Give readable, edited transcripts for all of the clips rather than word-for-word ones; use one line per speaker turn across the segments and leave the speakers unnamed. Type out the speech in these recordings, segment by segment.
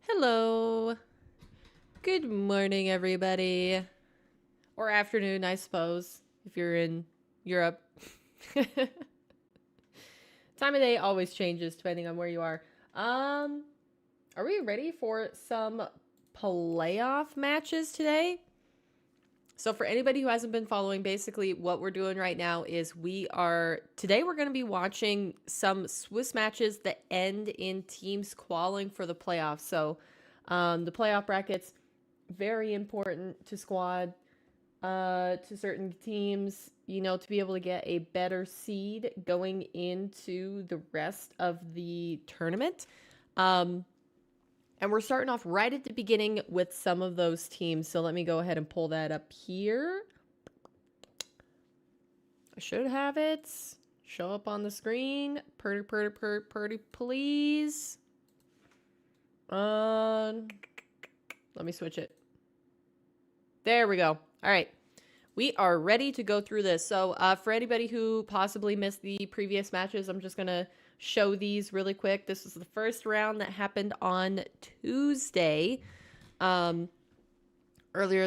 Hello. Good morning, everybody. Or afternoon, I suppose, if you're in Europe. Time of day always changes depending on where you are. Are we ready for some playoff matches today? So for anybody who hasn't been following, basically what we're doing right now is today we're going to be watching some Swiss matches that end in teams qualing for the playoffs. So the playoff brackets, very important to squad, to certain teams, to be able to get a better seed going into the rest of the tournament. And we're starting off right at the beginning with some of those teams. So let me go ahead and pull that up here. I should have it show up on the screen. Purdy, please. Let me switch it. There we go. All right. We are ready to go through this. So for anybody who possibly missed the previous matches, I'm just going to show these really quick. This was the first round that happened on Tuesday earlier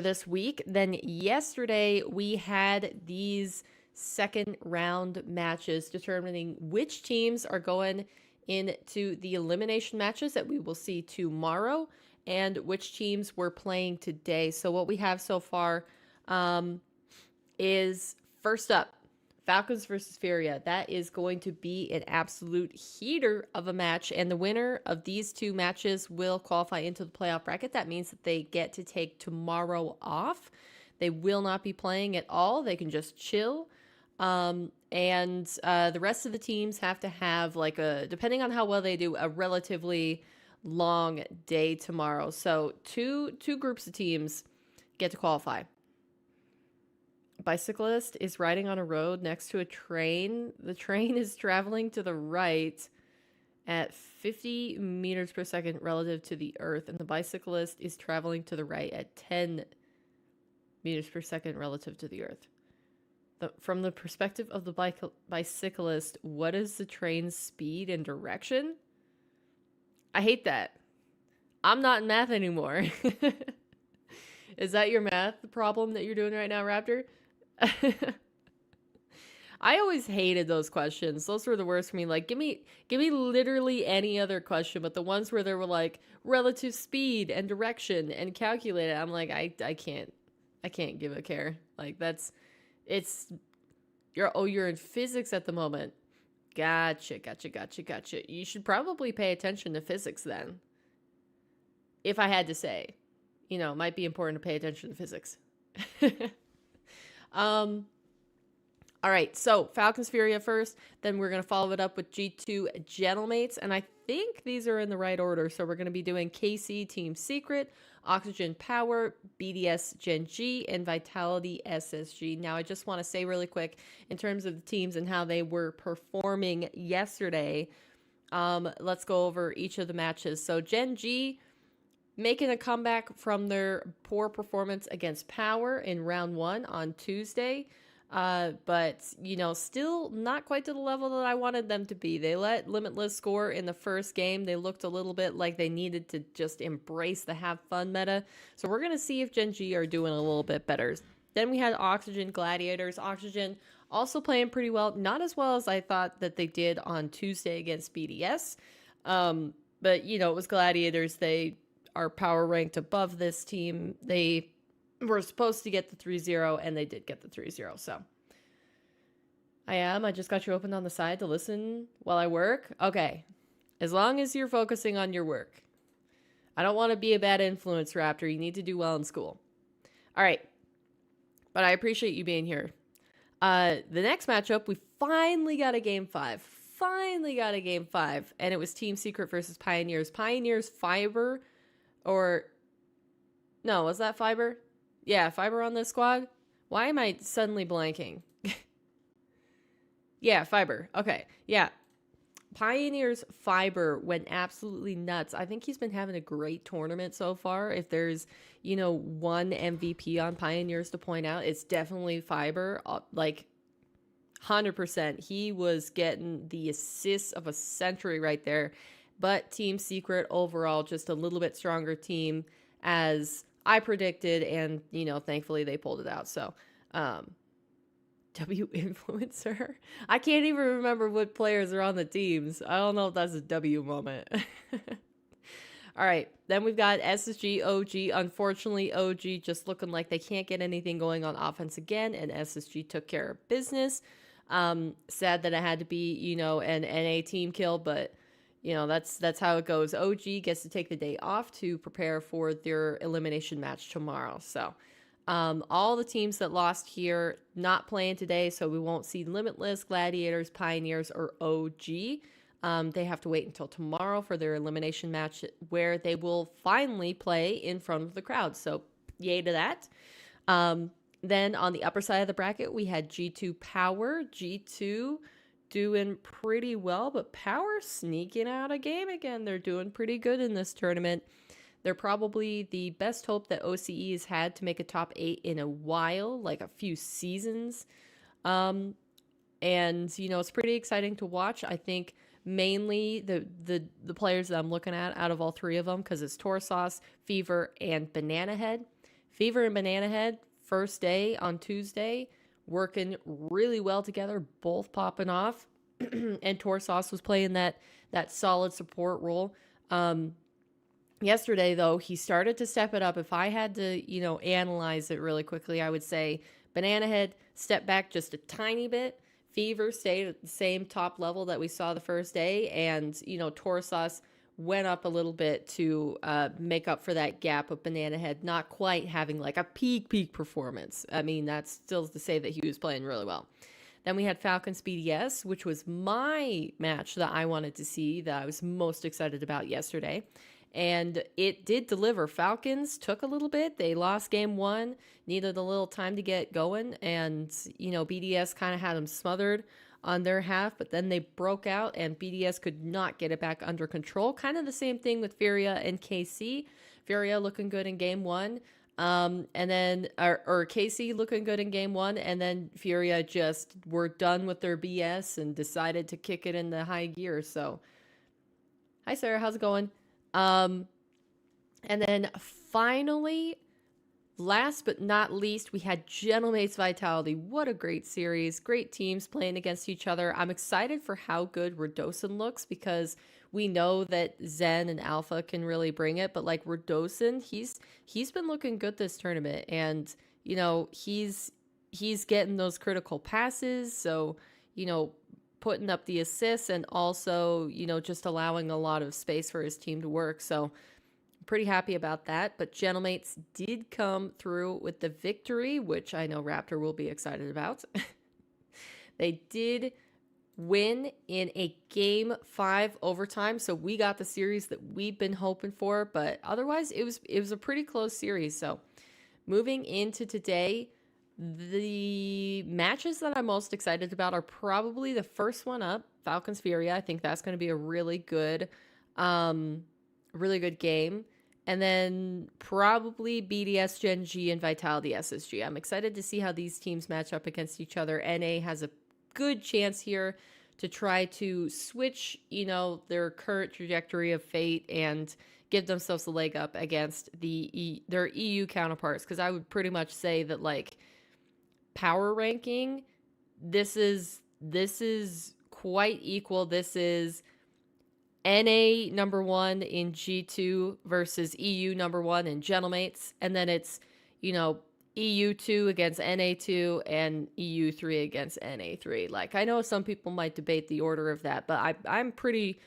this week. Then yesterday we had these second round matches determining which teams are going into the elimination matches that we will see tomorrow and which teams we're playing today. So what we have so far is first up, Falcons versus Furia. That is going to be an absolute heater of a match, and the winner of these two matches will qualify into the playoff bracket. That means that they get to take tomorrow off. They will not be playing at all. They can just chill. And the rest of the teams have to have, depending on how well they do, a relatively long day tomorrow. So two groups of teams get to qualify. Bicyclist is riding on a road next to a train. The train is traveling to the right at 50 meters per second relative to the earth, and the bicyclist is traveling to the right at 10 meters per second relative to the earth. From the perspective of the bicyclist, what is the train's speed and direction? I hate that. I'm not in math anymore. Is that your math problem that you're doing right now, Raptor? I always hated those questions. Those were the worst for me. Like, give me literally any other question, but the ones where there were like relative speed and direction and calculate it, I'm like, I can't give a care. Like you're in physics at the moment. Gotcha. You should probably pay attention to physics then. If I had to say, it might be important to pay attention to physics. All right, so Falcons Furia first, then we're going to follow it up with G2 Gentlemates, and I think these are in the right order. So we're going to be doing KC Team Secret, Oxygen Power, BDS Gen G, and Vitality SSG. Now, I just want to say really quick, in terms of the teams and how they were performing yesterday, let's go over each of the matches. So Gen G making a comeback from their poor performance against Power in round 1 on Tuesday. But, still not quite to the level that I wanted them to be. They let Limitless score in the first game. They looked a little bit like they needed to just embrace the have fun meta. So we're going to see if Gen G are doing a little bit better. Then we had Oxygen Gladiators. Oxygen also playing pretty well. Not as well as I thought that they did on Tuesday against BDS. But, it was Gladiators. They are power ranked above this team. They were supposed to get the 3-0, and they did get the 3-0, so. I just got you opened on the side to listen while I work. Okay. As long as you're focusing on your work. I don't want to be a bad influence, Raptor. You need to do well in school. All right. But I appreciate you being here. The next matchup, we finally got a Game 5. And it was Team Secret versus Pioneers. Pioneers Fiber, no, was that Fiber? Yeah, Fiber on this squad. Why am I suddenly blanking? Yeah, Fiber. Okay. Yeah. Pioneers Fiber went absolutely nuts. I think he's been having a great tournament so far. If there's, one MVP on Pioneers to point out, it's definitely Fiber. 100%. He was getting the assists of a century right there. but Team Secret overall just a little bit stronger team as I predicted, and thankfully they pulled it out. So W influencer. I can't even remember what players are on the teams. I don't know if that's a W moment. All right, then we've got SSG, OG. Unfortunately, OG just looking like they can't get anything going on offense again, and SSG took care of business. Sad that it had to be, an NA team kill, but that's how it goes. OG gets to take the day off to prepare for their elimination match tomorrow. So, all the teams that lost here not playing today, so we won't see Limitless, Gladiators, Pioneers, or OG. They have to wait until tomorrow for their elimination match where they will finally play in front of the crowd. So, yay to that. Then on the upper side of the bracket, we had G2 Power. G2 doing pretty well, but Power sneaking out a game again. They're doing pretty good in this tournament. They're probably the best hope that OCE has had to make a top 8 in a while, like a few seasons. And, it's pretty exciting to watch. I think mainly the players that I'm looking at out of all three of them, because it's Torsauce, Fever, and Banana Head. Fever and Banana Head, first day on Tuesday, working really well together, both popping off. And Torsauce was playing that solid support role. Yesterday, though, he started to step it up. If I had to, analyze it really quickly, I would say Banana Head stepped back just a tiny bit. Fever stayed at the same top level that we saw the first day. And, Torsauce went up a little bit to make up for that gap of Banana Head not quite having like a peak performance. I mean, that's still to say that he was playing really well. Then we had Falcons BDS, which was my match that I wanted to see, that I was most excited about yesterday. And it did deliver. Falcons took a little bit. They lost game 1, needed a little time to get going. And, BDS kind of had them smothered on their half, but then they broke out and BDS could not get it back under control. Kind of the same thing with Furia and KC. Furia looking good in game 1. And then, or KC looking good in game 1. And then Furia just were done with their BS and decided to kick it into high gear. So, hi Sarah, how's it going? And then finally, last but not least, we had Gentlemates Vitality. What a great series. Great teams playing against each other. I'm excited for how good Radosin looks because we know that Zen and Alpha can really bring it. But like Radosin, he's been looking good this tournament. And, he's getting those critical passes. So, putting up the assists and also, just allowing a lot of space for his team to work. So pretty happy about that. But Gentlemates did come through with the victory, which I know Raptor will be excited about. They did win in a game 5 overtime. So we got the series that we've been hoping for, but otherwise it was a pretty close series. So moving into today, the matches that I'm most excited about are probably the first one up, Falcons Furia. I think that's going to be a really good game. And then probably BDS Gen G and Vitality SSG. I'm excited to see how these teams match up against each other. NA has a good chance here to try to switch, their current trajectory of fate and give themselves a leg up against their EU counterparts. Because I would pretty much say that, like, power ranking, this is quite equal. This is NA number 1 in G2 versus EU number 1 in Gentlemates, and then it's EU 2 against NA 2 and EU 3 against NA 3. Like, I know some people might debate the order of that, but I'm pretty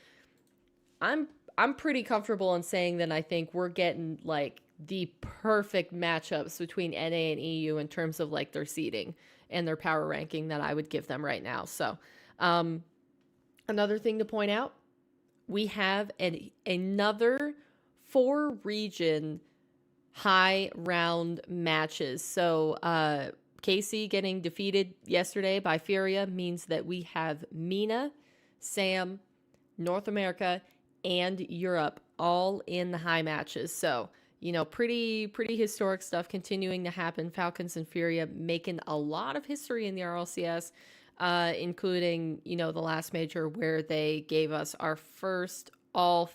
comfortable in saying that I think we're getting like the perfect matchups between NA and EU in terms of like their seeding and their power ranking that I would give them right now. So, another thing to point out, we have another 4 region high round matches. So, KC getting defeated yesterday by Furia means that we have MENA, SAM, North America, and Europe all in the high matches. So, pretty historic stuff continuing to happen. Falcons and Furia making a lot of history in the RLCS, including, the last major where they gave us our first all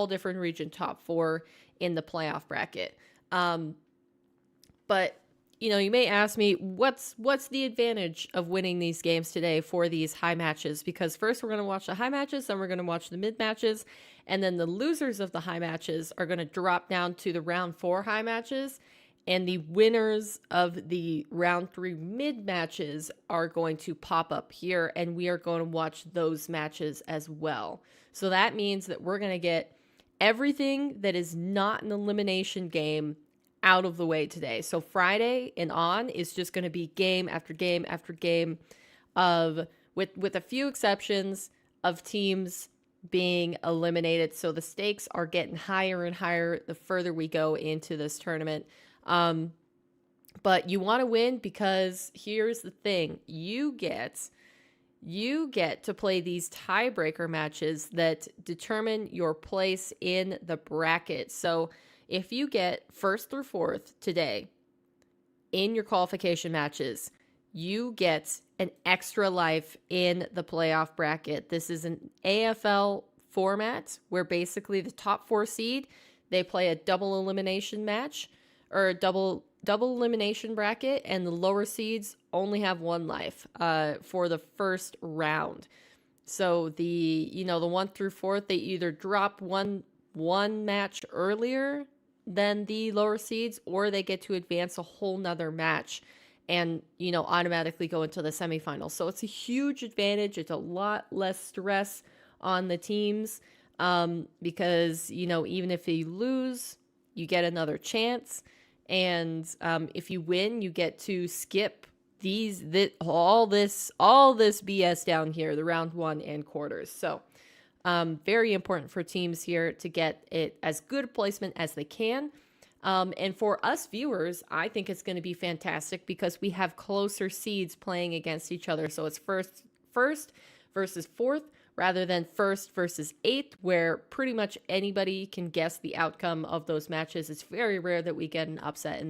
different region top 4 in the playoff bracket. But you may ask me, what's the advantage of winning these games today for these high matches? Because first we're going to watch the high matches, then we're going to watch the mid matches, and then the losers of the high matches are going to drop down to the round 4 high matches, and the winners of the round 3 mid matches are going to pop up here, and we are going to watch those matches as well. So that means that we're going to get everything that is not an elimination game out of the way today. So Friday and on is just going to be game after game after game of, with a few exceptions, of teams being eliminated. So the stakes are getting higher and higher the further we go into this tournament. But you want to win, because here's the thing: you get to play these tiebreaker matches that determine your place in the bracket. So if you get 1st through 4th today in your qualification matches, you get an extra life in the playoff bracket. This is an AFL format where basically the top 4 seed, they play a double elimination match, or a double elimination bracket, and the lower seeds only have 1 life for the first round. So the 1 through 4th, they either drop one match earlier than the lower seeds, or they get to advance a whole nother match and automatically go into the semifinals. So it's a huge advantage. It's a lot less stress on the teams, because even if you lose, you get another chance. And if you win, you get to skip all this BS down here, the round 1 and quarters. So very important for teams here to get it as good a placement as they can. And for us viewers, I think it's going to be fantastic because we have closer seeds playing against each other. So it's first versus 4th, rather than 1st versus 8th, where pretty much anybody can guess the outcome of those matches. It's very rare that we get an upset in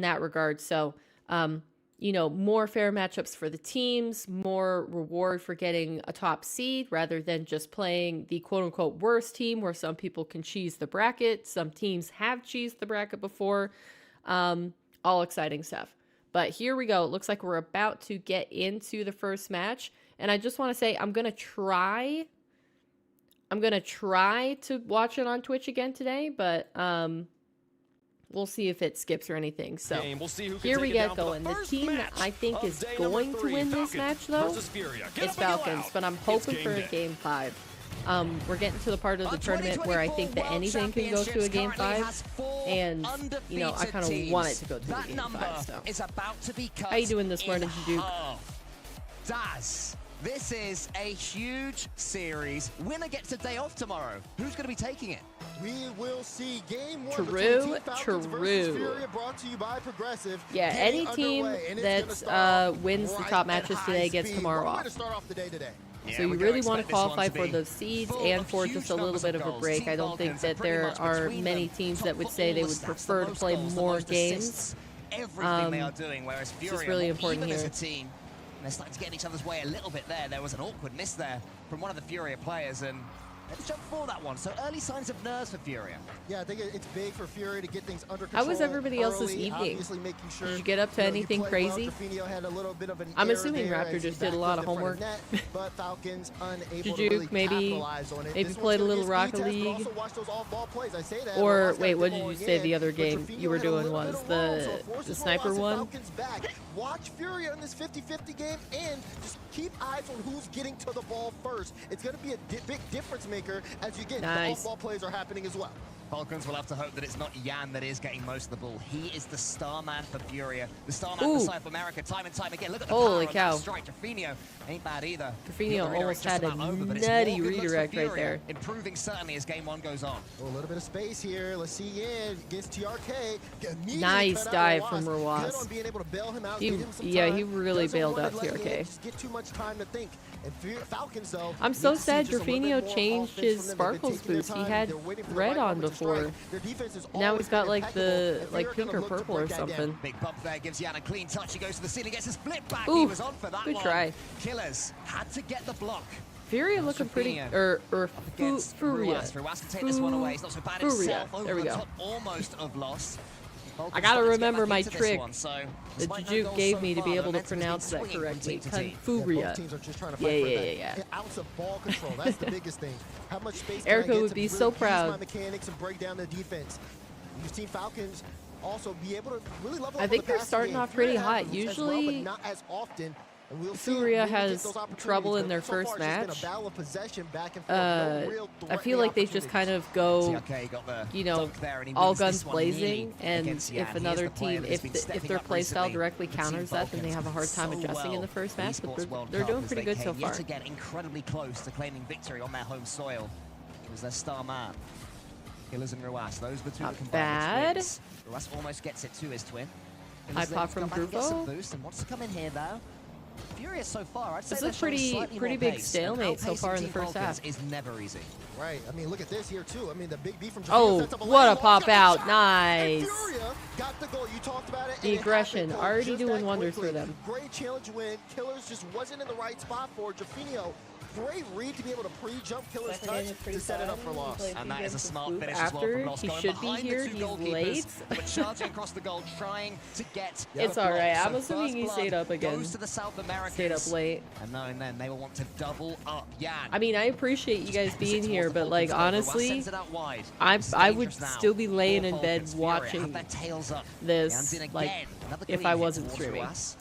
that regard. So, more fair matchups for the teams, more reward for getting a top seed rather than just playing the quote-unquote worst team where some people can cheese the bracket. Some teams have cheesed the bracket before. All exciting stuff. But here we go. It looks like we're about to get into the first match. And I just want to say I'm going to try to watch it on Twitch again today, but we'll see if it skips or anything. So here we get going. The team that I think is going to win this match, though, is Falcons, but I'm hoping for a Game 5. We're getting to the part of the tournament where I think that anything can go to a Game 5, and, I kind of want it to go to a Game 5, so. How you doing this morning, Duke?
Daz, this is a huge series. Winner gets a day off tomorrow. Who's going to be taking it?
We will see game 1
True.
Furia, brought to you by Progressive.
Yeah, any team that wins the top matches today gets tomorrow off. So you really want to qualify for those seeds and for just a little bit of a break. I don't think that there are many teams that would say they would prefer to play more games.
Everything they are doing, whereas Furia,
it's just really important
even
here.
as a team, they're starting to get in each other's way a little bit there. There was an awkward miss there from one of the Furia players, and let's jump for that one. So early signs of nerves for Furia.
Yeah, I think it's big for Furia to get things under control.
How was everybody else's evening?
Sure,
did you get up to anything crazy?
Well.
I'm assuming Raptor just did a lot of homework.
Net, but Falcons
did you
really
maybe played a little Rocket League?
That,
or wait, what did you say the other game you were doing was? The sniper one?
Watch Furia in this 50-50 game and just keep eyes on who's getting to the ball first. It's going to be a big difference maker as you get the off-ball plays are happening as well.
Falcons will have to hope that it's not Jan that is getting most of the ball. He is the star man for Furia, the star man for South America, time and time again. Look at the
holy
power
cow.
on that strike. Trifino ain't bad either.
Trifino almost had a nutty redirect right there.
Improving certainly as game 1 goes on.
A little bit of space here. Let's see in against TRK.
Nice dive from Rawas. He really bailed out TRK.
Just get too much time to think. And Falcons, though,
I'm so sad Trifino changed his Sparkles boots. He had red on before. Now he's got like the pink or purple or something.
Big bump there gives Jan a clean touch. He goes to the ceiling, gets a split back.
Ooh,
he was on for that
good
one.
try.
Killers had to get the block.
Furia looking pretty, or Furia.
Ruas can take this one away. He's not so bad himself.
There we go.
Almost of loss.
I gotta remember my trick
that
Jujuke gave me to be able to pronounce that correctly. Furia. Yeah.
Ounce of ball control. That's the biggest thing. How much space
Erica
can I get
would
to
be
really
so
use
proud.
my mechanics and break down the defense. You've seen Falcons also be able to really level up
I think
on the
they're
passing
starting
game.
off pretty
Furia
hot.
has those as well,
Usually,
but not as often. And we'll see
Furia
when we get
has
those opportunities,
trouble in
but
their
so
first
far it's just been
match.
a battle of possession back and forth. No real
I
threatening
feel like they just kind of go, you know, all guns blazing, and if another team, if their playstyle directly counters that, then they have a hard time adjusting in the first match. But they're doing pretty good so far.
Yet again, incredibly close to claiming victory on their home soil. It was their star man. Killers and Ruas, those were two
Not
combined
bad.
twins. Ruas almost gets it to his twin.
High pop from Grupo.
Boost and wants to come in here though. Furious so far. I'd say
This
they're
is
showing
pretty
more
big
pace.
stalemate so
Outpacing
far in the
Team
first
Falcons
half.
is never easy.
Right. I mean, look at this here too. I mean, the big B from
Oh,
sets up a
what
lane,
a
long
pop
shot,
out.
shot,
Nice.
and Furia got the goal. You talked about it.
The
and it
aggression
happened
already
just
doing
that
wonders
quickly.
for them.
Great challenge win. Killers just wasn't in the right spot for Jaffinio. Great read to be able to pre-jump Killer's touch to set it up for loss.
And that is a smart finish as well from
After
Loss.
he
Going
should be
behind the
here,
two
he's
goalkeepers,
late.
but charging across the goal, trying to get
It's
the
all right.
block.
I'm
So
assuming
first
he
blood
stayed up again.
Goes to the South Americans.
Stayed up late.
And knowing then they will want to double up. Jan.
I mean, I appreciate you guys being here, but like honestly,
Sends it out wide.
I
It's
would
dangerous now.
still be laying in
Four
bed
Falcons. Fury have
watching
their tails up.
this,
Jan's in
like,
again. Another
if
clean
I
hit
wasn't
towards
streaming.
Ruas.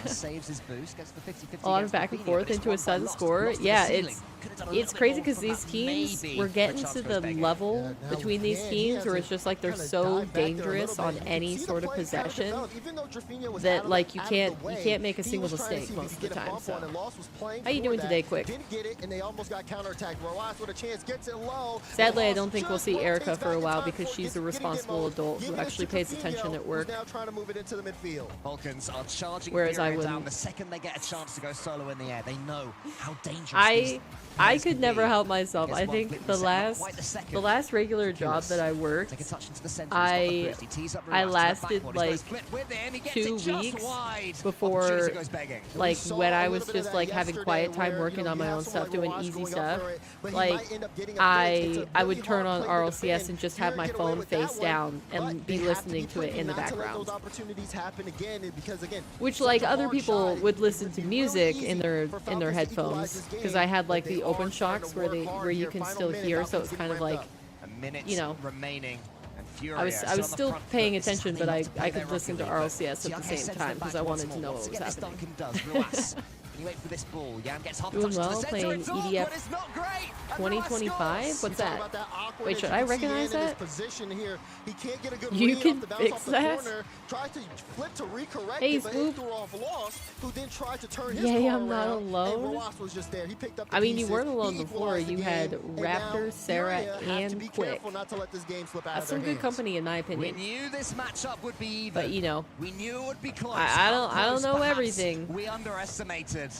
Saves his boost, gets the 50-50
A lot of
against
back and
Rafinha,
forth
but it's
into a
won by
sudden
Lost.
score.
Lost to the
Yeah,
ceiling. Could have done a little
it's
bit
crazy
more
because
from
these
that,
teams,
maybe
we're
the
getting
chance
to
goes
the
begging.
level
now
between these
Jan,
teams
he
where
has
it's just like they're
kinda
so
dive back there a
dangerous
little
on
bit. You
any
can see the
sort of
play kinda
possession
develop. Even though Jaffinio was
that
out of
like
the-
you
out of the
can't
way,
make a
he
single
was trying to
mistake
see if he
most
could
of the
get a
time.
bump on, and
So
Lost was playing
how you
for
doing
that.
today, Quick?
Didn't get it, and they almost got counterattacked. Ruas with a chance, gets it low.
Sadly, I
Lost
don't think we'll
just
see Erica
rotates
for a
back in
while
time
because
for
she's a
getting
responsible
mode.
adult who
Giving it
actually
to
pays
Jaffinio,
attention at
who's
work.
now trying to move it into the midfield.
Falcons are charging
Whereas I
Furia down
wouldn't.
the second they get a chance to go solo in the air. They know how dangerous
I could never help myself.
Gets
I
one
think
flip
the
in the second, not
last
quite the second.
the last regular job that I worked,
Take a touch into the center.
I
He's got the boost. He tees up
I
Ruas to the
lasted
backward. He's got his
like
flip with him. He gets
2
it just
weeks
wide.
before,
Opportunity goes begging.
like
saw
when
a
I
little
was
bit of
just
that
like having
yesterday
quiet time
where,
working
you know,
on
you
my
have
own
someone
stuff,
like
doing
Ruas
easy
going up
stuff.
for it, but he
Like
might end up getting a
I
penalty. It's a
I would
really
turn
hard
on
play to
RLCS
defend.
and just
Fury
have my
get away
phone
with that
face
one,
down
but
and
they
be
have to
listening to it
quick
in the
not to let
background.
those opportunities happen again, because again,
Which
such
like
a
other
hard
people
shot,
would
it
listen
would
to
be real
music
easy
in their
for Falcons to equalize
headphones
this
because
game,
I had like
but they
the
are
open
starting
shocks
to
where
work hard
you
here.
can
Final
still
minute,
hear, so
Falcons
it's
getting
kind of
ramped
like
up.
A minute
you know,
remaining. And Furia
I was
on
still
the front
paying
foot. This is
attention,
how
but
they
I
want to play
could
their
listen to
Rocket League,
RLCS
but
at the
Giannis
same
sends
time
them
because
back
I
once
wanted to
more.
know what
Once
was
again, this
happening.
Duncan does. Ruas. You wait for this ball. Jan gets half a
Doing
touch to the
well,
center.
playing
It's all,
EDF
but it's not great. And
2025.
Ruas scores.
What's
You talk
that?
about that awkwardness.
Wait, should
You
I
can see
recognize
Jan in his
that?
position here. He can't get a good
You
read
can
off the bounce
fix
off the
that?
corner. Tries to flip to recorrect
Hey,
it, but
Swoop.
it threw off Lost, who then tried to turn his
Yay,
car
I'm not
around,
alone.
And Ruas was just there. He picked up the
I mean, you
pieces.
weren't alone
He
before.
equalized the
You had
game, and
Raptor,
now
Sarah,
Furia have to
and
be
Quick.
careful not to let this game slip out
That's
of
some
their
good
hands.
company in my
We
opinion.
knew this matchup would be even.
But you know,
We knew it would be close.
I don't
How close,
know
perhaps,
everything.
We underestimated.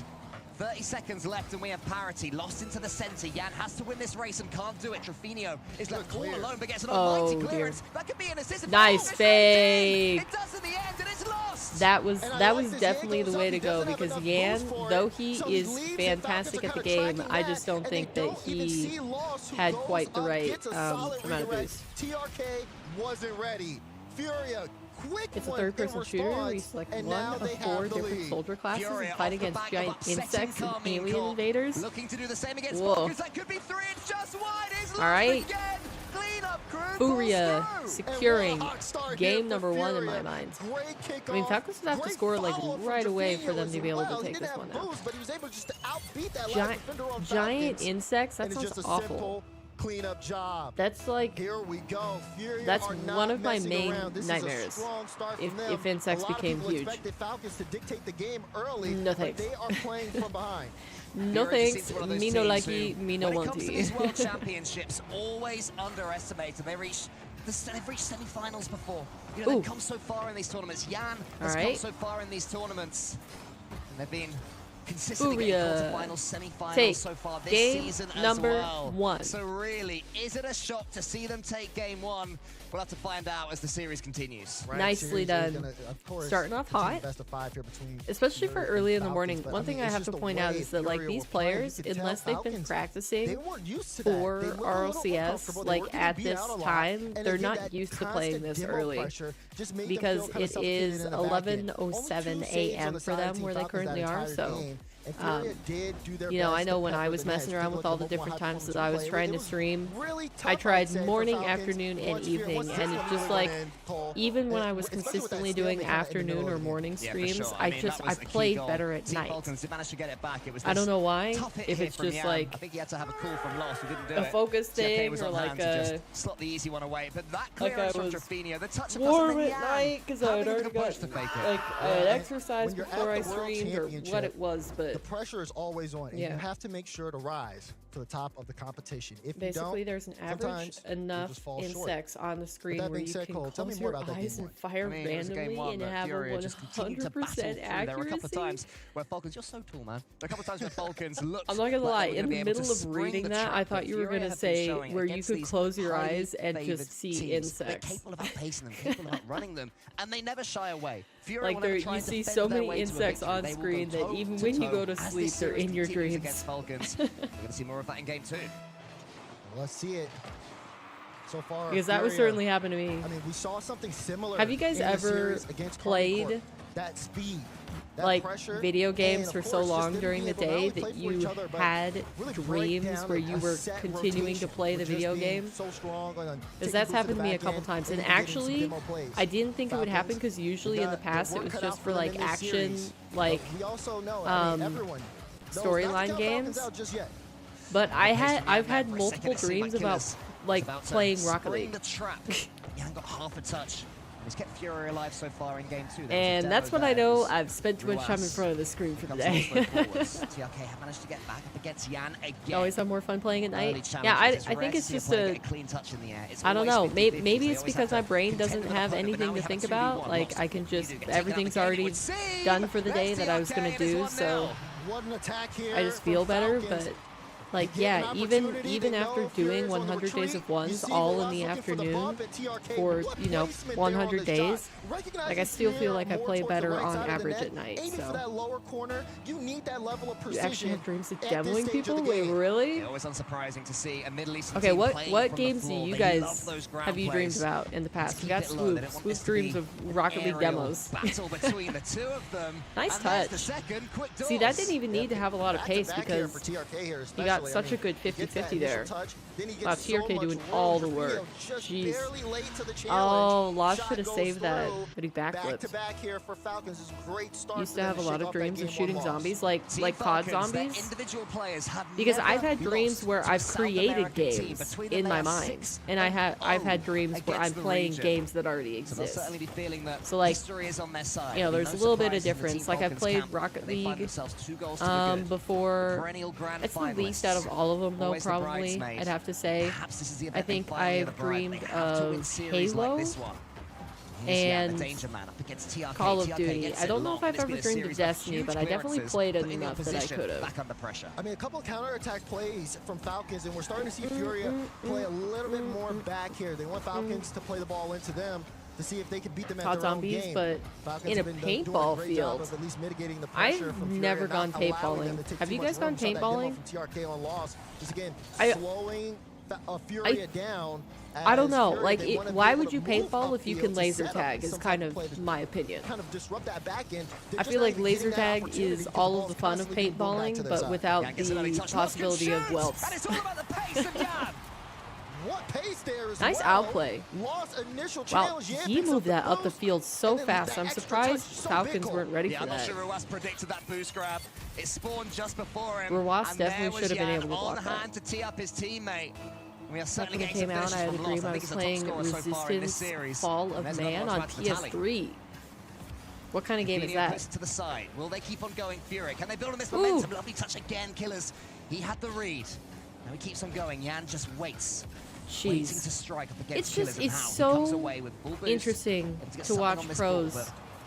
30 seconds left and we have parity. Lost into the center. Jan has to win this race and can't do it. Trofino is left all alone but gets an almighty
dear.
clearance. That could be an assist.
Nice
it's
fake.
It does in the end and it's lost.
That was
And I
that
like
was
this.
definitely
Yan
the
goes
way
up.
to
He
go
doesn't have
because
enough
Yan,
boost for
though
it,
he
so
is
leaves, and
fantastic at
Falcons
the
are
game,
kinda
I
tracking
just don't
that,
think
and they
that
don't even
he
see Lost, who
had
goes
quite the
up,
right
gets a solid
amount of
redirect.
boost.
TRK wasn't ready. Furia, quick
It's a
one
third-person
in
shooter. We
response,
select
and
one
now
of
they
4
have the
different
lead.
soldier classes
Furia
and fight
off the
against
back
giant
of upsetting
insects and
Carmine
alien
Cole.
invaders.
Looking to do the same against
Whoa.
Falcons. That could be 3. It's just wide. It's
All right.
again. Clean up crew.
Furia
pulls through.
securing
And what a hot start
game
here for
number 1 in
Furia.
my mind.
Great kickoff.
I mean, Falcons would have to
Great
score like
follow-up from
right away for
Jaffinio
them to be able
as well.
to
He
take
didn't
this one
have
out.
boost, but he was able just to outbeat that last
Giant,
defender on
giant
Falcons.
insects? That
And it's
sounds
just a
awful.
simple cleanup job.
That's like
Here we go. Furia
That's
are not
one of my
messing
main
around. This
nightmares,
Is a strong start
if-
from them.
if insects
a lot
became
of people
huge.
expected Falcons to dictate the game early,
No
but
thanks.
they are playing from behind.
no
Furia just
thanks,
seems one of those
me no
teams
likey,
who,
me no
when
want
it comes to
to.
these world championships, always underestimated. They've reached semi-finals before. You know,
Ooh.
they've come so far in these tournaments. Jan has come
Alright.
so far in these tournaments, and they've been consistently getting quarterfinals, semi-finals so far this season as well.
#1.
So really, is it a shock to see them take game 1? We'll have to find out as the series continues.
Nicely done. Starting off hot, especially for early in the morning. One thing I have to point out is that like these players, unless they've been practicing for RLCS like at this time, they're not used to playing this early because it is 11:07 a.m. for them where they currently are. So you know, I know when I was messing around with all the different times that I was trying to stream, I tried morning, afternoon, and evening, and it just like, even when I was consistently doing afternoon or morning streams, I played better at night. I don't know why, if it's just like a focus thing or like a like I was warm at night because I had already got like I had exercised before I streamed or what it was, but
the pressure is always on, and you have to make sure to rise to the top of the competition. If
basically
you don't,
there's an average enough insects on the screen where you can close your eyes and fire randomly and have a 100% accuracy.
There were a couple of times where Falcons, you're so tall, man. There were a couple of times where Falcons looked.
I'm not gonna lie, in the middle of reading that, I thought you were gonna say where you could close your eyes and just see insects.
They're capable about pacing them, capable about running them, and they never shy away.
Like there, you see so many insects on screen that even when you go to sleep, they're in your dreams.
We're going to see more of that in game 2.
Let's see it. So far,
because that would certainly happen to me.
I mean, we saw something similar.
Have you guys ever played
that speed?
Like video games for so long during the day that you had dreams where you were continuing to play the video game? Because that's happened to me a couple times. And actually, I didn't think it would happen because usually in the past it was just for like action, like storyline games. But I've had multiple dreams about like playing Rocket League.
Got half a touch. He's kept Fury alive so far in game 2.
And that's when I know I've spent too much time in front of the screen for the day.
TRK managed to get back up against Yan again.
You always have more fun playing at night. Yeah, I think it's just a clean touch in the air. I don't know. Maybe it's because my brain doesn't have anything to think about. Like I can just everything's already done for the day that I was gonna do. So I just feel better, but. Like, yeah, even after doing 100 days of ones all in the afternoon for, you know, 100 days, like I still feel like I play better on average at night, so. You actually have dreams of demoing people? Wait, really?
Always unsurprising to see a Middle Eastern
okay, what games do you guys have you dreamed about in the past? We got Swoop. Swoop dreams of Rocket League demos. Nice touch. See, that didn't even need to have a lot of pace because he got such a good 50-50 there. Wow, TRK doing all the work. Jeez. Oh, Lost should have saved that, but he backflipped. Used to have a lot of dreams of shooting zombies, like COD zombies. Because I've had dreams where I've created games in my mind, and I've had dreams where I'm playing games that already exist. So like, you know, there's a little bit of difference. Like I've played Rocket League before. It's the least out of all of them though, probably, I'd have to say. I think I've dreamed of Halo and Call of Duty. I don't know if I've ever dreamed of Destiny, but I definitely played it enough that I could have.
I mean, a couple of counterattack plays from Falcons, and we're starting to see Furia play a little bit more back here. They want Falcons to play the ball into them to see if they can beat them at their own game.
But in a paintball field, I've never gone paintballing. Have you guys gone paintballing? I don't know. Like, why would you paintball if you can laser tag? Is kind of my opinion. I feel like laser tag is all of the fun of paintballing, but without the possibility of welts. Nice outplay. Wow, he moved that up the field so fast. I'm surprised Falcons weren't ready for that. Ruas definitely should have been able to block that. Back when it came out, I had a dream I was playing Resistance Fall of Man on PS3. What kind of game is that?
To the side. Will they keep on going, Fury? Can they build on this momentum? Lovely touch again, Killers. He had the read. Now he keeps on going. Yan just waits. Waiting to strike up against
it's so interesting to watch pros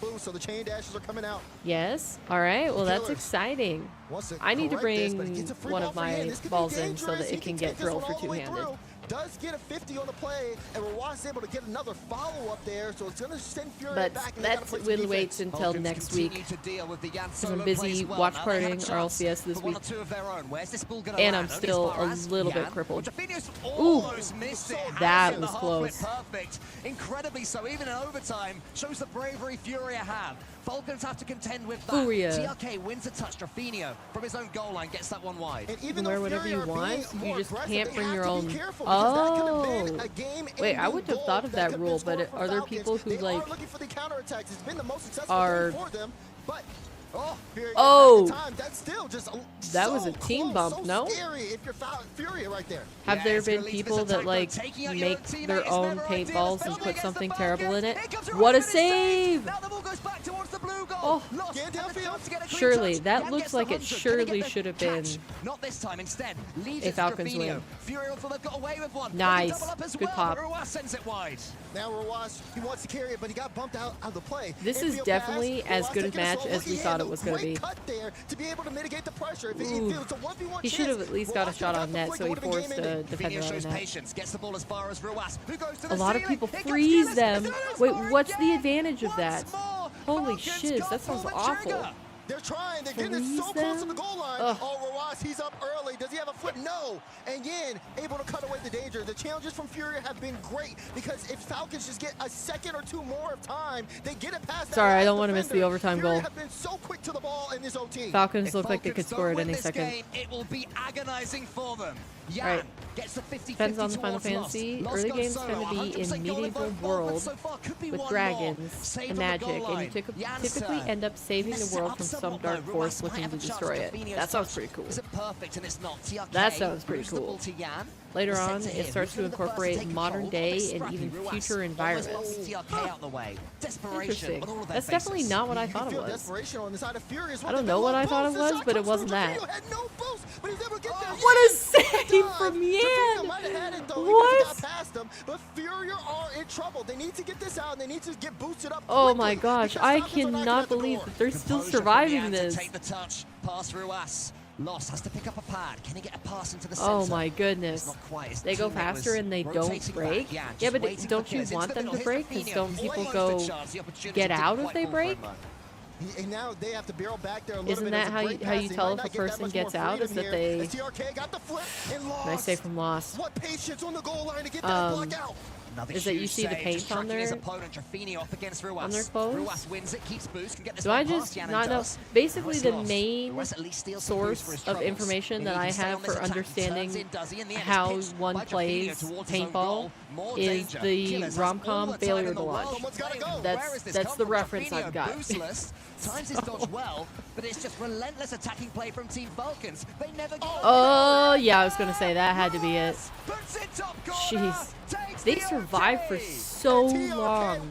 boost, so the chain dashes are coming out.
Yes. All right. Well, that's exciting. I need to bring
This,
one of my balls in so that it can get drilled for two-handed.
does get a 50 on the play, and Rawas is able to get another follow-up there, so it's going to send Fury
But
back.
that's we'll wait until next week. Because I'm busy watch partying RLCS this week. And I'm still a little bit crippled. Ooh, that was close.
Perfect. Incredibly so, even in overtime, shows the bravery Furia have. Falcons have to contend with that.
Furia.
TRK wins a touch. Drafinio from his own goal line gets that one wide.
And even
wear whatever you want. You just can't bring your own. Oh. Wait, I wouldn't have thought of that rule, but are there people who like are? Oh,
that's still just
that was a team bump, no?
If you're Furia right there.
Have there been people that like make their own paintballs and put something terrible in it? What a save! Oh, surely that looks like it surely should have been
not this time. Instead,
a Falcons win. Nice, good pop.
Now Rawas, he wants to carry it, but he got bumped out of the play.
This is definitely as good a match as we thought it was going to be. He should have at least got a shot on net, so he forced a defender on net. A lot of people freeze them. Wait, what's the advantage of that? Holy shiz, that sounds awful.
They're trying. They're getting so close to the goal line. Oh, Rawas, he's up early. Does he have a flip? No. And Yin able to cut away the danger. The challenges from Furia have been great because if Falcons just get a second or two more of time, they get it past.
Sorry, I don't want to miss the overtime goal.
Have been so quick to the ball in this OT.
Falcons look like they could score at any second.
It will be agonizing for them.
Right. Depends on the Final Fantasy. Early games tend to be in medieval world with dragons and magic, and you typically end up saving the world from some dark force looking to destroy it. That sounds pretty cool. That sounds pretty cool. Later on, it starts to incorporate modern day and even future environments. Interesting. That's definitely not what I thought it was. I don't know what I thought it was, but it wasn't that. What a save from Yan! What? Oh my gosh, I cannot believe that they're still surviving this.
Loss has to pick up a pad. Can he get a pass into the center?
Oh my goodness. They go faster and they don't break? Yeah, but don't you want them to break? Because don't people go get out if they break?
And now they have to barrel back there a little
Isn't
bit.
that how you tell if a person gets out? Is that they... Nice save from Lost.
What patience on the goal line to get that block out.
Is that you see the paint on their clothes? Do I just not know? Basically, the main source of information that I have for understanding how one plays paintball is the rom-com Failure to Launch. That's the reference I've got.
Times his dodge well, but it's just relentless attacking play from Team Falcons. They never
Oh, yeah, I was going to say that had to be it. Jeez. They survived for so long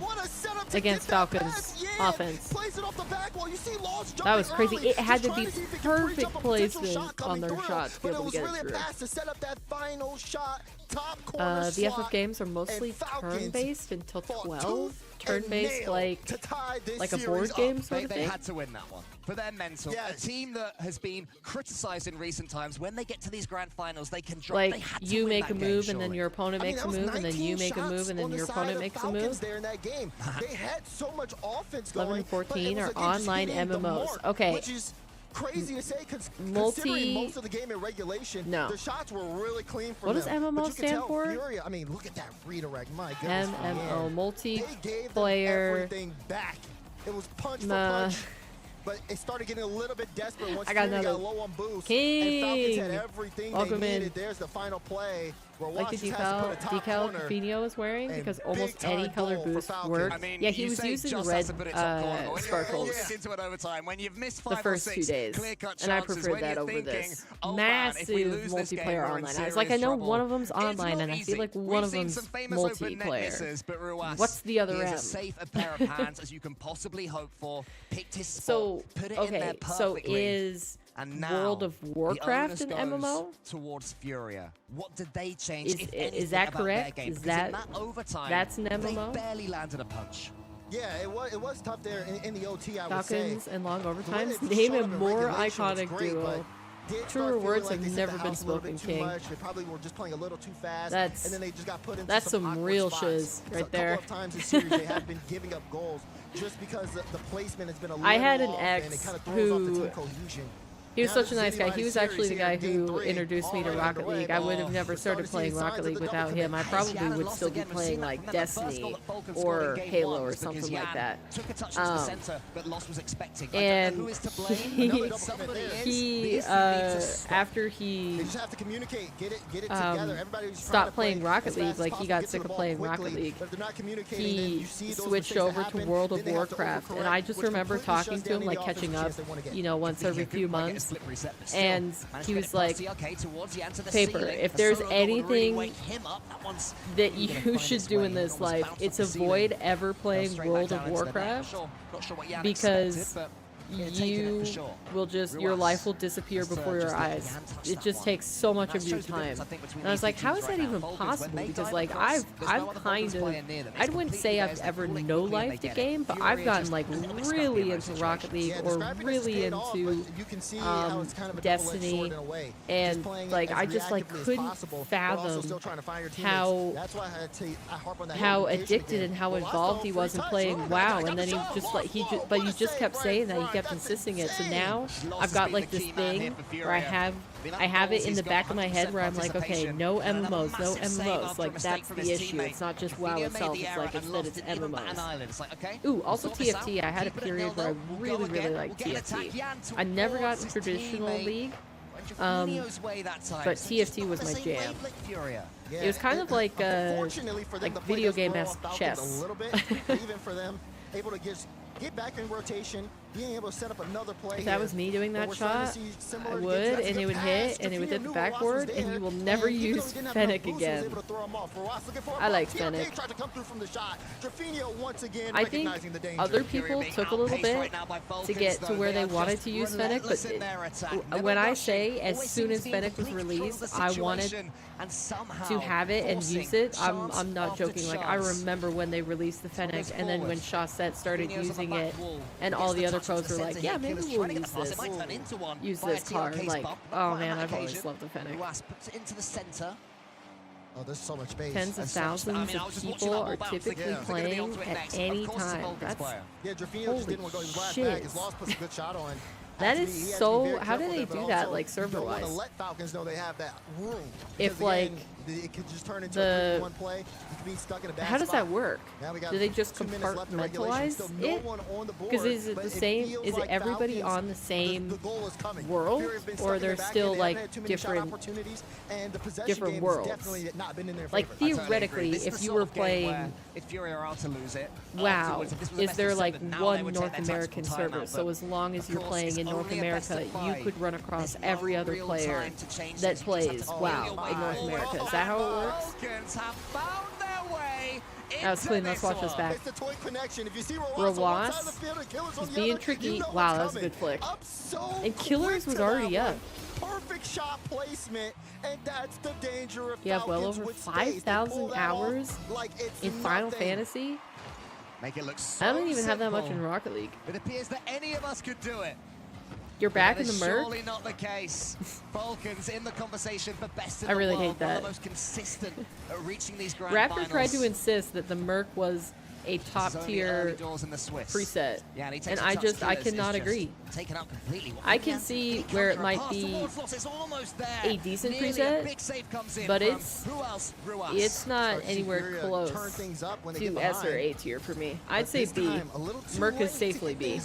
against Falcons offense. That was crazy. It had to be perfect placement on their shots to be able to get it through. The FF games are mostly turn-based until 12. Turn-based like a board game sort of thing.
They had to win that one for their mental. A team that has been criticized in recent times, when they get to these grand finals, they can drop.
Like you make a move and then your opponent makes a move, and then you make a move and then your opponent makes a move.
They had so much offense
11 and 14 are online MMOs. Okay.
Crazy to say, considering most of the game in regulation, the shots were really clean from
What does MMO stand for?
Furia, I mean, look at that redirect. My goodness.
MMO, multiplayer.
Everything back. It was punch for punch. But it started getting a little bit desperate once Furia got low on boost. And Falcons had everything they needed. There's the final play.
Like the decal Fabinho was wearing, because almost any color boost worked. I mean, yeah, he was using red sparkles the first 2 days, and I preferred that over this massive multiplayer online. I was like, I know one of them's online, and I feel like one of them's multiplayer. What's the other M? So, okay, so is World of Warcraft an MMO?
Towards Furia. What did they change?
Is that correct? Is that that's an MMO?
They barely landed a punch.
Yeah, it was tough there in the OT, I would say.
Falcons and long overtimes. Name a more iconic duo.
did
Truer
start
words
feeling like
have
they set
never
the
been
house a little bit
spoken,
too
King.
much. They probably were just playing a little too fast.
That's-
and then they just got put into
that's some
awkward
real
spots.
shiz
So
right there.
A couple of times this series, they have been giving up goals just because the placement has been a little
I had an
off,
ex
and it kind of throws off the
who-
team cohesion.
He was
Now
such a
this
nice
is
guy.
anybody's
He was
series
actually the
here
guy
in Game
who
3.
introduced me to
Already
Rocket
underway,
League. I would
but
have never
we're
started
starting
playing
to see signs
Rocket
of
League
the
without
double
him. I
commit.
probably would still be playing like Destiny or Halo or something like that. And he after he
They just have to communicate, get it together. Everybody's
stopped playing Rocket League, like he got sick of playing Rocket League. He switched over to World of Warcraft, and I just remember talking to him, like catching up, you know, once every few months. And he was like, Paper, if there's anything that you should do in this life, it's avoid ever playing World of Warcraft, because you will just, your life will disappear before your eyes. It just takes so much of your time. And I was like, how is that even possible? Because like I've kind of, I wouldn't say I've ever no-lifed a game, but I've gotten like really into Rocket League or really into Destiny, and like I just like couldn't fathom how addicted and how involved he was in playing WoW. And then he just like but you just kept saying that, he kept insisting it. So now I've got like this thing where I have it in the back of my head where I'm like, okay, no MMOs, no MMOs. Like that's the issue. It's not just WoW itself. It's like instead it's MMOs. Ooh, also TFT. I had a period where I really, really liked TFT. I never got in traditional League, but TFT was my jam. It was kind of like video game-esque chess.
Even for them, able to get back in rotation, being able to set up another play.
If that was me doing that shot, I would, and it would hit, and it would hit the backboard, and you will never use Fennec again. I like Fennec. I think other people took a little bit to get to where they wanted to use Fennec, but when I say as soon as Fennec was released, I wanted to have it and use it, I'm not joking. Like I remember when they released the Fennec, and then when Shawset started using it, and all the other pros were like, yeah, maybe we'll use this card. Like, oh man, I've always loved the Fennec.
Oh, there's so much space.
Tens of thousands of people are typically playing at any time. That's holy shit. That is so. How do they do that, like server-wise? If like how does that work? Do they just compartmentalize it? Because is it the same? Is it everybody on the same world, or there's still like different worlds? Like theoretically, if you were playing WoW, is there like one North American server? So as long as you're playing in North America, you could run across every other player that plays WoW in North America. Is that how it works? That was clean. Let's watch this back. Rawas is being tricky. Wow, that was a good flick. And Killers was already up.
Perfect shot placement, and that's the danger of
you have well over 5,000 hours in Final Fantasy. I don't even have that much in Rocket League.
It appears that any of us could do it.
You're back in the Merc?
Surely not the case. Falcons in the conversation for best in
I really
the world,
hate that.
the most consistent at reaching these grand
Raptor
finals.
tried to insist that the Merc was a top tier preset, and I cannot agree. I can see where it might be a decent preset, but it's not anywhere close to S or A tier for me. I'd say B. Merc is safely B.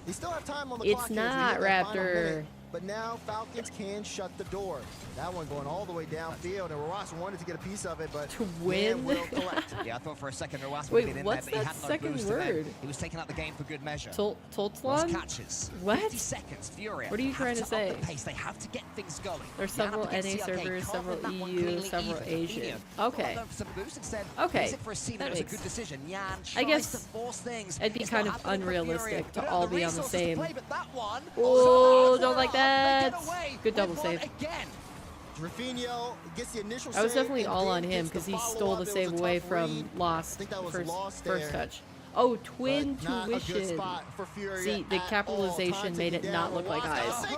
It's not Raptor.
But now Falcons can shut the door. That one going all the way downfield, and Ross wanted to get a piece of it, but
to win.
Will collect.
Yeah, I thought for a second Ross
would
get in
what's
there, but
that
he had
second
no boost
word?
He was taking out the game for good measure.
Toltzlon?
Catches.
What?
50 seconds, Furia.
What are you trying to say?
The pace. They have to get things going.
There's several NA servers, several EU, several Asian. Okay. Okay. That makes sense. I guess it'd be kind of unrealistic to all be on the same. Oh, don't like that. Good double save. I was definitely all on him because he stole the save away from Lost first touch. Oh, twin tuition. See, the capitalization made it not look like eyes.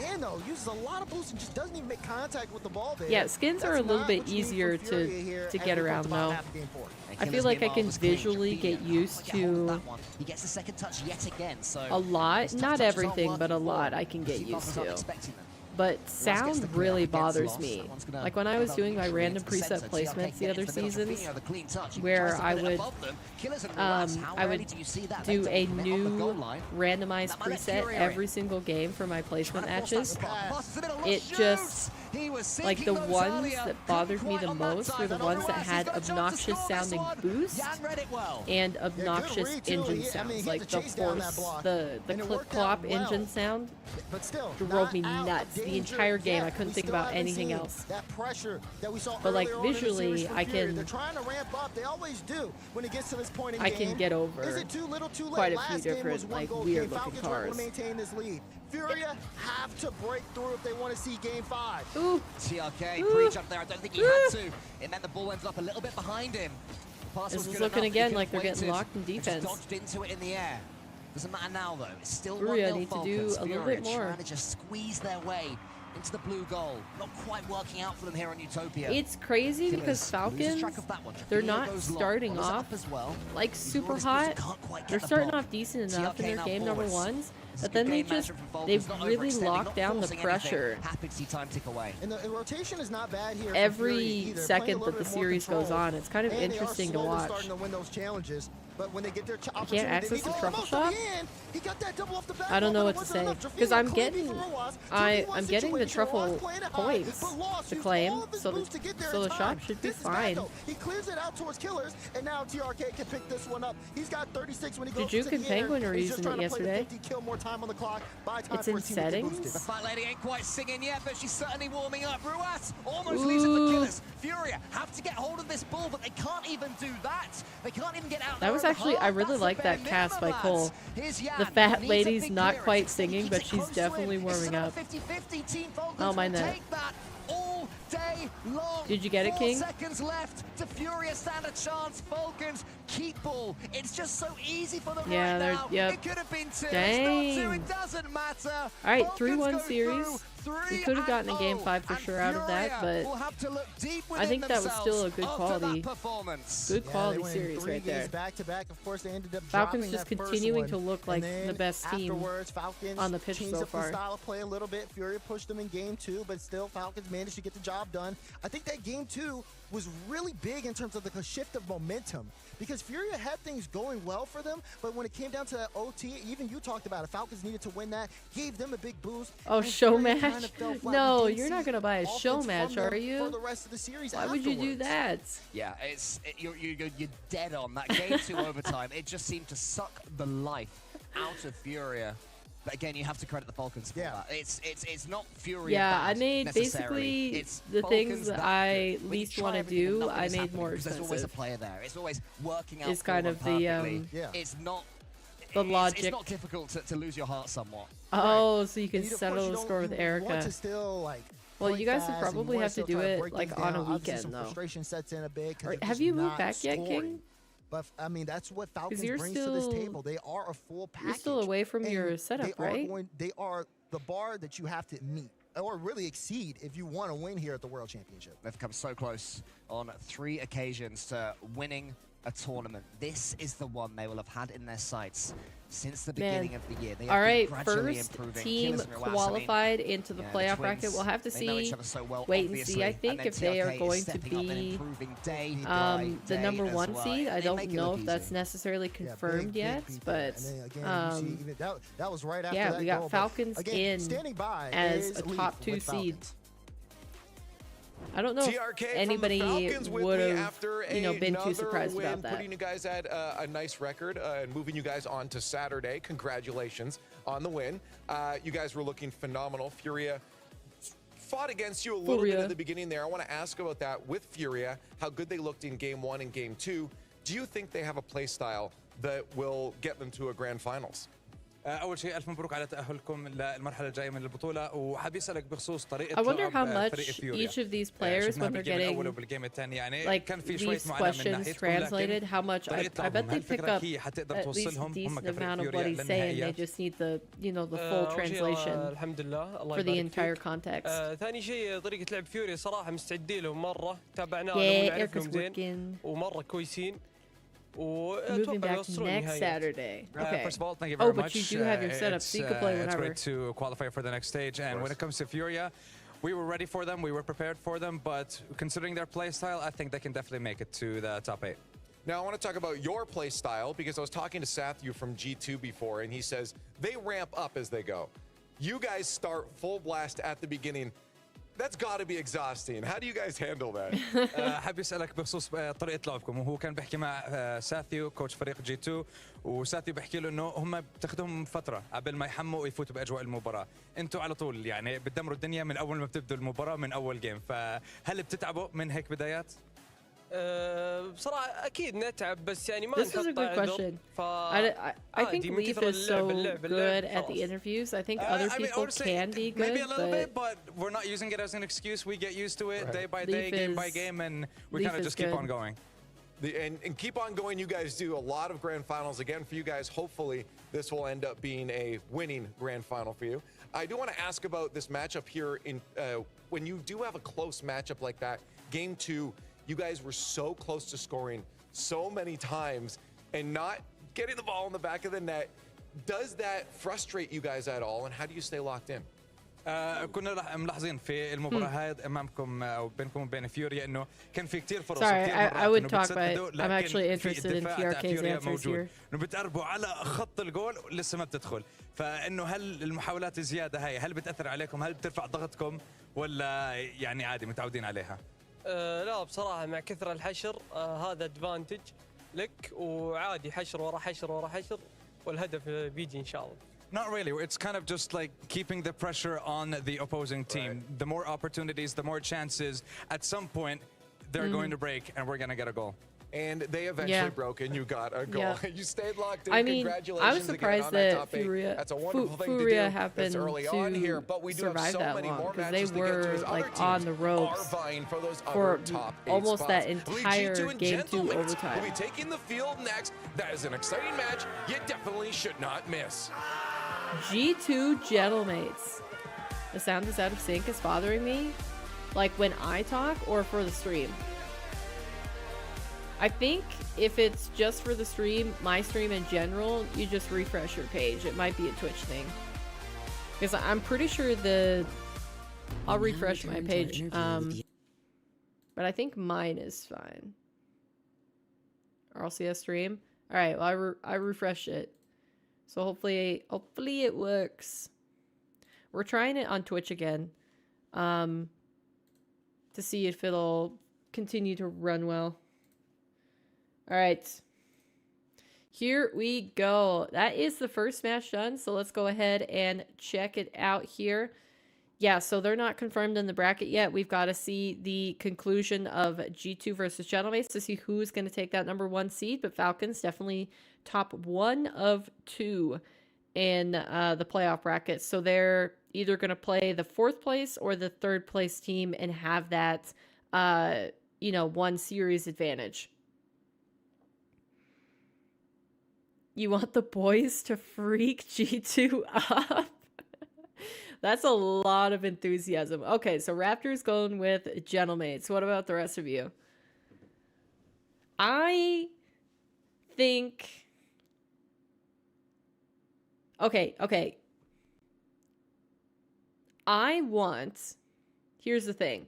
Yan, though, uses a lot of boost and just doesn't even make contact with the ball there.
Yeah, skins are a little bit easier to get around, though. I feel like I can visually get used to
He gets the second touch yet again, so
a lot. Not everything, but a lot I can get used to. but sound really bothers me. Like when I was doing my random preset placements the other seasons, where I would do a new randomized preset every single game for my placement matches. It just, like, the ones that bothered me the most were the ones that had obnoxious sounding boost and obnoxious engine sounds, like the horse, the clip-clop engine sound drove me nuts. The entire game, I couldn't think about anything else. But like visually, I can get over quite a few different like weird looking cars.
Furia have to break through if they want to see game 5.
Ooh. TRK preach up there. I don't think he had to. It meant the ball ended up a little bit behind him.
This is looking again like they're getting locked in defense.
Dodged into it in the air. Doesn't matter now though. It's still
Furia
1-0
need to
Falcons.
do a little bit more.
Trying to just squeeze their way into the blue goal. Not quite working out for them here on Utopia.
It's crazy because Falcons, they're not starting off like super hot. They're starting off decent enough in their game number ones, but then they've really locked down the pressure.
Happy to see time tick away. And the rotation is not bad here.
Every second that the series goes on, it's kind of interesting to watch.
But when they get their
I can't access the truffle shop. I don't know what to say because I'm getting the truffle points to claim, so the shop should be fine.
He clears it out towards killers, and now TRK can pick this one up. He's got 36 when he goes
Jujuke and Penguin were using it yesterday. It's in settings.
The Fat Lady ain't quite singing yet, but she's certainly warming up. Ruas almost leaves it for killers. Furia have to get hold of this ball, but they can't even do that. They can't even get out.
That was actually, I really like that cast by Cole. The Fat Lady's not quite singing, but she's definitely warming up. I don't mind that.
All day long.
Did you get it, King?
4 seconds left to Furia stand a chance. Falcons keep ball. It's just so easy for them right now.
Yep.
It could have been 2.
Dang.
It's not 2. It doesn't matter.
All right, 3-1 series. We could have gotten a game 5 for sure out of that, but I think that was still a good quality series right there. Falcons just continuing to look like the best team on the pitch so far.
Style of play a little bit. Furia pushed them in game 2, but still Falcons managed to get the job done. I think that game 2 was really big in terms of the shift of momentum because Furia had things going well for them, but when it came down to that OT, even you talked about it, Falcons needed to win that, gave them a big boost.
Oh, show match? No, you're not going to buy a show match, are you?
For the rest of the series
Why would you do that?
Yeah, you're dead on. That game 2 overtime, it just seemed to suck the life out of Furia. But again, you have to credit the Falcons for that. It's not Furia.
Yeah, I made basically the things that I least want to do. I made more expensive.
There's always a player there. It's always working out.
It's kind of the
It's not
the logic.
It's not difficult to lose your heart somewhat.
Oh, so you can settle the score with Erica. Well, you guys would probably have to do it like on a weekend though. Have you moved back yet, King?
But I mean, that's what Falcons brings to this table. They are a full package.
You're still away from your setup, right?
They are the bar that you have to meet or really exceed if you want to win here at the World Championship.
They've come so close on 3 occasions to winning a tournament. This is the one they will have had in their sights since the beginning of the year. They
all right,
gradually
first
improving.
team qualified into the playoff bracket. We'll have to see, wait and see, I think, if they are going to be the number 1 seed. I don't know if that's necessarily confirmed yet, but
that was right after
yeah, we got Falcons in as a top 2 seed. I don't know if anybody would have, been too surprised about that.
Putting you guys at a nice record and moving you guys on to Saturday. Congratulations on the win. You guys were looking phenomenal. Furia fought against you a little bit at the beginning there. I want to ask about that with Furia, how good they looked in game 1 and game 2. Do you think they have a play style that will get them to a grand finals?
اول شيء الف مبروك على تاهلكم للمرحله الجايه من البطوله وحابب اسالك بخصوص طريقه
I wonder how much each of these players when they're getting like these questions translated, how much I bet they pick up at least a decent amount of what he's saying. They just need the the full translation for the entire context.
ثاني شيء طريقه لعب فيوري صراحه مستعدين له مره تابعناه ومن نعرفهم زين ومره كويسين
Moving back
يوصلون
next
نهائيات.
Saturday. Okay.
First of all, thank you very
Oh, but
much.
you do have your setup, so you can play
It's
whenever.
great to qualify for the next stage. And when it comes to Furia, we were ready for them. We were prepared for them. But considering their play style, I think they can definitely make it to the top 8.
Now, I want to talk about your play style because I was talking to Sathu from G2 before, and he says they ramp up as they go. You guys start full blast at the beginning. That's got to be exhausting. How do you guys handle that?
حابب اسالك بخصوص طريقه لعبكم، وهو كان بيحكي مع ساثيو كوتش فريق جي 2، وساثيو بيحكي له انه هم بتاخذهم فتره قبل ما يحموا ويفوتوا باجواء المباراه. انتم على طول يعني بتدمروا الدنيا من اول ما بتبدوا المباراه من اول جيم، فهل بتتعبوا من هيك بدايات؟
بصراحة أكيد نتعب بس يعني ما
This is a
نحط
good
عذر.
question.
ف
I think
من
Leaf
كثر
is so
اللعب
good at the
خلاص.
interviews. I think other
I mean, I
people
would say
can be good,
maybe a little bit,
but
but we're not using it as an excuse. We get used to it day by
Leaf
day, game by
is-
game, and we
Leaf
kind of
is
just keep
good.
on going.
And keep on going. You guys do a lot of grand finals. Again, for you guys, hopefully this will end up being a winning grand final for you. I do want to ask about this matchup here. When you do have a close matchup like that, game 2, you guys were so close to scoring so many times and not getting the ball in the back of the net. Does that frustrate you guys at all? And how do you stay locked in?
كنا ملاحظين في المباراة هاي امامكم او بينكم وبين فيوريا انه كان في كثير فرص.
Sorry,
وكثير
I
مرات
would
إنه
talk,
بتسددوا،
but I'm
لكن
actually
في
interested in
الدفاع تاع
PRK's
فيوريا
answers
موجود.
here.
انه بتقربوا على خط الجول لسه ما بتدخل، فانه هل المحاولات الزيادة هاي هل بتأثر عليكم؟ هل بترفع ضغطكم ولا يعني عادي متعودين عليها؟
لا بصراحة مع كثر الحشر هذا ادفانتج لك، وعادي حشر ورا حشر ورا حشر والهدف بيجي إن شاء الله.
Not really. It's kind of just like keeping the pressure on the opposing team.
Right.
The more opportunities, the more chances. At some point, they're going to break, and we're going to get a goal.
And they eventually
Yeah.
broke, and you got a goal.
Yeah.
You stayed locked in.
I mean,
Congratulations
I was surprised
again on that
that
top 8.
Furia,
That's a wonderful thing
Furia
to do.
happened
That's early
to
on here, but we do have
survive
so
that
many
long
more
because they
matches to get to
were
as other
like
teams
on the ropes
are vying for those
for
other top 8
almost
spots.
that
League
entire
G2 and
game 2
Gentlemen
overtime.
will be taking the field next. That is an exciting match you definitely should not miss.
G2 Gentlemates. The sound is out of sync is bothering me. Like when I talk or for the stream. I think if it's just for the stream, my stream in general, you just refresh your page. It might be a Twitch thing. Because I'm pretty sure I'll refresh my page. But I think mine is fine. RLCS stream. All right, well I refreshed it. So hopefully it works. We're trying it on Twitch again. To see if it'll continue to run well. All right. Here we go. That is the first match done. So let's go ahead and check it out here. Yeah, so they're not confirmed in the bracket yet. We've got to see the conclusion of G2 versus Gentlemates to see who's going to take that number 1 seed. But Falcons definitely top 1 of 2 in the playoff bracket. So they're either going to play the 4th place or the 3rd place team and have that, 1 series advantage. You want the boys to freak G2 up? That's a lot of enthusiasm. Okay, so Raptors going with Gentlemates. What about the rest of you? I think... Okay. Here's the thing.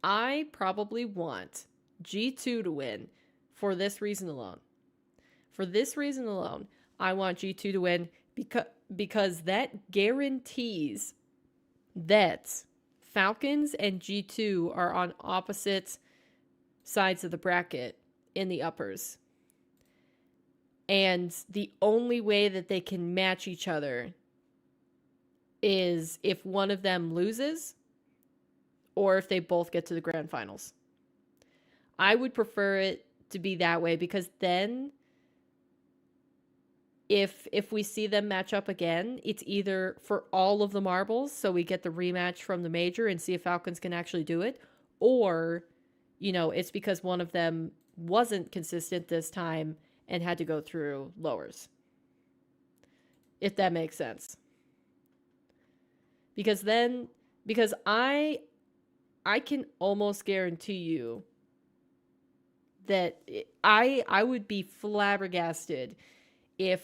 I probably want G2 to win for this reason alone. For this reason alone, I want G2 to win because that guarantees that Falcons and G2 are on opposite sides of the bracket in the uppers. And the only way that they can match each other is if one of them loses or if they both get to the grand finals. I would prefer it to be that way because then if we see them match up again, it's either for all of the marbles, so we get the rematch from the major and see if Falcons can actually do it, or, it's because one of them wasn't consistent this time and had to go through lowers. If that makes sense. Because I can almost guarantee you that I would be flabbergasted if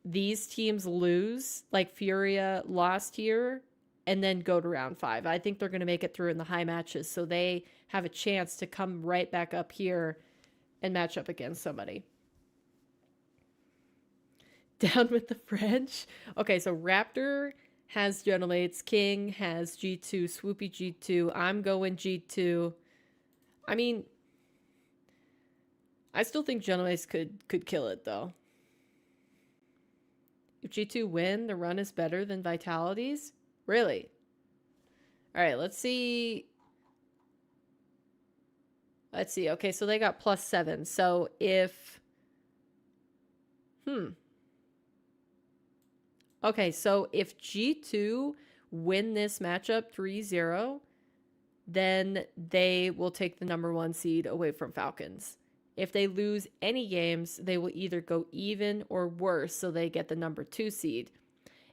these teams lose, like Furia lost here, and then go to round 5. I think they're going to make it through in the high matches, so they have a chance to come right back up here and match up against somebody. Down with the French. Okay, so Raptor has Gentlemates. King has G2. Swoopy G2. I'm going G2. I mean, I still think Gentlemates could kill it, though. If G2 win, the run is better than Vitality's? Really? All right, let's see. Let's see. Okay, so they got +7. So if... Okay, so if G2 win this matchup 3-0, then they will take the #1 seed away from Falcons. If they lose any games, they will either go even or worse, so they get the #2 seed.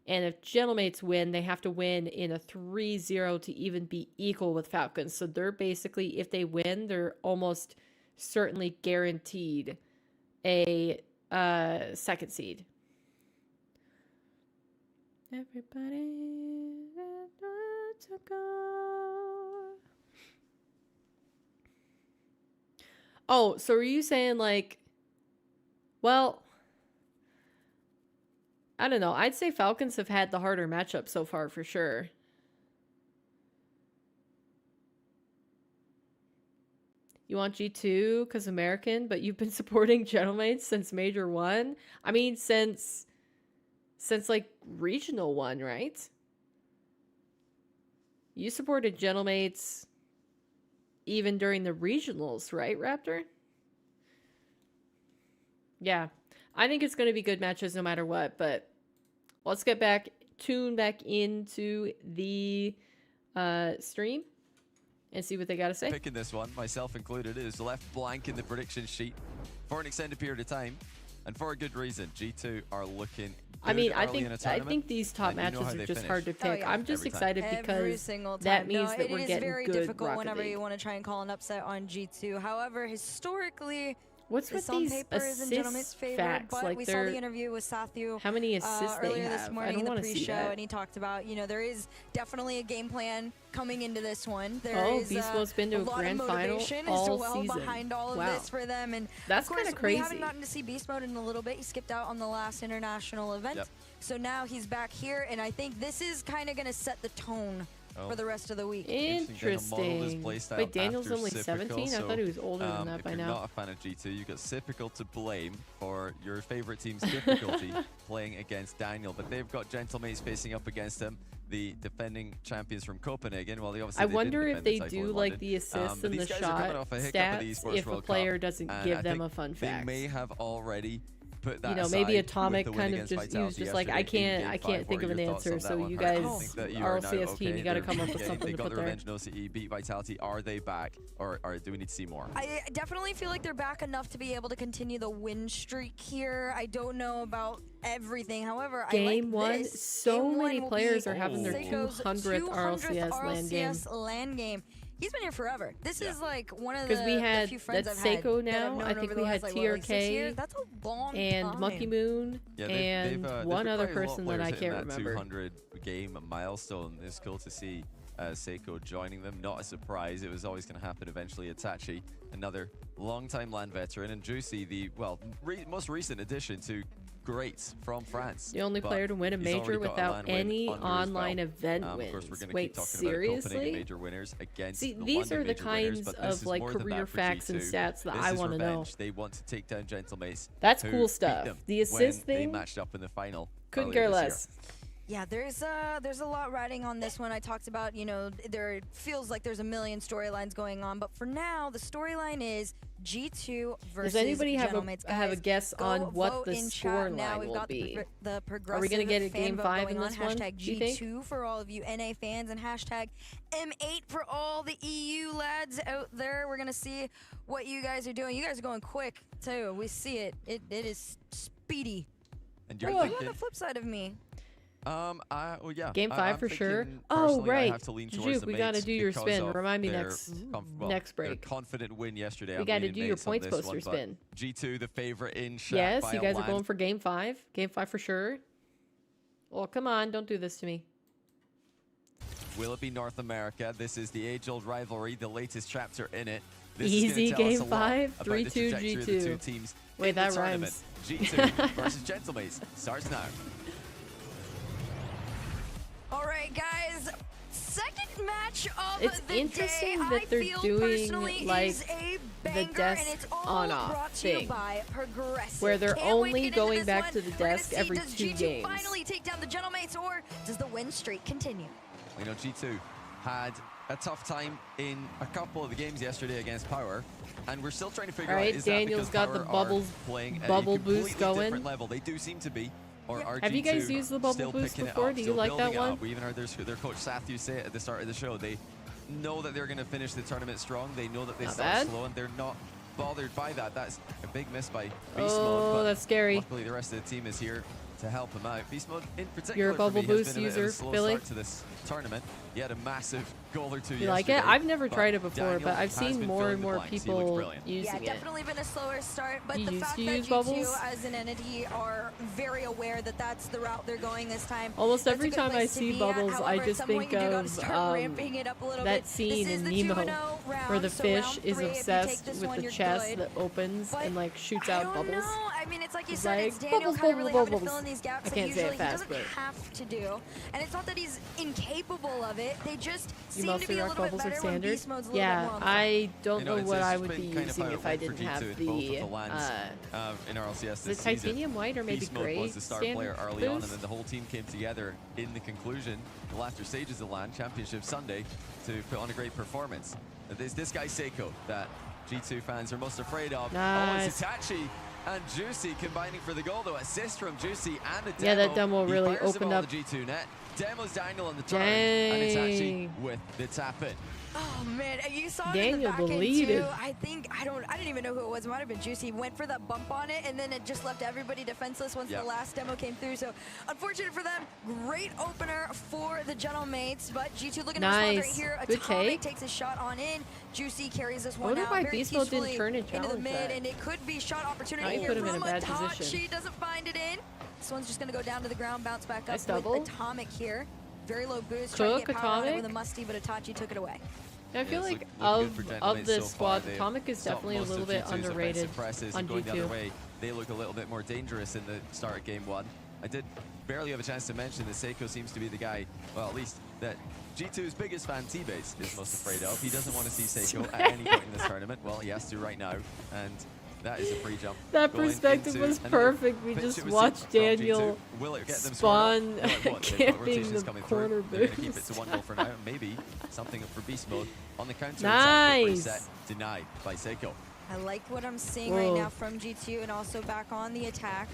And if Gentlemates win, they have to win in a 3-0 to even be equal with Falcons. So they're basically, if they win, they're almost certainly guaranteed a 2nd seed. Everybody to go. Oh, so are you saying like, well, I don't know. I'd say Falcons have had the harder matchup so far for sure. You want G2 because American, but you've been supporting Gentlemates since Major 1? I mean, since like Regional 1, right? You supported Gentlemates even during the regionals, right, Raptor? Yeah. I think it's going to be good matches no matter what, but let's tune back into the stream and see what they got to say.
Picking this one, myself included, is left blank in the prediction sheet for an extended period of time, and for a good reason. G2 are looking
I mean, I think these top matches are just hard to pick. I'm just excited because that means that we're getting good Rocket League. It is very difficult
whenever you want to try and call an upset on G2. However, historically,
what's with these assist facts?
But
like
we saw the interview with Sathu
how many assists
earlier
they have.
this morning in the pre-show, and he talked about, you know, there is definitely a game plan coming into this one. There is
Beast Mode's been to a grand final all season.
Behind all of this for them, and
that's kind of crazy.
We haven't gotten to see Beast Mode in a little bit. He skipped out on the last international event, so now he's back here, and I think this is kind of going to set the tone for the rest of the week.
Interesting. Wait, Daniel's only 17? I thought he was older than that by now.
If you're not a fan of G2, you've got Sypical to blame for your favorite team's difficulty playing against Daniel, but they've got Gentlemates facing up against him, the defending champions from Copenhagen. Well, I
wonder if they do like the assists and the shot stats if a player doesn't give them a fun fact.
They may have already put that,
you know, maybe Atomic kind of just, he was just like, I can't think of an answer, so you guys, RLCS team, you got to come up with something to put there.
They got the Revenge No CE, beat Vitality. Are they back, or do we need to see more?
I definitely feel like they're back enough to be able to continue the win streak here. I don't know about everything. However,
Game 1, so many players are having their 200th RLCS
LAN game. He's been here forever. This is like one of
the
few friends I've
had. Because we had
Seiko now.
I think we had TRK.
That's a long
and
time.
Monkey Moon and one other person that I can't remember.
200 game milestone. It's cool to see Seiko joining them. Not a surprise. It was always going to happen eventually. Itachi, another long-time LAN veteran, and Juicy, the most recent addition to greats from France.
The only player to win a major without any online event wins. Wait, seriously?
Major winners against
See, these are the kinds of like career facts and stats that I want to know.
They want to take down Gentlemates.
That's cool stuff. The assist thing,
they matched up in the final.
Couldn't care less.
Yeah, there's a lot riding on this one. I talked about, you know, there feels like there's a million storylines going on, but for now, the storyline is G2 versus
Does anybody have
Gentlemates.
a guess on what the scoreline will be? Are we gonna get a game 5 in this one?
Hashtag G2 for all of you NA fans, and hashtag M8 for all the EU lads out there. We're gonna see what you guys are doing. You guys are going quick too. We see it. It is speedy.
And you're
on the flip side of me.
Well, yeah.
Game 5 for sure. Oh, right. Juke, we got to do your spin. Remind me next break.
Confident win yesterday.
We got to do your points poster spin.
G2, the favorite in chat.
Yes, you guys are going for Game 5. Game 5 for sure. Oh, come on. Don't do this to me.
Will it be North America? This is the age-old rivalry, the latest chapter in it. This
Easy Game 5, 3-2
G2.
Wait, that rhymes.
G2 versus Gentlemates starts now.
All right, guys. Second match of
it's
the
interesting
day,
that they're doing like the
banger,
desk on-off thing, where they're
Can't
only going back
one.
to the
We're gonna
desk
see,
every
does
2
G2
games.
finally take down the Gentlemates, or does the win streak continue?
You know, G2 had a tough time in a couple of the games yesterday against Power, and we're still trying to figure out, is
Daniel's
that
got
because
the
Power
bubbles,
are playing
bubble
at a completely
boost going.
different level? They do seem to be. Or are
Have you guys used the bubble
still
boost
picking it
before?
up,
Do you
still
like that
building it
one?
up? We even heard their coach Sathu say it at the start of the show. They know that they're going to finish the tournament strong. They know that they start slow, and they're not bothered by that. That's a big miss by Beast Mode.
Oh, that's scary.
Luckily, the rest of the team is here to help him out. Beast Mode, in particular,
You're a bubble
for me,
boost
has been a bit of
user,
a slow
Billy?
start to this tournament. He had a massive goal or two
You like
yesterday,
it? I've never
but
tried it before,
Daniel
but I've
has
seen
been
more
filling
and
the
more
blanks. He looks
people
brilliant.
using it.
Yeah, definitely been a slower start, but
You
the
used
fact
to
that
use
G2
bubbles?
as an entity are very aware that that's the route they're going this time.
Almost
That's a
every
good
time I
place to
see
be at.
bubbles, I
However, at
just
some point
think
you do gotta
of
start ramping it up a little
that
bit.
scene
This is
in
the
Nemo
2-0 round,
where the
so
fish
round
is
3, if you take
obsessed
this
with
one,
the
you're
chest
good.
that opens
But
and like shoots
I
out
don't
bubbles.
know. I mean, it's like you
It's
said,
like,
it's Daniel
bubbles,
kind of really
bubbles,
having to fill
bubbles.
in these gaps
I
that
can't say
usually
it fast,
he doesn't
but-
have to do. And it's not that he's incapable of it. They just
You
seem to
mostly
be a
rock
little bit
bubbles or
better when
standard?
Beast Mode's a little bit
Yeah,
more on top.
I don't
You know,
know what
it's
I would
been
be
kind of
using
how it
if I
went for
didn't have
G2 in both of
the
the lands, in RLCS
is
this
it
season.
titanium white or maybe
Beast Mode
gray
was the star
standard
player early on, and
boost?
then the whole team came together in the conclusion, the latter stages of LAN Championship Sunday, to put on a great performance. There's this guy Seiko that G2 fans are most afraid of.
Nice.
Oh, it's Itachi and Juicy combining for the goal, though. Assist from Juicy and a demo.
Yeah, that demo
He
really
fires the
opened
ball
up.
to G2 net. Demo's Daniel on the turn, and Itachi with the tap in.
Oh man, you saw it
Daniel
in the back end
deleted.
too. I didn't even know who it was. It might have been Juicy. He went for that bump on it, and then it just left everybody defenseless once the last demo came through. So unfortunate for them. Great opener for the Gentlemates, but G2 looking to respond right here.
Good
Atomic
take.
takes a shot on in. Juicy carries this
I
one
wonder
out
why
very
Beast Mode didn't
peacefully
turn and
into the
challenge
mid,
that.
and it could be shot opportunity
Now you
here
put him in a
from
bad position.
Itachi. Doesn't find it in. This one's just gonna go down to the ground, bounce back up
Nice
with
double.
Atomic here. Very low boost. Trying to
Cook,
get power on it
Atomic.
with a musty, but Itachi took it away.
I feel
it's
like
looking good for
of
Gentlemates
this
so far.
squad,
They've
Atomic is
stopped
definitely a
most
little
of
bit
G2's
underrated
offensive presses,
on
and going the other
G2.
way, they look a little bit more dangerous in the start of game 1. I did barely have a chance to mention that Seiko seems to be the guy, well, at least that G2's biggest fan T-Base is most afraid of. He doesn't want to see Seiko at any point in this tournament. Well, he has to right now, and that is a free jump.
That
Going
perspective
into
was
another
perfect. We
pitch
just
it was
watched
seen from
Daniel
G2. Will it get them
spawn
scored up? They've got
camping
rotations
the
coming through.
corner
They're going to keep it
boost.
to 1-0 for now. Maybe something for Beast Mode on the counter
Nice.
reset denied by Seiko.
I like what I'm seeing
Whoa.
right now from G2 and also back on the attack.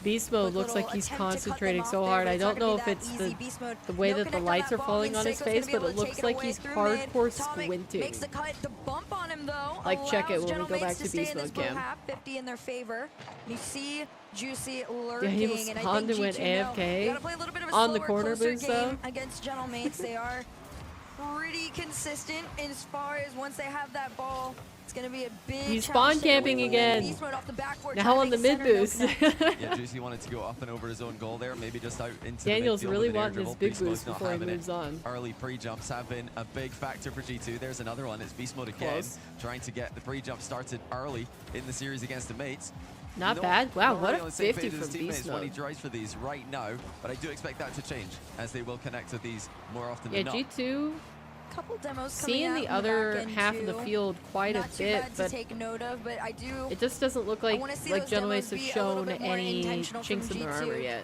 Beast Mode
Quick
looks like
little
he's
attempt to cut them
concentrating
off
so
there,
hard.
but
I
it's not
don't
gonna
know
be
if
that
it's
easy. Beast Mode,
the way
no
that the
connect on
lights
that
are
ball,
falling
and
on his
Seiko's gonna
face,
be
but
able
it
to
looks
take it
like
away
he's
through
hardcore
mid. Atomic
squinting.
makes the cut. The bump on him though
Like, check it
allows
when we go
Gentlemates
back to
stay
Beast
in this
Mode
blue
cam.
half, 50 in their favor. You see Juicy lurking,
Daniel
and I
spawned
think
and went
G2 know.
AFK
You gotta play a little bit of a
on the
slower,
corner
closer
boost,
game
though.
against Gentlemates. They are pretty consistent as far as once they have that ball. It's going to be a big
He's
challenge
spawn
to
camping
win.
again.
Beast Mode off the backboard,
Now
trying
on
to
the
make a
mid
center, no
boost.
connect.
Yeah, Juicy wanted to go up and over his own goal there, maybe just out into
Daniel's
the midfield
really
with an air
wanting his
dribble.
big
Beast Mode's
boost
not
before he
having it.
moves on.
Early pre-jumps have been a big factor for G2. There's another one. It's Beast Mode again,
Close.
trying to get the pre-jump started early in the series against the mates.
Not bad. Wow,
not
what
really
a
on the same
50
page as
from
his teammates
Beast
when he
Mode.
drives for these right now, but I do expect that to change as they will connect with these more often
Yeah,
than not.
G2
Couple demos coming
seeing
out
the
in
other
back end
half of the
too.
field quite
Not
a
too
bit,
bad to
but
take note of, but I do.
it just doesn't look like
wanna see
like
those
Gentlemates
demos
have
be a little
shown
bit more
any
intentional from
chinks in their
G2.
armor yet.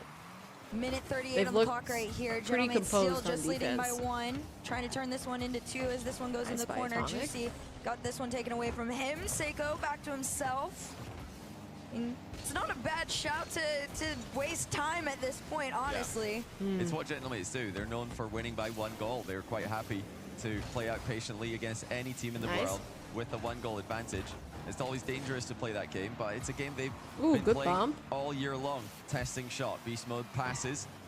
Minute 38
They've
on the
looked
clock right here.
pretty
Gentlemates still
composed on
just leading by
defense.
1. Trying to turn this one into 2 as this one goes in
Nice
the
by
corner.
Atomic.
Juicy got this one taken away from him. Seiko back to himself. And it's not a bad shout to waste time at this point, honestly.
It's what Gentlemates do. They're known for winning by 1 goal. They're quite happy to play out patiently against any team in the
Nice.
world with a 1-goal advantage. It's always dangerous to play that game, but it's a game they've
Ooh,
been
good
playing
bump.
all year long. Testing shot. Beast Mode passes.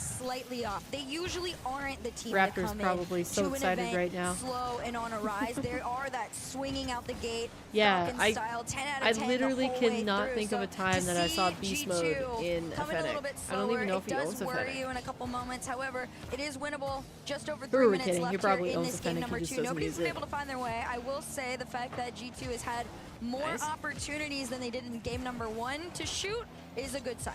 slightly off. They usually aren't the team
Raptors
that come
probably
in
so
to an
excited
event
right now.
slow and on a rise. They are that swinging out the gate,
Yeah,
Falcon style, 10 out of
I
10
literally
the whole way
cannot
through.
think of
So
a time
to
that I saw
see
beast
G2
mode in a
coming a little
Fennec.
bit
I don't even
slower,
know if he
it
owns
does
a
worry
Fennec.
you in a couple moments. However, it is winnable. Just over
Who
3
are we
minutes
kidding? He
left
probably
here in
owns
this
a
game
Fennec, he
number
just
2.
doesn't
Nobody's
use
been
it.
able to find their way. I will say the fact that G2 has had more
Nice.
opportunities than they did in game number 1 to shoot is a good sign.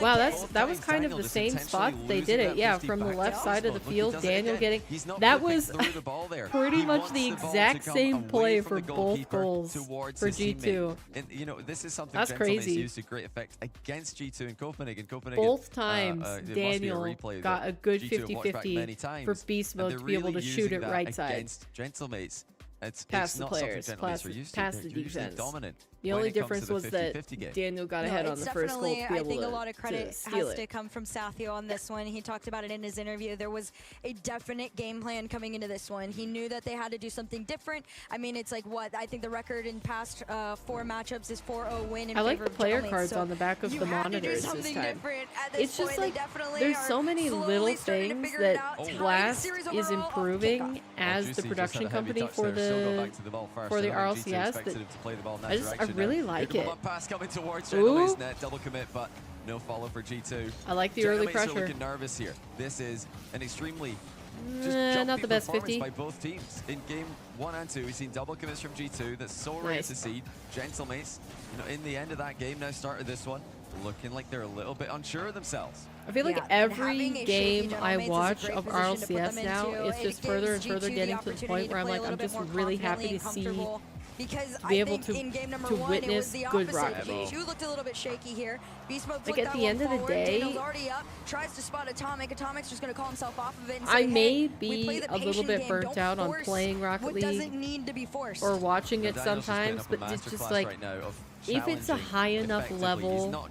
Wow, that was kind of the same spot they did it. Yeah, from the left side of the field, Daniel getting that was pretty much the exact same play for both goals for G2.
And you know, this is something
That's crazy.
Used to great effect against G2 in Copenhagen.
Both times Daniel got a good 50-50 for beast mode to be able to shoot it right side.
Against Gentlemates. It's
past the
not
players, past the defense.
Dominant.
The only difference was that Daniel got ahead on the first goal to be able
I think a lot of credit
has
to come from Sathio on this one. He talked about it in his interview. There was a definite game plan coming into this one. He knew that they had to do something different. I mean, it's like what I think the record in past 4 matchups is 4-0 win in
I like
favor
the
of
player
Gentlemen.
cards
So
on the back of the monitors this time. It's just like there's so many little things that Blast is improving as the production company for the RLCS that I really like it.
Pass coming towards Gentleman's net, double commit, but no follow for G2.
I like the early pressure.
Are looking nervous here. This is an extremely
not the best 50
by both teams. In game 1 and 2, we've seen double commits from G2. That's so rare to see. Gentlemates, in the end of that game, now started this one, looking like they're a little bit unsure of themselves.
I feel like every game I watch of RLCS now, it's just further and further getting to the point where I'm like, I'm just really happy to see,
because
to be able
in game number
to
1,
witness
it was
good
the
rocket
opposite.
league.
G2 looked a little bit shaky here. Beast Mode
Like at the end of the day,
Daniel's already up, tries to spot Atomic. Atomic's just going to call himself off of it and say,
I may
hey,
be a little bit burnt out on playing Rocket League
doesn't need to be forced.
or watching it sometimes, but it's just like, if it's a high enough level of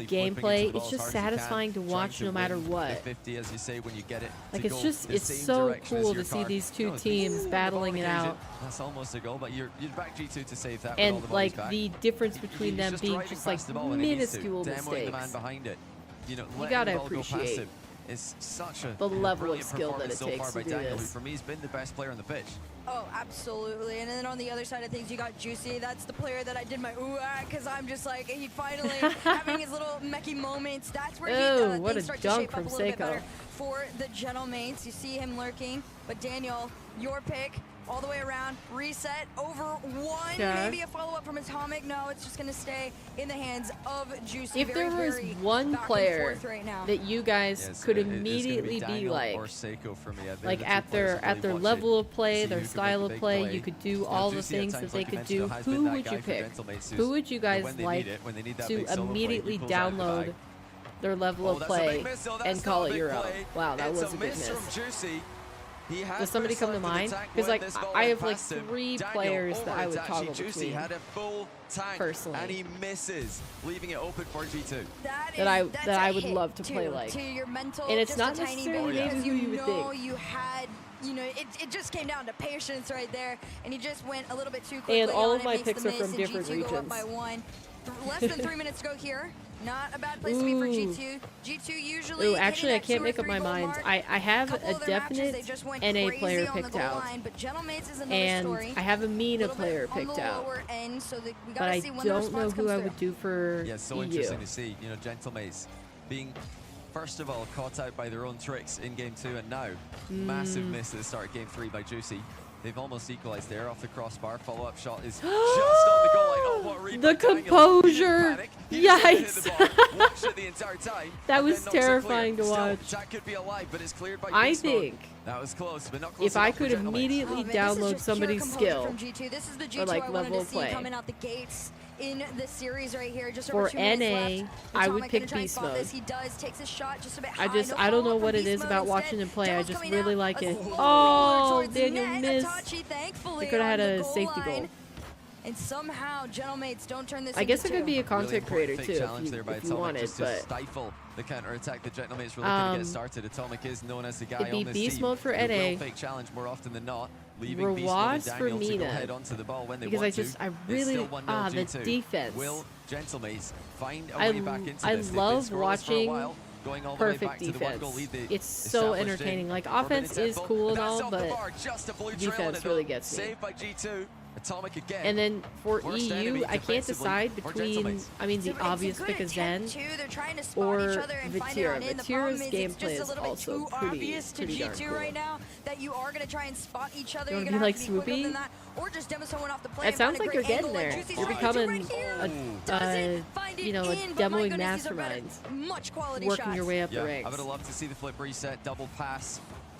gameplay, it's just satisfying to watch no matter what. Like it's so cool to see these two teams battling it out.
That's almost a goal, but you're back G2 to save that.
And like the difference between them being just like minuscule mistakes. You gotta appreciate
it's such
the level of skill that it
so
takes to
by
do
Daniel,
this.
who for me has been the best player on the pitch.
Oh, absolutely. And then on the other side of things, you got Juicy. That's the player that I did my ooh at, because I'm just like, he finally having his little mechie moments. That's where things start to shape up a little bit better for the Gentlemates. You see him lurking, but Daniel, your pick. All the way around, reset, over 1, maybe a follow-up from Atomic. No, it's just going to stay in the hands of Juicy.
If there was one player that you guys could immediately be like at their level of play, their style of play, you could do all the things that they could do, who would you pick? Who would you guys like to immediately download their level of play and call it your own? Wow, that was a big miss. Does somebody come to mind? Because like I have like 3 players that I would toggle between.
Had a full tank,
personally,
and he misses, leaving it open for G2.
That I would love to play like.
To your mental,
and it's not necessarily maybe who you would think.
You had, it just came down to patience right there, and he just went a little bit too quickly.
And all
on
of my picks are from different
G2
regions.
go up by 1. Less than 3 minutes to go here. Not a bad place to be for G2. G2 usually.
Ooh, actually, I can't make up my mind. I have a definite NA player picked out, and I have a MENA player picked out, but I don't know who I would do for
Yeah, so
EU.
interesting to see. Gentlemates being first of all caught out by their own tricks in game 2, and now massive miss at the start of game 3 by Juicy. They've almost equalized there off the crossbar. Follow-up shot is just on the goal line. Oh, what a read
The
by Daniel.
composure!
Yikes! Watched it the entire time.
That was terrifying to watch.
That could be alive, but it's cleared by
I
Beast Mode.
think
that was close, but not close
if I
enough for
could
Gentlemen.
immediately download somebody's skill
This is the G2
or like
I
level of
see
play
coming out the gates in the series right here. Just
for
over 2 minutes
NA,
left.
I would
Atomic
pick
gonna try and
beast
spot
mode.
this. He does, takes a shot just a bit high.
I don't know what it is about watching him play. I just really like it. Oh, Daniel missed. He could have had a safety goal.
And somehow, Gentlemates don't turn this.
I guess it
into
could be a
two.
content creator too,
challenge
if
there by
you
Atomic
wanted,
just to
but
stifle the counter-attack that Gentlemates were looking to get started. Atomic is known as the guy
it'd be
on this
beast
team
mode for
who
NA.
will fake challenge more often than not, leaving Beast Mode and
Rawas for
Daniel to go
MENA,
head onto the ball when they
because
want
I
to.
really
It's still 1-0
the
G2.
defense.
Will Gentlemates find a way back into this?
I
They've been
love
scoreless for a
watching
while, going all the way
perfect
back to the one-goal
defense.
lead they
It's so
established
entertaining. Like
for
offense is
Minnesota.
cool and
That's
all,
off the
but
bar, just a blue trail
defense
in it,
really
though.
gets me.
Saved by G2. Atomic again.
And then for
Worst
EU,
enemy
I can't
defensively
decide
for
between,
Gentlemates.
I mean, the
It's
obvious
a
pick
good
is Zen
attempt, too. They're trying to spot
or
each other and find it
Vatira.
on in. The
Vatira's
problem is it's
gameplay
just a
is
little bit
also
too
pretty
obvious to
darn
G2
cool.
right now that you are going to try and spot each other.
You
You're
wanna
going
be
to have
like
to be quicker
Swoopy?
than that, or just demo someone off the play.
It sounds
and
like
find a
you're
great
getting
angle
there.
like Juicy's
You're
trying to do
becoming
right here. Doesn't find it
you know, a
in, but my
demoing
goodness, these are better.
masterminds.
Much quality
Working
shots.
your way up
Yeah,
the ranks.
I would have loved to see the flip reset, double pass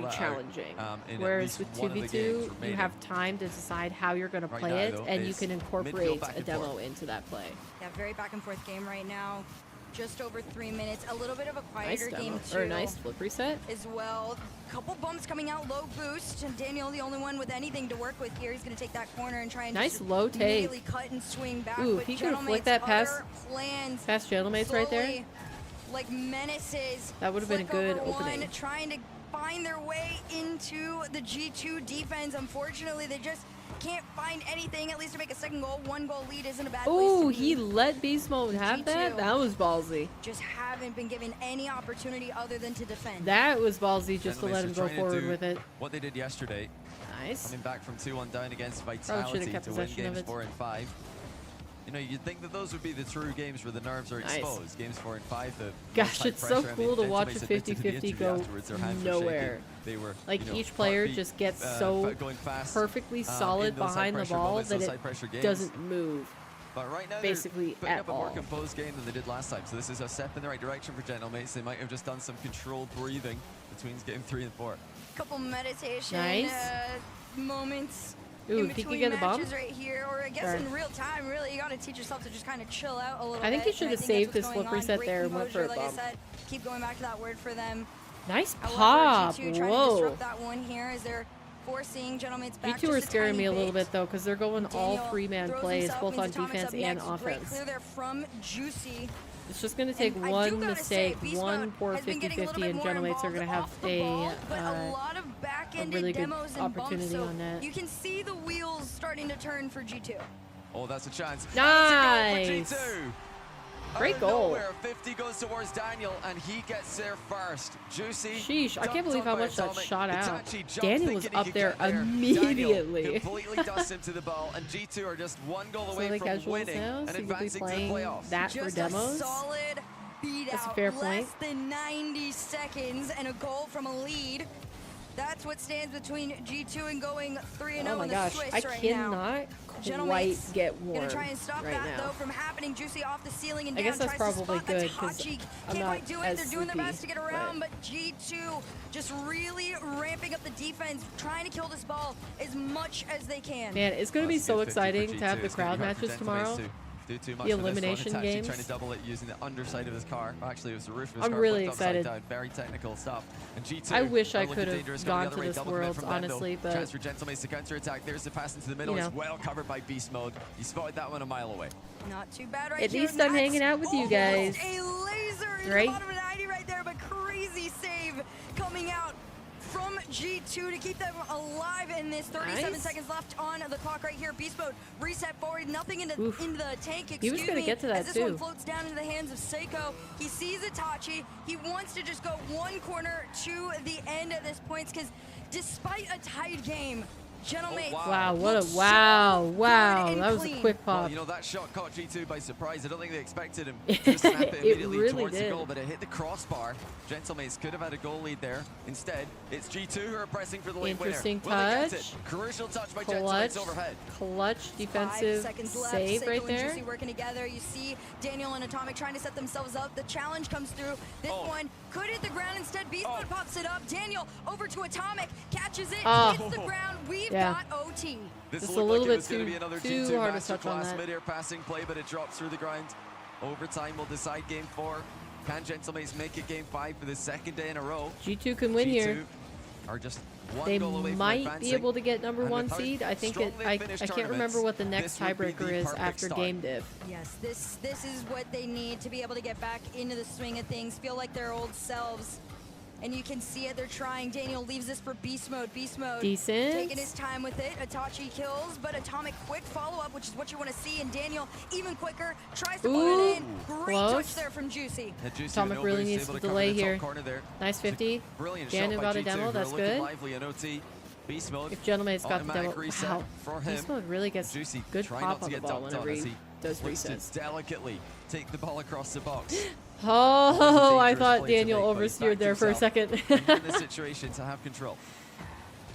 sort that out,
challenging.
in at
Whereas
least
with
one of the
2v2,
games
you
remaining.
have time to decide how you're going to
Right
play
now,
it,
though,
and you
it's
can
midfield
incorporate
back
a
and
demo
forth.
into that play.
Yeah, very back and forth game right now. Just over 3 minutes. A little bit of a
Nice
quieter
demo,
game
or
too.
nice flip reset.
As well. Couple bumps coming out, low boost, and Daniel the only one with anything to work with here. He's going to take that corner and try and
Nice
just
low take.
immediately cut and swing back.
Ooh,
but
he could have
Gentlemate's
flicked that past
other plans
Gentlemaids right there.
slowly like menaces.
That would have been a good
Flick over
opening.
one, trying to find their way into the G2 defense. Unfortunately, they just can't find anything, at least to make a second goal. 1-goal lead isn't a bad place
Oh,
to be.
he let Beast Mode have that?
G2.
That was ballsy.
Just haven't been given any opportunity other than to defend.
That was ballsy just to
Gentlemen,
let him
so
go
trying to
forward
do
with it.
What they did yesterday,
Nice.
coming back from 2-1 down against
should've
Vitality
kept
to win
possession of
games
it.
4 and 5. You know, you'd think that those would be the true games where the nerves are
Nice.
exposed. Games 4 and 5. The
Gosh,
high
it's so
pressure. I
cool to
mean,
watch a
Gentlemen admitted to the
50-50
interview
go
afterwards, their hands were
nowhere.
shaking. They were,
Like,
you know,
each player
heartbeat,
just gets so
going fast,
perfectly solid
in those
behind the
high-pressure
ball
moments,
that
those
it
high-pressure games.
doesn't move.
But right now
basically
they're putting
at
up a more
all.
composed game than they did last time. So this is a step in the right direction for Gentlemates. They might have just done some controlled breathing between game 3 and 4.
Couple meditation
Nice.
moments
Ooh,
in
if he could
between
get a bomb.
matches right here, or I guess
Or-
in real time. Really, you got to teach yourself to just kind of chill out a little bit.
I think he
and
should have
think
saved
that's
his
what's
flip
going on.
reset
Great
there and went for a
composure, like I
bomb.
said. Keep going back to that word for them.
Nice
However,
pop.
G2 trying to
Whoa.
disrupt that one here as they're forcing Gentleman's back
G2 are
just a
scaring
tiny
me a little
bit.
bit though, because they're going all
Daniel
3-man
throws
plays,
himself,
both on
means Atomic's
defense
up
and
next. Great
offense.
clear there from Juicy.
It's just going to take
And I
one
do gotta
mistake,
say, Beast
one
Mode
poor
has been getting a
50-50,
little bit
and
more
Gentlemates are
involved
going to have
off the ball, but a
a
lot of back-ended
really good
demos and bumps,
opportunity
so
on that.
you can see the wheels starting to turn for G2.
Oh, that's a chance.
Nice.
That's a goal for G2.
Great
Out of
goal.
nowhere, 50 goes towards Daniel, and he gets there first. Juicy.
Sheesh, I can't
dunked
believe
on
how
by
much that
Atomic.
shot out.
Itachi jumped
Daniel was
thinking he
up
could
there
get Daniel
immediately.
completely dusts him to the ball, and G2 are just one goal
So
away
they
from
casuals
winning
now,
and
so you could be
advancing to the
playing
playoffs.
that for
Just
demos.
a solid beat
That's a
out.
fair
Less
point.
than 90 seconds and a goal from a lead. That's what stands between G2 and going 3-0
Oh my
in the
gosh,
Swiss
I
right
cannot
now.
quite
Gentlemates
get warm
gonna try and stop
right
that
now.
though from happening. Juicy off the ceiling and
I
down.
guess that's
tries to
probably
spot
good,
that
'cause
Tachi.
I'm
Can't
not
quite do it.
as
They're doing their
sleepy,
best to get around, but G2 just really ramping up the defense, trying to kill this ball as much as they can.
Man, it's going to be
That's
so
good 50 for
exciting to have
G2.
the
It's gonna
crowd
be hard for
matches
Gentlemans
tomorrow.
to do too much
The
for this one.
elimination
Itachi
games.
trying to double it using the underside of his car. Actually, it was the roof of his
I'm
car.
really
flipped upside
excited.
down. Very technical stuff. And G2
I wish I
are looking
could have
dangerous
gone
going the
to
other way.
this
Double commit
Worlds,
from Lando.
honestly, but
Chance for Gentlemates to counter attack. There's the pass into the middle.
You
It's
know.
well covered by Beast Mode. He spotted that one a mile away.
Not too bad right
At
here.
least
and
I'm
that's
hanging out with you guys.
almost a laser in
Right?
the bottom of 90 right there, but crazy save coming out from G2 to keep them alive in this. 37
Nice.
seconds left on the clock right here. Beast Mode reset forward, nothing into
Oof.
the tank,
He was gonna get to that
as this
too.
one floats down into the hands of Seiko. He sees Itachi. He wants to just go one corner to the end at this point because despite a tied game, Gentlemates
Wow, what a
look so
wow,
good
wow.
and
That was a
clean.
quick
Well,
pop.
you know, that shot caught G2 by surprise. I don't think they expected him to snap it
It
immediately
really
towards
did.
the goal, but it hit the crossbar. Gentlemates could have had a goal lead there. Instead, it's G2 who are pressing for the late winner.
Interesting
Will they get
touch.
it? Crucial touch by
Clutch,
Gentlemates overhead.
clutch
5
defensive
seconds left.
save
Seiko
right
and
there.
Juicy working together. You see Daniel and Atomic trying to set themselves up. The challenge comes through. This
Oh.
one could hit the ground instead. Beast Mode pops it up. Daniel over to Atomic, catches it,
Oh.
hits the ground. We've
Yeah.
got OT.
This
Just
looked
a little
like it
bit
was going to
too-
be another
too
G2
hard to touch on
masterclass
that.
mid-air passing play, but it drops through the ground. Overtime will decide game 4. Can Gentlemates make it game 5 for the second day in a row?
G2 can win
G2
here.
are just one
They
goal away from
might
advancing.
be able to get number
And
1
without
seed. I think
strongly
I
finished
can't remember
tournaments,
what the next
this would be
tiebreaker
the
is
perfect
after
start.
game div.
Yes, this is what they need to be able to get back into the swing of things, feel like their old selves. And you can see it, they're trying. Daniel leaves this for Beast Mode. Beast Mode
Decent.
taking his time with it. Itachi kills, but Atomic quick follow-up, which is what you want to see. And Daniel, even quicker, tries to put
Ooh,
it in. Great
close.
touch there from Juicy.
And Juicy
Atomic
with no
really
boost,
needs
able
to
cover
delay
the top
here.
corner there.
Nice 50.
Brilliant
Daniel
shot by
got a
G2,
demo,
who are
that's
looking
good.
lively in OT. Beast Mode.
If Gentlemate's got the
automatic
demo,
reset
wow.
for him.
Beast Mode really gets
Juicy
good
try
pop
not to
on the
get
ball
dunked
whenever
on as
he does
looks to
resets.
delicately take the ball across the box.
Oh, I
dangerous
thought
play to
Daniel
make, but he's
oversteered
backed
there for a
himself.
second.
In this situation to have control.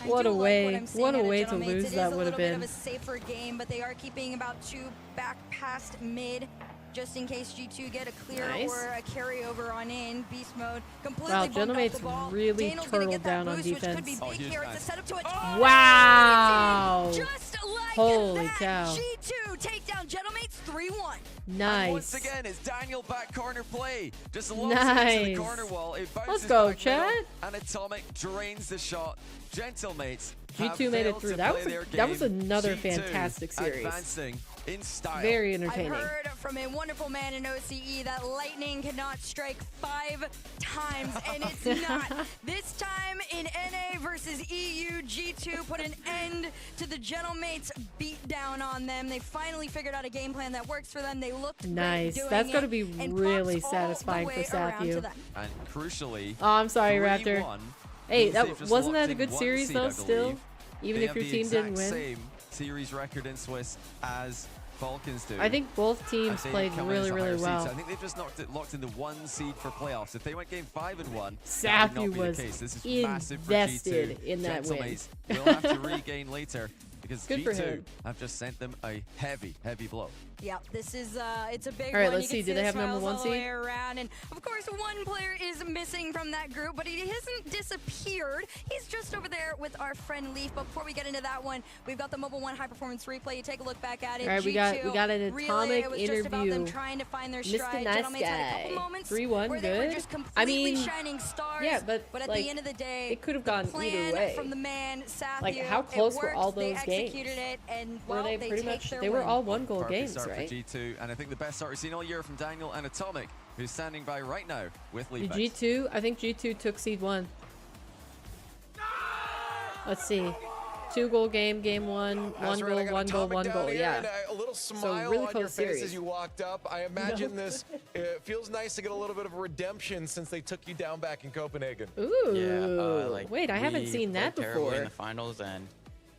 I
What
do
a
like
way-
what I'm seeing
what a
out of
way to
Gentlemates.
lose
It
that
is a
would have
little bit
been.
of a safer game, but they are keeping about 2 back past mid, just in case G2 get a clear
Nice.
or a carryover on in. Beast Mode completely
Wow,
bumped off
Gentlemates
the ball.
really
Daniel's gonna
turtled
get that
down on
boost, which could be
defense.
Oh,
big
huge
here. It's
pass.
a setup to it.
Wow.
Just like
Holy
that,
cow.
G2 take down Gentlemates 3-1.
Nice.
And once again, it's Daniel back corner play. Just launches into
Nice.
the corner wall. It bounces
Let's go,
back middle,
chat.
and Atomic drains the shot. Gentlemates
G2 made it through. That was another fantastic series.
Advancing in style.
Very entertaining.
I heard from a wonderful man in OCE that lightning cannot strike 5 times, and it's not. This time in NA versus EU, G2 put an end to the Gentlemates beat down on them. They finally figured out a game plan that works for them. They looked
nice. That's going to be really satisfying for Sathu.
And crucially,
oh, I'm sorry, Raptor. Hey, wasn't that a good series
seed,
though? Still, even if your team didn't win.
Same series record in Swiss as Falcons do.
I think both teams played really, really well.
I think they've just locked in the 1 seed for playoffs. If they went game 5 and 1,
Sathu was invested in that win.
We'll have to regain later because G2 have just sent them a heavy, heavy blow.
Yeah, this is it's a big
one. All right,
one.
let's see. Do they have number 1 seed?
Around. And of course, one player is missing from that group, but he hasn't disappeared. He's just over there with our friend Leaf. But before we get into that one, we've got the Mobile 1 high performance replay. You take a look back at it.
All right, we got an atomic
really, it was
interview.
Just about them trying to find their stride.
Mr. Nice Guy. 3-1, good.
I mean, shining stars.
Yeah, but
at
like,
the end of the day,
it could have gone either way.
From the man, Sathu,
like, how close were all those games?
It, and
were they pretty much? They were all 1-goal games, right?
For G2, and I think the best start we've seen all year from Daniel and Atomic, who's standing by right now with Leaf.
G2, I think G2 took seed 1. Let's see. 2-goal game, game 1, 1 goal, 1 goal, 1 goal. Yeah.
And a little smile
really
on your face
series.
as you walked up. I imagine this feels nice to get a little bit of redemption since they took you down back in Copenhagen.
Ooh. Yeah, wait, I haven't seen that before.
In the finals, and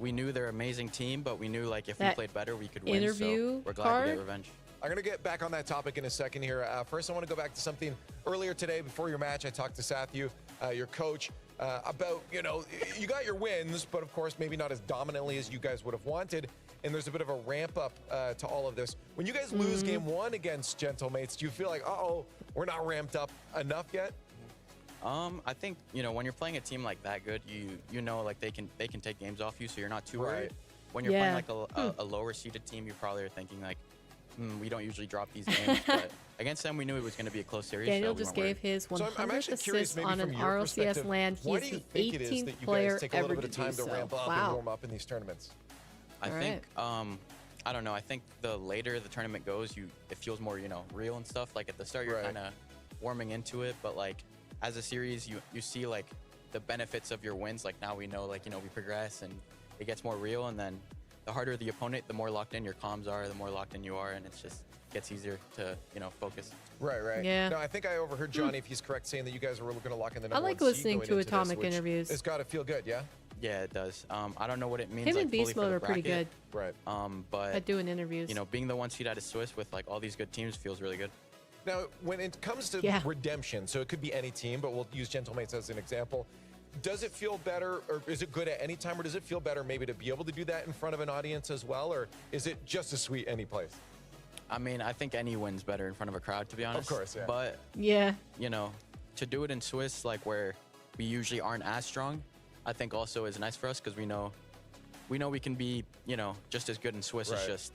we knew they're an amazing team, but we knew like if we played better, we could win.
Interview
so we're glad to get revenge.
I'm going to get back on that topic in a second here. First, I want to go back to something earlier today before your match. I talked to Sathu, your coach, about, you know, you got your wins, but of course, maybe not as dominantly as you guys would have wanted. And there's a bit of a ramp up to all of this. When you guys lose game 1 against Gentlemates, do you feel like, uh-oh, we're not ramped up enough yet?
I think, you know, when you're playing a team like that good, you know, like they can take games off you, so you're not too worried. When you're playing like a lower seeded team, you probably are thinking like, we don't usually drop these games, but against them, we knew it was going to be a close series.
Daniel just gave his 100th assist on an RLCS land. He is the 18th player ever to do so.
Ramp up and warm up in these tournaments?
I think, I don't know. I think the later the tournament goes, it feels more, you know, real and stuff. Like at the start, you're kind of warming into it, but like as a series, you see like the benefits of your wins. Like now we know, like, you know, we progress and it gets more real, and then the harder the opponent, the more locked in your comms are, the more locked in you are, and it's just gets easier to, you know, focus.
Right.
Yeah.
No, I think I overheard Johnny, if he's correct, saying that you guys were going to lock in the number
I like
1
listening
seed
to Atomic interviews.
It's got to feel good, yeah?
Yeah, it does. I don't know what it means.
Him
like,
and Beast Mode are pretty good.
Right.
But
at doing interviews,
you know, being the 1 seed out of Swiss with like all these good teams feels really good.
Now, when it comes to redemption, so it could be any team, but we'll use Gentlemates as an example. Does it feel better, or is it good at any time, or does it feel better maybe to be able to do that in front of an audience as well, or is it just as sweet any place?
I mean, I think any win's better in front of a crowd, to be honest.
Of course, yeah.
But you know, to do it in Swiss, like where we usually aren't as strong, I think also is nice for us because we know we can be, you know, just as good in Swiss. It's just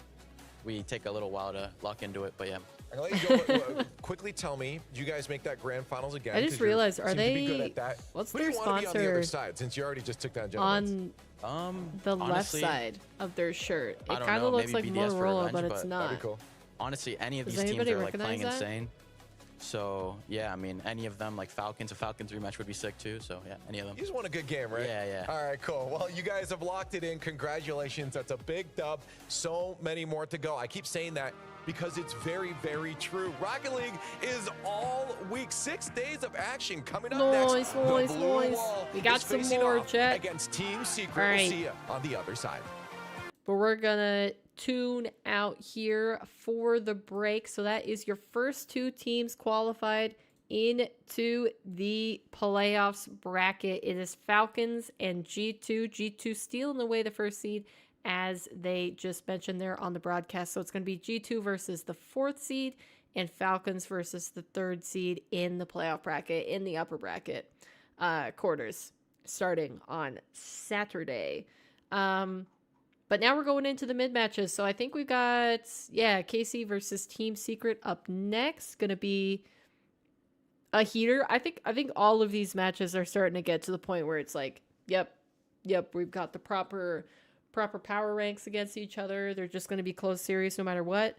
we take a little while to lock into it, but yeah.
I'm gonna let you go. Quickly tell me, do you guys make that grand finals again?
I just realized, are they?
Good at that.
What's
Who
their
do you want to be on the
sponsor
other side, since you already just took down Gentlemates?
On the left side of their shirt. It
kind
of looks like
BDS
Motorola,
revenge,
but it's not.
That'd be cool.
Honestly, any of
Does
these teams
anybody
are like playing
recognize that?
insane. So yeah, I mean, any of them, like Falcons, a Falcons rematch would be sick too. So yeah, any of them.
You just won a good game, right?
Yeah.
All right, cool. Well, you guys have locked it in. Congratulations. That's a big dub. So many more to go. I keep saying that because it's very, very true. Rocket League is all week. 6 days of action coming up next. The Blue Wall
we got
is
some
facing
more,
off
chat.
against Team Secret.
All right.
We'll see you on the other side.
But we're gonna tune out here for the break. So that is your first 2 teams qualified into the playoffs bracket. It is Falcons and G2. G2 stealing away the first seed, as they just mentioned there on the broadcast. So it's going to be G2 versus the 4th seed and Falcons versus the 3rd seed in the playoff bracket, in the upper bracket quarters, starting on Saturday. But now we're going into the mid matches. So I think we've got, KC versus Team Secret up next. Going to be a heater. I think all of these matches are starting to get to the point where it's like, yep, Yep, we've got the proper power ranks against each other. They're just going to be close series no matter what.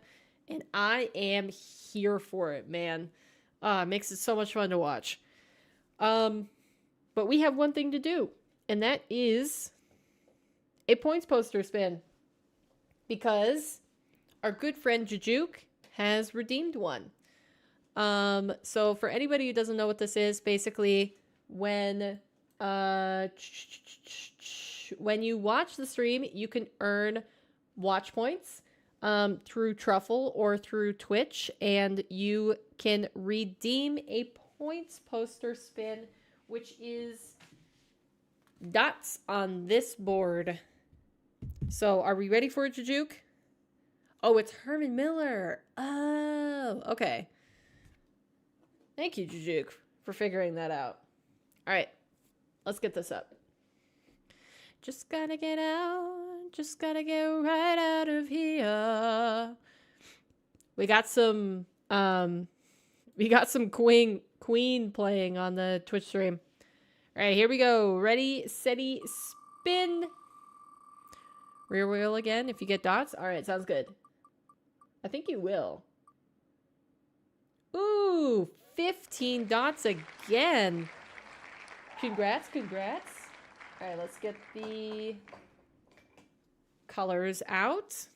And I am here for it, man. It makes it so much fun to watch. But we have one thing to do, and that is a points poster spin. Because our good friend Jujuke has redeemed one. So for anybody who doesn't know what this is, basically when you watch the stream, you can earn watch points through Truffle or through Twitch, and you can redeem a points poster spin, which is dots on this board. So are we ready for it, Jujuke? Oh, it's Herman Miller. Oh, okay. Thank you, Jujuke, for figuring that out. All right, let's get this up. Just gotta get out. Just gotta get right out of here. We got some Queen playing on the Twitch stream. All right, here we go. Ready, steady, spin. Rear wheel again if you get dots. All right, sounds good. I think you will. Ooh, 15 dots again. Congrats, congrats. All right, let's get the colors out.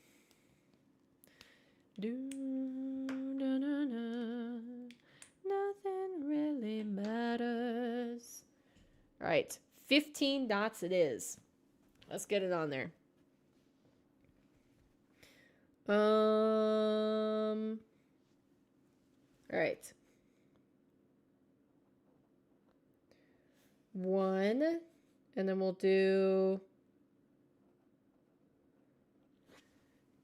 Nothing really matters. All right, 15 dots it is. Let's get it on there. All right. 1, and then we'll do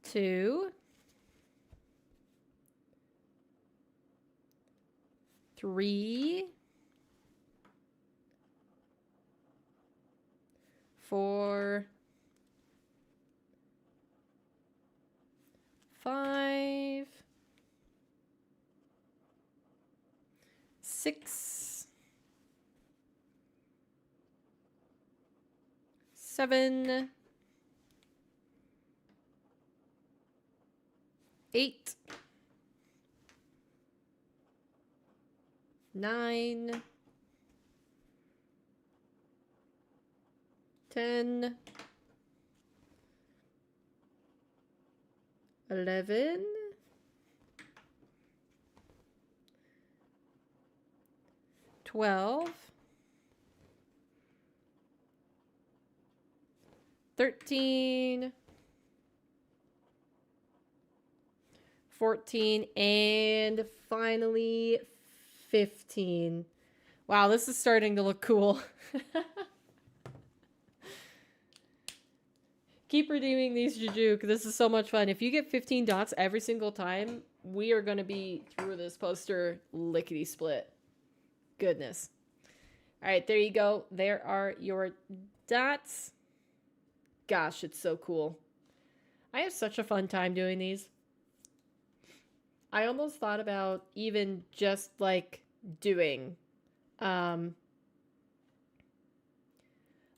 2, 3, 4, 5, 6, 7, 8, 9, 10, 11, 12, 13, 14, and finally 15. Wow, this is starting to look cool. Keep redeeming these, Jujuke. This is so much fun. If you get 15 dots every single time, we are going to be through this poster lickety-split. Goodness. All right, there you go. There are your dots. Gosh, it's so cool. I have such a fun time doing these. I almost thought about even just like doing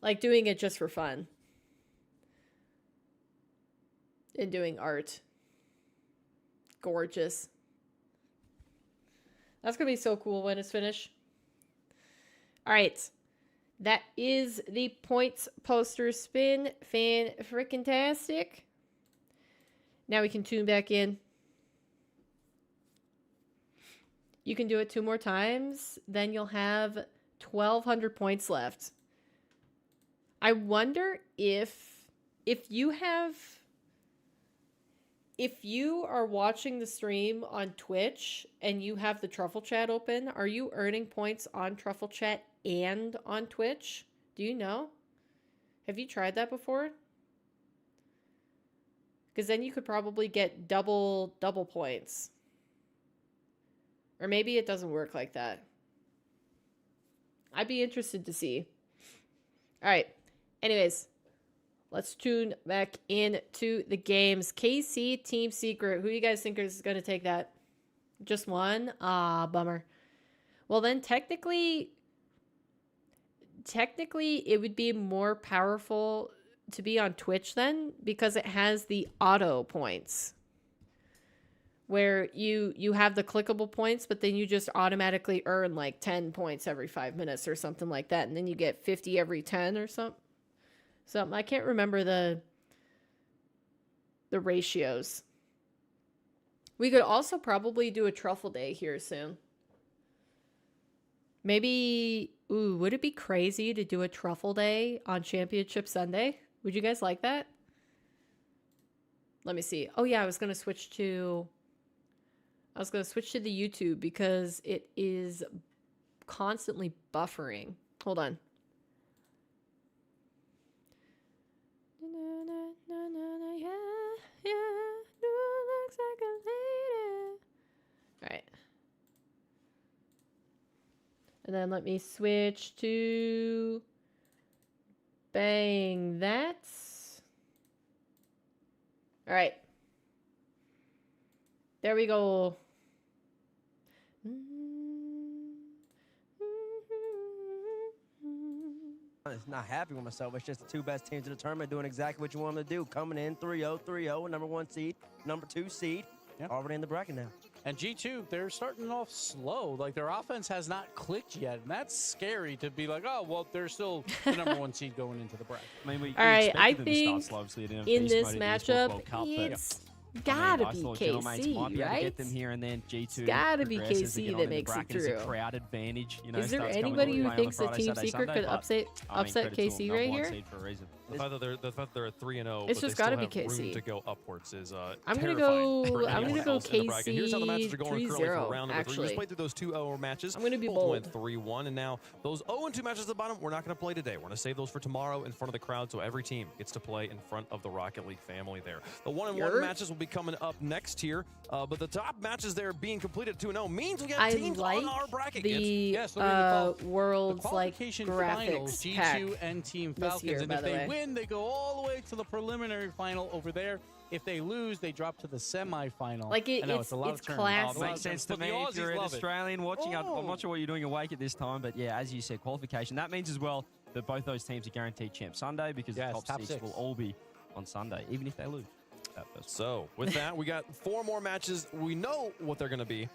it just for fun. And doing art. Gorgeous. That's going to be so cool when it's finished. All right. That is the points poster spin. Fan-frickin-tastic. Now we can tune back in. You can do it 2 more times. Then you'll have 1,200 points left. I wonder if you are watching the stream on Twitch and you have the Truffle Chat open, are you earning points on Truffle Chat and on Twitch? Do you know? Have you tried that before? Because then you could probably get double points. Or maybe it doesn't work like that. I'd be interested to see. All right. Anyways, let's tune back into the games. KC Team Secret. Who do you guys think is going to take that? Just one? Ah, bummer. Well, then technically, technically it would be more powerful to be on Twitch then, because it has the auto points where you have the clickable points, but then you just automatically earn like 10 points every 5 minutes or something like that, and then you get 50 every 10 or something. I can't remember the ratios. We could also probably do a truffle day here soon. Maybe, ooh, would it be crazy to do a truffle day on Championship Sunday? Would you guys like that? Let me see. Oh yeah, I was going to switch to the YouTube because it is constantly buffering. Hold on. All right. And then let me switch to bang that. All right. There we go.
I'm not happy with myself. It's just the two best teams in the tournament doing exactly what you want them to do. Coming in 3-0, 3-0, number 1 seed, number 2 seed, already in the bracket now.
And G2, they're starting off slow. Like, their offense has not clicked yet. And that's scary to be like, oh, well, they're still the number 1 seed going into the bracket.
I mean,
all right, I think in this matchup, it's gotta be KC, right?
Get them here, and then G2
it's gotta be KC that makes it through.
A crowd advantage, you know,
is there anybody who thinks that Team Secret could upset KC right here?
The fact that they're at 3-0,
it's just gotta be KC.
Room to go upwards is
I'm gonna go KC
Here's how the matches are going currently for
3-0.
round number 3. We just played through those 2-0 matches.
I'm gonna be
both
bold.
went 3-1, and now those 0-2 matches at the bottom, we're not gonna play today. We're gonna save those for tomorrow in front of the crowd, so every team gets to play in front of the Rocket League family there. The 1-1 matches will be coming up next here, but the top matches there being completed 2-0 means we got teams on our bracket.
The world's like
finals,
graphics
G2 and Team Falcons,
year,
and if they win, they go all the way to the preliminary final over there. If they lose, they drop to the semifinal.
Like it's classic.
Makes sense to me. If you're an Australian watching, I'm not sure what you're doing awake at this time, but yeah, as you said, qualification. That means as well that both those teams are guaranteed champ Sunday because the top 6 will all be on Sunday, even if they lose.
So with that, we got 4 more matches. We know what they're going to be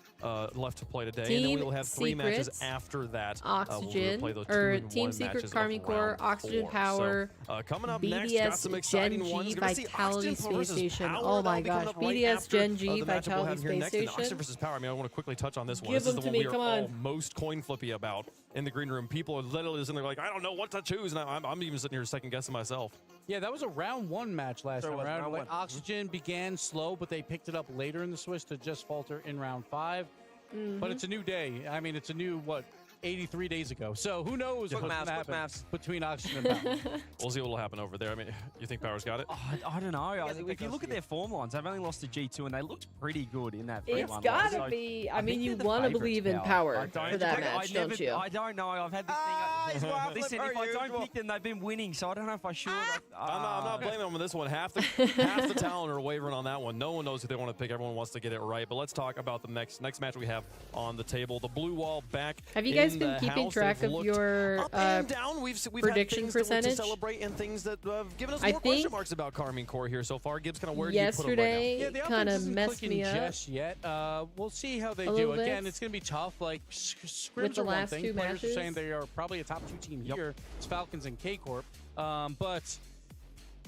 left to play today,
Team
and then we will have 3
Secret,
matches after that.
Oxygen,
we'll play those
or
2-1
Team Secret,
matches
Carmine
of
Core,
round
Oxygen
4.
Power,
So, coming up
BDS
next, got some exciting
Gen
ones.
G,
Gonna see
Vitality
Oxygen
Space
versus
Station.
Power.
Oh my
That'll be
gosh,
coming up right
BDS
after,
Gen G,
the matchup we'll
Vitality
have here
Space
next. And
Station.
Oxygen versus Power. I mean, I want to quickly touch on this one.
Give
This is
them
the
to
one
me,
we
come
are
on.
all most coin flippy about in the green room. People are literally sitting there like, I don't know what to choose, and I'm even sitting here second guessing myself.
Yeah, that was a round 1 match last time around. When Oxygen began slow, but they picked it up later in the Swiss to just falter in round 5. But it's a new day. I mean, it's a new, 83 days ago. So who knows what's going to happen between Oxygen and Power.
We'll see what will happen over there. I mean, you think Power's got it?
I don't know. If you look at their form lines, they've only lost to G2, and they looked pretty good in that 3-1.
It's got to be. I mean, you want to believe in Power for that match, don't you?
I don't know. I've had this thing. Listen, if I don't pick them, they've been winning, so I don't know if I should.
I'm not blaming them on this one. Half the talent are wavering on that one. No one knows who they want to pick. Everyone wants to get it right. But let's talk about the next match we have on the table. The Blue Wall back.
Have you guys been keeping track of your prediction percentage?
To celebrate and things that have given us more question marks about Carmine Core here so far. Gibbs, kind of where do you put them right now?
Yesterday kind of messed me up.
Just yet. We'll see how they do. Again, it's going to be tough. Like scrims are one thing. Players are saying they are probably a top 2 team here. It's Falcons and K-Corp. But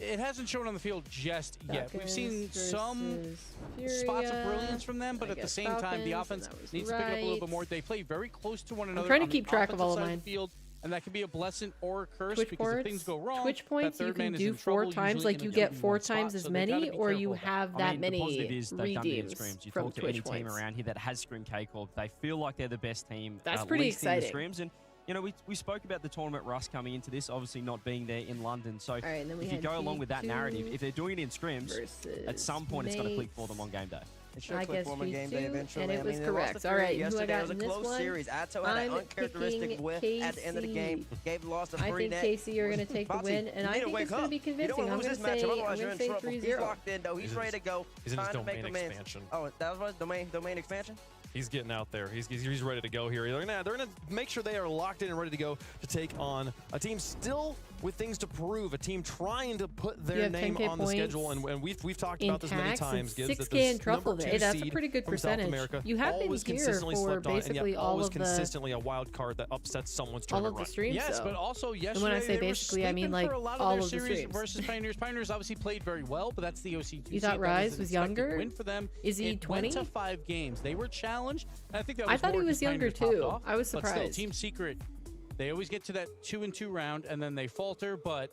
it hasn't shown on the field just yet. We've seen some spots of brilliance from them, but at the same time, the offense needs to pick it up a little bit more. They play very close to one another.
I'm trying to keep track of all of mine.
Field, and that can be a blessing or a curse
Twitch
because if things go wrong,
Twitch points you can do 4 times, like you get 4 times as many, or you have that many redeems from Twitch points.
Team around here that has scrim K-Corp, they feel like they're the best team.
That's pretty exciting.
Scrims, and you know, we spoke about the tournament rust coming into this, obviously not being there in London. So if you go along with that narrative, if they're doing it in scrims, at some point it's going to click for them on game day.
It should click for them on game day eventually.
And it was correct. All right, who I got in this one?
It was a close series. Atto had an uncharacteristic whiff at the end of the game. Gave the loss to
I think KC are going to take the win, and I think it's going to be convincing. I'm going to say 3-0.
He's locked in, though. He's ready to go.
He's in his domain expansion.
Oh, that was domain expansion?
He's getting out there. He's ready to go here. They're gonna make sure they are locked in and ready to go to take on a team still with things to prove. A team trying to put their name on the schedule, and we've talked about this many times. Gibbs,
6K in truffle day. That's a pretty good percentage. You have been here for basically all of the
consistently a wild card that upsets someone's tournament
all of the streams.
Yes, but also yesterday.
And when I say basically, I mean like
for a lot
all
of
of
their
the
series
streams
versus Pioneers. Pioneers obviously played very well, but that's the OC2.
You thought Rise was younger?
Win for them.
Is he 20?
Went to 5 games. They were challenged. And I think that was
I thought
more
he was younger too. I was
But
surprised.
still, Team Secret, they always get to that 2-2 round and then they falter. But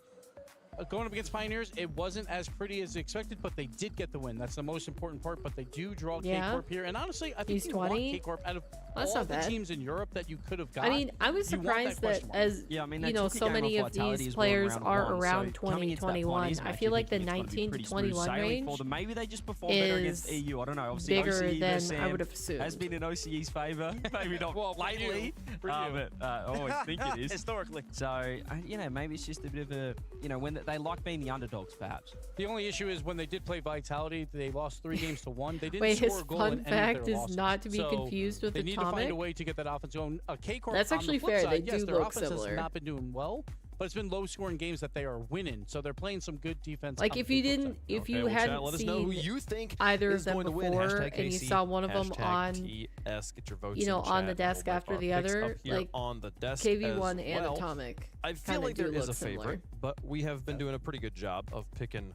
going up against Pioneers, it wasn't as pretty as expected, but they did get the win. That's the most important part. But they do draw K-Corp here, and honestly, I think
he's 20.
K-Corp out of
That's
all
not
the
bad.
teams in Europe that you could have got.
I mean, I was surprised that as you know, so many of these players are around 20, 21. I feel like the 19 to 21 range
maybe they just perform better against EU. I don't know. Obviously,
bigger
OCE
than I would have assumed.
Has been in OCE's favor. Maybe not lately, but I always think it is
historically.
So you know, maybe it's just a bit of a when they like being the underdogs, perhaps.
The only issue is when they did play Vitality, they lost 3 games to 1. They didn't
Wait,
score
his
a goal
fun
in any of
fact
their
is
losses.
not to be
So
confused with
they need to
Atomic.
find a way to get that offense going. K-Corp
That's
on
actually
the flip
fair.
side,
They
yes,
do
their
look
offense
similar.
has not been doing well, but it's been low-scoring games that they are winning. So they're playing some good defense.
Like
on
if
the
you
flip
didn't,
side.
if you
well, chat,
hadn't
let us know who
seen
you think
either
is
of them
going to win.
before,
Hashtag
and you
KC,
saw one of them
hashtag
on,
TS, get your votes
you know,
in the
on the
chat.
desk
We'll
after
mark
the
our picks
other,
up here
like
on the desk
KV1
as
and
well.
Atomic.
I feel like
do
there is
look
a favorite,
similar.
but we have been doing a pretty good job of picking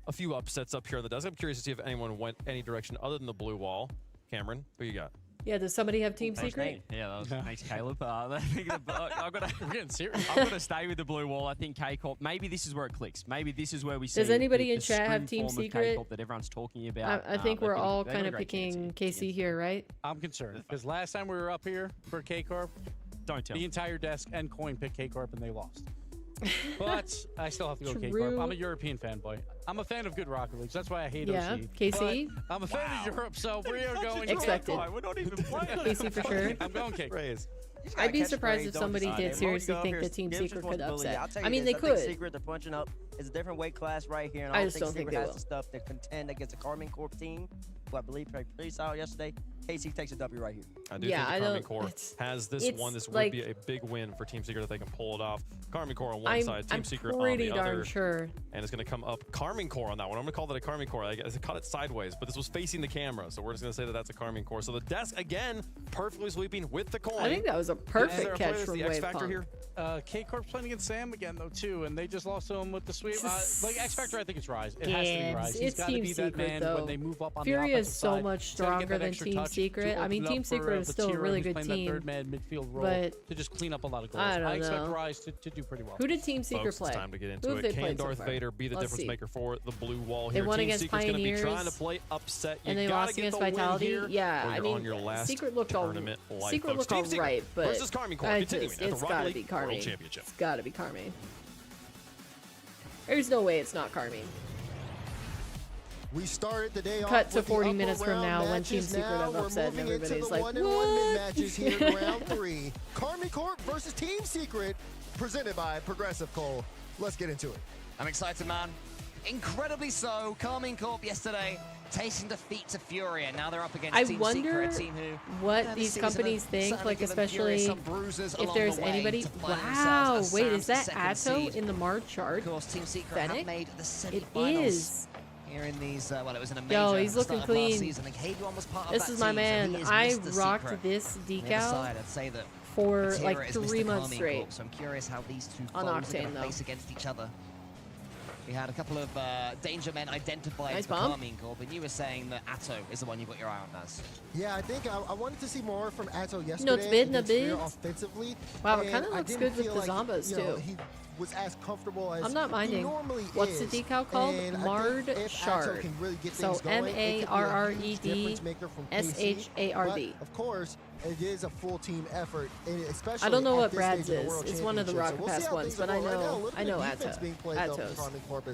a few upsets up here on the desk. I'm curious to see if anyone went any direction other than the blue wall. Cameron, who you got?
Yeah, does somebody have Team
Thanks,
Secret?
Nate. Yeah, that was thanks, Caleb. I'm
getting serious.
I'm gonna stay with the blue wall. I think K-Corp. Maybe this is where it clicks. Maybe this is where we see.
Does anybody
the
in chat have
extreme
Team
form of
Secret?
K-Corp that everyone's talking about.
I think we're all
they've got
kind
a
of
great chance
picking
here.
KC here, right?
I'm concerned because last time we were up here for K-Corp,
don't tell
the
me.
entire desk and coin picked K-Corp and they lost. But I still have to go
True.
K-Corp. I'm a European fanboy. I'm a fan of good Rocket Leagues. That's why I hate
Yeah,
OC.
KC?
But I'm a fan of Europe, so we are going
Expected.
We're not even playing.
KC for sure.
I'm going K.
I'd be surprised if somebody did seriously think that Team Secret could upset. I mean, they could.
Secret, they're punching up. It's a different weight class right here. And
I
I
just don't think
Secret
they
has
will.
the stuff to contend against a Carmine Corp team, who I believe played pretty solid yesterday. KC takes a W right here.
I do
Yeah, I
think the Carmine
don't-
Corps has this
it's
one. This would
like-
be a big win for Team Secret if they can pull it off. Carmine Corps on one
I'm
side, Team Secret on
pretty
the
darn
other.
sure.
And it's going to come up Carmine Corps on that one. I'm going to call that a Carmine Corps. I caught it sideways, but this was facing the camera, so we're just going to say that that's a Carmine Corps. So the desk, again, perfectly sweeping with the coin.
I think that was a
Is there
perfect
a
catch
player that's
from
the X
Wave
Factor
Punk.
here?
K-Corp's playing against Sam again, though, too, and they just lost to him with the sweep. Like, X Factor, I think it's Rise. It has to be Rise. He's
It's
got to
Team
be that
Secret,
man
though.
when they move up on
Fury
the
is
offensive
so
side.
much
He's gotta get
stronger
that
than
extra
Team
touch to
Secret. I mean,
open
Team
up for,
Secret is still a
Batira,
really
who's
good
playing that
team.
third man midfield role
But
to just clean up a lot of goals.
I don't
expect
know.
Rise to do pretty well.
Who did Team Secret
Folks,
play?
it's time to get
Who
into
have
it.
they
Can
played so
Darth
far?
Vader be the
Let's
difference
see.
maker for the blue wall
They
here?
won
Team
against
Secret's going to be trying to
Pioneers,
play upset. You
and they
gotta
lost
get
against
the win
Vitality.
here,
Yeah,
or
I
you're
mean,
on your last
Secret looked all
tournament life,
Secret
folks.
looked
Team
all
Secret
right, but
versus Carmine Corps
I
continuing
just,
at the
it's
Rocket
gotta
League
be
World
Carmine.
Championship.
It's gotta be Carmine. There's no way it's not Carmine.
We started the day
Cut
off
to
with the
40
upper
minutes from
round
now when
matches.
Team Secret
Now
have
we're
upset and
moving into
everybody's
the
like,
1-and-1 mid
what?
matches here in round 3. Carmine Corp versus Team Secret, presented by Progressive Coal. Let's get into it.
I'm excited, man. Incredibly so. Carmine Corp yesterday tasting defeat to Furia. Now they're up against
I
Team
wonder
Secret, a team who
what
this
these
season
companies
have
think,
certainly
like
given Furia
especially
some bruises
if
along
there's
the way
anybody.
to find
Wow,
themselves
wait,
as
is that
second
Atto
seed.
in the March chart?
Of course, Team Secret have
Fennec?
made the
It
semi-finals.
is.
Here in these, well, it was in a major
Yo,
at
he's
the
looking
start of last
clean.
season. And KV1 was part of
This
that
is my
team, so
man.
he is
I
Mr.
rocked
Secret.
this
On the other
decal
side, I'd say that
for
Batira
like
is Mr.
3 months
Carmine
straight.
Corp, so I'm curious how these two
On
foes are going
Octane,
to
though.
face against each other. We had a couple of danger men identified
Nice
for
bomb.
Carmine Corp, and you were saying that Atto is the one you've got your eye on, Naz.
Yeah, I think I wanted to see more from Atto yesterday.
No, it's bid, no
against Furia
bid.
offensively.
Wow, it
and
kinda
I
looks
didn't
good with
feel
the
like,
Zombas,
you know,
too.
he was as comfortable as
I'm not minding.
he normally
What's
is.
the decal called?
And I think
Marred
if Atto
Shard.
can really get
So
things going, it could be a huge
MARRED
difference maker from KC.
SHARD.
But, of course, it is a full team effort, and especially
I don't know
at
what
this
Brad's
stage of the
is.
World
It's one of the
Championship.
Rocket
So we'll see
Pass
how
ones,
things
but I
go right now. A
know
little
I
bit
know
of defense
Atto.
being played, though,
Attos.
from Carmine Corp.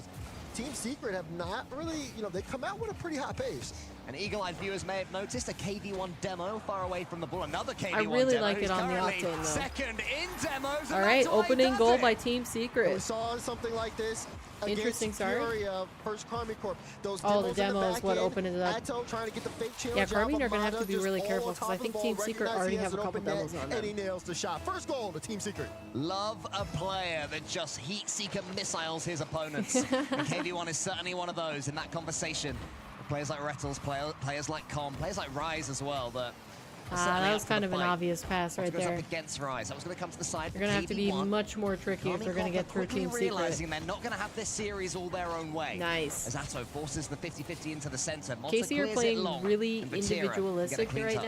Team Secret have not really, they come out with a pretty high pace.
And eagle-eyed viewers may have noticed a KV1 demo far away from the ball. Another KV1
I really
demo.
like
He's
it on the
currently
octane, though.
second in demos.
All right, opening goal by Team Secret.
We saw something like this
Interesting
against
start.
Furia versus Karmine Corp. Those
Oh, the
demos in
demo is what
back
opened it
end.
up.
Atto trying to get the fake challenge
Yeah,
out,
Karmine
but
are going to have to
Mata
be
just
really
all
careful
on
because
top
I
of
think
the
Team
ball,
Secret
recognizes
already
he has
have a
an
couple
open net,
doubles on them.
and he nails the shot. First goal to Team Secret.
Love a player that just heat seeker missiles his opponents. And KV1 is certainly one of those in that conversation. Players like Rettles, players like Com, players like Rise as well. That
was kind of an obvious pass right there.
Up against Rise. That was going to come to the side.
They're going to have to be much more tricky if they're going to get through Team Secret.
Realizing they're not going to have this series all their own way.
Nice.
As Atto forces the 50-50 into the center.
KC are playing really individualistic right now.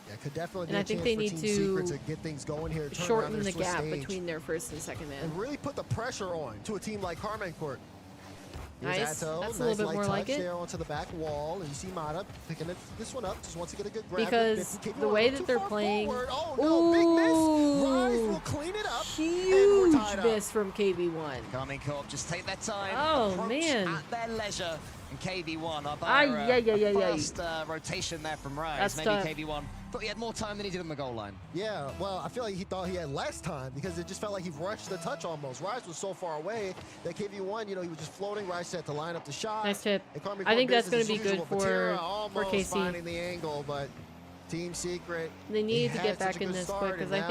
Yeah, could definitely
and I think they need to
get things going here,
shorten the gap between their first and second man.
And really put the pressure on to a team like Karmine Corp.
Nice.
Atto,
that's a little bit more like it.
There onto the back wall, and you see Mata picking this one up. Just wants to get a good grab.
Because the way that they're playing,
oh no, big miss. Rise will clean it up.
Huge miss from KV1.
Karmine Corp just take their time.
Oh man.
At their leisure. And KV1 up fast rotation there from Rise.
That's
maybe
tough.
KV1 thought he had more time than he did on the goal line.
Yeah, well, I feel like he thought he had less time because it just felt like he rushed the touch almost. Rise was so far away that KV1, you know, he was just floating. Rise set to line up the shot.
Nice tip. I think that's going to be good for KC.
Finding the angle, but Team Secret.
They need to get back in this quick because I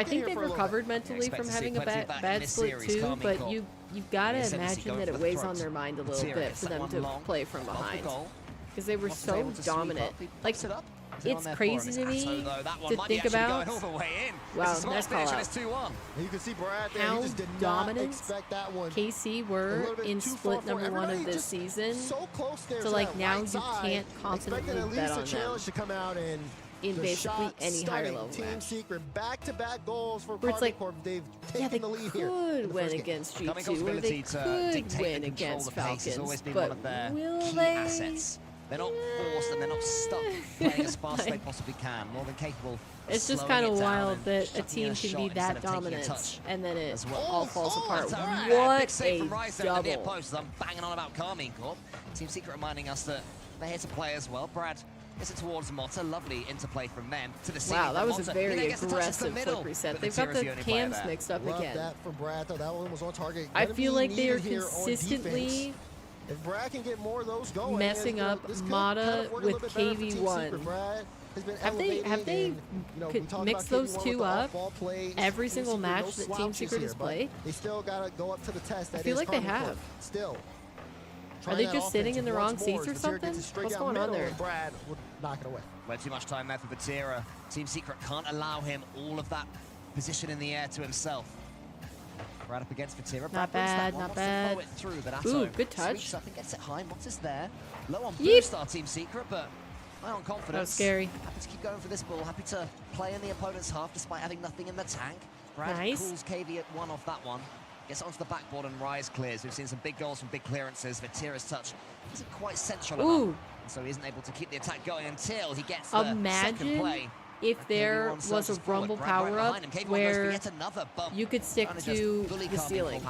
think they've recovered mentally from having a bad split too. But you've got to imagine that it weighs on their mind a little bit for them to play from behind because they were so dominant. Like it's crazy to me to think about. Wow, nice call out.
You can see Brad there.
How
he just did
dominant
not expect that one.
KC were in split number 1 of this season.
So close there
so like now you can't confidently bet on them
to come out and
in basically any higher level
Team
match.
Secret back-to-back goals for
Where it's like,
Corp. They've taken
they
the lead here.
could win against G2 or they could win against Falcons, but will they?
They're not forced and they're not stuck playing as fast as they possibly can. More than capable.
It's just kind of wild that a team can be that dominant and then it all falls apart. What a double.
I'm banging on about Karmine Corp. Team Secret reminding us that they're here to play as well. Brad gets it towards Mata. Lovely interplay from them to the
wow, that was a very aggressive flip reset. They've got the cams mixed up again.
That from Brad, though. That one was on target.
I feel like they are consistently
if Brad can get more of those going,
messing up Mata with KV1. Have they mixed those two up every single match that Team Secret has played?
They still gotta go up to the test.
I feel like they have.
Still.
Are they just sitting in the wrong seats or something? What's going on there?
Brad would knock it away.
Way too much time there for Vatira. Team Secret can't allow him all of that position in the air to himself. Right up against Vatira.
Not bad, not bad. Ooh, good touch.
Up and gets it high. Mott's there. Low on boost, our Team Secret, but high on confidence.
That was scary.
Happy to keep going for this ball. Happy to play in the opponent's half despite having nothing in the tank. Brad calls KV at 1 off that one. Gets onto the backboard and Rise clears. We've seen some big goals from big clearances. Vatira's touch isn't quite central enough. And so he isn't able to keep the attack going until he gets the second play.
If there was a Rumble power-up where you could stick to the ceiling.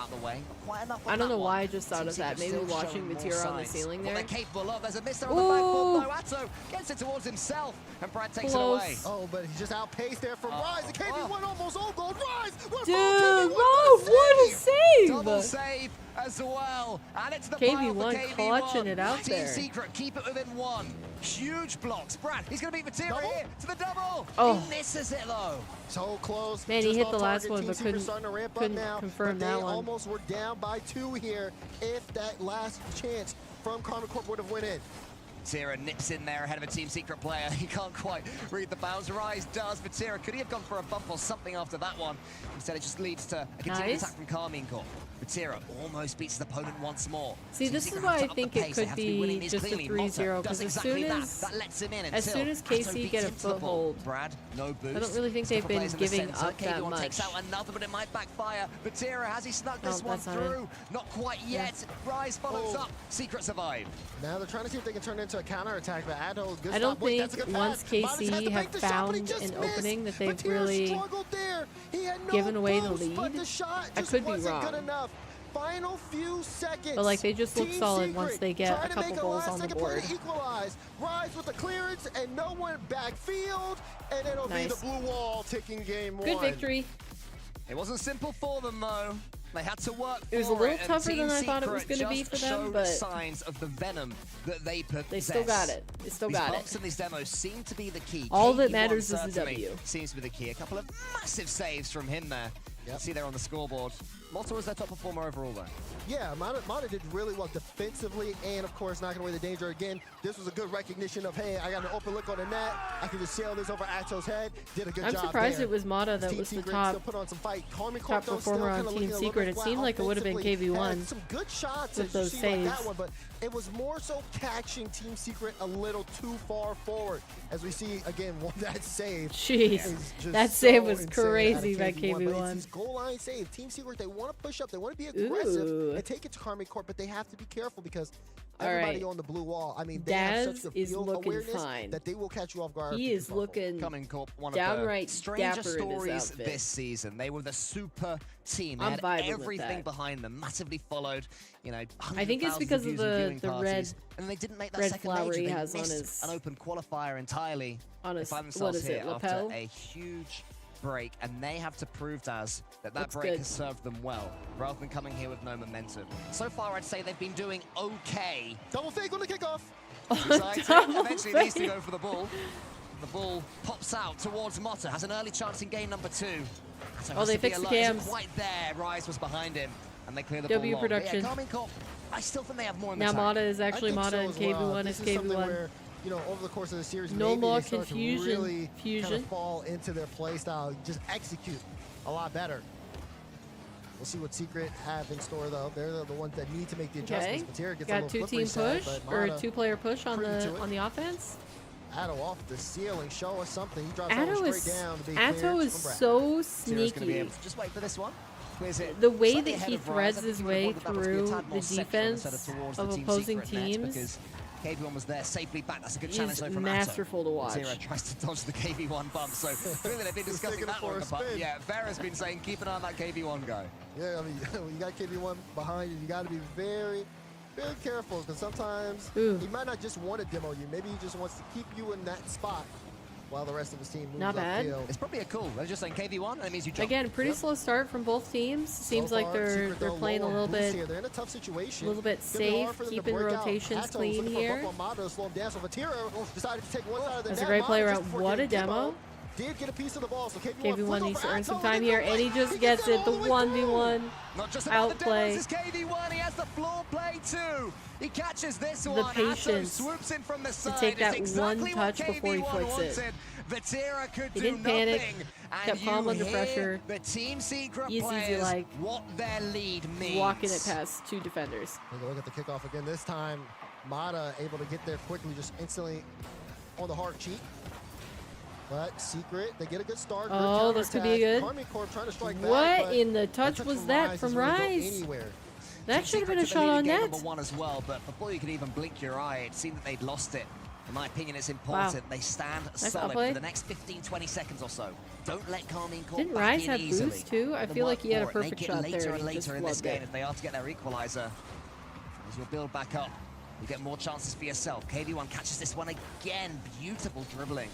I don't know why I just thought of that. Maybe watching Vatira on the ceiling there.
There's a mister on the backboard though. Atto gets it towards himself and Brad takes it away.
Oh, but he just outpaced there from Rise. The KV1 almost all goal. Rise!
Dude, what a save!
Double save as well. And it's the
KV1 clutching it out
Team
there.
Secret keep it within 1. Huge blocks. Brad, he's going to beat Vatira here to the double.
Oh.
He misses it though.
So close.
Man, he hit the last
target.
one, but couldn't confirm that one.
Almost were down by 2 here. If that last chance from Karmine Corp would have went in.
Vatira nips in there ahead of a Team Secret player. He can't quite read the bounds. Rise does. Vatira, could he have gone for a bump or something after that one? Instead, it just leads to a continued attack from Karmine Corp. Vatira almost beats his opponent once more.
See, this is why I think it could be just a 3-0, because as soon as KC get a foothold,
Brad, no boost.
I don't really think they've been giving up that much.
Takes out another, but it might backfire. Vatira, has he snuck this one through? Not quite yet. Rise follows up. Secret survive.
Now they're trying to see if they can turn it into a counter-attack, but Atto, good
I don't
stop.
think once KC have found an opening that they've really given away the lead. I could be wrong.
final few seconds.
But like they just look
Team
solid
Secret
once they get a
trying to
couple
make
goals on the
last-second play
board.
to equalize. Rise with the clearance and no one backfield, and it'll be the blue wall taking game one.
Good victory.
It wasn't simple for them though. They had to work
It was a
for
little
it, and
tougher
Team
than I thought it was
Secret
going to be
just
for them,
showed
but
signs of the venom that they possess.
they still got it. They still
These
got it.
bumps in these demos seem to be the key.
All that
KD1
matters is the
certainly
W.
Seems to be the key. A couple of massive saves from him there. You see there on the scoreboard. Malta was their top performer overall though.
Yeah, Mata did really well defensively and, of course, knocking away the danger. Again, this was a good recognition of, hey, I got an open look on the net. I can just sail this over Ato's head. Did a good job.
I'm surprised
there.
it was Mata that was the top performer on Team Secret. It seemed like it would have been KV1
some good shots
with those saves.
like that one, but it was more so catching Team Secret a little too far forward. As we see, again, that save.
Jeez, that save was crazy by
KV1. But
KV1.
it's goal line save. Team Secret, they want to push up. They want to be aggressive and take it to Karmic Corp, but they have to be careful because everybody on the blue wall, I mean, they have such good field awareness that they will catch you off guard.
He is looking
Coming Corp, one
downright
of the stranger
dapper in his
stories
outfit.
this season. They were the super team. They
I'm
had
vibing with
everything
that.
behind them, massively followed. You know,
I think it's because of the red
and they didn't make that
red
second
flower
major.
he
They
has on
missed
his
an open qualifier entirely.
on
They
his
find
what
themselves
is
here
it, lapel?
after a huge break, and they have to prove to us that
Looks
break
good.
has served them well, rather than coming here with no momentum. So far, I'd say they've been doing okay.
Double fake on the kickoff.
Eventually needs to go for the ball. The ball pops out towards Motta. Has an early chance in game number 2. So
Oh, they fixed the cams.
Isn't quite there. Rise was behind him, and they clear the
W
ball.
production.
Yeah, Karmic Corp, I still think they have more in the
Now
tank.
Mata is actually
I think
Mata
so
and
as well.
KV1
This
is
is something
KV1.
where, you know, over the course of the series,
No
maybe
more
they start to
confusion.
really kind of fall into their play style, just execute a lot better. We'll see what Secret have in store, though. They're the ones that need to make the adjustments.
Okay,
Materia gets a
got
little
2-team
slippery
push
side, but
or a
Mata
2-player push on
prudent
the
to it.
on the offense.
Atto off the ceiling, show us something. He drops
Atto
straight
is
down to be
Atto
cleared
is
from Brad.
so
Tira's gonna be
sneaky.
able to just wait for this one. Clears it
The way
slightly
that
ahead
he
of Rise.
threads
I think
his
he
way
wanted that to be a
through
tad more
the
central
defense
instead towards
of
the Team
opposing
Secret net,
teams
because KV1 was there safely back. That's a good
is
challenge though from
masterful
Atto.
to watch.
Tira tries to dodge the KV1 bump, so really they've been discussing
taking it
that
for
one.
a
But
spin.
yeah, Vera's been saying keep an eye on that KV1 guy.
Yeah, I mean, when you got KV1 behind you, you got to be very, very careful because sometimes he might not just want to demo you. Maybe he just wants to keep you in that spot while the rest of his team moves
Not bad.
upfield.
It's probably a cool. They're just saying KV1, and it means you jump.
Again, pretty slow start from both teams. Seems
So
like
far,
they're
Secret, though,
playing a
low on
little
boost
bit
here. They're in a tough situation.
a little bit
Gonna be hard
safe,
for them to
keeping
break out.
rotations
Atto was
clean
looking for a
here.
bump on Mata, slow him down. So Vatira decided to take one side of the
That's
net.
a great play
Mata
around.
just before
What a
getting
demo.
Did get a piece of the ball, so
KV1 needs to earn some time
Atto
here, and he just gets it. The 1v1
Not just about the
outplay.
demos, it's KV1. He has the floor play too. He catches this
The
one. Atto
patience
swoops in from the side.
take that
It's
one
exactly
touch
what
before he
KV1
flicks it.
wanted. Vatira could
He
do
didn't panic,
nothing.
kept
And
calm
you
under
hear
pressure.
the Team Secret
Easy,
players
like,
what their lead means.
walking it past 2 defenders.
Take a look at the kickoff again. This time, Mata able to get there quickly, just instantly on the hard cheat. But Secret, they get a good start.
Oh, this could be good.
Karmic Corp trying to strike back,
What
but
in the touch was that from
doesn't really go
Rise?
anywhere.
That should have been a
Secret
shot
took the lead
on
in game
net.
number 1 as well, but before you could even blink your eye, it seemed that they'd lost it. In my opinion, it's important.
Wow.
They stand
Nice
solid
outplay.
for the next 15-20 seconds or so. Don't let Karmic Corp
Didn't
back
Rise
in
have
easily.
boost too? I
Let them
feel like
work
he had a
for it.
perfect
They
shot
get
there
later
and
and
he just
later in this
flubbed
game
it.
if they are to get their equalizer. As you'll build back up, you get more chances for yourself. KV1 catches this one again. Beautiful dribbling.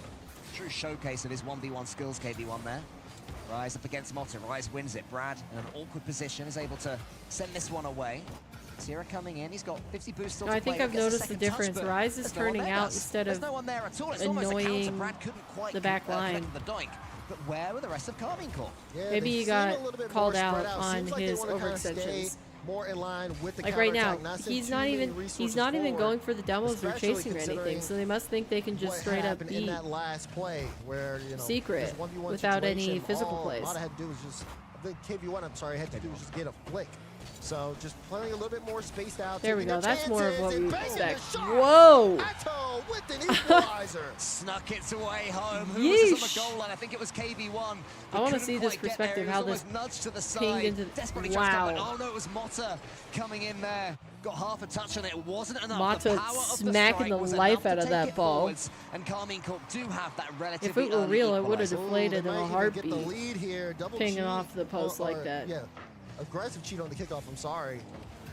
True showcase of his 1v1 skills, KV1 there. Rise up against Motta. Rise wins it. Brad in an awkward position is able to send this one away. Tira coming in. He's got 50 boosts still
No,
to
I think
play,
I've
but gets a
noticed the
second touch,
difference.
but
Rise is
there's no one
turning
there,
out
Gus.
instead
There's
of
no one there at all. It's almost a counter.
annoying
Brad couldn't quite
the back line.
connect with the doink. But where were the rest of Karmic Corp?
Yeah,
Maybe
they
he
seem
got
a little bit
called
more
out
spread out.
on
Seems like they
his
wanna kinda stay
overextensions.
more in line with the
Like right now,
counterattack, not send
he's
too
not
many
even
resources
going
forward,
for the demos or
especially
chasing or anything.
considering
So they must think they can just
what
straight up
happened in
beat
that last play where, you know,
Secret
this 1v1
without any
situation,
physical
all
plays.
Mata had to do was just, I think KV1, I'm sorry, had to do was just get a flick. So just playing a little bit more spaced out.
There we
taking
go.
their
That's more of
chances,
what we
and
would
banging the
expect.
shot.
Whoa!
Atto with an equalizer.
Snuck it away home. Who was this on
Yeesh.
the goal line? I think it was KV1.
I want to
couldn't
see this
quite get there.
perspective,
He
how
was
this
almost nudged to the
pinged
side.
into
Desperately trying to come in.
wow.
Oh no, it was Motta coming in there. Got half a touch on it. It wasn't enough.
Mata
the power of
smacking
the,
the
strike
life
was enough
out
to
of
take
that
it
ball.
forwards, and Karmic Corp do have that relatively
If it were
early
real, it would have
equalizer.
deflated in
They
a
might even
heartbeat.
get the lead here. Double
Pinging
G,
off the post like that.
Yeah. aggressive cheat on the kickoff, I'm sorry.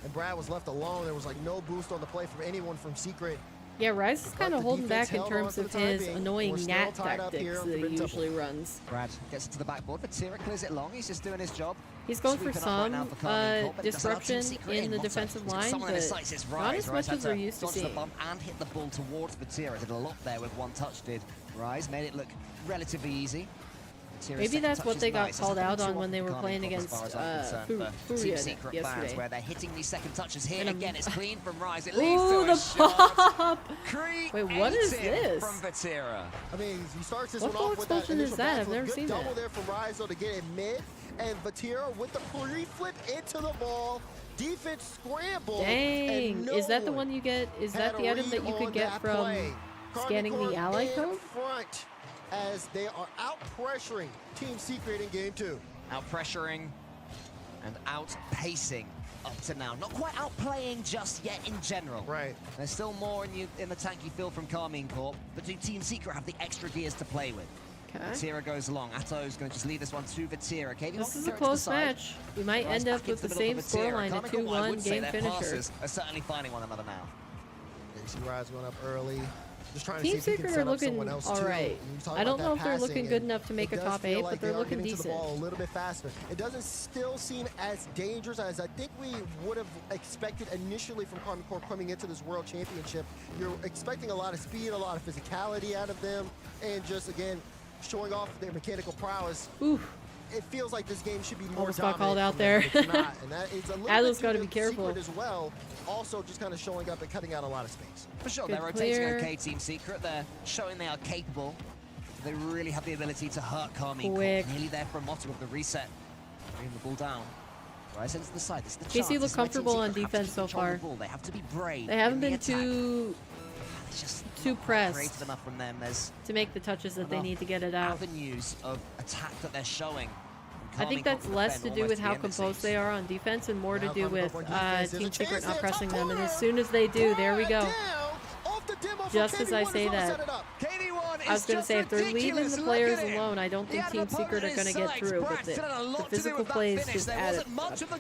And Brad was left alone. There was like no boost on the play from anyone from Secret.
Yeah, Rise is kind of holding back in terms of his annoying gnat tactics that he usually runs.
Brad gets it to the backboard. Vatira clears it long. He's just doing his job.
He's going for some disruption in the defensive line, but not as much as we're used to seeing.
And hit the ball towards Vatira. Did a lot there with one touch, did Rise. Made it look relatively easy.
Maybe that's what they got called out on when they were playing against Furia yesterday.
Where they're hitting these second touches here.
And
again, it's clean from Rise. It
leads
to
the
a shot.
Wait, what is this?
From Vatira.
I mean, he starts this
what
one off with that
expulsion is that? I've never seen that.
Double there from Rise though to get it mid, and Vatira with the pre-flip into the ball. Defense scramble.
Dang,
no
is that the one you get? Is that the item that you could get from scanning the ally code?
Front as they are out pressuring Team Secret in game 2.
Out pressuring and out pacing up to now. Not quite outplaying just yet in general.
Right.
There's still more in the tank you feel from Karmine Corp, but do Team Secret have the extra gears to play with?
Okay.
Vatira goes long. Atto's going to just leave this one to Vatira.
This is a close match. We might end up with the same scoreline, a 2-1 game finisher.
Are certainly finding one another now.
You see Rise going up early. Just trying
Team
to see if he can
Secret
set
are
up
looking
someone else
alright. I don't know if they're looking good enough to make a top 8, but they're looking decent.
The ball a little bit faster. It doesn't still seem as dangerous as I think we would have expected initially from Karmine Corp coming into this World Championship. You're expecting a lot of speed, a lot of physicality out of them, and just again showing off their mechanical prowess.
Oof.
It feels like this game should be more
almost got
dominant.
called out there.
It's not, and that is a little
Atlas
bit
got to be careful
as well. Also, just kind of showing up and cutting out a lot of space.
For sure,
Good
they're rotating
clear.
okay, Team Secret. They're showing they are capable. They really have the ability to hurt Karmine.
Quick.
Nearly there for Motta with the reset. Bringing the ball down. Rise into the side. This is the
KC
chance.
look comfortable on defense so far.
They have to be brave.
They haven't
in
been
the
too pressed
creative enough from them. There's
to make the touches that they need to get it out.
avenues of attack that they're showing.
I think that's less to do with how composed they are on defense and more to do with Team Secret not pressing them. And as soon as they do, there we go. Just as I say that, I was going to say if they're leaving the players alone, I don't think Team Secret are going to get through. But the physical plays just add a touch of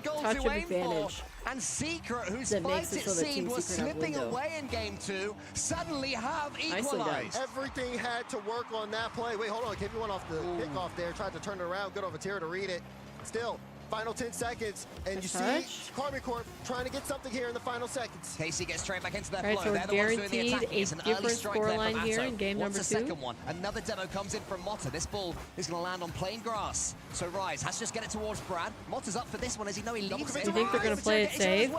advantage.
And Secret, whose
that makes it
fights
so that
it
Team
seemed was
Secret have
slipping
window.
away in game 2, suddenly have
Nicely
equalized.
done.
Everything had to work on that play. Wait, hold on. KP1 off the kickoff there. Tried to turn it around. Good over Vatira to read it. Still, final 10 seconds. And you see Karmine Corp trying to get something here in the final seconds.
Casey gets straight back into their
All right,
flow.
so
They're
we're
the ones doing the
guaranteed
attacking.
a
It's an early
different
strike there
scoreline
from
here
Atto.
in game
What's
number
the
2?
second one? Another demo comes in from Motta. This ball is going to land on plain grass. So Rise has to just get it towards Brad. Motta's up for this one. As he know he leaves it.
You think they're going to play it safe?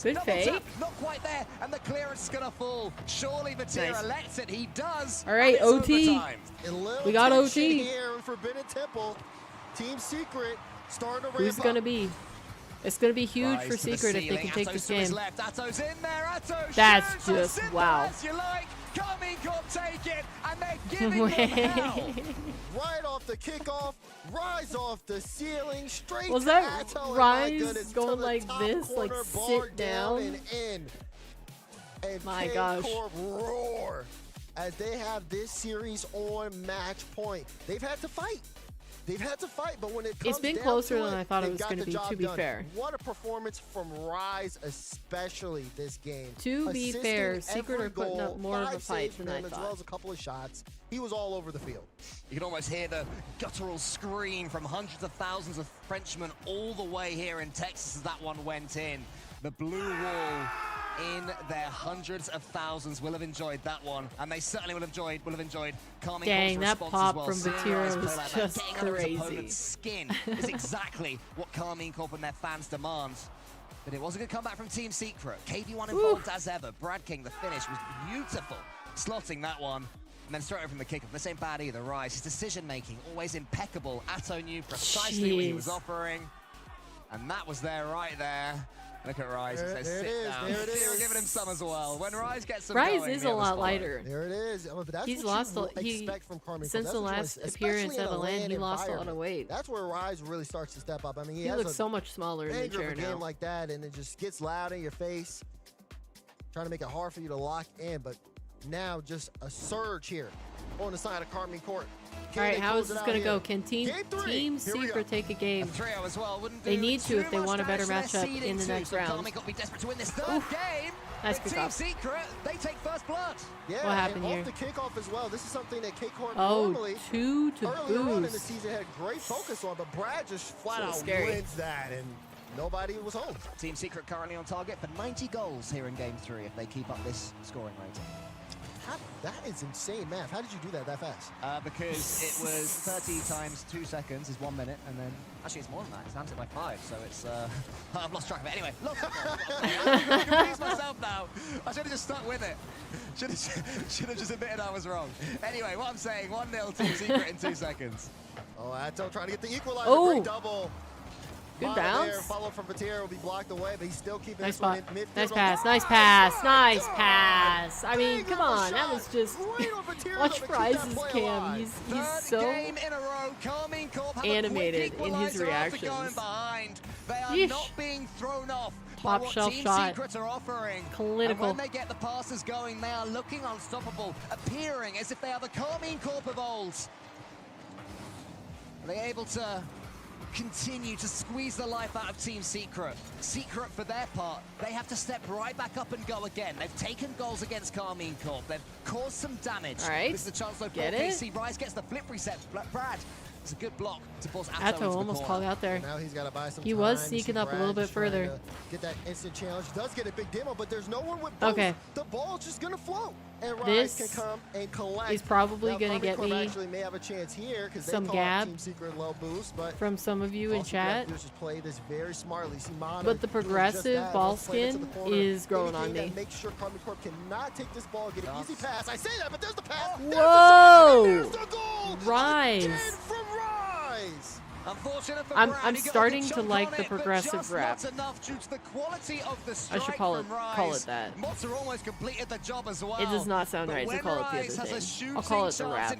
Good fake.
Not quite there. And the clearance is going to fall. Surely Vatira lets it. He does.
All right, OT. We got OT.
Here in Forbidden Temple. Team Secret starting to
Who's going to be? It's going to be huge
Rise
for
to the
Secret if they
ceiling.
can take
Atto's
this
to his
game.
left. Atto's in there. Atto
That's
shoots.
just
Simple
wow.
as you like. Karmine Corp take it, and they're giving them hell.
Right off the kickoff, Rise off the ceiling, straight
Was
to
that
Atto,
Rise going
to the
like
top
this, like
corner, bar
sit down?
and in. And
My
K
gosh.
Corp roar as they have this series on match point. They've had to fight. They've had to fight, but when it comes
It's been
down
closer
to
than
it,
I thought it
they
was
got
going to
the
be,
job
to be
done.
fair.
What a performance from Rise, especially this game.
To be
Assisting
fair, Secret
every
are putting
goal,
up more of a
5
fight
saves
than
from
I
him, as well
thought.
as a couple of shots. He was all over the field.
You can almost hear the guttural scream from hundreds of thousands of Frenchmen all the way here in Texas as that one went in. The blue wall in their hundreds of thousands will have enjoyed that one, and they certainly will have enjoyed Karmine
Dang,
Corp's
that
response
pop
as well.
from
Seeing
Vatira
Rise
was
play like that,
just
getting under his
crazy.
opponent's skin is exactly what Karmine Corp and their fans demand. But it was a good comeback from Team Secret. KV1 involved as ever. Brad King, the finish was beautiful, slotting that one. And then straight over from the kickoff. This ain't bad either. Rise, his decision-making, always impeccable. Atto knew precisely what he was offering. And that was there, right there. Look at Rise. It says sit down.
There it is.
We're giving him some as well. When Rise gets some
Rise
going,
is
the
a
others
lot
follow.
lighter.
There it is. But that's
He's
what
lost
you
he
expect from Karmine Corp.
since
That's
the
what you
last
want,
appearance
especially
at
in
the land. He lost a lot of
environment.
weight.
That's where Rise really starts to step up. I mean,
He
has
looks
a
so much smaller in the
banger
chair
of a
now.
game like that, and it just gets loud in your face, trying to make it hard for you to lock in. But now, just a surge here on the side of Carmine Court.
All right, how is this going to go? Can Team Secret take a game?
As well,
they need to if they want a better matchup in the next round.
Got to be desperate to win this third game.
Nice kickoff.
Team Secret, they take first blood.
Yeah,
what happened
and
here?
Off the kickoff as well. This is something that K-Corp
normally early
on in the season had great focus on, but Brad just flat out wins that, and nobody was home.
Team Secret currently on target for 90 goals here in Game 3 if they keep up this scoring rating.
That is insane math. How did you do that fast?
Because it was 30 times 2 seconds is 1 minute, and then actually it's more than that. It's times it by 5, so it's I've lost track of it. Anyway, look, I confused myself now. I should have just stuck with it. Should have just admitted I was wrong. Anyway, what I'm saying, 1-0 Team Secret in 2 seconds.
Oh, Atto trying to get the equalizer. Great double.
Good bounce.
Follow from Vatira will be blocked away, but he's still keeping
nice
this one in midfield.
Nice pass, nice pass, nice pass. I mean, come on, that was just watch Fry's cam. He's so animated in his reactions.
They are not being thrown off.
Top shelf shot. Clinical.
And when they get the passes going, they are looking unstoppable, appearing as if they are the Carmine Corp of old. Are they able to continue to squeeze the life out of Team Secret? Secret, for their part, they have to step right back up and go again. They've taken goals against Carmine Corp. They've caused some damage.
All right.
This is the chance though for
KC.
Rise gets the flip reset. Brad, it's a good block to force
Atto almost called out there.
Now he's got to buy some
he was sneaking up a little bit further.
Get that instant challenge. Does get a big demo, but there's no one with both.
Okay.
The ball's just going to float. And
this
can come and collect.
Is probably going to get me
actually may have a chance here because
some
they
gab
Team Secret low boost, but
from some of you in chat.
Just play this very smartly. See,
but the progressive ball skin is growing on me.
Make sure Carmine Corp cannot take this ball, get an easy pass. I say that, but there's the pass.
Whoa!
There's the goal.
Rise.
From Rise.
I'm starting to like the progressive rap. I should call it that.
Almost completed the job as well.
It does not sound right to call it the other thing. I'll call it the rap.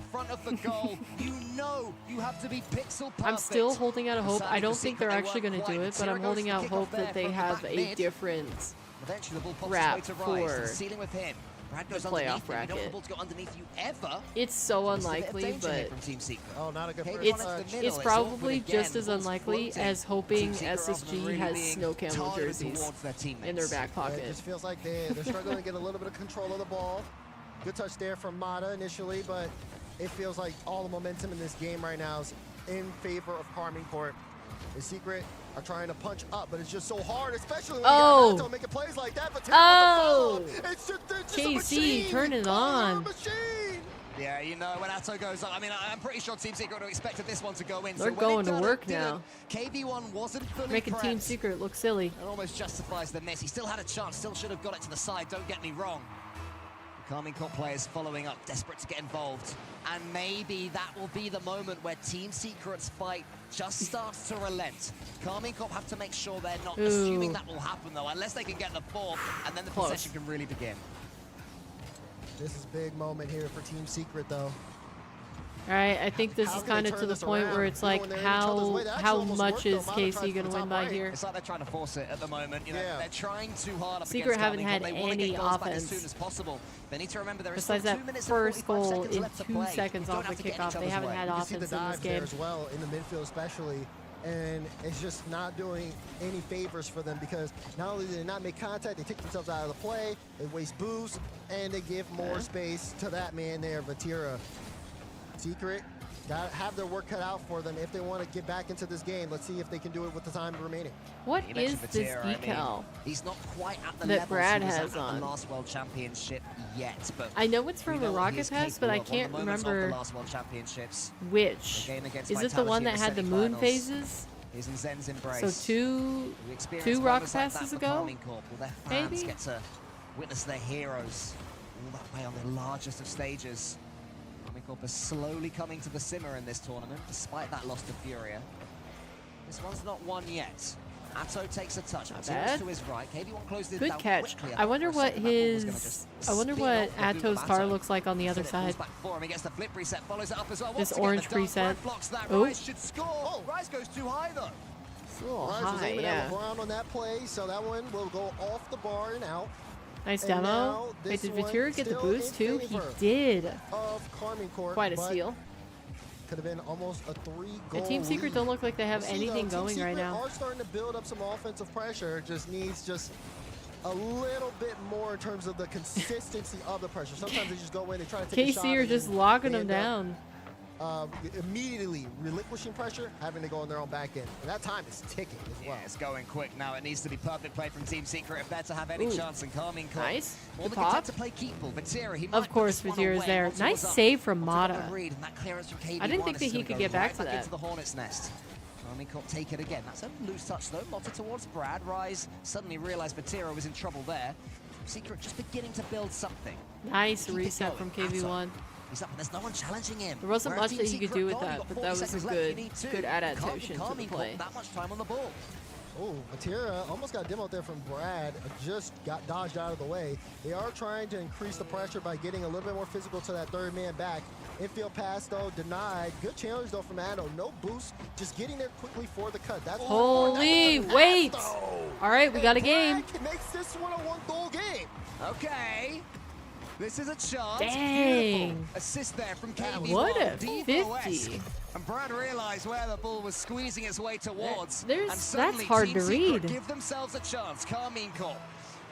You know you have to be pixel perfect.
I'm still holding out hope. I don't think they're actually going to do it, but I'm holding out hope that they have a different rap for the playoff bracket. It's so unlikely, but it's probably just as unlikely as hoping SSG has snow camel jerseys in their back pocket.
It just feels like they're struggling to get a little bit of control of the ball. Good touch there from Mata initially, but it feels like all the momentum in this game right now is in favor of Carmine Corp. The Secret are trying to punch up, but it's just so hard, especially when you got making plays like that. But it's just
KC, turn it on.
Yeah, you know, when Atto goes up, I mean, I'm pretty sure Team Secret would have expected this one to go in.
They're going to work now.
KB1 wasn't fully
making Team Secret look silly.
It almost justifies the miss. He still had a chance, still should have got it to the side, don't get me wrong. Carmine Corp players following up, desperate to get involved. And maybe that will be the moment where Team Secret's fight just starts to relent. Carmine Corp have to make sure they're not assuming that will happen, though, unless they can get the fourth, and then the possession can really begin.
This is a big moment here for Team Secret, though.
All right, I think this is kind of to the point where it's like, how much is KC going to win by here?
It's like they're trying to force it at the moment. You know, they're trying too hard.
Secret haven't had any offense.
As soon as possible. They need to remember there is
besides that first goal in 2 seconds off the kickoff, they haven't had offense in this game.
As well, in the midfield especially. And it's just not doing any favors for them because not only do they not make contact, they take themselves out of the play, they waste boost, and they give more space to that man there, Vatira. Secret got to have their work cut out for them if they want to get back into this game. Let's see if they can do it with the time remaining.
What is this decal
he's not quite at the
that Brad has on?
The last World Championship yet, but
I know it's from the Rocket Pass, but I can't remember which. Is it the one that had the moon phases?
He's in Zen's embrace.
So two Rocket Passes ago?
Maybe? Get to witness their heroes all that way on the largest of stages. Corp is slowly coming to the simmer in this tournament, despite that loss to Furia. This one's not won yet. Atto takes a touch.
Bad.
To his right. KB1 closes
Good catch. I wonder what Atto's car looks like on the other side.
He gets the flip reset, follows it up as well.
This orange preset.
Oh, Rise should score. Rise goes too high though.
It's a little high,
yeah. On that play, so that one will go off the bar and out.
Nice demo. Wait, did Vatira get the boost too? He did. Quite a steal.
Could have been almost a 3-goal
And Team Secret don't look like they have anything going right now.
Team Secret are starting to build up some offensive pressure. Just needs a little bit more in terms of the consistency of the pressure. Sometimes they just go in and try to take a shot.
KC are just locking them down.
Immediately relinquishing pressure, having to go on their own back end. And that time is ticking as well.
Yeah, it's going quick now. It needs to be perfect play from Team Secret if they're to have any chance in calming.
Nice.
Or the content to play keepable. Vatira, he
of course, Vatira is there. Nice save from Mata. I didn't think that he could get back to that.
Into the Hornet's nest. Calming Corp take it again. That's a loose touch though. Mata towards Brad. Rise suddenly realized Vatira was in trouble there. Secret just beginning to build something.
Nice reset from KV1.
He's up and there's no one challenging him.
There wasn't much that he could do with that, but that was a good adaptation to the play.
That much time on the ball.
Oh, Vatira almost got demoed there from Brad. Just got dodged out of the way. They are trying to increase the pressure by getting a little bit more physical to that third man back. Infield pass though, denied. Good challenge though from Ado. No boost, just getting there quickly for the cut. That's
holy wait! All right, we got a game.
Makes this one a 1-goal game.
Okay. This is a chance.
Dang.
Beautiful assist there from KV1.
What a 50.
And Brad realized where the ball was squeezing its way towards.
That's hard to read.
Give themselves a chance. Carmine Corp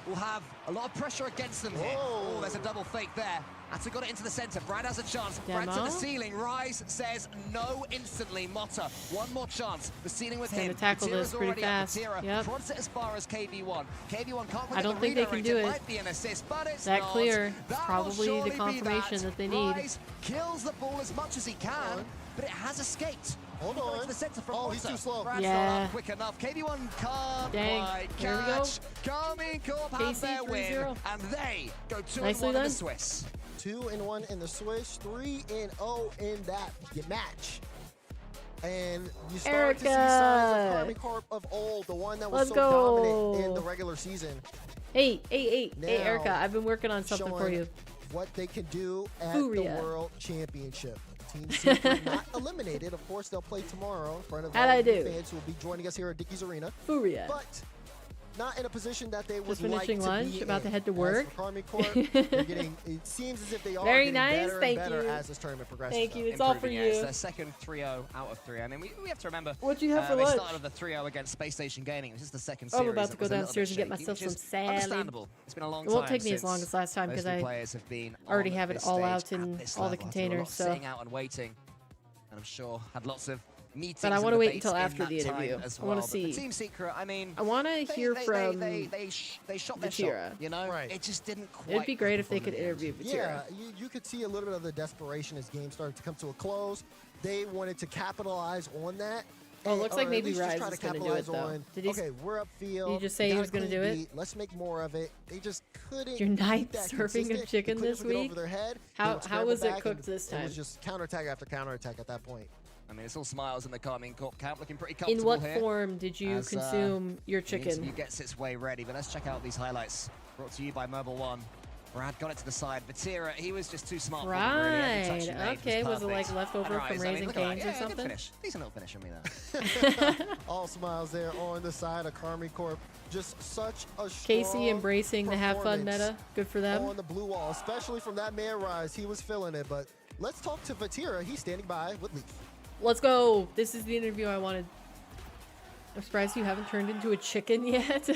will have a lot of pressure against them here. Oh, there's a double fake there. Ata got it into the center. Brad has a chance.
Demo.
Brad to the ceiling. Rise says no instantly. Motta, one more chance. The ceiling with him.
Tackle this pretty fast.
Yep. Prods it as far as KV1. KV1 can't
I don't think they can do it.
Might be an assist, but it's
that
not.
clear.
That
it's probably the confirmation that they need.
Rise kills the ball as much as he can, but it has escaped.
Hold on.
To the center from
Motta. He's too slow.
Brad's
yeah.
not quick enough. KV1 can't quite
There we go.
Carmine Corp have their win, and they go 2-1 in the Swiss.
2-1 in the Swiss, 3-0 in that match. And you start to see signs of Carmine Corp of old, the one that was so dominant in the regular season.
Hey, Erica, I've been working on something for you.
What they can do at the World Championship. Team Secret not eliminated. Of course, they'll play tomorrow in front of fans who will be joining us here at Dickies Arena.
Furia.
But not in a position that they would
just finishing lunch, about to head to work.
It seems as if they are
very
getting
nice.
better and better as this tournament progresses.
Thank you. It's all for you.
It's their second 3-0 out of 3. I mean, we have to remember.
What you have for lunch?
They started the 3-0 against Space Station Gaming. This is the second series.
I'm about to go downstairs and get myself some salad.
Understandable. It's been a long time.
It won't take me as long as last time because I already have it all out in all the containers. So
sitting out and waiting, and I'm sure had lots of meetings.
But I want to wait until after the interview. I want to see.
Team Secret, I mean,
I want to hear from
they shot their shot, you know?
Right.
It just didn't quite.
It'd be great if they could interview Vatira.
Yeah, you could see a little bit of the desperation as game started to come to a close. They wanted to capitalize on that.
Oh, it looks like maybe Rise is going to do it, though.
Did he, okay, we're upfield.
Did you just say he was going to do it?
Let's make more of it. They just couldn't.
Your ninth serving of chicken this week?
Over their head.
How was it cooked this time?
It was just counterattack after counterattack at that point.
I mean, it's all smiles in the Carmine Corp camp, looking pretty comfortable.
In what
here
form did you consume your chicken?
The interview gets its way ready, but let's check out these highlights brought to you by Mobile One. Brad got it to the side. Vatira, he was just too smart.
Right. Okay. Was it like leftover from Raising Cane's or something?
Decent little finish from me there.
All smiles there on the side of Carmine Corp. Just such a strong
Casey embracing the have fun meta. Good for them.
On the blue wall, especially from that man Rise. He was feeling it. But let's talk to Vatira. He's standing by with Leaf.
Let's go. This is the interview I wanted. I'm surprised you haven't turned into a chicken yet.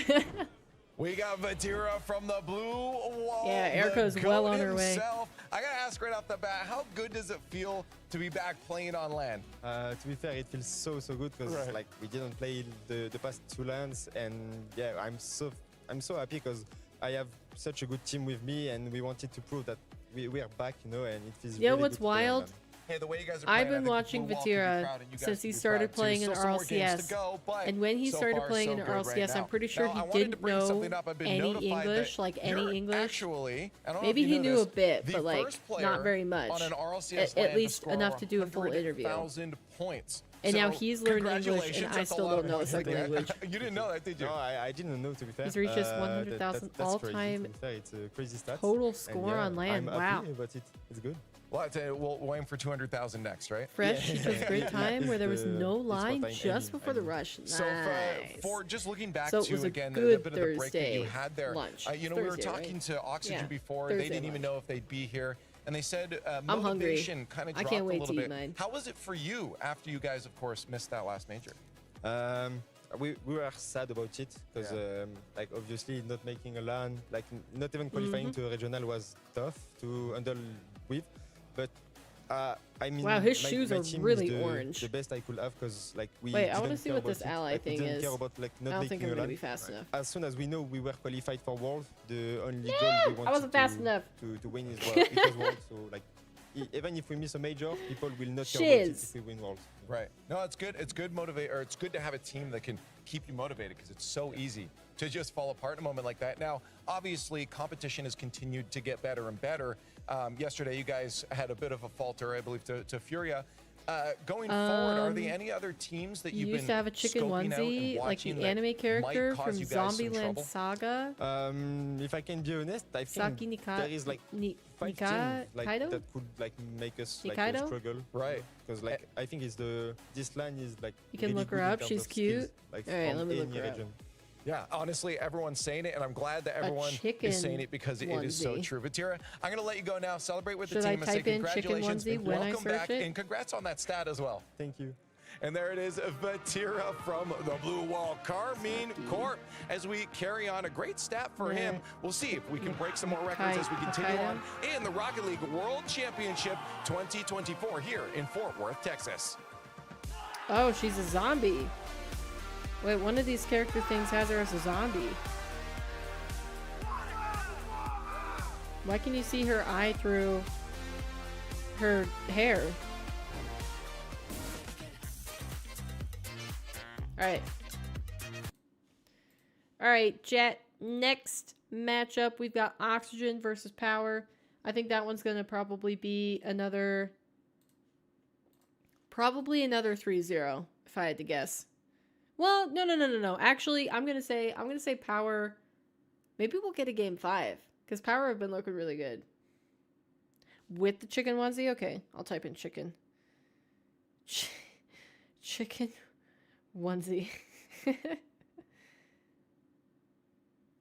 We got Vatira from the blue wall.
Yeah, Erica's well on her way.
I gotta ask right off the bat, how good does it feel to be back playing on land?
To be fair, it feels so good because like we didn't play the past 2 lands, and yeah, I'm so happy because I have such a good team with me, and we wanted to prove that we are back, you know, and it feels really
what's
good
wild?
Hey, the way you guys are
I've been watching Vatira since he started playing in RLCS, and when he started playing in RLCS, I'm pretty sure he didn't know any English, like any English. Maybe he knew a bit, but like not very much. At least enough to do a full interview. And now he's learned English, and I still don't know a single language.
You didn't know that, did you?
No, I didn't know, to be fair.
He's reached his 100,000 all-time
it's a crazy stat.
total score on land.
I'm
wow.
happy, but it's good.
We'll aim for 200,000 next, right?
Fresh, she chose great time where there was no line just before the rush. Nice.
So for just looking back
so
to, again, the bit of the break that you had there.
Lunch.
You know,
Thursday,
we were talking to Oxygen before.
Thursday
they didn't even
lunch.
know if they'd be here. And they said
I'm
motivation kind of
hungry.
dropped
I can't wait
a little
to
bit.
eat mine.
How was it for you after you guys, of course, missed that last major?
We were sad about it because, like, obviously not making a LAN, like not even qualifying to a regional was tough to handle with. But I mean,
wow, his
my
shoes are
team
really
is
orange.
the best I could have because, like, we.
Wait, I want to
didn't
see
care
what this
about it.
ally
Like, we
thing
didn't
is.
care about, like, not
I don't think
making
I'm
a
gonna
LAN.
be fast enough.
As soon as we know we were qualified for World, the only
Yeah,
goal we wanted
I wasn't fast enough.
to win is World. It was World, so like. Even if we miss a major, people will not care about it if we win Worlds.
Right. No, it's good. It's good it's good to have a team that can keep you motivated because it's so easy to just fall apart in a moment like that. Now, obviously, competition has continued to get better and better. Yesterday, you guys had a bit of a falter, I believe, to Furia. Going forward, are there any other teams that you've been
used to have a chicken
scoping out and
onesie, like
watching
the
that
anime character
might
from
cause you guys some
Zombieland
trouble?
Saga.
If I can be honest, I think
Saki
there is like five
Nika-
teams like
Kaido?
that could like make us like
Nikaido?
struggle,
right?
Because like I think it's this line is like
You can
really
look her
good in
up.
terms
She's
of skills,
cute.
like
All right,
from
let me look
any
her up.
region.
Yeah, honestly, everyone's saying it, and I'm glad that everyone
chicken
is saying it because it is so
onesie.
true. Vatira, I'm going to let you go now. Celebrate with
Should
the
I
team and say
type in chicken
congratulations
onesie
and
when I
welcome
search
back,
it?
and congrats on that stat as well.
Thank you.
And there it is, Vatira from the Blue Wall Carmine Corp. As we carry on, a great stat for him. We'll see if we can break some more records as we continue on in the Rocket League World Championship 2024 here in Fort Worth, Texas.
Oh, she's a zombie. Wait, one of these character things has her as a zombie. Why can you see her eye through her hair? Alright. Alright, Jet. Next matchup, we've got Oxygen versus Power. I think that one's going to probably be another 3-0, if I had to guess. Well, no. Actually, I'm gonna say Power. Maybe we'll get a game 5 because Power have been looking really good. With the chicken onesie, okay. I'll type in chicken. Chicken onesie.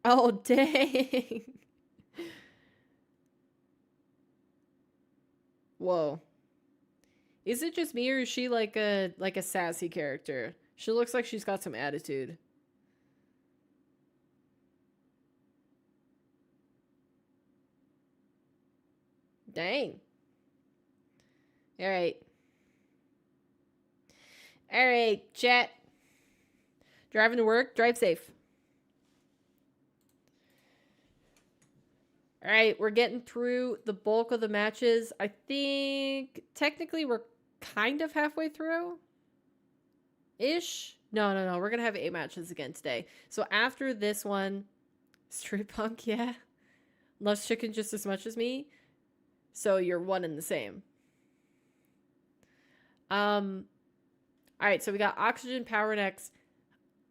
Oh dang! Whoa. Is it just me or is she like a sassy character? She looks like she's got some attitude. Dang. Alright. Alright, chat. Driving to work, drive safe. Alright, we're getting through the bulk of the matches. I think technically we're kind of halfway through. Ish. No. We're going to have 8 matches again today. So after this one, Street Punk, yeah. Loves chicken just as much as me. So you're one and the same. Alright, so we got Oxygen, Power next.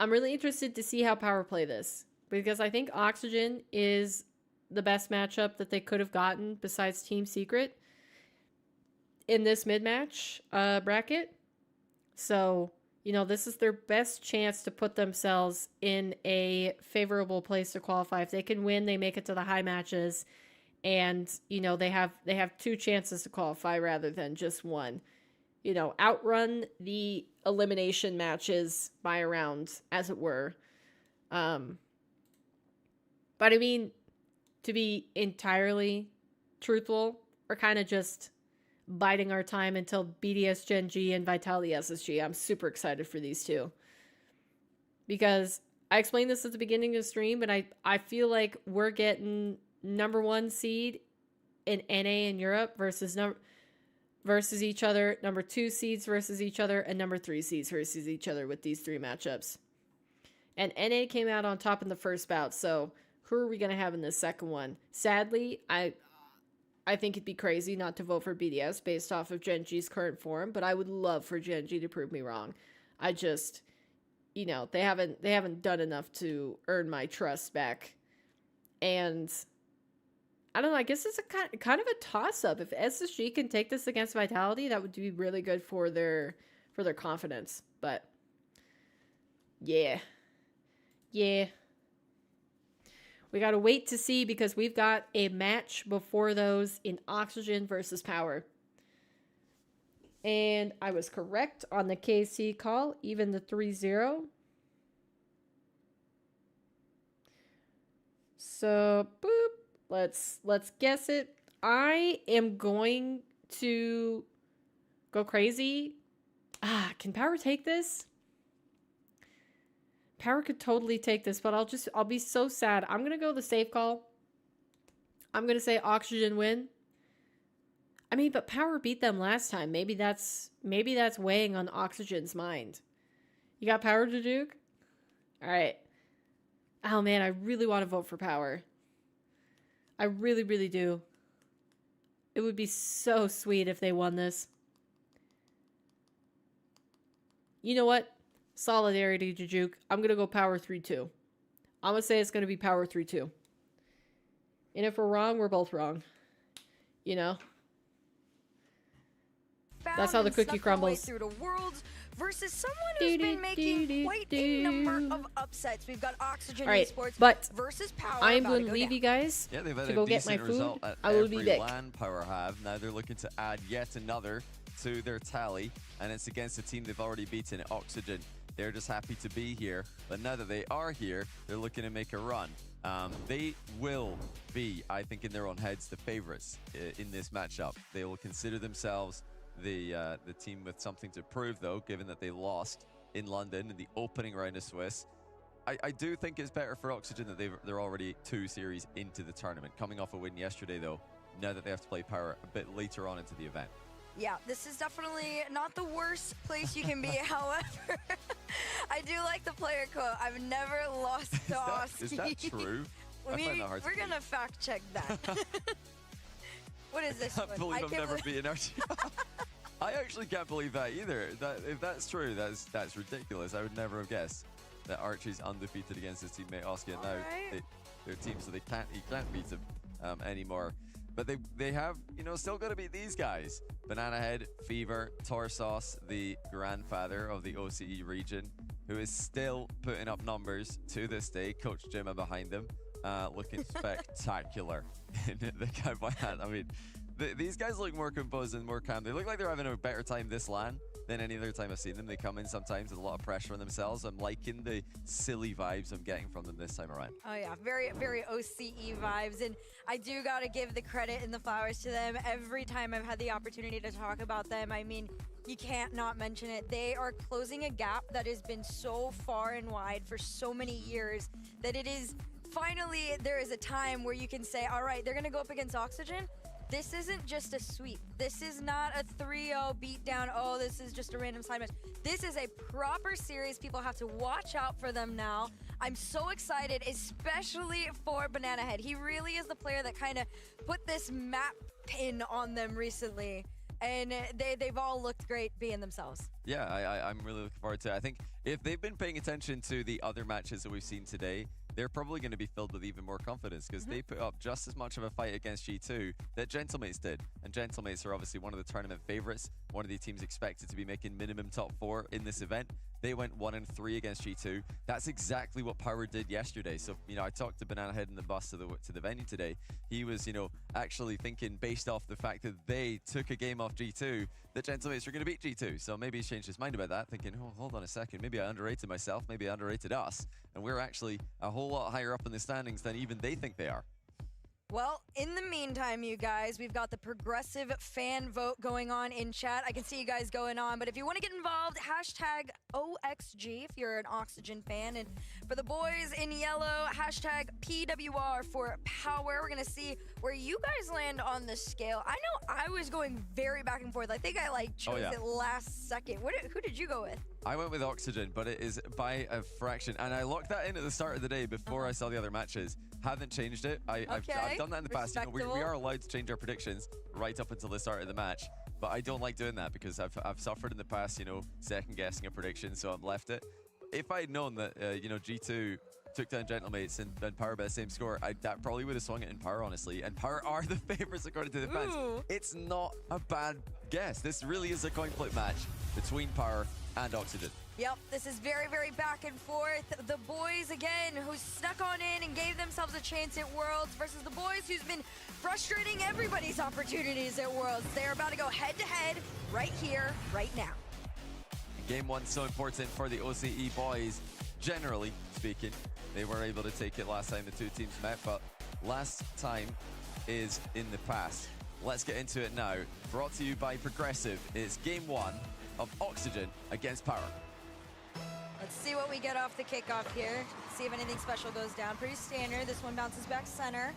I'm really interested to see how Power play this. Because I think Oxygen is the best matchup that they could have gotten besides Team Secret in this mid-match bracket. So, you know, this is their best chance to put themselves in a favorable place to qualify. If they can win, they make it to the high matches. And, you know, they have 2 chances to qualify rather than just one. You know, outrun the elimination matches by a round, as it were. But I mean, to be entirely truthful, we're kind of just biding our time until BDS Gen G and Vitality SSG. I'm super excited for these two. Because I explained this at the beginning of the stream, but I feel like we're getting #1 seed in NA in Europe versus each other, #2 seeds versus each other, and #3 seeds versus each other with these 3 matchups. And NA came out on top in the first bout, so who are we going to have in the second one? Sadly, I think it'd be crazy not to vote for BDS based off of Gen G's current form, but I would love for Gen G to prove me wrong. I just, you know, they haven't done enough to earn my trust back. And I don't know. I guess it's a kind of a toss-up. If SSG can take this against Vitality, that would be really good for their confidence. But yeah. We got to wait to see because we've got a match before those in Oxygen versus Power. And I was correct on the KC call, even the 3-0. So, boop. Let's guess it. I am going to go crazy. Can Power take this? Power could totally take this, but I'll be so sad. I'm gonna go the safe call. I'm gonna say Oxygen win. I mean, but Power beat them last time. Maybe that's weighing on Oxygen's mind. You got Power to Duke? All right. Oh man, I really want to vote for Power. I really, really do. It would be so sweet if they won this. You know what? Solidarity to Juke. I'm going to go Power 3-2. I'm going to say it's going to be Power 3-2. And if we're wrong, we're both wrong. You know? That's how the cookie crumbles.
Through the worlds versus someone who's been making quite a number of upsets. We've got Oxygen Esports versus Power.
I am going to leave you guys to go get my food. I will be back.
LAN Power have. Now they're looking to add yet another to their tally, and it's against a team they've already beaten, Oxygen. They're just happy to be here, but now that they are here, they're looking to make a run. They will be, I think, in their own heads, the favorites in this matchup. They will consider themselves the team with something to prove, though, given that they lost in London in the opening round of Swiss. I do think it's better for Oxygen that they're already 2 series into the tournament. Coming off a win yesterday, though, now that they have to play Power a bit later on into the event.
Yeah, this is definitely not the worst place you can be. However, I do like the player quote. I've never lost to Oski.
Is that true?
We're going to fact check that. What is this?
I can't believe I've never beaten Archie. I actually can't believe that either. If that's true, that's ridiculous. I would never have guessed that Archie's undefeated against his teammate Oski, and now they're teams, so he can't beat him anymore. But they have, you know, still got to beat these guys. Banana Head, Fever, Torsos, the grandfather of the OCE region, who is still putting up numbers to this day. Coach Jimma behind them, looking spectacular in the cowboy hat. I mean, these guys look more composed and more calm. They look like they're having a better time this LAN than any other time I've seen them. They come in sometimes with a lot of pressure on themselves. I'm liking the silly vibes I'm getting from them this time around.
Oh yeah, very, very OCE vibes. And I do got to give the credit and the flowers to them. Every time I've had the opportunity to talk about them, I mean, you can't not mention it. They are closing a gap that has been so far and wide for so many years that it is finally, there is a time where you can say, all right, they're going to go up against Oxygen. This isn't just a sweep. This is not a 3-0 beatdown. Oh, this is just a random side match. This is a proper series. People have to watch out for them now. I'm so excited, especially for Banana Head. He really is the player that kind of put this map pin on them recently. And they've all looked great being themselves.
Yeah, I'm really looking forward to it. I think if they've been paying attention to the other matches that we've seen today, they're probably going to be filled with even more confidence because they put up just as much of a fight against G2 that Gentlemates did. And Gentlemates are obviously one of the tournament favorites, one of the teams expected to be making minimum top 4 in this event. They went 1-3 against G2. That's exactly what Power did yesterday. So, you know, I talked to Banana Head in the bus to the venue today. He was, you know, actually thinking based off the fact that they took a game off G2 that Gentlemates were going to beat G2. So maybe he's changed his mind about that, thinking, oh, hold on a second. Maybe I underrated myself. Maybe I underrated us. And we're actually a whole lot higher up in the standings than even they think they are.
Well, in the meantime, you guys, we've got the progressive fan vote going on in chat. I can see you guys going on, but if you want to get involved, hashtag OXG if you're an Oxygen fan. And for the boys in yellow, hashtag PWR for Power. We're going to see where you guys land on the scale. I know I was going very back and forth. I think I chose it last second. Who did you go with?
I went with Oxygen, but it is by a fraction. And I locked that in at the start of the day before I saw the other matches. Haven't changed it. I've done that in the past. You know, we are allowed to change our predictions right up until the start of the match, but I don't like doing that because I've suffered in the past, you know, second guessing a prediction, so I've left it. If I had known that, you know, G2 took down Gentlemates and Power by the same score, that probably would have swung it in Power, honestly. And Power are the favorites according to the fans. It's not a bad guess. This really is a coin flip match between Power and Oxygen.
Yep, this is very, very back and forth. The boys, again, who snuck on in and gave themselves a chance at Worlds versus the boys who's been frustrating everybody's opportunities at Worlds. They're about to go head-to-head right here, right now.
Game 1 so important for the OCE boys. Generally speaking, they were able to take it last time the two teams met, but last time is in the past. Let's get into it now. Brought to you by Progressive. It's Game 1 of Oxygen against Power.
Let's see what we get off the kickoff here. See if anything special goes down. Pretty standard. This one bounces back center.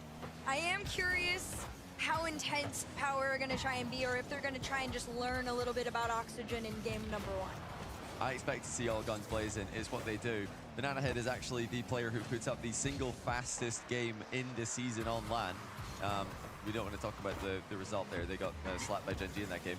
I am curious how intense Power are going to try and be, or if they're going to try and just learn a little bit about Oxygen in game number 1.
I expect to see all guns blazing is what they do. Banana Head is actually the player who puts up the single fastest game in the season on LAN. We don't want to talk about the result there. They got slapped by Gen G in that game.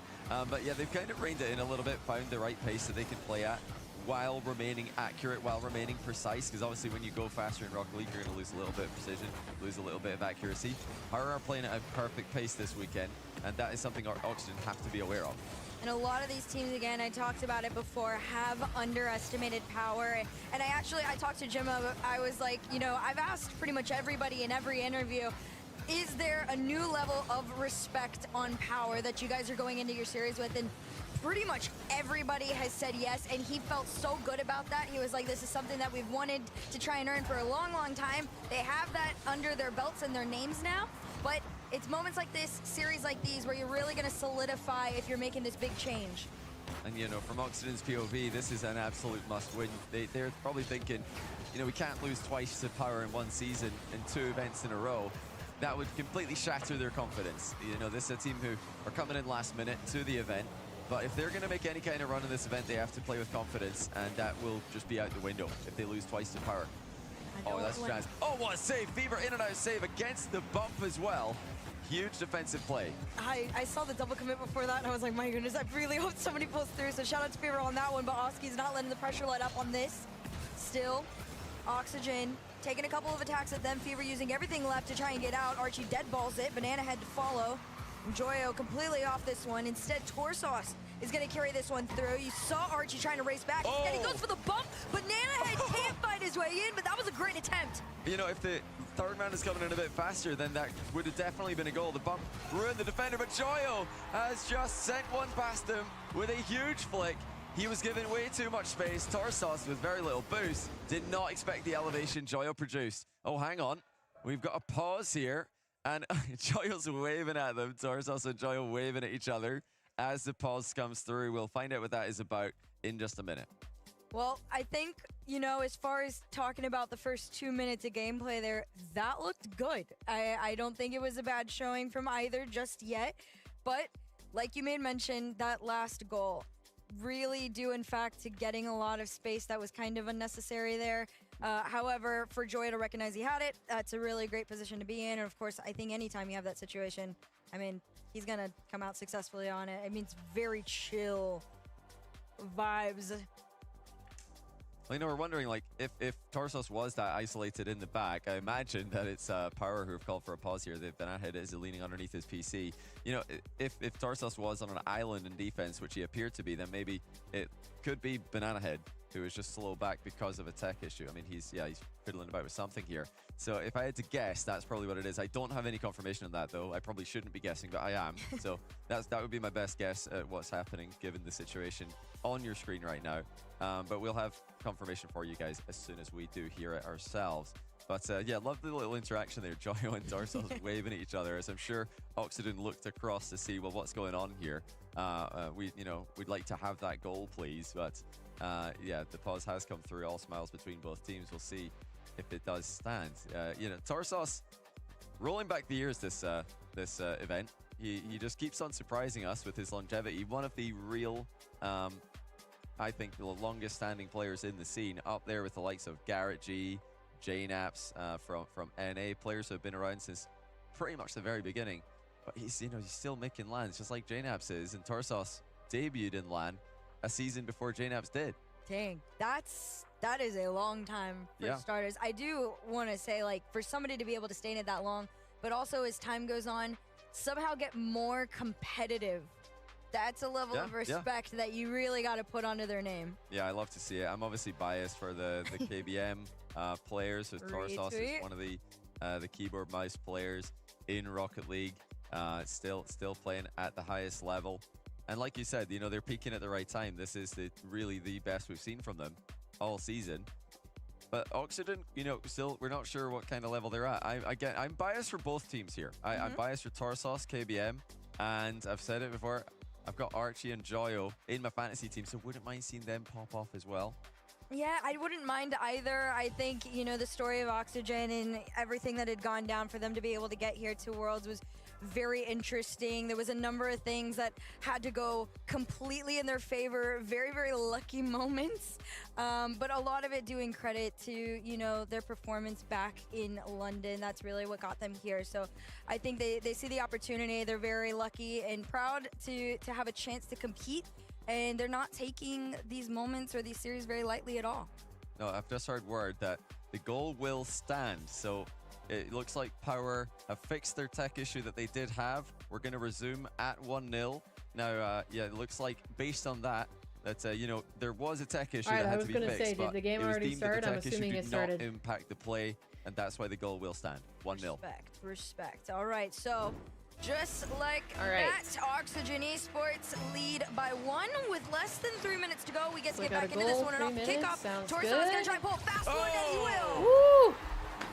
But yeah, they've kind of reined it in a little bit, found the right pace that they can play at while remaining accurate, while remaining precise, because obviously when you go faster in Rocket League, you're going to lose a little bit of precision, lose a little bit of accuracy. Power are playing at a perfect pace this weekend, and that is something our Oxygen have to be aware of.
And a lot of these teams, again, I talked about it before, have underestimated Power. And I talked to Jim, I was like, you know, I've asked pretty much everybody in every interview, is there a new level of respect on Power that you guys are going into your series with? And pretty much everybody has said yes, and he felt so good about that. He was like, this is something that we've wanted to try and earn for a long, long time. They have that under their belts and their names now, but it's moments like this, series like these, where you're really going to solidify if you're making this big change.
And, you know, from Oxygen's POV, this is an absolute must-win. They're probably thinking, you know, we can't lose twice to Power in one season in 2 events in a row. That would completely shatter their confidence. You know, this is a team who are coming in last minute to the event. But if they're going to make any kind of run in this event, they have to play with confidence, and that will just be out the window if they lose twice to Power. Oh, that's a chance. Oh, what a save. Fever in and out save against the bump as well. Huge defensive play.
I saw the double commit before that, and I was like, my goodness, I really hope somebody pulls through. So shout out to Fever on that one, but Oski's not letting the pressure let up on this. Still, Oxygen taking a couple of attacks at them. Fever using everything left to try and get out. Archie dead balls it. Banana had to follow. Joyo completely off this one. Instead, Torsos is going to carry this one through. You saw Archie trying to race back, and he goes for the bump. Banana Head can't fight his way in, but that was a great attempt.
You know, if the third round is coming in a bit faster, then that would have definitely been a goal. The bump ruined the defender, but Joyo has just sent one past him with a huge flick. He was given way too much space. Torsos with very little boost. Did not expect the elevation Joyo produced. Oh, hang on. We've got a pause here. And Joyo's waving at them. Torsos and Joyo waving at each other as the pause comes through. We'll find out what that is about in just a minute.
Well, I think, you know, as far as talking about the first 2 minutes of gameplay there, that looked good. I don't think it was a bad showing from either just yet. But like you made mention, that last goal, really due in fact to getting a lot of space that was kind of unnecessary there. However, for Joyo to recognize he had it, that's a really great position to be in. And of course, I think anytime you have that situation, I mean, he's going to come out successfully on it. I mean, it's very chill vibes.
Well, you know, we're wondering, like, if Torsos was that isolated in the back, I imagine that it's Power who have called for a pause here. The Banana Head is leaning underneath his PC. You know, if Torsos was on an island in defense, which he appeared to be, then maybe it could be Banana Head who is just slow back because of a tech issue. I mean, he's fiddling about with something here. So if I had to guess, that's probably what it is. I don't have any confirmation on that, though. I probably shouldn't be guessing, but I am. So that would be my best guess at what's happening, given the situation on your screen right now. But we'll have confirmation for you guys as soon as we do hear it ourselves. But yeah, love the little interaction there. Joyo and Torsos waving at each other, as I'm sure Oxygen looked across to see, well, what's going on here. We'd like to have that goal, please. But yeah, the pause has come through. All smiles between both teams. We'll see if it does stand. You know, Torsos rolling back the years this event. He just keeps on surprising us with his longevity. One of the real, I think, the longest standing players in the scene, up there with the likes of Garrett G, JNaps from NA, players who have been around since pretty much the very beginning. But he's still making LANs just like JNaps is, and Torsos debuted in LAN a season before JNaps did.
Dang, that is a long time for starters. I do want to say, like, for somebody to be able to stay in it that long, but also as time goes on, somehow get more competitive. That's a level of respect that you really got to put onto their name.
Yeah, I love to see it. I'm obviously biased for the KBM players. So Torsos is one of the keyboard mouse players in Rocket League. Still playing at the highest level. And like you said, you know, they're peaking at the right time. This is really the best we've seen from them all season. But Oxygen, you know, still we're not sure what kind of level they're at. I'm biased for both teams here. I'm biased for Torsos, KBM, and I've said it before. I've got Archie and Joyo in my fantasy team, so wouldn't mind seeing them pop off as well.
Yeah, I wouldn't mind either. I think, you know, the story of Oxygen and everything that had gone down for them to be able to get here to Worlds was very interesting. There was a number of things that had to go completely in their favor. Very, very lucky moments. But a lot of it doing credit to, you know, their performance back in London. That's really what got them here. So I think they see the opportunity. They're very lucky and proud to have a chance to compete. And they're not taking these moments or these series very lightly at all.
No, I've just heard word that the goal will stand. So it looks like Power have fixed their tech issue that they did have. We're going to resume at 1-0. Now, yeah, it looks like based on that, you know, there was a tech issue that had to be fixed.
Say, did the game already start? I'm assuming it started.
Not impact the play, and that's why the goal will stand. 1-0.
Respect. All right, so just like that, Oxygen Esports lead by 1 with less than 3 minutes to go. We get to get back into this one and off the kickoff. Torso's going to try and pull a fast one, and he will.
Woo!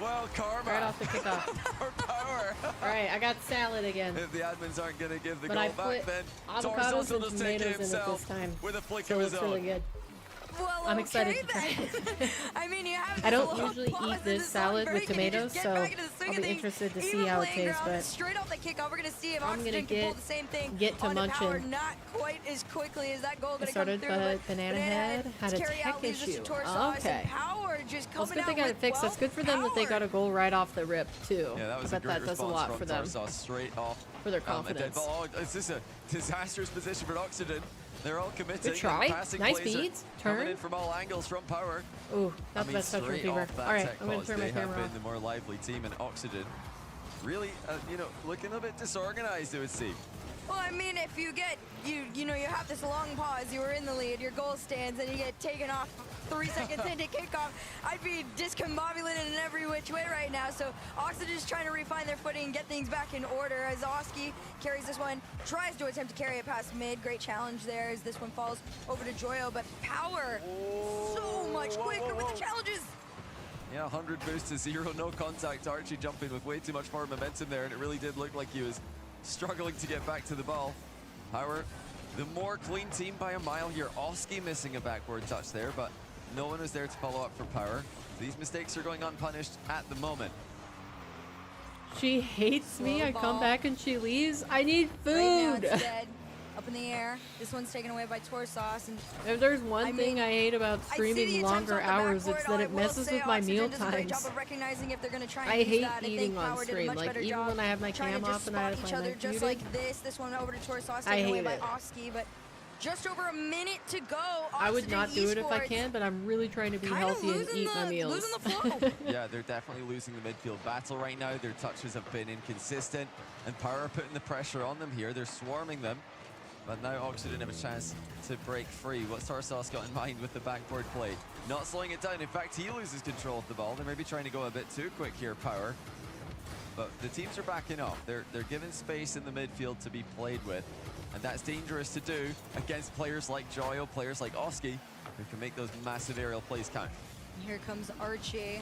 Well, karma.
Right off the kickoff.
For Power.
All right, I got salad again.
If the admins aren't going to give the
but
goal
I
back, then
avocados
will
and
just take it
tomatoes in it
himself
this time.
with a flick
so
of his
it's
own.
really good.
Well,
I'm excited to try it.
I mean, you have
I don't usually eat this salad with tomatoes, so I'll be interested to see how it tastes. But
straight off the kickoff, we're going to see if Oxygen can pull the same thing.
Get to munching.
Not quite as quickly as that goal going to come
started,
through.
But Banana Head had a tech issue. Okay.
Power just
well, it's good they got it fixed. That's good for them that they got a goal right off the rip, too.
Yeah, that was
I bet that does a lot for them.
Straight off
for their confidence.
Is this a disastrous position for Oxygen? They're all committing.
Good try. Nice beads. Turn.
Coming in from all angles from Power.
Ooh, that's the best touch from Fever. All right, I'm going to turn my camera off.
They have been the more lively team, and Oxygen really, you know, looking a bit disorganized, it would seem.
Well, I mean, if you get, you know, you have this long pause, you were in the lead, your goal stands, and you get taken off 3 seconds into kickoff, I'd be discombobulated in every which way right now. So Oxygen's trying to refine their footing and get things back in order as Oski carries this one, tries to attempt to carry it past mid. Great challenge there as this one falls over to Joyo, but Power so much quicker with the challenges.
Yeah, 100 boost to 0, no contact. Archie jumping with way too much more momentum there, and it really did look like he was struggling to get back to the ball. Power, the more clean team by a mile here. Oski missing a backboard touch there, but no one was there to follow up for Power. These mistakes are going unpunished at the moment.
She hates me. I come back and she leaves. I need food.
Right now it's dead. Up in the air. This one's taken away by Torsos. And
if there's one thing I hate about streaming longer hours, it's that it messes with my meal times. I hate eating on stream. Like even when I have my cam off and I have my mic
just like this one over to Torsos, taken away by Oski, but just over a minute to go.
I would not do it if I can, but I'm really trying to be healthy and eat my meals.
Losing the flow.
Yeah, they're definitely losing the midfield battle right now. Their touches have been inconsistent, and Power are putting the pressure on them here. They're swarming them. But now Oxygen have a chance to break free. What's Torsos got in mind with the backboard play? Not slowing it down. In fact, he loses control of the ball. They're maybe trying to go a bit too quick here, Power. But the teams are backing up. They're given space in the midfield to be played with. And that's dangerous to do against players like Joyo, players like Oski, who can make those massive aerial plays count.
Here comes Archie.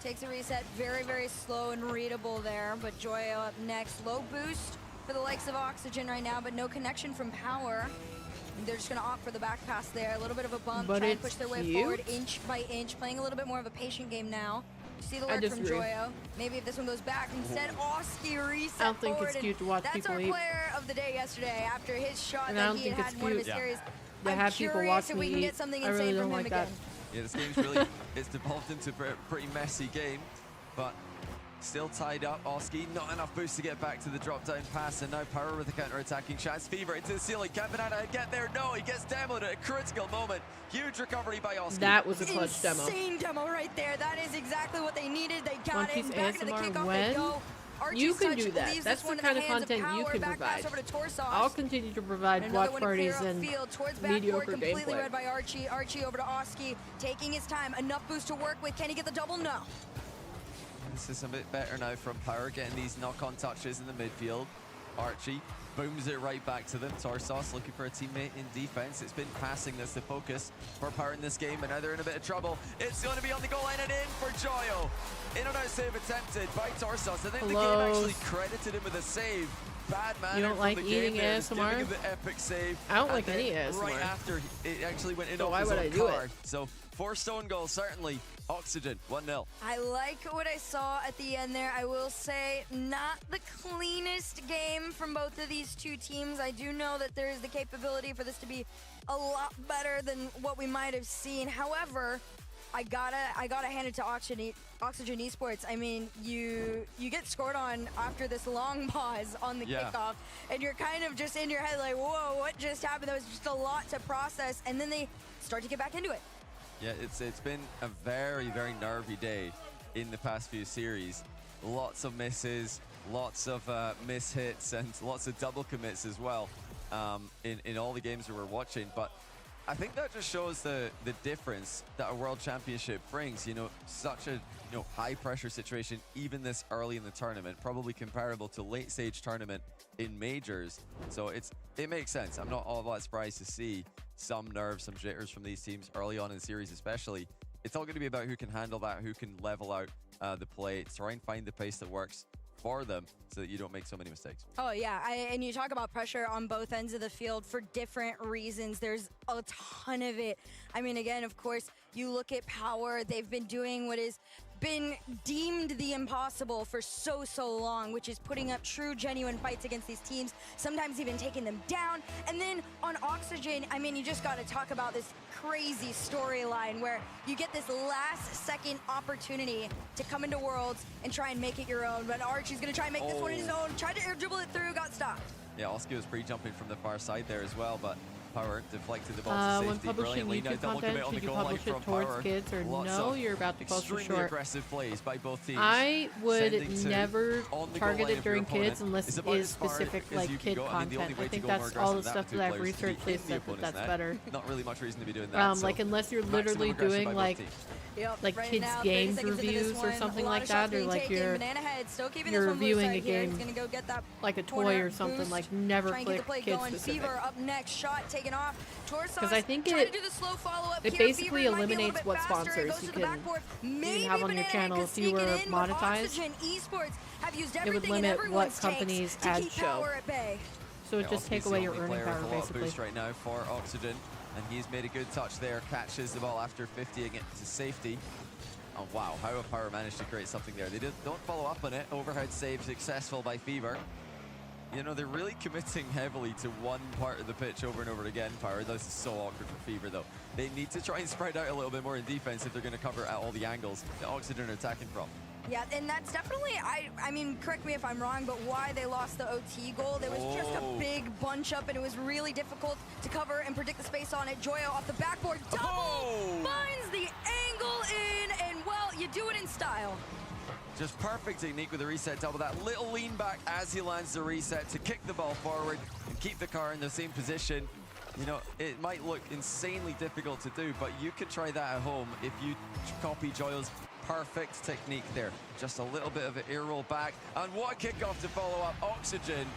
Takes a reset. Very, very slow and readable there. But Joyo up next. Low boost for the likes of Oxygen right now, but no connection from Power. They're just going to opt for the back pass there. A little bit of a bump, try and push their way forward inch by inch, playing a little bit more of a patient game now. You see the work from Joyo. Maybe if this one goes back, instead Oski reset.
I don't think it's cute to watch people eat.
That's our player of the day yesterday after his shot that he had in one of his series.
To have people watch me eat. I really don't like that.
Yeah, this game's really, it's devolved into a pretty messy game, but still tied up. Oski, not enough boost to get back to the drop-down pass, and now Power with a counter-attacking chance. Fever into the ceiling. Can Banana get there? No, he gets demoed at a critical moment. Huge recovery by Oski.
That was a clutch demo.
Insane demo right there. That is exactly what they needed. They got it. Back into the kickoff
when
they go.
you can do that. That's the kind of content you can provide. I'll continue to provide watch parties and mediocre
completely
gameplay.
read by Archie. Archie over to Oski, taking his time. Enough boost to work with. Can he get the double? No.
This is a bit better now from Power, getting these knock-on touches in the midfield. Archie booms it right back to them. Tarsos looking for a teammate in defense. It's been passing that's the focus for Power in this game, but now they're in a bit of trouble. It's going to be on the goal line and in for Joyo. In and out save attempted by Tarsos. I think the game actually credited him with a save. Bad manner.
You don't like
from the
eating
game there,
ASMR?
giving him the epic save.
I don't like any ASMR.
Right after it actually went in
So
off
why
his
would
own
I do
car.
it?
So 4 stone goals, certainly. Oxygen, 1-0.
I like what I saw at the end there. I will say not the cleanest game from both of these two teams. I do know that there is the capability for this to be a lot better than what we might have seen. However, I gotta hand it to Oxygen Esports. I mean, you get scored on after this long pause on the kickoff, and you're kind of just in your head like, whoa, what just happened? That was just a lot to process, and then they start to get back into it.
Yeah, it's been a very, very nervy day in the past few series. Lots of misses, lots of mishits, and lots of double commits as well in all the games that we're watching. But I think that just shows the difference that a World Championship brings. You know, such a high pressure situation, even this early in the tournament, probably comparable to late stage tournament in majors. So it makes sense. I'm not all that surprised to see some nerves, some jitters from these teams early on in the series, especially. It's all going to be about who can handle that, who can level out the play, try and find the pace that works for them so that you don't make so many mistakes.
Oh yeah, and you talk about pressure on both ends of the field for different reasons. There's a ton of it. I mean, again, of course, you look at Power, they've been doing what is been deemed the impossible for so long, which is putting up true, genuine fights against these teams, sometimes even taking them down. And then on Oxygen, I mean, you just got to talk about this crazy storyline where you get this last-second opportunity to come into Worlds and try and make it your own, but Archie's going to try and make this one his own, tried to air dribble it through, got stopped.
Yeah, Oski was pre-jumping from the far side there as well, but Power deflected the ball to
when
safety
publishing
brilliantly.
YouTube content, should you publish it towards kids or no? You're about to post a
extremely
short.
aggressive plays by both teams.
I would never
on the
target
goal line
it
of
during
your opponent
kids unless
is
it
about
is
as far
specific
as
like
you can
kid
go. I mean, the only
content.
way
I
to
think
go more
that's all the
aggressive
stuff
than
that I've
two players to
researched
be
is
in the opponent's
that's
net.
better.
Not really much reason to be doing that.
Like unless you're
maximum
literally
aggression
doing
by both
like
teams.
kids games reviews or something like that, or like you're reviewing a game like a toy or something, like never click kids specific.
Fever up next, shot taken off.
Because I think it basically eliminates what sponsors you can have on your channel if you were monetized. It would limit what companies ads show. So it just take away your earning power, basically.
Boost right now for Oxygen, and he's made a good touch there. Catches the ball after 50 again to safety. Oh wow, how have Power managed to create something there? They don't follow up on it. Overhead save successful by Fever. You know, they're really committing heavily to one part of the pitch over and over again, Power. This is so awkward for Fever, though. They need to try and spread out a little bit more in defense if they're going to cover at all the angles that Oxygen are attacking from.
Yeah, and that's definitely, I mean, correct me if I'm wrong, but why they lost the OT goal. There was just a big bunch up, and it was really difficult to cover and predict the space on it. Joyo off the backboard, double, finds the angle in, and well, you do it in style.
Just perfect technique with the reset double. That little lean back as he lands the reset to kick the ball forward and keep the car in the same position. You know, it might look insanely difficult to do, but you could try that at home if you copy Joyo's perfect technique there. Just a little bit of an air roll back. And what a kickoff to follow up. Oxygen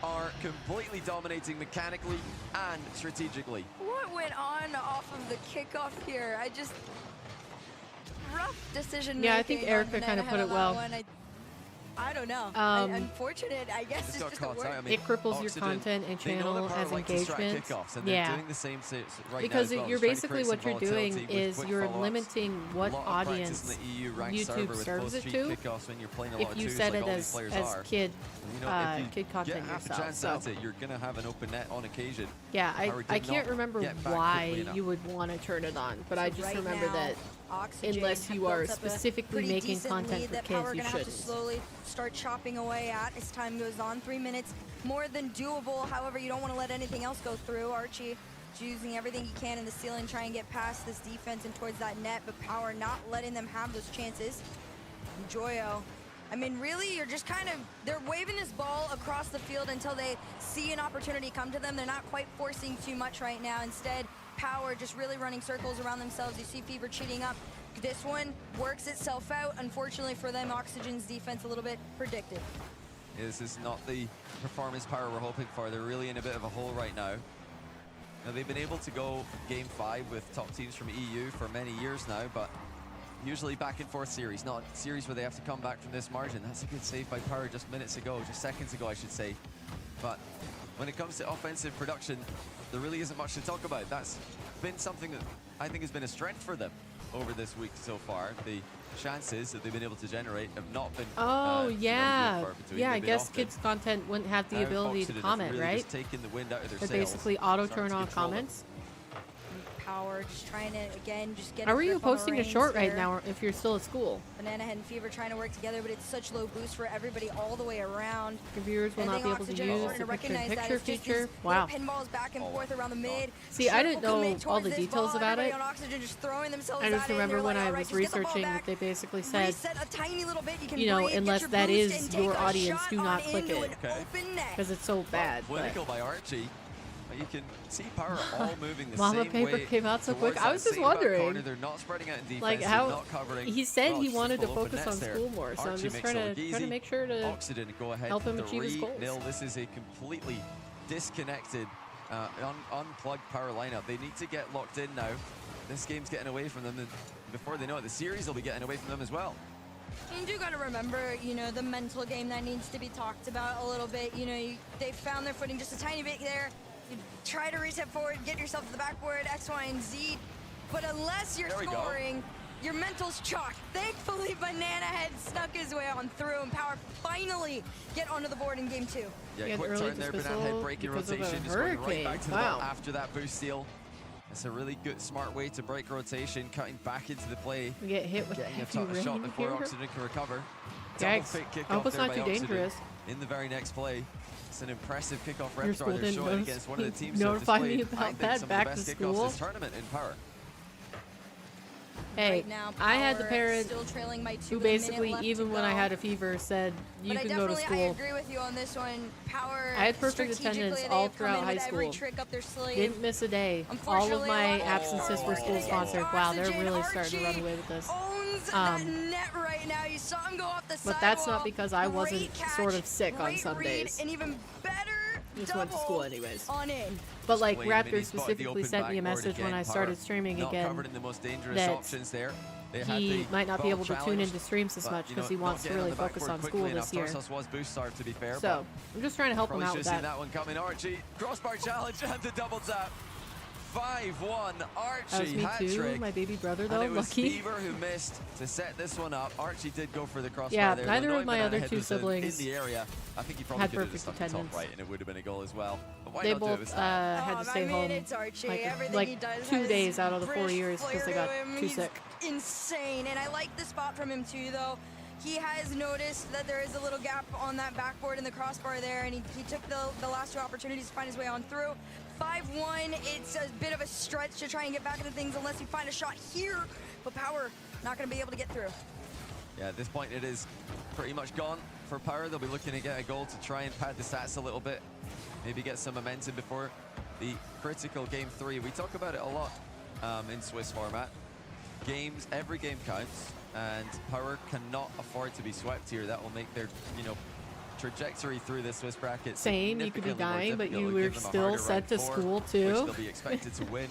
are completely dominating mechanically and strategically.
What went on off of the kickoff here? Rough decision making.
Yeah, I think Erica kind of put it well.
I don't know. Unfortunate, I guess it's just a word.
It cripples your content and channel as engagement. Yeah, because you're basically what you're doing is you're limiting what audience YouTube serves it to if you set it as kid content yourself. So
you're gonna have an open net on occasion.
Yeah, I can't remember why you would want to turn it on, but I just remember that
Oxygen
unless you are specifically making content for
that
kids,
Power
you
gonna have to
shouldn't.
slowly start chopping away at as time goes on. 3 minutes, more than doable. However, you don't want to let anything else go through. Archie using everything he can in the ceiling, try and get past this defense and towards that net, but Power not letting them have those chances. And Joyo, I mean, really, you're just kind of, they're waving this ball across the field until they see an opportunity come to them. They're not quite forcing too much right now. Instead, Power just really running circles around themselves. You see Fever cheating up. This one works itself out. Unfortunately for them, Oxygen's defense a little bit predicted.
Yeah, this is not the performance Power we're hoping for. They're really in a bit of a hole right now. Now, they've been able to go Game 5 with top teams from EU for many years now, but usually back and forth series, not a series where they have to come back from this margin. That's a good save by Power just minutes ago, just seconds ago, I should say. But when it comes to offensive production, there really isn't much to talk about. That's been something that I think has been a strength for them over this week so far. The chances that they've been able to generate have not been
yeah. Yeah, I guess
often.
kids' content wouldn't have the ability to comment,
really
right?
Just taking the wind out of their
They're
sails,
basically auto
starting
turn
to
on
control them.
comments.
Power just trying to, again, just get
How
a
are you
grip on the
posting a
reins
short right
here.
now if you're still at school?
Banana Head and Fever trying to work together, but it's such low boost for everybody all the way around.
Your viewers will
And I
not be
think
able to
Oxygen is
use
starting
the
to recognize that.
picture-in-picture
It's just
feature.
these
Wow.
little pinballs back and forth around the mid.
See, I didn't
Triple
know
commit
all
towards
the
this
details
ball.
about
Everybody
it.
on Oxygen just throwing themselves
I just
at it, and
remember
they're
when
like,
I
"All right,
was
just get the ball
researching
back,
that they basically said,
reset a tiny little bit, you can
you know,
breathe, get
unless
your
that
boost,
is
and take
your
a
audience,
shot
do
on
not click
into
it.
an open net.
Because it's so bad. But
Clinical by Archie. You can see Power all moving the
Mama
same
Paper
way
came out so
towards
quick. I
that
was just
same back
wondering,
corner. They're not spreading out in defense.
like
They're
how
not covering.
he said he
just
wanted to
full open
focus on
nets there.
school more, so I'm
Archie
just
makes
trying
it
to
look easy.
make sure to
Oxygen go ahead
help him achieve his goals.
3-0. This is a completely disconnected, unplugged Power lineup. They need to get locked in now. This game's getting away from them, and before they know it, the series will be getting away from them as well.
You do got to remember, you know, the mental game that needs to be talked about a little bit. You know, they found their footing just a tiny bit there. You try to reset forward, get yourself to the backboard, X, Y, and Z. But unless you're scoring, your mental's chalked. Thankfully, Banana Head snuck his way on through, and Power finally get onto the board in game 2.
Yeah, quick turn there, Banana Head breaking rotation, just going right back to the ball after that boost steal. It's a really good, smart way to break rotation, cutting back into the play.
We get hit with
getting
heavy
a shot
rain
before
here.
Oxygen can recover.
Yikes.
Double kick
I hope
off
it's
there
not
by
too
Oxygen
dangerous.
in the very next play. It's an impressive kickoff
Your
repertoire
school
they're
didn't
showing against one of the teams
notify me
displayed, I
about
think,
that
some
back
of the
to
best kickoffs
school.
this tournament in Power.
Hey,
Right now,
I had the
Power
parent
still trailing by 2
who
with a minute
basically,
left
even
to
when I
go.
had a fever, said you
But
can go to
I
school.
agree with you on this one. Power.
I had perfect
strategically,
attendance
they
all
have come
throughout
in
high
with every
school.
trick up their sleeve.
Didn't miss a day. All of
Unfortunately,
my
a lot of
absences were
people
school
are gonna
sponsored.
get
Wow, they're
Oxygen.
really starting to run
Archie
away with this.
owns that net right now. You saw him go off the
But that's not because I wasn't
Great
sort of
catch,
sick on
great
some
read,
days.
and even better
Just went to school anyways.
on in.
But like
Wait a minute,
Raptor
he's spotted the
specifically
open
sent me a
backboard
message when
again.
I
Power
started streaming
not
again
covered in the most dangerous
that
options there. They had
he
the
might not be
ball
able to tune
challenged,
into streams as
but,
much
you
because
know,
he wants
not
to
getting
really
the
focus
backboard
on
quickly
school
enough.
this year.
Tarsos was boost starved, to be fair.
So I'm just trying to help him
probably
out
should
with
have seen
that.
that one coming. Archie, crossbar challenge and the double tap. 5-1,
That was
Archie
me
hat
too.
trick.
My baby brother though,
And it was
lucky.
Fever who missed to set this one up. Archie did go for the crossbar
Yeah,
there.
neither
though
of my
Banana
other
Head
two
was
siblings
in the area. I think he probably
had
could have
perfect
just stuck the top
attendance.
right, and it would have been a goal as well. But why
They
not do it
both
with
had to stay home
It's Archie.
like
Everything he does
2
has
days out of the 4
British
years because they
flair
got
to him.
too
He's
sick.
insane, and I like the spot from him too, though. He has noticed that there is a little gap on that backboard in the crossbar there, and he took the last 2 opportunities to find his way on through. 5-1, it's a bit of a stretch to try and get back into things unless you find a shot here, but Power not going to be able to get through.
Yeah, at this point it is pretty much gone for Power. They'll be looking to get a goal to try and pad the stats a little bit, maybe get some momentum before the critical game 3. We talk about it a lot in Swiss format. Every game counts, and Power cannot afford to be swept here. That will make their, trajectory through this Swiss bracket
Same, you could be
significantly more
dying, but
difficult.
you
It'll
were
give them a
still
harder
sent
round
to
4,
school
which
too.
they'll be expected to win.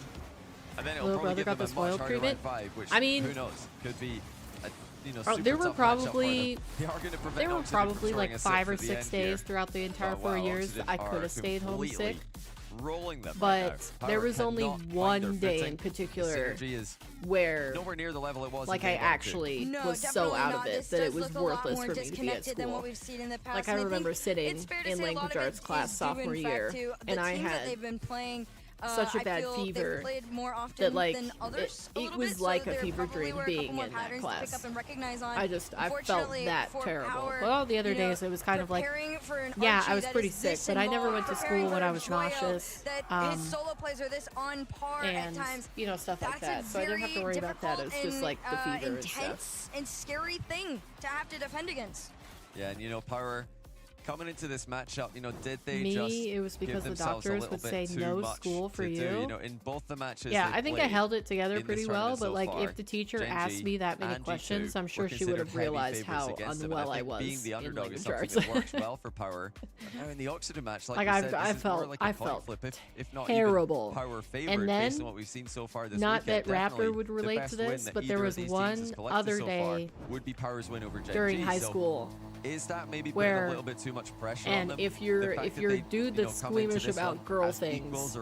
And then it'll
Little
probably
brother got
give them
the
a much
spoiled
harder
treatment.
round 5, which,
I mean,
who knows, could be a, super
there were
tough matchup for them.
probably
They are gonna prevent
there were
Oxygen from
probably
scoring
like
a
5 or
at the
6
end
days
here.
throughout the entire
But
4
wow,
years
Oxygen
I could
are
have stayed
completely
homesick.
rolling them
But
right now.
there
Power
was only
cannot find
one
their
day
footing.
in
The
particular
synergy is
where
nowhere near the level it was
like
in
I
game 1 and 2.
actually
No,
was so
definitely
out
not.
of it
This
that it
does
was
look a lot
worthless
more
for me to be at
disconnected than what
school.
we've seen in the past.
Like I
And
remember
think
sitting
it's fair to
in
say a lot
language
of it
arts class
is due, in
sophomore
fact,
year,
to the
and I
teams that
had
they've been playing
such a bad fever that like it was like a fever dream being in that class. I felt that terrible. But all the other days it was kind of like, yeah, I was pretty sick, but I never went to school when I was nauseous. And you know, stuff like that. So I didn't have to worry about that. It was just like the fever and stuff.
Intense and scary thing to have to defend against.
Yeah, and you know, Power coming into this matchup, you know, did they
it was because the doctors would say no school for you.
You know, in both the matches.
Yeah, I think I held it together pretty well, but like if the teacher asked me that many questions, I'm sure she would have realized how unwell I was.
Being the underdog is something
charts.
that works well for Power. Now in the Oxygen match, like
I felt terrible.
Power favored
and then,
based on what we've seen so far this
not
weekend.
that Raptor would relate to this, but there was one other day
would be Power's win over
during high school.
Is that maybe putting a little bit too much pressure on them?
If you're a dude that's squeamish about girl things,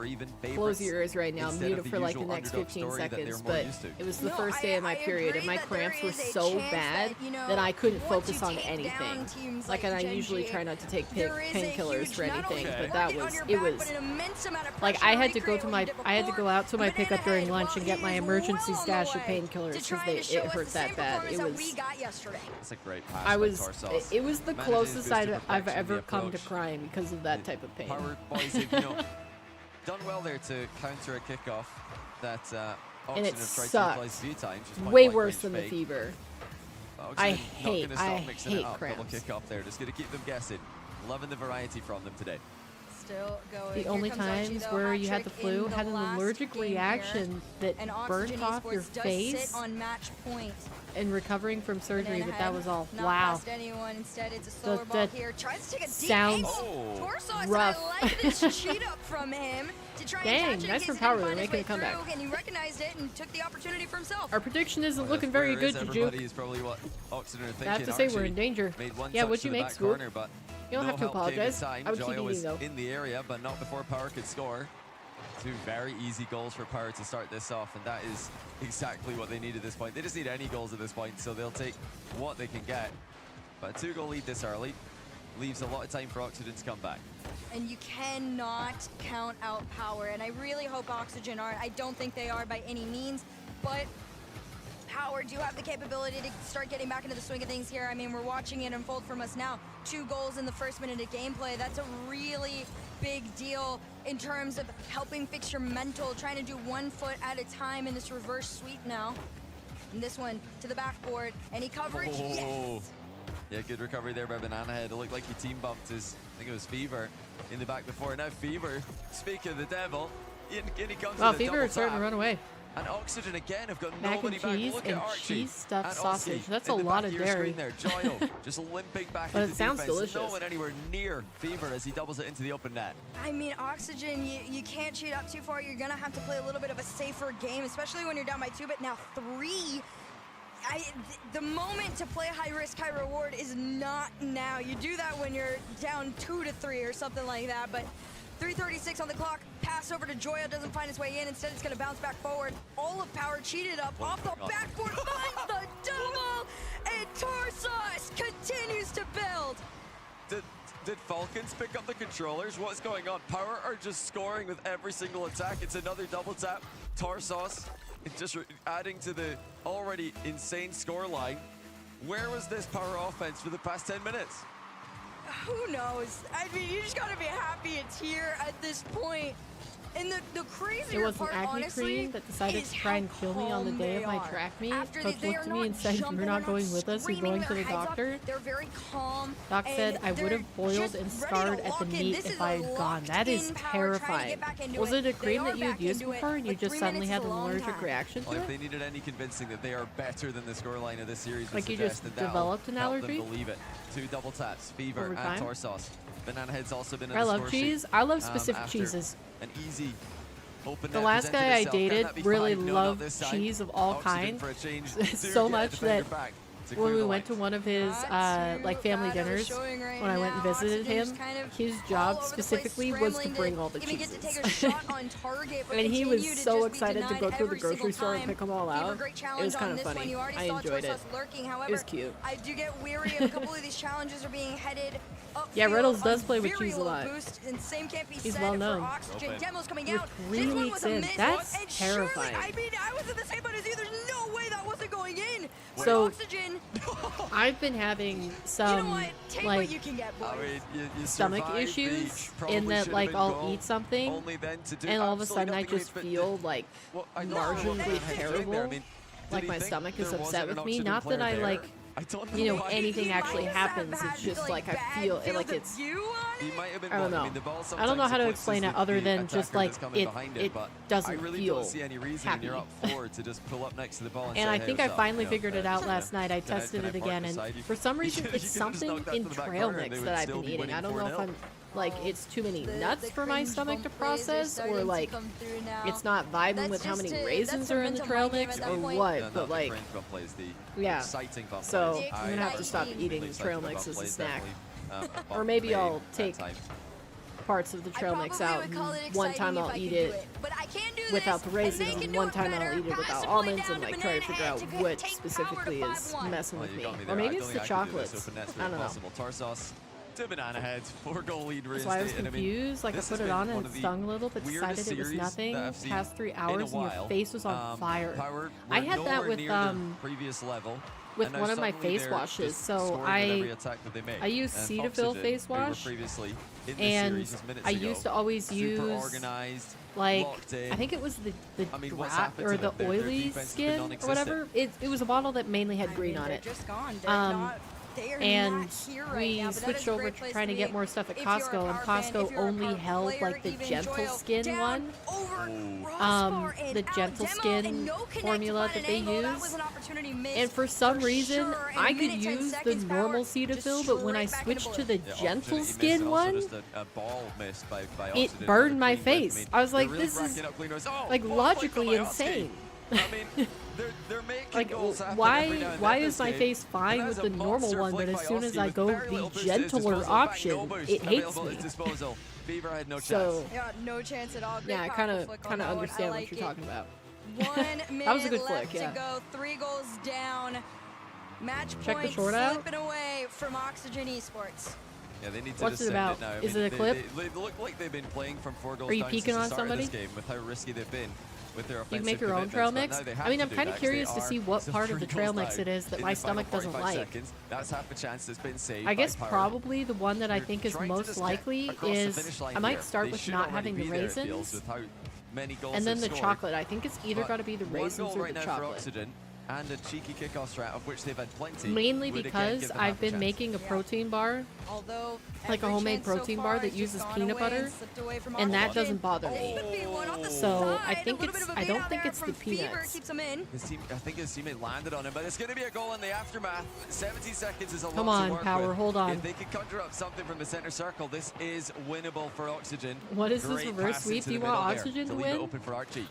close your ears right now, mute it for like the next 15 seconds. But it was the first day of my period, and my cramps were so bad that I couldn't focus on anything. Like, and I usually try not to take painkillers for anything, but it was like I had to go out to my pickup during lunch and get my emergency stash of painkillers because it hurt that bad. It was.
That's a great pass.
It was the closest I've ever come to crying because of that type of pain.
Power boys have, you know, done well there to counter a kickoff that
and it
sucked.
Times, way worse than the fever. I hate cramps.
Double kickoff there, just going to keep them guessing. Loving the variety from them today.
Still going.
The only times where you had the flu had an allergic reaction that burnt off your face
on match point.
And recovering from surgery, but that was all. Wow.
Instead, it's a slower ball here. Tries to take a deep
sounds rough.
I like this cheat up from him to try and catch it.
Nice from Power. They're making a comeback.
And he recognized it and took the opportunity for himself.
Our prediction isn't looking very good, Juju. I have to say we're in danger. Yeah, what'd you make, Swoop? You don't have to apologize. I would keep eating, though.
In the area, but not before Power could score. Two very easy goals for Power to start this off, and that is exactly what they need at this point. They just need any goals at this point, so they'll take what they can get. But a 2-goal lead this early leaves a lot of time for Oxygen to come back.
And you cannot count out Power, and I really hope Oxygen aren't. I don't think they are by any means, but Power do have the capability to start getting back into the swing of things here. I mean, we're watching it unfold from us now. 2 goals in the first minute of gameplay. That's a really big deal in terms of helping fix your mental, trying to do 1 foot at a time in this reverse sweep now. And this one to the backboard. Any coverage? Yes!
Yeah, good recovery there by Banana Head. It looked like he team bumped his, I think it was Fever, in the back before. Now Fever, speaking of the devil, in he comes with a
Fever is starting to run away.
And Oxygen again have got
mac
nobody
and cheese
back. Look
and
at Archie
cheese stuffed
and
sausage.
Aussie
That's a lot of dairy.
There. Joyo just limping back
but
into
it sounds
defense.
delicious.
No one anywhere near Fever as he doubles it into the open net.
I mean, Oxygen, you can't cheat up too far. You're going to have to play a little bit of a safer game, especially when you're down by 2, but now 3. The moment to play high risk, high reward is not now. You do that when you're down 2 to 3 or something like that, but 3:36 on the clock. Pass over to Joyo, doesn't find his way in. Instead, it's going to bounce back forward. All of Power cheated up off the backboard, finds the double, and Tarsos continues to build.
Did Falcons pick up the controllers? What's going on? Power are just scoring with every single attack. It's another double tap. Tarsos just adding to the already insane scoreline. Where was this Power offense for the past 10 minutes?
Who knows? I mean, you just gotta be happy it's here at this point. And the crazier
it wasn't
part,
acne
honestly,
cream that decided to try and kill me on the day of my track meet. Coach looked at me and said, "You're not going with us. You're going to the doctor."
They're very calm.
Doc said I would have boiled and scarred at the meet if I had gone. That is terrifying. Was it a cream that you had used before and you just suddenly had an allergic reaction to
If
it?
they needed any convincing that they are better than the scoreline of this series,
like you just developed an allergy?
Help them believe it. 2 double taps, Fever and Tarsos. Banana Head's also been in
I love cheese. I love specific cheeses.
An easy open
the last guy I dated really loved cheese of all kinds so much that when we went to one of his like family dinners, when I went and visited him, his job specifically was to bring all the cheeses. And he was so excited to go to the grocery store and pick them all out. It was kind of funny. I enjoyed it. It was cute.
I do get weary of a couple of these challenges are being headed
Yeah, Reynolds does play with cheese a lot.
He's
well known.
Demo's coming
We're
out.
3 weeks in. That's terrifying.
I mean, I was in the same boat as you. There's no way that wasn't going in.
So,
Oxygen.
I've been having some, like, stomach issues in that, like, I'll eat something, and all of a sudden I just feel, like, marginally terrible. Like, my stomach is upset with me. Not that I, like, you know, anything actually happens. It's just, like, I feel it, like, it's... I don't know. I don't know how to explain it other than just, like, it doesn't feel happy. And I think I finally figured it out last night. I tested it again, and for some reason, it's something in trail mix that I've been eating. I don't know if I'm... like, it's too many nuts for my stomach to process, or, like, it's not vibing with how many raisins are in the trail mix, or what, but, like, yeah. So, I'm gonna have to stop eating trail mix as a snack. Or maybe I'll take parts of the trail mix out, and one time I'll eat it without the raisins, and one time I'll eat it without almonds, and, like, try to figure out what specifically is messing with me. Or maybe it's the chocolates. I don't know.
To Banana Head, 4-goal lead.
That's why I was confused. Like, I put it on and it stung a little, but decided it was nothing. Past 3 hours and your face was on fire. I had that with one of my face washes. So I use Cetaphil face wash, and I used to always use, like, I think it was the dry or the oily skin or whatever. It was a bottle that mainly had green on it. And we switched over to trying to get more stuff at Costco, and Costco only held, like, the gentle skin one, the gentle skin formula that they use. And for some reason, I could use the normal Cetaphil, but when I switched to the gentle skin one, it burned my face. I was like, this is, like, logically insane. Like, why is my face fine with the normal one, but as soon as I go the gentler option, it hates me? So,
yeah, no chance at all.
Yeah, I kind of understand what you're talking about.
1 minute
that was a good
left
flick, yeah.
to go. 3 goals down. Match
Check the
point
short out.
slipping away from Oxygen Esports.
Yeah, they need to
What's it about?
It now.
Is it a clip?
They look like they've been playing from 4 goals
Are you
down
peeking
since the
on
start of this
somebody?
game with how risky they've been. With their
Do you make your own trail mix? I mean, I'm kind of curious to see what
So
part of the
3
trail
goals
mix
down
it is that
in
my
the final
stomach doesn't
45
like.
seconds. That's half a chance that's been saved
I guess
by Power.
probably the one that I think is
Trying to
most
just get
likely
across the
is
finish line
I might
here.
start
They
with
should
not
already
having the
be there, it feels,
raisins,
with how many goals
and then the
they've scored.
chocolate. I think it's either got to be the
One
raisins
goal
or
right
the
now for
chocolate.
Oxygen, and a cheeky kickoff strat of which they've had plenty.
Mainly
would again
because
give them
I've
half a
been
chance.
making a protein bar,
Although
like a
every
homemade
chance so
protein
far
bar that
has just
uses
gone
peanut
away
butter,
and slipped away from
and that
Oxygen.
doesn't bother me.
This could be one off the
So I
side.
think
A little
it's
bit of a
I
beat
don't
out
think
there
it's the
from Fever
peanuts.
keeps him in.
I think his teammate landed on him, but it's going to be a goal in the aftermath. 70 seconds is a lot
Come
to
on,
work
Power,
with.
hold on.
If they can conjure up something from the center circle, this is winnable for Oxygen.
What is this
Great
reverse
pass
sweep?
into
Do you
the
want
middle there
Oxygen to
leave it
win?
open for Archie.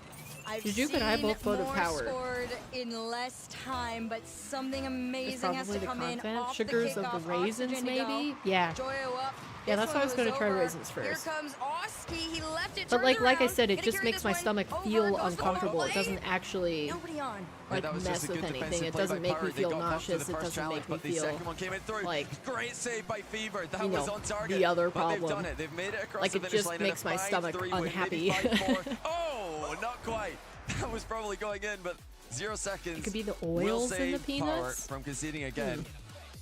I've
Jujuk and I both
seen
voted
more
Power.
scored in less time, but something
It's
amazing has
probably
to
the
come in
content.
off
Sugars
the
of
kickoff.
the raisins,
Oxygen to go.
maybe? Yeah.
Joyo up.
Yeah,
This
that's why I was
one
going to try
over.
raisins
Here
first.
comes Oski. He left it.
But
turned
like I
around.
said, it
Gonna
just
carry
makes
this
my
one
stomach
over,
feel
goes for the
uncomfortable. It
play.
doesn't actually
Nobody on.
like
that was
mess
just a
with
good
anything.
defensive
It
play
doesn't
by
make
Power.
me
They
feel
got close to
nauseous.
the
It
first
doesn't
challenge,
make me
but the
feel
second one came in through.
like,
Great save by Fever. That
you
was
know,
on target.
the other
But they've
problem.
done it. They've made it across
Like,
the
it
finish
just
line in a
makes my stomach
5-3 win, maybe
unhappy.
5-4. Oh, not quite. That was probably going in, but 0 seconds.
It could be the
will
oils in the
save Power
peanuts.
from conceding again.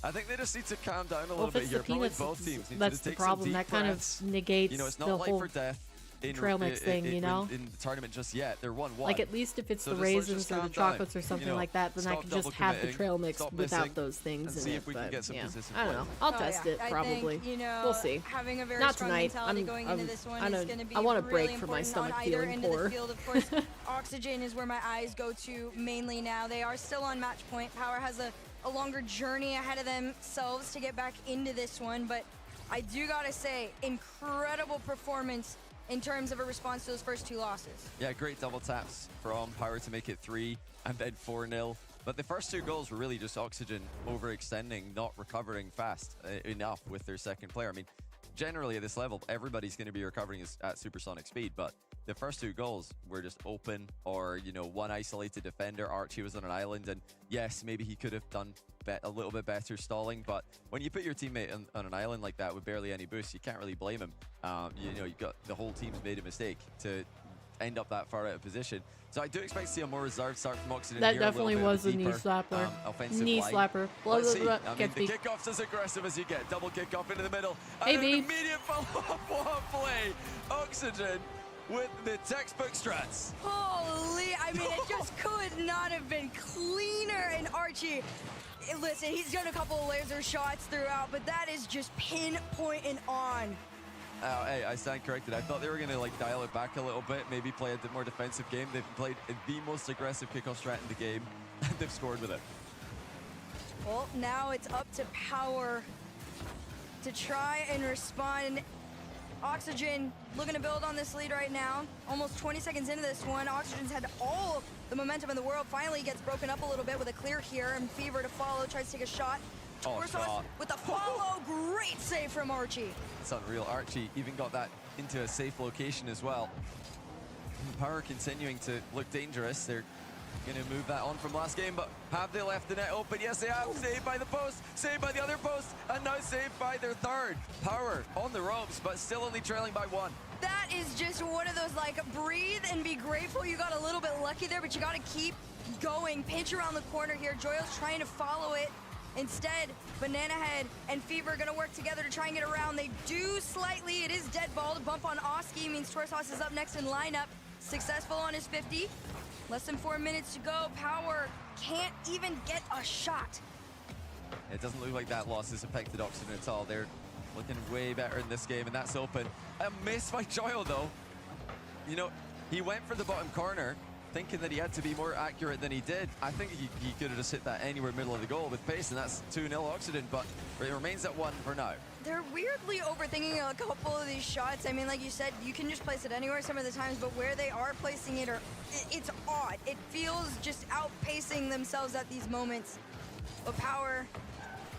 I think they just need to calm down a
Well,
little
if
bit
it's
here.
the
Probably
peanuts,
both teams need
that's
to
the
take some
problem.
deep
That kind
breaths.
of negates
You know, it's
the
not life
whole
or death in
trail mix thing, you know?
in the tournament just yet. They're 1-1.
Like, at least if it's
So
the
let's
raisins
just
or the
calm down.
chocolates or something
You know,
like that, then I
stop
can just
double
have the
committing,
trail mix
stop
without
missing,
those things
and
in
see
it.
if we can
But
get some
yeah,
consistent
I don't
play.
know. I'll
Oh,
test
yeah.
it
I
probably.
think, you know,
We'll see.
having a very
Not
strong
tonight.
mentality going into this one is going to be
I want a
really
break from my
important
stomach
on either
feeling
end of
poor.
the field. Of course, Oxygen is where my eyes go to mainly now. They are still on match point. Power has a longer journey ahead of themselves to get back into this one, but I do gotta say, incredible performance in terms of a response to those first 2 losses.
Yeah, great double taps from Power to make it 3 and then 4-0. But the first 2 goals were really just Oxygen overextending, not recovering fast enough with their second player. I mean, generally at this level, everybody's going to be recovering at supersonic speed, but the first 2 goals were just open or, you know, one isolated defender. Archie was on an island, and yes, maybe he could have done a little bit better stalling, but when you put your teammate on an island like that with barely any boost, you can't really blame him. You know, you've got the whole team's made a mistake to end up that far out of position. So I do expect to see a more reserved start from Oxygen.
That definitely was a knee slapper. Knee slapper.
Let's see. I mean, the kickoff's as aggressive as you get. Double kickoff into the middle. And an immediate follow-up play. Oxygen with the textbook strats.
Holy, I mean, it just could not have been cleaner. And Archie, listen, he's done a couple of laser shots throughout, but that is just pinpoint and on.
Oh, hey, I stand corrected. I thought they were going to like dial it back a little bit, maybe play a more defensive game. They've played the most aggressive kickoff strat in the game, and they've scored with it.
Well, now it's up to Power to try and respond. Oxygen looking to build on this lead right now. Almost 20 seconds into this one. Oxygen's had all the momentum in the world. Finally gets broken up a little bit with a clear here, and Fever to follow, tries to take a shot.
Shot.
With the follow, great save from Archie.
It's unreal. Archie even got that into a safe location as well. Power continuing to look dangerous. They're going to move that on from last game, but have they left the net open? Yes, they have. Saved by the post, saved by the other post, and now saved by their third. Power on the ropes, but still only trailing by 1.
That is just one of those, like, breathe and be grateful. You got a little bit lucky there, but you got to keep going. Pinch around the corner here. Joyo's trying to follow it. Instead, Banana Head and Fever are going to work together to try and get around. They do slightly. It is dead ball. To bump on Oski means Torsos is up next in lineup. Successful on his 50. Less than 4 minutes to go. Power can't even get a shot.
It doesn't look like that loss has affected Oxygen at all. They're looking way better in this game, and that's open. A miss by Joyo, though. You know, he went for the bottom corner, thinking that he had to be more accurate than he did. I think he could have just hit that anywhere middle of the goal with pace, and that's 2-0 Oxygen, but it remains at 1 for now.
They're weirdly overthinking a couple of these shots. I mean, like you said, you can just place it anywhere some of the times, but where they are placing it, it's odd. It feels just outpacing themselves at these moments. But Power,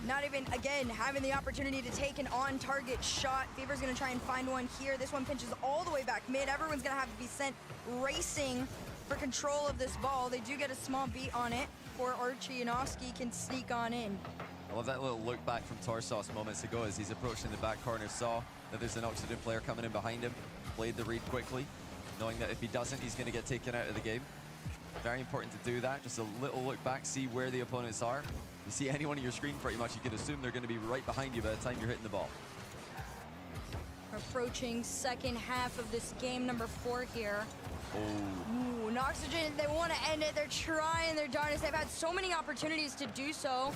not even, again, having the opportunity to take an on-target shot. Fever's going to try and find one here. This one pinches all the way back mid. Everyone's going to have to be sent racing for control of this ball. They do get a small beat on it before Archie and Oski can sneak on in.
I love that little look back from Torsos moments ago as he's approaching the back corner, saw that there's an Oxygen player coming in behind him, played the read quickly, knowing that if he doesn't, he's going to get taken out of the game. Very important to do that, just a little look back, see where the opponents are. You see anyone on your screen pretty much, you can assume they're going to be right behind you by the time you're hitting the ball.
Approaching second half of this game, number 4 here.
Oh.
Ooh, and Oxygen, they want to end it. They're trying their darndest. They've had so many opportunities to do so,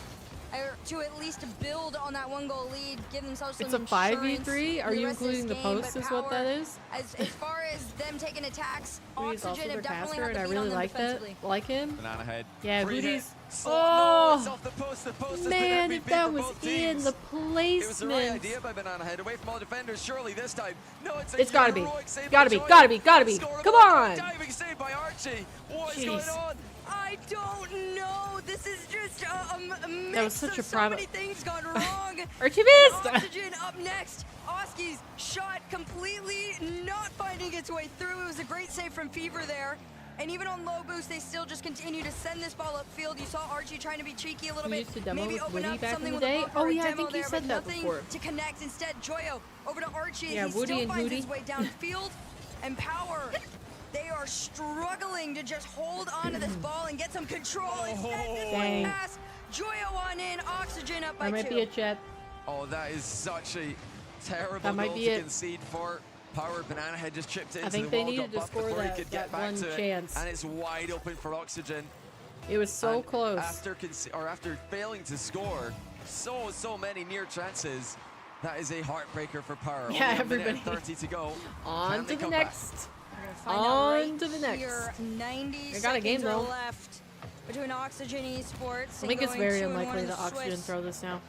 to at least build on that 1-goal lead, give themselves some
It's a 5v3? Are you including the post is what that is?
As far as them taking attacks,
Hoody's
Oxygen
also their
have definitely
caster,
had
and
the
I
beat
really
on them
like that.
defensively.
Like him.
Banana Head.
Yeah,
Free
Hoody's.
hit.
Oh!
No, it's off the post. The post has
Man,
been
if
MVP
that
for
was
both
in
teams.
the placement.
It was the right idea by Banana Head, away from all defenders. Surely this time. No,
It's gotta be.
heroic save
Gotta
by
be.
Joyo.
Gotta be. Gotta be.
Score
Come
of all
on.
time. Diving save by Archie. What is
Jeez.
going on?
I don't know. This is just a mix
That was such
of
a
so many things gone wrong.
Archie missed.
Oxygen up next. Oski's shot completely not finding its way through. It was a great save from Fever there. And even on low boost, they still just continue to send this ball upfield. You saw Archie trying to be cheeky a little
We
bit.
used to demo
Maybe
with
open
Woody
up
back in
something
the
with a
day.
bump
Oh
or a
yeah, I
demo
think you
there,
said
but
that
nothing
before.
to connect. Instead, Joyo over to Archie.
Yeah,
He
Woody
still
and
finds
Hootie.
his way downfield. And Power, they are struggling to just hold on to this ball and get some control. Instead, this
Dang.
one pass. Joyo on in, Oxygen up by
That might
2.
be a chat.
Oh, that is such a terrible
That might
goal
be
to
it.
concede for. Power. Banana Head just chipped it
I
into
think
the
they
wall,
needed
got
to
buffed
score
before he
that-
could get
that
back
one
to
chance.
it. And it's wide open for Oxygen.
It was so
And
close.
After failing to score so many near chances, that is a heartbreaker for Power.
Yeah,
Only a minute
everybody.
and 30 to go.
On
Can
to
they
the
come back?
next.
Find out
On
right
to the next.
Here, 90
They got a game,
seconds are
though.
left between Oxygen Esports.
I think it's
and
very
going 2-1
unlikely
in
that
the
Oxygen
Swiss.
throw this now.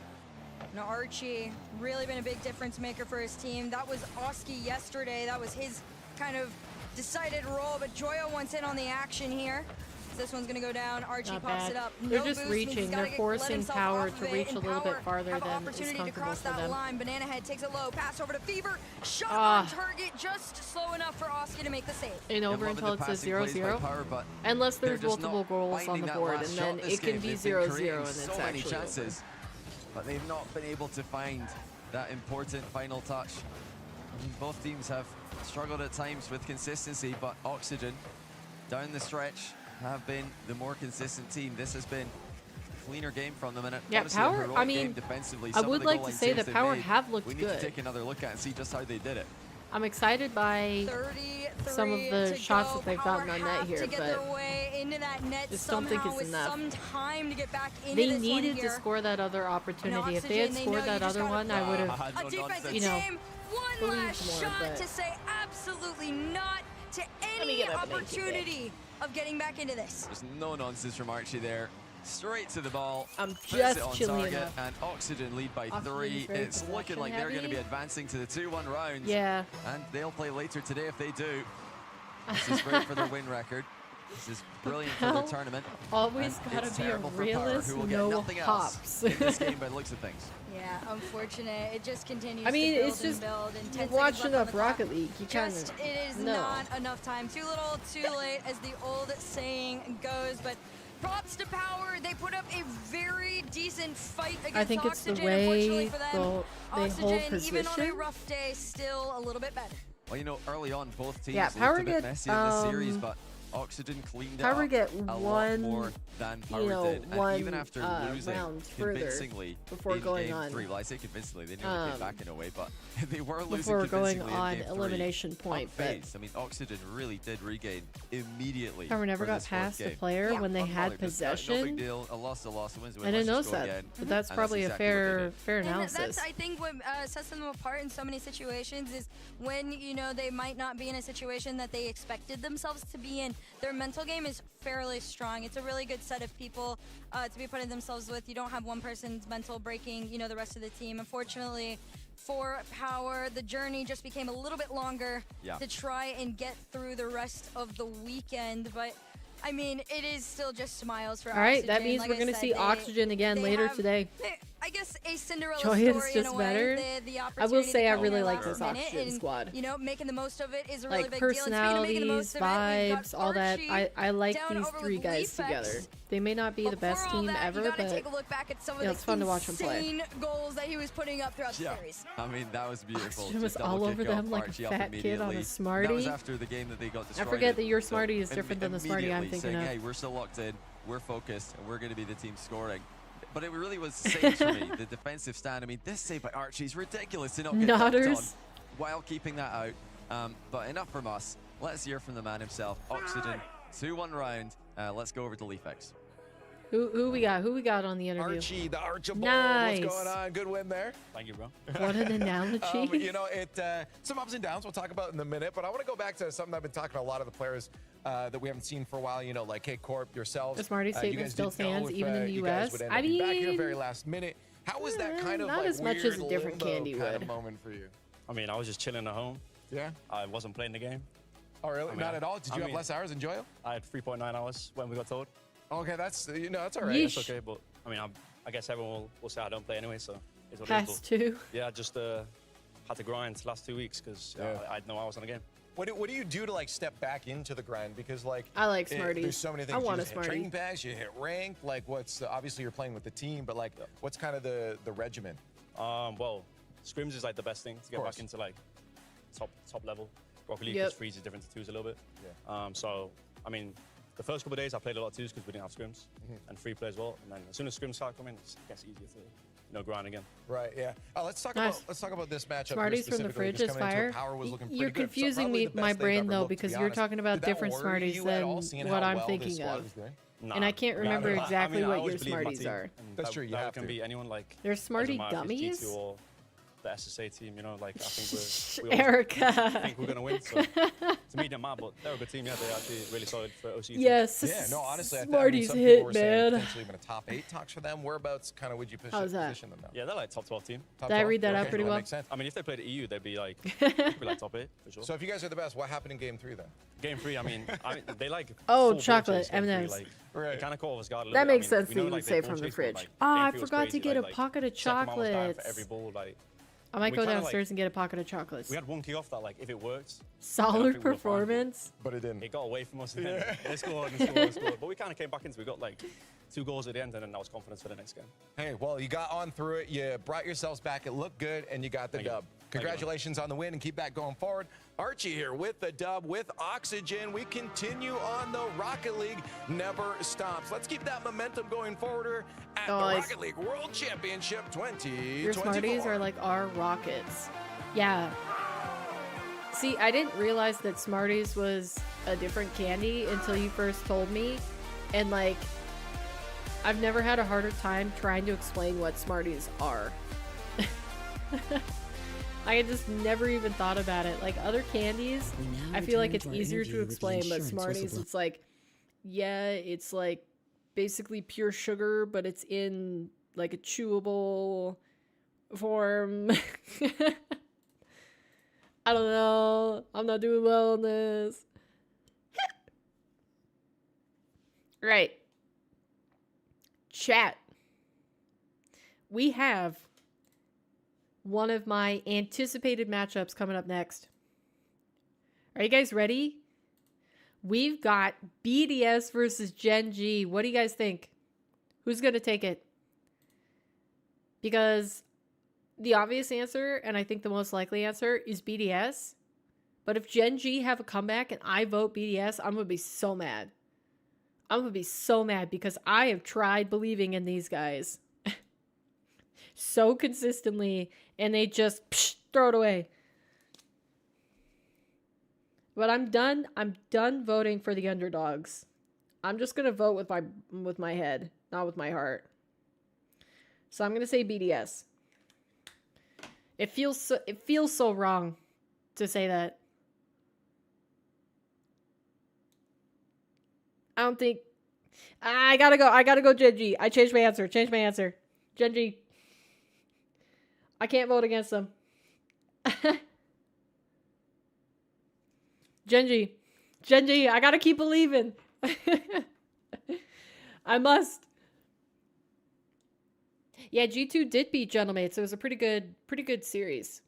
Now Archie, really been a big difference maker for his team. That was Oski yesterday. That was his kind of decided role, but Joyo wants in on the action here. This one's going to go down. Archie
Not
pops
bad.
it up.
They're
No
just
boost means he's
reaching.
gotta
They're
let
forcing
himself
Power
off
to
of it,
reach
and
a little bit
Power
farther
have
than is
opportunity to
comfortable
cross
for
that
them.
line. Banana Head takes it low. Pass over to Fever. Shot on target, just slow enough for Oski to make the save.
Ain't over until it says 0-0. Unless there's multiple goals on the board, and then it can be 0-0, and it's
so many
actually
chances, but they've not been able to find that important final touch. I mean, both teams have struggled at times with consistency, but Oxygen down the stretch have been the more consistent team. This has been a cleaner game from them, and
yeah,
honestly,
Power.
a heroic
I mean,
game defensively.
I would like to say that Power
made,
have looked
we need
good.
to take another look at and see just how they did it.
I'm excited by some of the shots that they've gotten on net here, but just don't think it's enough. They needed to score that other opportunity. If they had scored that other one, I would have, you know,
one last shot to say absolutely not to any opportunity of getting back into this.
There's no nonsense from Archie there. Straight to the ball.
I'm
puts
just
it on
chilling
target,
enough.
and Oxygen lead by
Oxygen's
3.
very
It's looking like they're going to be
possession
advancing to the 2-1 round.
Yeah.
And they'll play later today if they do. This is great for their win record. This is brilliant for their tournament.
Always
And
gotta
it's
be a
terrible for Power,
realist,
who will get
no
nothing
hops.
else in this game by the looks of things.
Yeah, unfortunate. It just continues
I mean,
to build
it's just,
and build. And 10
you've
seconds
watched
left on
enough
the clock.
Rocket League. You kind
Just,
of
it is
know.
not enough time. Too little, too late, as the old saying goes. But props to Power. They put up a very decent fight against
I think it's the
Oxygen.
way
Unfortunately for them,
they hold
Oxygen, even on a
position.
rough day, still a little bit better.
Well, you know, early on, both teams
Yeah,
looked
Power
a bit
get,
messy in this series, but Oxygen cleaned it
Power
up
get
a lot
one,
more than Power
you know,
did. And
one
even after losing
round further
convincingly
before
in
going
game
on.
3, well, I say convincingly, they nearly came back in a way, but they were losing
Before going
convincingly
on
in game 3.
elimination point, but
Unfazed. I mean, Oxygen really did regain immediately.
Power never
for
got
this fourth
past the
game.
player when they had
Unbothered, just, no
possession.
big deal. A loss, a loss. A win's a win.
I didn't
Let's
notice
just go
that,
again.
but that's
And
probably
exactly what they did.
fair analysis.
And that's, I think, what sets them apart in so many situations is when, you know, they might not be in a situation that they expected themselves to be in. Their mental game is fairly strong. It's a really good set of people to be putting themselves with. You don't have one person's mental breaking, you know, the rest of the team. Unfortunately, for Power, the journey just became a little bit longer to try and get through the rest of the weekend. But I mean, it is still just smiles for
All right,
Oxygen.
that means
Like
we're
I
going to
said,
see
they-
Oxygen again
they
later
have-
today.
I guess a Cinderella
Joy
story
is
in
just
a way.
better.
The
I will say I
opportunity to
really
come in
like
the
this
last minute
Oxygen
and,
squad.
You know, making the most of it is a really
Like
big deal. And speaking of making the most
personalities,
of it, we've
vibes,
got
all that.
Archie
I like
down
these
over
three
with
guys
Leafex.
together. They may not be the
But
best
for all
team
that,
ever,
you gotta
but
take a look back at some of
yeah,
the
it's fun to watch them play.
insane goals that he was putting up throughout the series.
I mean, that was beautiful.
Oxygen was
Just
all
double
over
kick off
them like a
Archie up
fat kid on a
immediately.
Smartie.
That was after the game that they got
I
destroyed.
forget that your
So
Smartie is different than the Smartie I'm
immediately
thinking
saying,
of.
hey, we're still locked in, we're focused, and we're going to be the team scoring. But it really was saves for me, the defensive stand. I mean, this save by Archie is ridiculous to not get dunked on
Nodders.
while keeping that out. But enough from us. Let's hear from the man himself, Oxygen. 2-1 round. Let's go over to Leafex.
Who we got? Who we got on the interview?
Archie, the Archibald.
Nice.
What's going on? Good win there.
Thank you, bro.
What an analogy.
You know, some ups and downs we'll talk about in a minute, but I want to go back to something I've been talking to a lot of the players that we haven't seen for a while, you know, like K-Corp, yourselves.
The Smarty
you
statement
guys
still
didn't know
stands,
if,
even in the
you guys
US.
would end
I
up being back here
mean,
very last minute. How was that kind of
not
like
as much
weird
as a different
limbo
candy
kind
would.
of moment for you?
I mean, I was just chilling at home.
Yeah?
I wasn't playing the game.
Oh, really?
I mean,
Not at all? Did you have less hours in Joyo?
I had 3.9 hours when we got told.
Okay, that's, you know, that's all right.
Yeesh.
That's okay, but I mean, I guess everyone will say I don't play anyway, so it's what
Has
it is.
to.
Yeah, I just had to grind the last 2 weeks because I had no hours on the game.
What do you do to like step back into the grind? Because like
I like Smarties.
There's so many things.
I want
you
a
just hit
Smartie.
training packs, you hit rank. Like what's obviously you're playing with the team, but like what's kind of the regimen?
Well, scrims is like the best thing to get back into like top level. Rocket League because freeze is different to twos a little bit. Yeah. So I mean, the first couple of days I played a lot of twos because we didn't have scrims and free play as well. And then as soon as scrims start coming, it gets easier to grind again.
Right. Yeah. Let's talk
Nice.
about this matchup.
Smarties
here
from the
specifically,
fridge
just
is
coming into it,
fire.
Power was looking
You're
pretty good.
confusing
Probably
me,
the best
my
they've
brain
ever
though,
looked, to
because
be
you're
honest.
talking about
Did that
different
worry
Smarties
you at all,
than
seeing
what
how
I'm
well this
thinking
squad
of.
was doing?
Nah,
And I can't remember exactly
I
what
always
your
believe in my
Smarties
team,
are.
and
That's true, you
that
have
can
to.
be anyone like.
They're Smartie
doesn't matter if it's
gummies?
G2 or
the SSA team. You know, like I think we
Erica.
think we're gonna win. So it's a medium amount, but they're a good team. Yeah, they're actually really solid for OC.
Yes.
Yeah, no, honestly,
Smarties
some people
hit,
were saying
man.
potentially even a top 8 talks for them. Whereabouts kind of would you
How's that?
position them now?
Yeah, they're like top 12 team.
Top
Did I
12?
read that out
Okay,
pretty
that
well?
makes sense.
I mean, if they played the EU, they'd be like top 8 for sure.
So if you guys are the best, what happened in Game 3 then?
Game 3, I mean they like
Oh,
full
chocolate,
board chase game
M&Ms.
3, like, it kind of caught us guard a little
That
bit.
makes
I mean,
sense
we
that
know,
you
like,
would
they
say
ball
from the
chase, but,
fridge.
like,
Oh,
game
I
3 was
forgot to
crazy.
get a
Like,
pocket of
set them almost down for
chocolates.
every ball, like,
I might
we
go
kinda,
downstairs
like,
and get a pocket of chocolates.
we had one key off that, like, if it worked,
Solid
then I think we were fine,
performance.
But it didn't.
It got away from us, and then they scored and scored and scored. But we kind of came back into it. We got like 2 goals at the end, and then that was confidence for the next game.
Hey, well, you got on through it. You brought yourselves back. It looked good, and you got the dub. Congratulations on the win, and keep that going forward. Archie here with the dub, with Oxygen. We continue on the Rocket League. Never stops. Let's keep that momentum going forward at the Rocket League World Championship 2024.
Your Smarties are like our rockets. Yeah. See, I didn't realize that Smarties was a different candy until you first told me. And like, I've never had a harder time trying to explain what Smarties are. I just never even thought about it. Like other candies, I feel like it's easier to explain, but Smarties, it's like, yeah, it's like basically pure sugar, but it's in like a chewable form. I don't know. I'm not doing well on this. Right. Chat. We have one of my anticipated matchups coming up next. Are you guys ready? We've got BDS versus Gen G. What do you guys think? Who's going to take it? Because the obvious answer, and I think the most likely answer, is BDS. But if Gen G have a comeback and I vote BDS, I'm going to be so mad. I'm going to be so mad because I have tried believing in these guys so consistently, and they just throw it away. But I'm done. I'm done voting for the underdogs. I'm just going to vote with my head, not with my heart. So I'm going to say BDS. It feels so wrong to say that. I don't think I gotta go Gen G. I changed my answer. Gen G. I can't vote against them. Gen G, I gotta keep believing. I must. Yeah, G2 did beat Gentlemates. It was a pretty good series.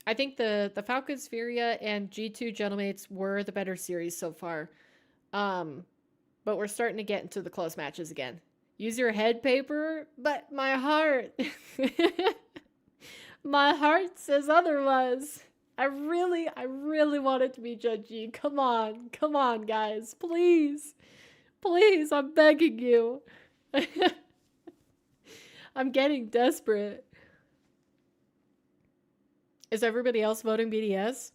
I think the Falcons Furia and G2 Gentlemates were the better series so far. But we're starting to get into the close matches again. Use your head paper, but my heart my heart says otherwise. I really want it to be Gen G. Come on, guys. Please, I'm begging you. I'm getting desperate. Is everybody else voting BDS?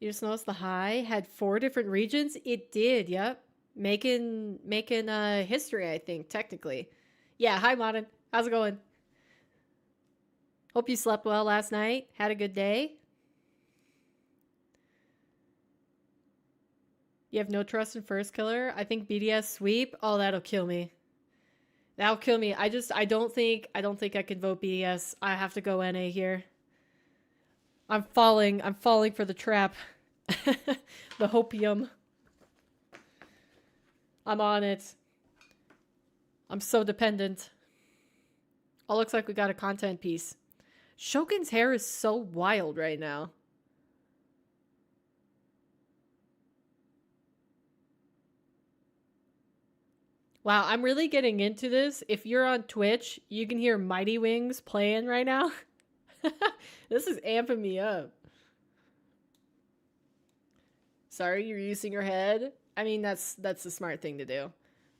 You just noticed the high had 4 different regions? It did, yep. Making history, I think, technically. Yeah, hi, Modern. How's it going? Hope you slept well last night. Had a good day. You have no trust in First Killer? I think BDS sweep. Oh, that'll kill me. That'll kill me. I don't think I can vote BDS. I have to go NA here. I'm falling for the trap. The hopium. I'm on it. I'm so dependent. Oh, looks like we got a content piece. Shogun's hair is so wild right now. Wow, I'm really getting into this. If you're on Twitch, you can hear Mighty Wings playing right now. This is amping me up. Sorry, you're using your head? I mean, that's the smart thing to do.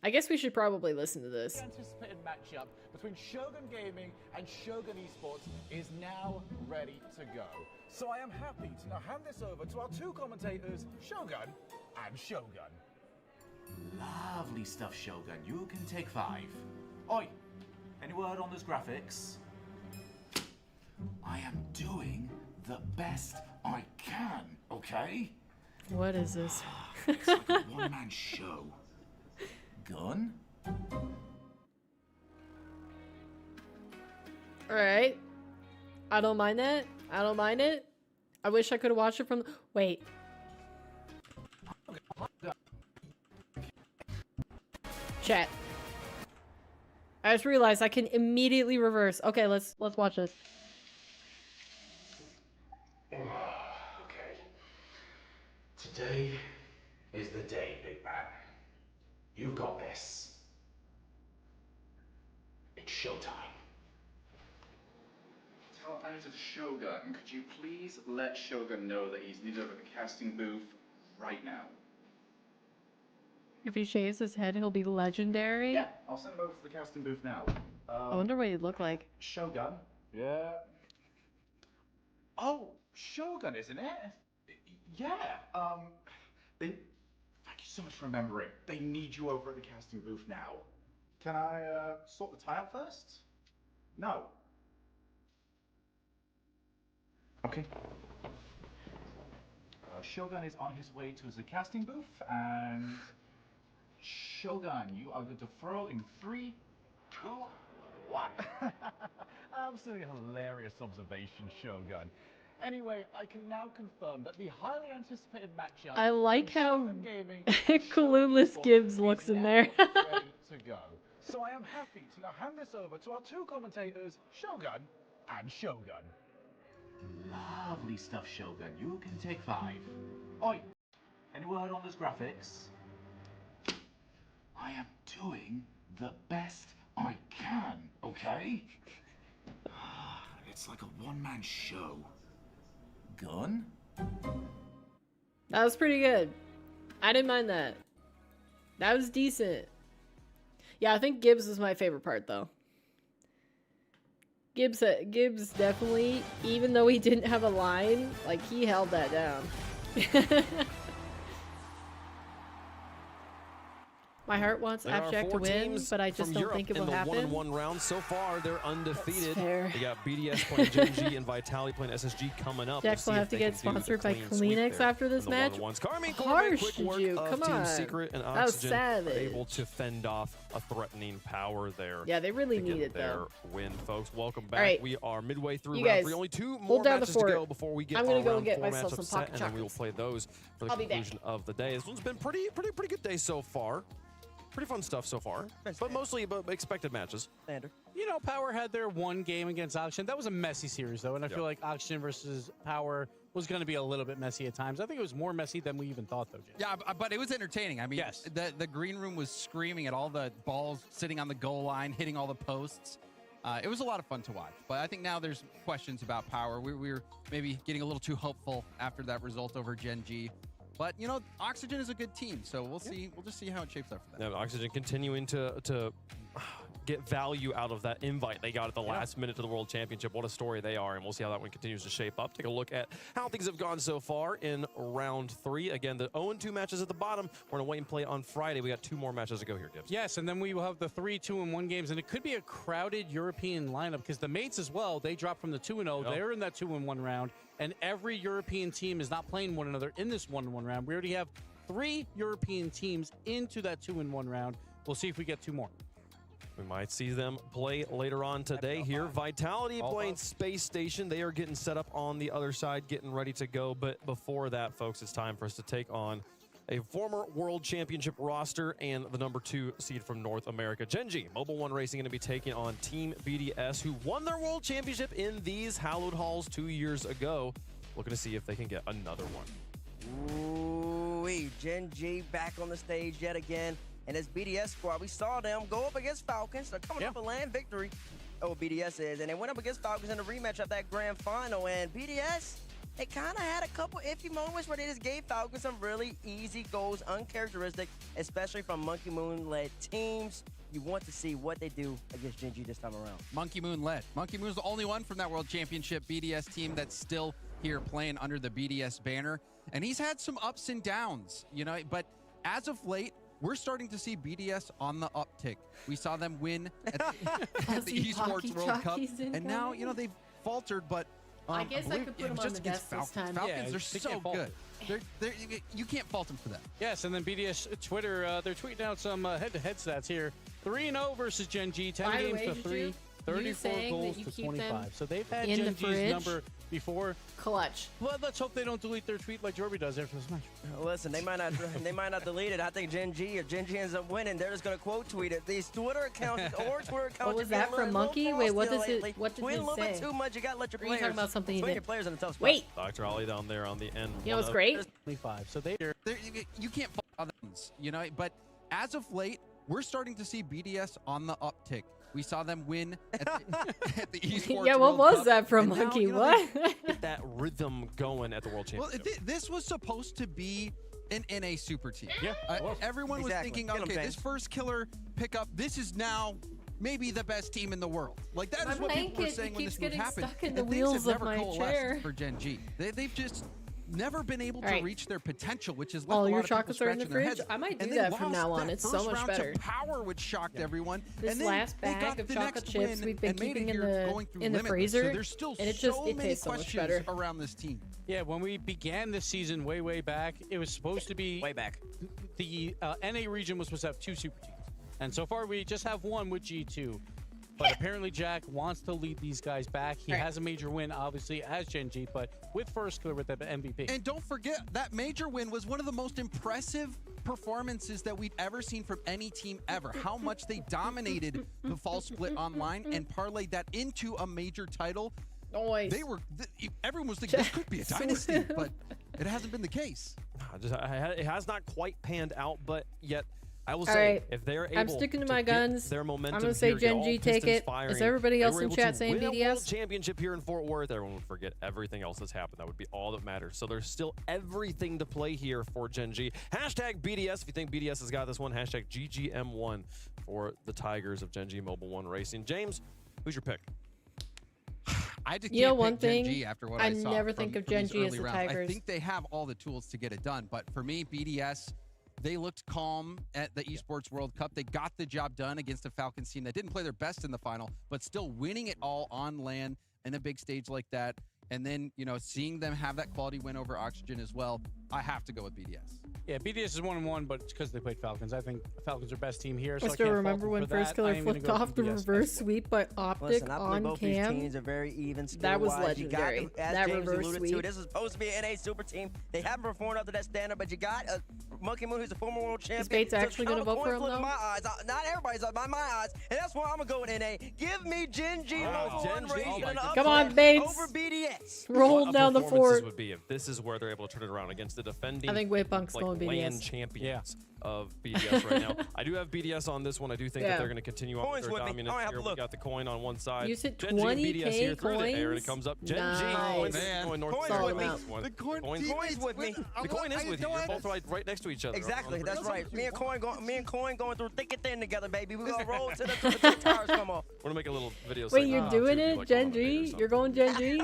I guess we should probably listen to this.
The anticipated matchup between Shogun Gaming and Shogun Esports is now ready to go. So I am happy to now hand this over to our 2 commentators, Shogun and Shogun.
Lovely stuff, Shogun. You can take 5. Oi, any word on those graphics? I am doing the best I can, okay?
What is this?
It's like a one-man show. Gun?
Alright. I don't mind that. I don't mind it. I wish I could have watched it from... Wait. Chat. I just realized I can immediately reverse. Okay, let's watch this.
Okay. Today is the day, big man. You've got this. It's showtime.
Tell Alex of Shogun, could you please let Shogun know that he's needed over at the casting booth right now?
If he shaves his head, he'll be legendary.
Yeah, I'll send him over to the casting booth now.
I wonder what he'd look like.
Shogun. Yeah. Oh, Shogun, isn't it? Yeah. Thank you so much for remembering. They need you over at the casting booth now. Can I sort the tie out first? No. Okay. Shogun is on his way to the casting booth, and Shogun, you are going to throw in 3, 2, 1. Absolutely hilarious observation, Shogun. Anyway, I can now confirm that the highly anticipated matchup.
I like how clueless Gibbs looks in there.
ready to go. So I am happy to now hand this over to our 2 commentators, Shogun and Shogun.
Lovely stuff, Shogun. You can take 5. Oi, any word on those graphics? I am doing the best I can, okay? It's like a one-man show. Gun?
That was pretty good. I didn't mind that. That was decent. Yeah, I think Gibbs was my favorite part, though. Gibbs definitely, even though he didn't have a line, like, he held that down. My heart wants Abstract to win, but I just don't think it will happen.
In the 1-1 round so far, they're undefeated.
Fair.
They got BDS playing Gen.G and Vitality playing SSG coming up.
Jax will have to get sponsored by Kleenex after this match. Harsh, did you? Come on.
Team Secret and
That was
Oxygen
savage.
able to fend off a threatening power there.
Yeah, they really need it, though.
Win, folks. Welcome back.
Right.
We are midway through
You
round
guys,
3. Only 2 more
hold down the
matches to
fort.
go before we get
I'm
our
gonna go
round
get
4
myself
matchup
some
set,
pocket
and then we will
chocolates.
play those for the
I'll be back.
conclusion of the day. This one's been pretty good day so far. Pretty fun stuff so far, but mostly expected matches.
Standard.
You know, Power had their 1 game against Oxygen. That was a messy series, though, and I feel like Oxygen versus Power was going to be a little bit messy at times. I think it was more messy than we even thought, though, Jay.
Yeah, but it was entertaining. I mean, yes. the green room was screaming at all the balls sitting on the goal line, hitting all the posts. It was a lot of fun to watch. But I think now there's questions about Power. We're maybe getting a little too hopeful after that result over Gen.G. But, you know, Oxygen is a good team, so we'll see. We'll just see how it shapes up for them.
Yeah, Oxygen continuing to get value out of that invite they got at the last minute to the World Championship. What a story they are, and we'll see how that one continues to shape up. Take a look at how things have gone so far in round 3. Again, the 0-2 matches at the bottom. We're going to wait and play on Friday. We got 2 more matches to go here, Gibbs.
Yes, and then we will have the 3 2-1 games, and it could be a crowded European lineup because the mates as well, they dropped from the 2-0. They're in that 2-1 round, and every European team is not playing one another in this 1-1 round. We already have 3 European teams into that 2-1 round. We'll see if we get 2 more.
We might see them play later on today here. Vitality playing Space Station. They are getting set up on the other side, getting ready to go. But before that, folks, it's time for us to take on a former World Championship roster and the number 2 seed from North America. Gen.G, Mobile One Racing, going to be taking on Team BDS, who won their World Championship in these hallowed halls 2 years ago. Looking to see if they can get another one.
Ooh-wee, Gen.G back on the stage yet again. And this BDS squad, we saw them go up against Falcons. They're coming up a land victory. Oh, BDS is. And they went up against Falcons in the rematch of that grand final. And BDS, they kind of had a couple iffy moments where they just gave Falcons some really easy goals, uncharacteristic, especially from Monkey Moon-led teams. You want to see what they do against Gen.G this time around.
Monkey Moon led. Monkey Moon's the only one from that World Championship BDS team that's still here playing under the BDS banner. And he's had some ups and downs, you know, but as of late, we're starting to see BDS on the uptick. We saw them win at the Esports World Cup, and now, you know, they've
faltered, but
I guess I could put them on the
against
desk this time.
Falcons, they're
they
so
can't fault
good. You can't fault them for that.
Yes, and then BDS Twitter, they're tweeting out some head-to-head stats here. 3-0 versus Gen G, 10
By the
games
way,
to
Juju,
3, 34
saying
goals
that you
to
keep them
25. So they've had
in
Gen
the
G's
fridge?
number before.
Clutch.
Well, let's hope they don't delete their tweet like Jorby does after this match.
Listen, they might not delete it. I think Gen G, if Gen G ends up winning, they're just gonna quote tweet it. These Twitter accounts or Twitter accounts.
What was that from Monkey? Wait, what does it? What did
Tweet
it
a little
say?
bit too much. You gotta let your
Are you
players.
talking about something you
put
did?
your players in a tough spot.
Wait.
Dr. Ollie down there on the end.
You know what's great?
25. So you
can't fault them, but as of late, we're starting to see BDS on the uptick. We saw them win at the esports.
Yeah, what
World
was
Cup,
that from
and now,
Monkey? What?
Get that rhythm going at the World
Well,
Championship.
this was supposed to be an NA super team.
Yeah,
everyone was
Exactly.
thinking,
Get 'em,
okay,
James.
this first killer pickup, this is now maybe the best team in the world. Like that
My
is what people were
blanket
saying when
keeps
this move
getting
happened.
stuck in the
And things
wheels
have
of
never
my
coalesced
chair.
for Gen G. They've just never been able to
All right.
reach their potential, which is
All
left a
your
lot of people
chocolates are in the
scratching their
fridge?
heads.
I might do
And they
that from
lost
now on.
that
It's so
first
much
round
better.
to Power, which shocked everyone.
This
and then
last
they
bag
got
of
the
chocolate
next
chips
win
we've been
and made
keeping
it
in
here
the
going through
in the
Limitless.
freezer,
So there's still
and it
so
just
many
tastes so much
questions
better.
around this team.
Yeah, when we began this season way back, it was supposed to be
Way back.
The NA region was supposed to have 2 super teams, and so far we just have one with G2. But apparently Jack wants to lead these guys back. He has a major win, obviously, as Gen G, but with first killer with the MVP.
And don't forget, that major win was one of the most impressive performances that we've ever seen from any team ever. How much they dominated the fall split online and parlayed that into a major title.
Noise.
They were, everyone was thinking this could be a dynasty, but it hasn't been the case.
It has not quite panned out, but yet I will
All
say,
right.
if they're able
I'm sticking to my
get
guns.
their momentum
I'm gonna say
here, get
Gen
all
G take
pistons
it.
firing,
Is everybody
they
else
were
in
able
chat
to
saying
win a World
BDS?
Championship here in Fort Worth, everyone would forget everything else that's happened. That would be all that matters. So there's still everything to play here for Gen G. Hashtag BDS if you think BDS has got this one. Hashtag GGM1 for the Tigers of Gen G Mobile 1 Racing. James, who's your pick?
I just
You know
can't
one
pick Gen
thing?
G after what
I
I saw
never
from-
think of
from
Gen
these
G as
early
the
rounds. I
Tigers.
think they have all the tools to get it done, but for me, BDS, they looked calm at the Esports World Cup. They got the job done against a Falcons team that didn't play their best in the final, but still winning it all on land in a big stage like that. And then, seeing them have that quality win over Oxygen as well, I have to go with BDS.
Yeah, BDS is 1-1, but it's because they played Falcons. I think Falcons are best team here.
I
So
still
can't
remember
fault
when
them for
First
that.
Killer
I am gonna
flipped
go
off the
BDS as
reverse
well.
sweep by Optic
Listen, I believe
on
both these
cam.
teams are very even
That was
skill-wise. You got
legendary.
to- as
That
James
reverse
alluded
sweep.
to, this is supposed to be an NA super team. They haven't performed up to that standard, but you got a Monkey Moon who's a former world champion.
Bates
So
actually gonna
kind of
vote for
coin
him,
flip in
though?
my eyes. Not everybody's by my eyes, and that's why I'm gonna go with NA. Give me Gen G Mobile 1 Racing and
Come on, Bates.
over BDS.
Roll down the
performances
fort.
would be if this is where they're able to turn it around against the defending
I think Waypunk's going
land
BDS.
champions of BDS right now. I do have BDS on this one. I do think that
Yeah.
they're going to continue on with
Coins
their
with me.
dominance
I have
here.
to
We
look.
got the coin on one side.
You said
Gen G and BDS here
20K
through the air, and it
coins?
comes up. Gen
Nice.
G wins
Man.
going north
Coins
to
with
south
me.
on this one.
The coin
Coins with me.
The coin is with you. You're both right next to each other.
Exactly,
On-
that's right. Me and Coin going through thick and thin together, baby. We're gonna roll till the tires come off.
We're going to make a little video.
Wait,
segment
you're
on
doing
YouTube,
it,
like
Gen
on the page or
G?
something.
You're going Gen G?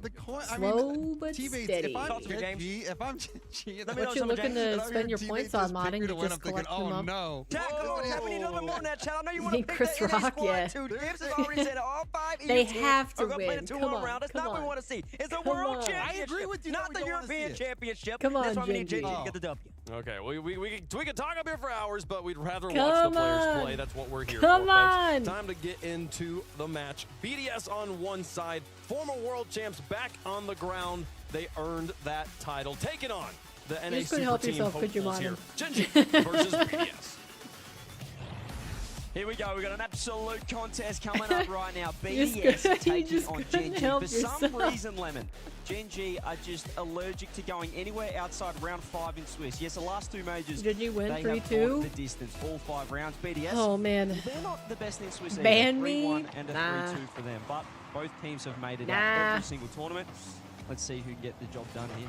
The coin,
Slow but
teammates,
steady.
if I'm
Talk to me,
Gen
James.
G, if I'm Gen G,
Let me know
What you
something,
looking
James.
to
and I'm
spend your
hearing
points
teammates
on
just
modding?
pick
You
me to win,
just
I'm thinking,
collect them
oh
up?
no.
Jack, come on, Jack. We need a little bit more than that, Chad. I know you want to
Hey,
pick
Chris
the NA
Rock,
squad
yeah.
too. Gibbs has already said all 5
They
teams
have to
are gonna play the
win.
2-1
Come on,
round. That's
come
not what we
on.
want to see. It's a
Come
world
on.
championship.
I agree with you,
Not
though,
the
we don't wanna see
European
it.
championship.
Come
That's
on,
why we need
Gen
JG
G.
to get the W.
Okay, we could talk up here for hours, but we'd rather watch
Come
the players
on.
play. That's what we're here
Come
for, folks.
on.
Time to get into the match. BDS on one side, former world champs back on the ground. They earned that title. Taking on the NA
just couldn't
Super
help
Team
yourself, could you,
hopefuls here.
Martin?
Gen G versus BDS.
Here we go. We've got an absolute contest coming up right now.
You
BDS
just
taking on Gen
couldn't
G.
help
For some
yourself.
reason, Lemon, Gen G are just allergic to going anywhere outside round 5 in Swiss. Yes, the last 2 majors,
Did you win
they have
3-2?
gone the distance, all 5 rounds. BDS,
Oh, man.
they're not the best in Swiss either.
Ban me?
3-1 and a
Nah.
3-2 for them. But both teams have made it
Nah.
out every single tournament. Let's see who can get the job done here.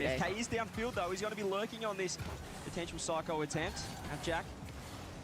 yesterday.
FK is downfield, though. He's going to be lurking on this potential psycho attempt. Now, Jack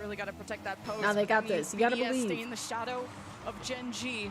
Really got to protect that post.
Now they got
That means
this. You got to
BDS
believe.
stay in the shadow of Gen G.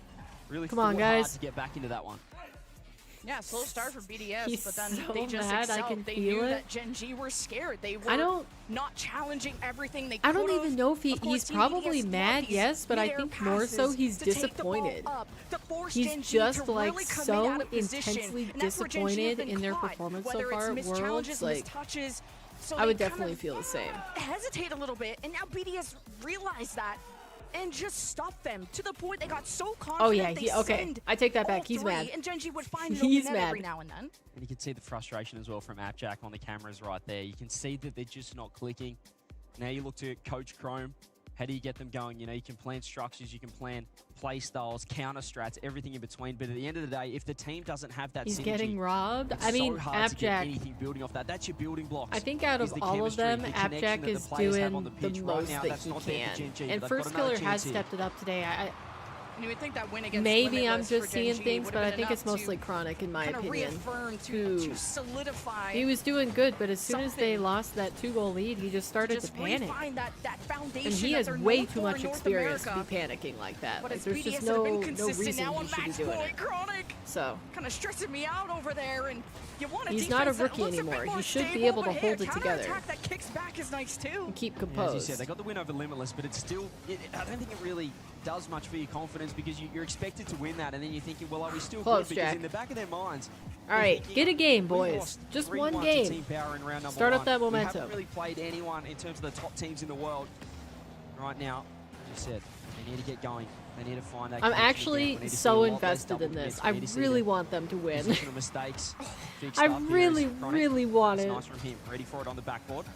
but really
Come on,
fought hard
guys.
to get back into that one.
Yeah, slow start for BDS,
He's
but then
so
they just
mad, I
excelled.
can
They
feel
knew
it.
that Gen G were scared. They were not challenging everything they could.
I don't even know if he's probably mad, yes, but I think more so he's disappointed. He's just like so intensely disappointed in their performance so far at Worlds. Like, I would definitely feel the same.
Hesitate a little bit, and now BDS realized that and just stopped them to the point they got so confident.
Oh yeah, okay. I take that back. He's mad.
And Gen G would find
He's
mad
mad
every now and then.
And you can see the frustration as well from AppJack on the cameras right there. You can see that they're just not clicking. Now you look to Coach Chrome. How do you get them going? You know, you can plan structures, you can plan play styles, counter strats, everything in between. But at the end of the day, if the team doesn't have that
he's
synergy,
getting robbed.
it's
I mean,
so hard to get
AppJack.
anything building off that. That's your building blocks.
I think out of all of them, AppJack is doing the most that he can. And First Killer has stepped it up today.
And you would think that win against
Maybe I'm
Limitless
just
for Gen
seeing
G
things,
would
but
have
I
been
think it's
enough
mostly
to
Chronic in my
kinda
opinion.
reaffirm, to solidify.
He was doing good, but as soon as they lost that 2-goal lead, he just started to panic.
That foundation
And he
that
has
they're
way
known
too
for
much
in North
experience to
America.
be panicking like that.
But
Like,
as
there's
BDS
just
have
no
been
reason
consistent now
he
on
should be
match
doing
point,
it.
Chronic
So
kind of stressing me out over there, and you want a
he's
defense
not a
that
rookie
looks a bit
anymore.
more
He should be
stable,
able to
but hey,
hold
a
it together
counterattack that kicks back is nice too.
and keep
Yeah,
composed.
as you said, they got the win over Limitless, but it's still, I don't think it really does much for your confidence because you're expected to win that, and then you're thinking, well, are we still
Close,
good? Because
Jack.
in the back of their minds,
All right, get a game,
we
boys.
lost
Just
3-1
one
to
game.
Team Power in round number
Start up
1.
that
We
momentum.
haven't really played anyone in terms of the top teams in the world right now. As you said, they need to get going. They need to find that
I'm
connection
actually
again. We need to see
so
a lot less
invested
double
in this.
commits.
I
We need to see
really
the
want them to win.
positional mistakes fixed
I
up. Here
really,
is Chronic.
really want
It's
it.
nice from him. Ready for it on the backboard.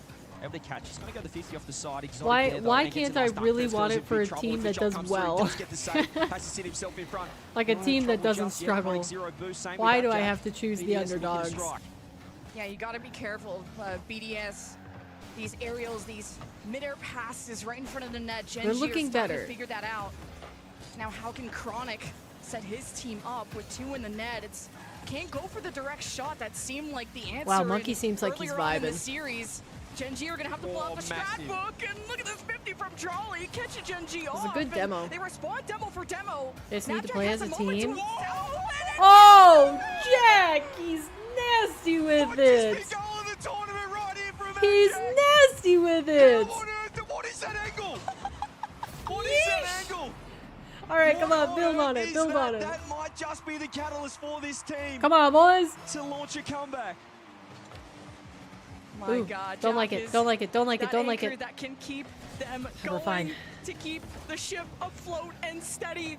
Able to catch. He's going to go the 50 off the side. Exotic there, though,
Why
and gets
can't
a
I
nice dunk.
really
First
want
Killer's
it
in
for
big
a
trouble
team
if the
that
shot
does
comes through.
well?
Does get the save. Has to sit himself in front.
Like a team that
Trouble
doesn't
just yet.
struggle.
Break zero boost. Same with
Why do I
AppJack.
have to choose the
BDS looking to
underdogs?
strike.
Yeah, you got to be careful. BDS, these aerials, these mid-air passes right in front of the net. Gen
They're
G are
looking
starting
better.
to figure that out. Now, how can Chronic set his team up with 2 in the net? It's can't go for the direct shot. That seemed like the answer.
Wow, Monkey seems like he's
earlier on in the
vibing.
series. Gen G are going to have to pull out the strat book, and look at this 50 from Jolly, catching Gen G off.
was a good
and
demo.
They respond demo for demo.
They just
Now
need to
Jack
play
has
as a
moment to
team.
excel, and it's
Oh, Jack! He's nasty with it. He's nasty with it.
What is that angle? What is that angle?
All right, come on, build on it, build on it.
That might just be the catalyst for this team.
Come on, boys.
To launch a comeback.
My
Ooh,
God,
don't
Jack
like it,
is
don't like it, don't like it,
that
don't like
anchor
it.
That can keep them
We're
going
fine.
to keep the ship afloat and steady.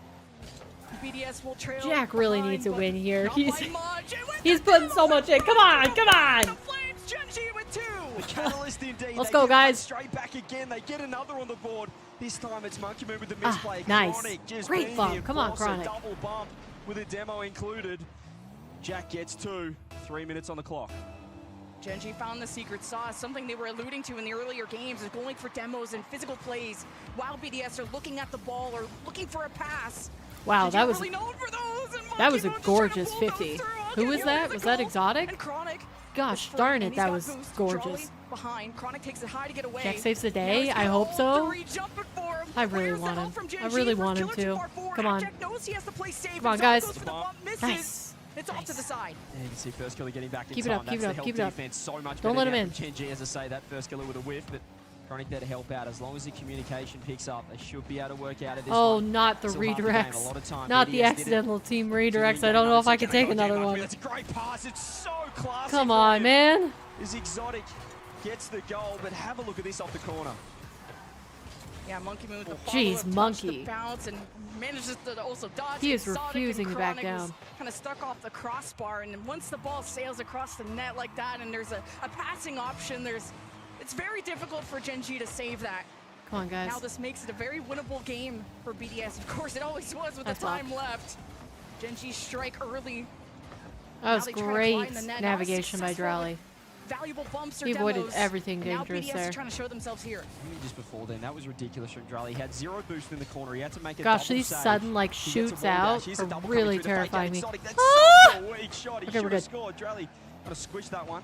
BDS will trail.
Jack really
behind,
needs a
but
win here.
not
He's
by much. And with
he's
the
putting so much in. Come on, come on.
Flames, Gen G with 2.
The catalyst indeed.
Let's
They
go,
get
guys.
Straight back again. They get another on the board. This time it's Monkey Moon with the misplay.
nice.
Chronic just
Great
being
bump.
the
Come on,
enforcer.
Chronic.
Double bump with a demo included. Jack gets 2. 3 minutes on the clock.
Gen G found the secret sauce, something they were alluding to in the earlier games, is going for demos and physical plays, while BDS are looking at the ball or looking for a pass.
Wow,
Gen G
that
are
was
really known for those, and
that was a
Monkey Moon just trying to
gorgeous
pull those
50.
through.
Who
Okay,
was
here
that?
the
Was that
goal.
Exotic?
And Chronic
Gosh
is free,
darn
and
it,
he's
that
got
was
boost.
gorgeous.
Jolly behind. Chronic takes it high to get away.
Jack saves the
Now
day.
he's
I
got
hope so.
three jumping for him.
I really
Clears the
want
help
him.
from Gen
I
G.
really
First
want him
killer too
to.
far forward.
Come on.
Jack knows he has to play safe.
Come on,
and
guys.
goes for the bump, misses.
Nice.
It's off to the side.
Yeah, you can see first killer getting back in
Keep it
time.
up, keep it
That's
up,
the
keep
help
it up.
defense so much
Don't
better
let him
now
in.
from Gen G, as I say, that first killer would have whiffed, but Chronic there to help out. As long as the communication picks up, they should be able to work out of this
Oh,
one.
not the
Still half the game, a
redirects.
lot of time.
Not
BDS
the
did it.
accidental team redirects. I don't know if I can take another one.
That's a great pass. It's so classy.
Come
from
on,
him.
man.
Is Exotic gets the goal, but have a look at this off the corner.
Yeah, Monkey Moon with the
Jeez,
follow-up touch,
Monkey.
the bounce, and manages to also dodge.
He is
Exotic,
refusing
and
to back
Chronic was
down.
kind of stuck off the crossbar, and once the ball sails across the net like that, and there's a passing option, it's very difficult for Gen G to save that.
Come on, guys.
Now this makes it a very winnable game for BDS. Of course, it always was with
That's
the time
up.
left. Gen G strike early.
That was
Now they try to
great
climb the net. Not
navigation by
successful
Drowley.
with Valuable bumps or
He avoided
demos.
everything
Now
dangerous
BDS
there.
is trying to show themselves here.
Even just before then, that was ridiculous from Drally. He had 0 boost in the corner. He had to make a
Gosh,
double
these
save.
sudden like
He gets a
shoots
wall
out
dash. Here's a
are
double
really
coming through the fake out.
terrifying me.
Exotic, that's
Ah!
such a weak shot. He
Okay, we're
should have
good.
scored. Drally got to squish that one.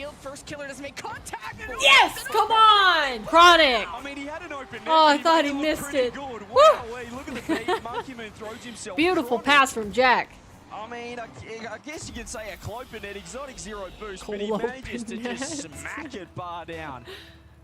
field. First killer doesn't make contact.
Yes! Come on! Chronic!
I mean, he had an open net.
Oh, I thought he missed it.
Good.
Woo!
Wow, look at the beat. Monkey Moon throws himself.
Beautiful pass from Jack.
I mean, I guess you could say a Clopen net. Exotic zero boost, but he manages to just smack it bar down.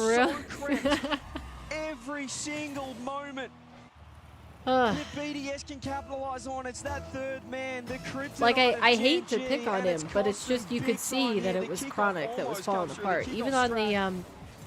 for real?
Every single moment
Ugh.
that BDS can capitalize on. It's that third man, the kryptonite.
Like, I
of
hate to
GNG,
pick on
and
him, but it's just you could see that it was Chronic that was falling apart. Even on the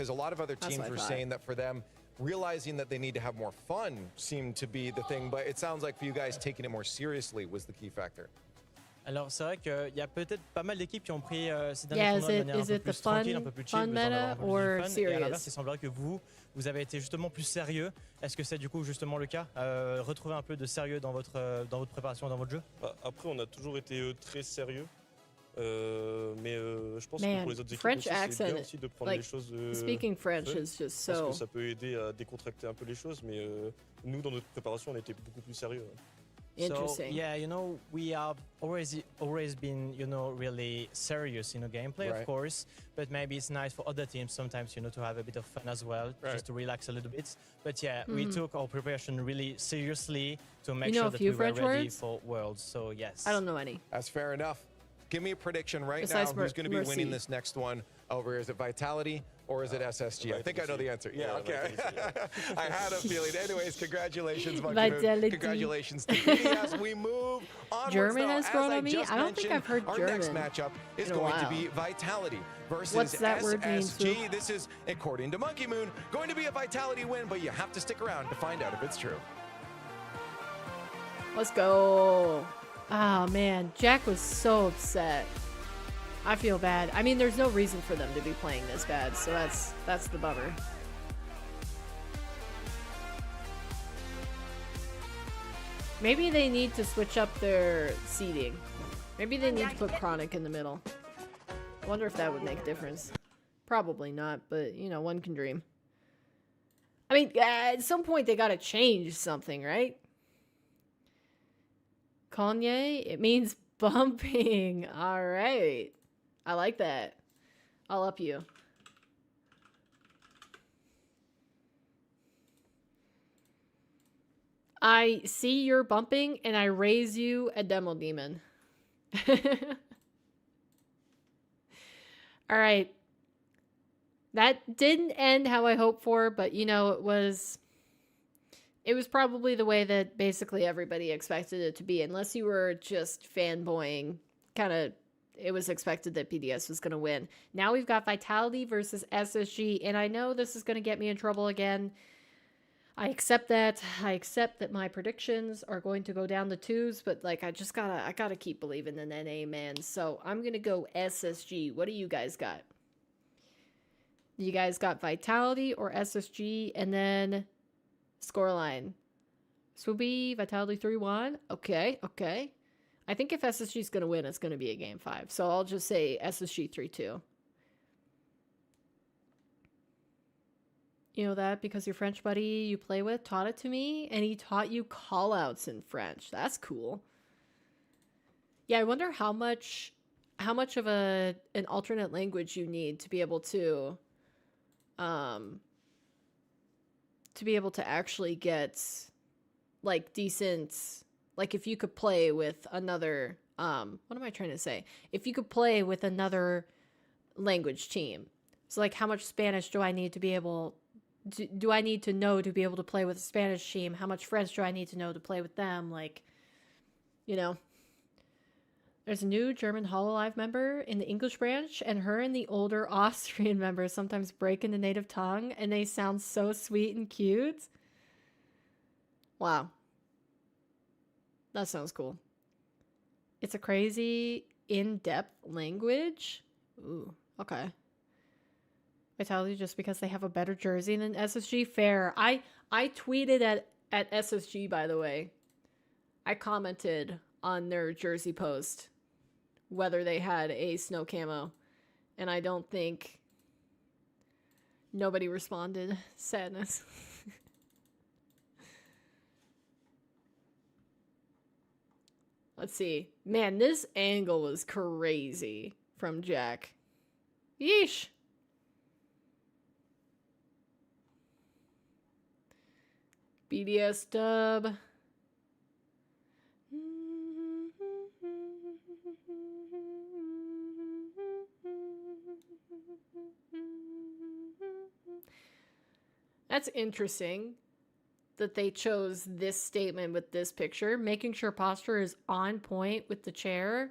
because a lot of other teams were saying that for them, realizing that they need to have more fun seemed to be the thing, but it sounds like for you guys taking it more seriously was the key factor.
Alors c'est vrai qu'il y a peut-être pas mal d'équipes qui ont pris ces derniers tournois de manière un peu plus tranquille, un peu plus chill, mais en avoir un peu plus du fun. Et à l'inverse, il semblerait que vous avez été justement plus sérieux. Est-ce que c'est du coup justement le cas? Retrouver un peu de sérieux dans votre préparation, dans votre jeu?
Après, on a toujours été très sérieux. Mais je pense que pour les autres équipes
French
aussi, c'est bien aussi de prendre les choses
speaking French
fun.
is just
Je pense
so
que ça peut aider à décontracter un peu les choses, mais nous, dans notre préparation, on était beaucoup plus sérieux.
So,
Interesting.
yeah, we have always been, really serious in a gameplay,
Right.
of course, but maybe it's nice for other teams sometimes, to have a bit of fun as well,
Right.
just to relax a little bit. But yeah, we took our preparation really seriously to make
You know
sure
a
that
few
we were
French
ready
words?
for Worlds. So yes.
I don't know any.
That's fair enough. Give me a prediction right
Besides
now. Who's going to be
Mercy.
winning this next one over? Is it Vitality or is it SSG? I think I know the answer. Yeah, okay. I had a feeling. Anyways, congratulations,
Vitality.
Congratulations to BDS. We move onwards.
German
now.
has
As
grown
I
on me.
just
I don't think I've heard
our
German
next matchup is
in a
going to
while.
be Vitality versus
What's that word mean,
SSG.
Swoop?
This is, according to Monkey Moon, going to be a Vitality win, but you have to stick around to find out if it's true.
Let's go. Oh man, Jack was so upset. I feel bad. I mean, there's no reason for them to be playing this bad, so that's the bummer. Maybe they need to switch up their seating. Maybe they need to put Chronic in the middle. I wonder if that would make a difference. Probably not, but one can dream. I mean, at some point they gotta change something, right? Kanye, it means bumping. All right. I like that. I'll up you. I see you're bumping and I raise you a demo demon. All right. That didn't end how I hoped for, but it was probably the way that basically everybody expected it to be, unless you were just fanboying. It was expected that BDS was going to win. Now we've got Vitality versus SSG, and I know this is going to get me in trouble again. I accept that. I accept that my predictions are going to go down the tubes, but I gotta keep believing in NA, man. So I'm going to go SSG. What do you guys got? You guys got Vitality or SSG, and then scoreline. Swoopy, Vitality 3-1. Okay. I think if SSG is going to win, it's going to be a game 5. So I'll just say SSG 3-2. You know that because your French buddy you play with taught it to me, and he taught you call-outs in French. That's cool. Yeah, I wonder how much of an alternate language you need to be able to actually get decent, if you could play with another what am I trying to say? If you could play with another language team. So how much Spanish do I need to be able do I need to know to be able to play with a Spanish team? How much French do I need to know to play with them? There's a new German Hololive member in the English branch, and her and the older Austrian members sometimes break into native tongue, and they sound so sweet and cute. Wow. That sounds cool. It's a crazy, in-depth language. Ooh, okay. Vitality just because they have a better jersey than SSG? Fair. I tweeted at SSG, by the way. I commented on their jersey post whether they had a snow camo, and I don't think nobody responded. Sadness. Let's see. Man, this angle was crazy from Jack. Yeesh. BDS dub. That's interesting that they chose this statement with this picture, making sure posture is on point with the chair.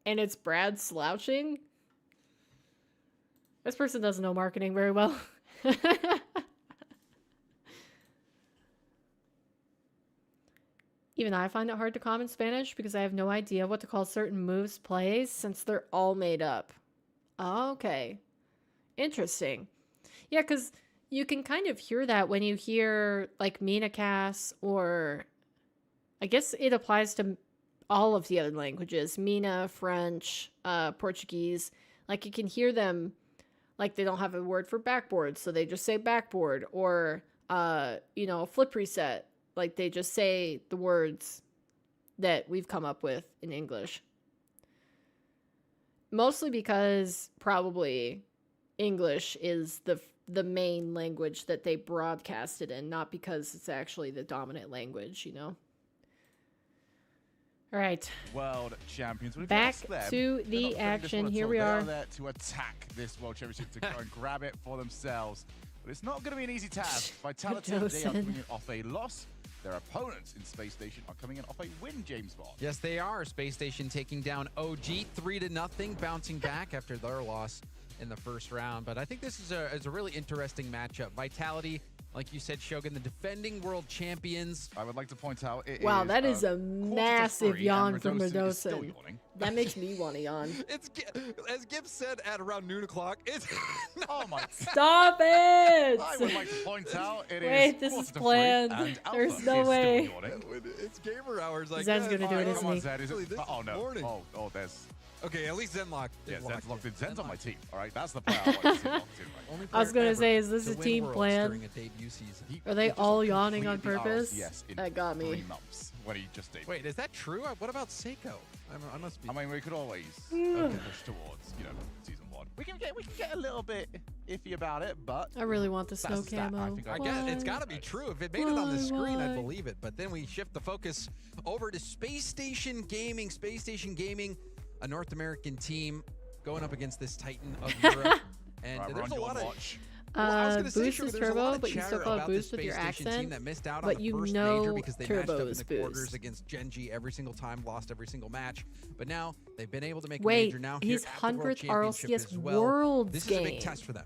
And it's Brad slouching. This person doesn't know marketing very well. Even I find it hard to comment Spanish because I have no idea what to call certain moves plays since they're all made up. Okay. Interesting. Yeah, because you can kind of hear that when you hear like Minacast, or I guess it applies to all of the other languages. Mina, French, Portuguese. Like you can hear them like they don't have a word for backboard, so they just say backboard, or you know, flip reset. Like they just say the words that we've come up with in English. Mostly because probably English is the main language that they broadcast it in, not because it's actually the dominant language, you know? All right.
World champions.
Back to the action. Here we are.
They're there to attack this world championship to go and grab it for themselves. But it's not going to be an easy task. Vitality, they are coming in off a loss. Their opponents in Space Station are coming in off a win, James Bond.
Yes, they are. Space Station taking down OG 3-0, bouncing back after their loss in the first round. But I think this is a really interesting matchup. Vitality, like you said, Shogun, the defending world champions.
I would like to point out,
wow, that is a massive yawn from Radosin. That makes me want to yawn.
It's, as Gibbs said at around noon o'clock, it's...
oh my...
Stop it!
I would like to point out,
Wait, this is planned. There's no way.
It's gamer hours. Like,
Zen's going to do it, isn't he?
Zed, oh, no. Oh, there's...
Okay, at least Zen locked.
Yeah, Zen's locked in. Zen's on my team. All right, that's the player I want to see locked in. Right.
I was going to say, is this a team plan? Are they all yawning on purpose?
Yes,
that got me.
3 months when he just debuted.
Wait, is that true? What about Seiko? I must be.
I mean, we could always push towards, you know, season 1. We can get a little bit iffy about it, but
I really want the snow camo.
I guess it's got to be true. If it made it on the screen, I'd believe it. But then we shift the focus over to Space Station Gaming. Space Station Gaming, a North American team going up against this Titan of Europe. And there's a lot of...
Boost is turbo, but you still call it boost with your accent.
That missed out
but
on the
you
first
know
major because they matched up in
is
the
boost.
quarters against Genji every single time, lost every single match. But now they've been able to make a major now here
his
at the World
100th
Championship
RLCS
as well.
Worlds
This
game.
is a big test for them.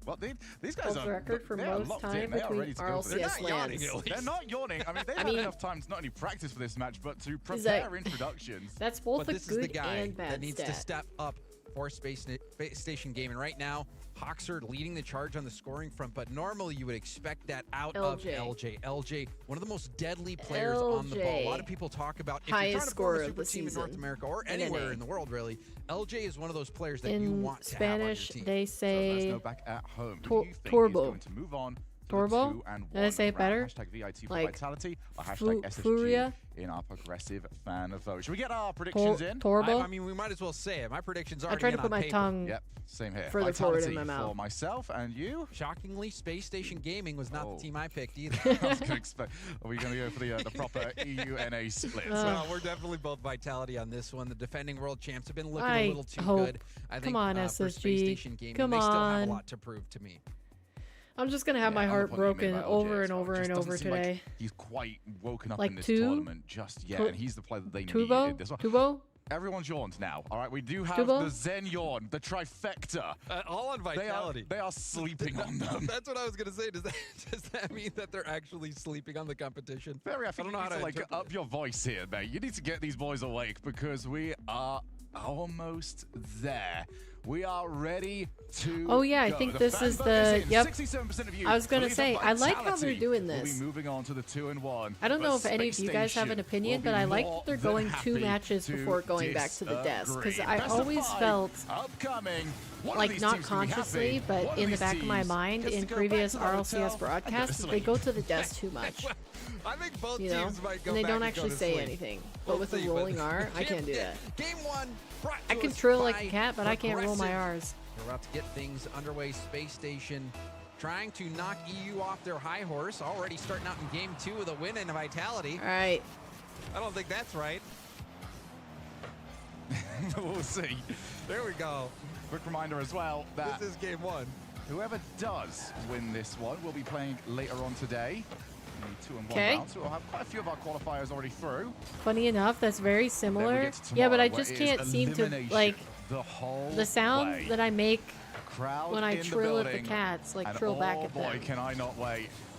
Well, these guys are
record for
they are
most
locked
time
in. They are ready
between
to go. They're
RLCS
not yawning.
lands.
They're not yawning. I mean, they've had enough time to not only practice for this match, but to prepare introductions.
That's both
But
a
this is the
good
guy
and bad
that needs to
stat.
step up for Space Station Gaming. Right now, Hoxer leading the charge on the scoring front, but normally you would expect that out of LJ. LJ, one of the most deadly players on the ball. A lot of people talk about if you're trying to form a super team in North America or anywhere in the world, really, LJ is one of those players that you want to have on your team.
They say
so let's go back at home.
Turbo.
To move on
Turbo? Did I say it better?
#VIT for
like
Vitality or #SSG
Furia?
in our progressive fan of vote. Should we get our predictions in?
Turbo?
I mean, we might as well say it. My predictions are.
I tried to put my tongue
same here.
further forward in my mouth.
For myself and you.
Shockingly, Space Station Gaming was not the team I picked either.
I was going to expect. Are we going to go for the proper EU-NA split?
No, we're definitely both Vitality on this one. The defending world champs have been looking a little too good. I think
Come on,
for
SSG.
Space Station Gaming,
Come
they still have
on.
a lot to prove to me.
I'm just gonna have my heart broken over and over and over today.
Like he's quite woken up
like
in this
two?
tournament just yet, and he's the player that they
Turbo?
needed. This one.
Turbo?
Everyone's yawned now. All right, we do have
Turbo?
the Zen yawn, the trifecta.
All on Vitality.
They are sleeping on them.
That's what I was gonna say. Does that mean that they're actually sleeping on the competition?
Barry, I think you need to like up your voice here, mate. You need to get these boys awake because we are almost there. We are ready to
Oh yeah,
go.
I think
The
this
fan
is
vote
the
in.
yep.
67% of you
I was gonna
believe
say
that
I like how they're
Vitality
doing
will
this.
be moving on to the 2-1.
I don't know if
but
any of you guys have an
Space
opinion,
Station
but I
will
like
be
that they're
more
going
than
2
happy
matches
to
before going back to the desk because
disagree.
I
Best of
always
5
felt
upcoming. One of
like
these
not
teams will be
consciously,
happy.
but
One of
in the
these
back of my
teams
mind
gets
in
to go
previous
back to the
RLCS
hotel and
broadcasts,
go to
they go
sleep.
to the desk too much.
I think both
You know,
teams might go
and they
back
don't
and
actually
go to
say
sleep.
anything.
We'll
But with
see,
the rolling R, I can't do that.
Game 1.
I can trill like a cat, but I can't roll my
Progressive.
R's.
We're about to get things underway. Space Station trying to knock EU off their high horse. Already starting out in game 2 with a win and a Vitality.
All right.
I don't think that's right.
We'll see.
There we go.
Quick reminder as well that
This is game 1.
whoever does win this one will be playing later on today. In the 2-1
Okay.
round, so we'll have quite a few of our qualifiers already through.
Funny enough, that's very similar. Yeah, but I just can't seem to like the sound that I make
crowd
when I
in the
trill at the
building,
cats, like
and
trill back
oh
at
boy,
them.
can I not wait.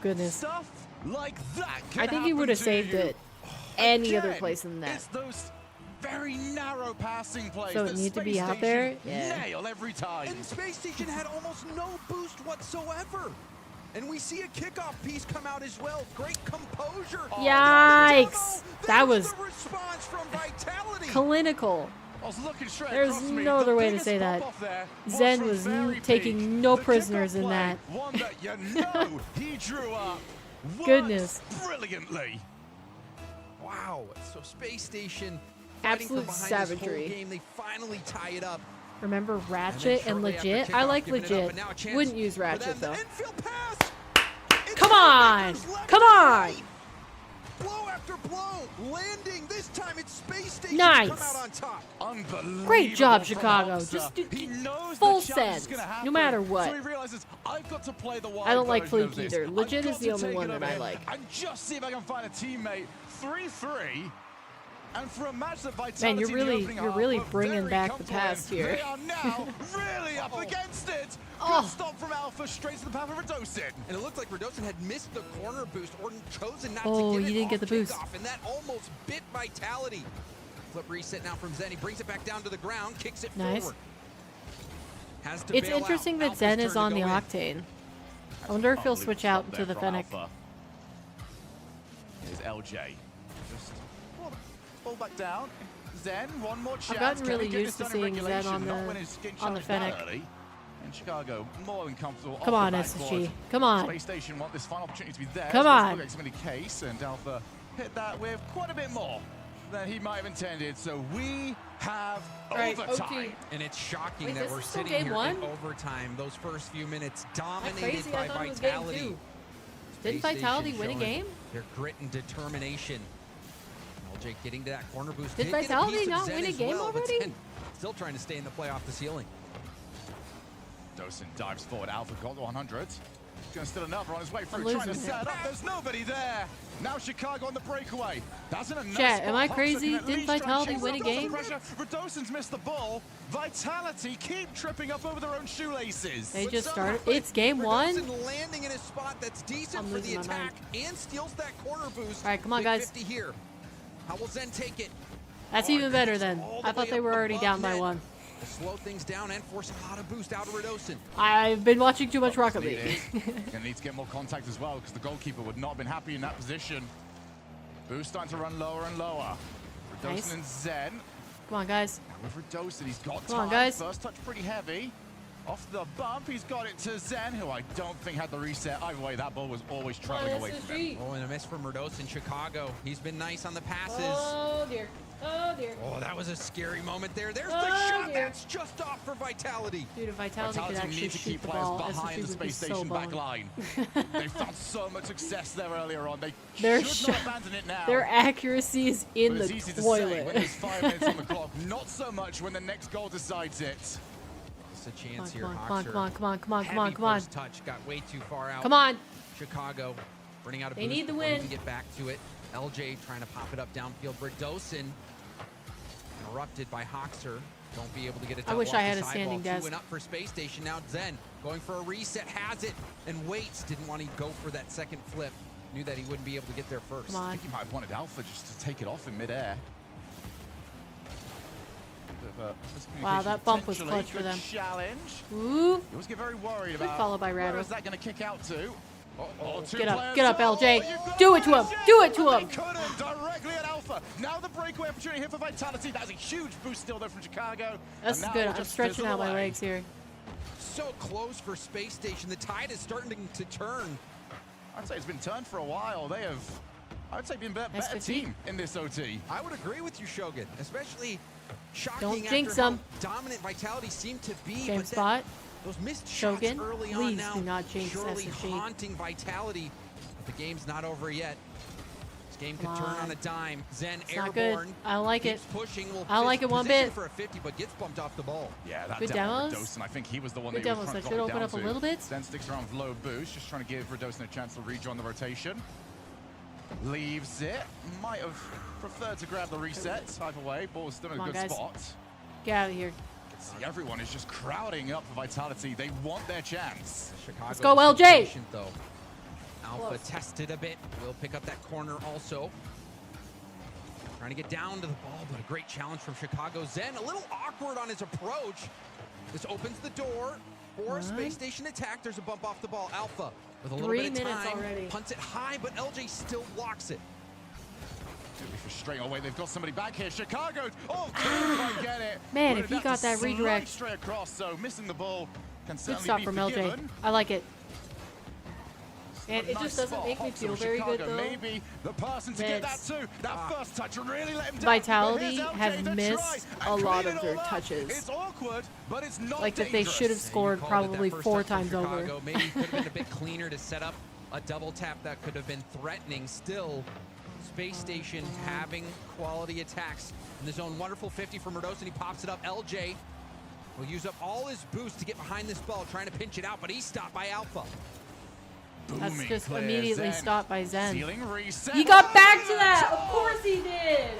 goodness.
Stuff like that
I think he would have saved it any other place than that.
It's those very narrow passing plays
So it
that
need to be
Space
out there?
Station
Yeah.
nail every time.
And Space Station had almost no boost whatsoever. And we see a kickoff piece come out as well. Great composure.
Yikes. That was
the response from Vitality.
clinical.
I was looking straight
There's
across me.
no
The
other way to
biggest
say
pop
that.
off there
Zen
from
was
very
taking
peak.
no
The
prisoners
kickoff
in
play,
that.
One that you know he drew up.
Goodness.
Works brilliantly.
Wow. So Space Station fighting
Absolute
from behind
savagery.
this whole game. They finally tie it up.
Remember Ratchet and Legit? I like Legit. Wouldn't use Ratchet though. Come on! Come on!
Blow after blow, landing. This time it's Space Station
Nice.
come out on top.
Unbelievable.
Great job,
from
Chicago.
Monster.
Just do
He knows
full
the challenge is
send,
gonna happen.
no matter
So
what.
he realizes I've got to play the
I don't like
version of
Fleek
this.
either. Legit
I've
is
got
the
to
only
take
one
it
that
over
I
him
like.
And just see if I can find a teammate. 3-3. And for a match that Vitality
Man, you're
in the opening half
really
were
bringing
very
back the
comfortable
past
in,
here.
They are now really up against it.
Oh.
Good stop from Alpha, straight to the path of Radosin.
And it looked like Radosin had missed the corner boost or chosen not
Oh,
to get
he
it
didn't
off
get the boost.
kickoff, and that almost bit Vitality. Flip reset now from Zen. He brings it back down to the ground, kicks it
Nice.
forward. Has to
It's
bail
interesting
out.
that
Alpha's
Zen
turn
is
to
on the
go in.
Octane. I wonder if he'll switch out to the Fennec.
Here's LJ. Just pull back down. Zen, one more chance.
I've gotten
Can we
really
get
used
this
to
done in
seeing Zen
regulation?
on
Not when it's getting
the
challenged that
Fennec.
early. In Chicago, more than comfortable.
Come
off
on,
the
SSG.
backboard.
Come on.
Space Station want this final opportunity to be theirs.
Come
Doesn't
on.
look like so many case, and Alpha hit that with quite a bit more than he might have intended. So we have
Right,
overtime.
OT.
And it's shocking
Wait,
that
this
we're
is still
sitting
game
here
one?
in overtime. Those first few minutes dominated
crazy?
by
I thought it was game
Vitality.
two. Didn't
Space
Vitality
Station
win a
showing
game?
Their grit and determination. LJ getting to that corner boost.
Did
Did get a
Vitality
piece of
not
Zen
win a
as
game
well, but
already?
Zen still trying to stay in the playoff the ceiling.
Dosen dives forward. Alpha got the 100. He's going to steal another on his way through,
I'm
trying to
losing
set
it.
up. There's nobody there. Now Chicago on the breakaway. That's in a nice
Chat, am I
spot.
crazy?
Hawks are gonna
Didn't
at least try and
Vitality
chase
win a
up. Dosen
game?
pressure. Radosin's missed the ball. Vitality keep tripping up over their own shoelaces.
They
But
just
somehow
started. It's game one.
Radosin landing in a spot that's decent
I'm
for the
losing my mind.
attack and steals that corner boost.
All right, come on,
Big
guys.
50 here. How will Zen take it?
That's even better then.
all the
I thought
way
they
up
were already
above
down by
net.
one.
To slow things down and force a lot of boost out of Radosin.
I've been watching too much Rocket
Need
League.
it. Gonna need to get more contact as well because the goalkeeper would not have been happy in that position. Boost starting to run lower and lower. Radosin
Nice.
and Zen.
Come on, guys.
Now with Radosin, he's got
Come on,
time.
guys.
First touch pretty heavy. Off the bump, he's got it to Zen, who I don't think had the reset. Either way, that ball was always traveling away from him.
Oh, and a miss from Radosin in Chicago. He's been nice on the passes.
Oh dear. Oh dear.
Oh, that was a scary moment there. There's
Oh,
the shot.
dear.
That's just off for Vitality.
Dude, if Vitality could actually
need to
shoot
keep
the
players
ball,
behind
SSG
the
would be
Space
so
Station back
boned.
line. They've found so much success there earlier on. They
Their
should not
shot-
abandon it now.
Their accuracy is in
But
the
it's easy to say
toilet.
when there's 5 minutes on the clock. Not so much when the next goal decides it.
Just a chance
Come
here.
on,
Hawks
come on, come on, come on, come on,
heavy
come on.
first touch got way too far out.
Come on.
Chicago running out of
They
boost
need the
before he
win.
can get back to it. LJ trying to pop it up downfield. Radosin interrupted by Hoxer. Don't be able to get a
I wish
double
I
off
had
the
a standing
sidewall.
desk.
Went up for Space Station. Now Zen going for a reset. Has it and waits. Didn't want to go for that second flip. Knew that he wouldn't be able to get there first.
Come on.
I think he might have wanted Alpha just to take it off in midair.
Wow, that bump was
Potentially
clutch for
good
them.
Challenge.
Ooh.
You always get very worried
Good
about
follow by
where
Rado.
is that going to kick out to? Two
Get up,
players.
get up,
Oh,
LJ.
you've got
Do it to him.
Vision.
Do it to
But
him.
They couldn't. Directly at Alpha. Now the breakaway opportunity here for Vitality. That's a huge boost still there from Chicago.
That's
And now
good.
it'll
I'm
just
stretching
fizzle
out my
away.
legs here.
So close for Space Station. The tide is starting to turn.
I'd say it's been turned for a while. They have, I'd say, been a better
S15.
team in this OT.
I would agree with you, Shogun. Especially shocking
Don't
after
jinx
how
them.
dominant Vitality seemed to be.
Game
but
spot.
Those missed
Shogun,
shots early on
please
now
do not jinx
surely
SSG.
haunting Vitality.
But the game's not over yet. This game could
Come
turn
on.
on a dime. Zen
It's not good.
airborne.
I don't like it.
Keeps pushing. Will
I don't like it one
position
bit.
for a 50, but gets bumped off the ball.
Yeah, that
Good
demo with
demos.
Radosin, I think he was the one
Good
that he was
demos.
trying to
That should
drop it
open
down
up a
to.
little bit.
Then sticks around with low boost, just trying to give Radosin a chance to rejoin the rotation. Leaves it. Might have preferred to grab the reset. Either way, ball's still in
Come
a
on,
good
guys.
spot.
Get out of here.
See, everyone is just crowding up for Vitality. They want their chance.
Chicago
Let's go, LJ.
patient, though. Alpha
Close.
tested a bit. Will pick up that corner also. Trying to get down to the ball, but a great challenge from Chicago. Zen a little awkward on his approach. This opens the door.
before Space Station attack, there's a bump off the ball. Alpha with a little
3
bit of
minutes
time,
already.
punts it high, but LJ still blocks it.
Straight away, they've got somebody back here. Chicago, couldn't quite get it.
Man,
But
if he
that's
got
a
that
slight
redirect.
straight across, so missing the ball can
Good
certainly
stop
be
from LJ.
forgiven.
I like it. And it
Nice
just doesn't
spot.
make me
Hawks
feel
of
very good
Chicago,
though.
Maybe the person to get that too. That first touch really let him down.
Vitality
But here's LJ
have
to
missed
try
a
and
lot
clean
of
it
their
all up.
touches.
It's awkward, but it's not
Like that they should have
dangerous.
scored probably 4 times over.
Chicago. Maybe could have been a bit cleaner to set up a double tap that could have been threatening. Still, Space Station having quality attacks in the zone. Wonderful 50 from Merdos, and he pops it up. LJ will use up all his boost to get behind this ball, trying to pinch it out, but he's stopped by Alpha.
That's just immediately stopped by Zen.
Ceiling reset.
He got back to that! Of course he did!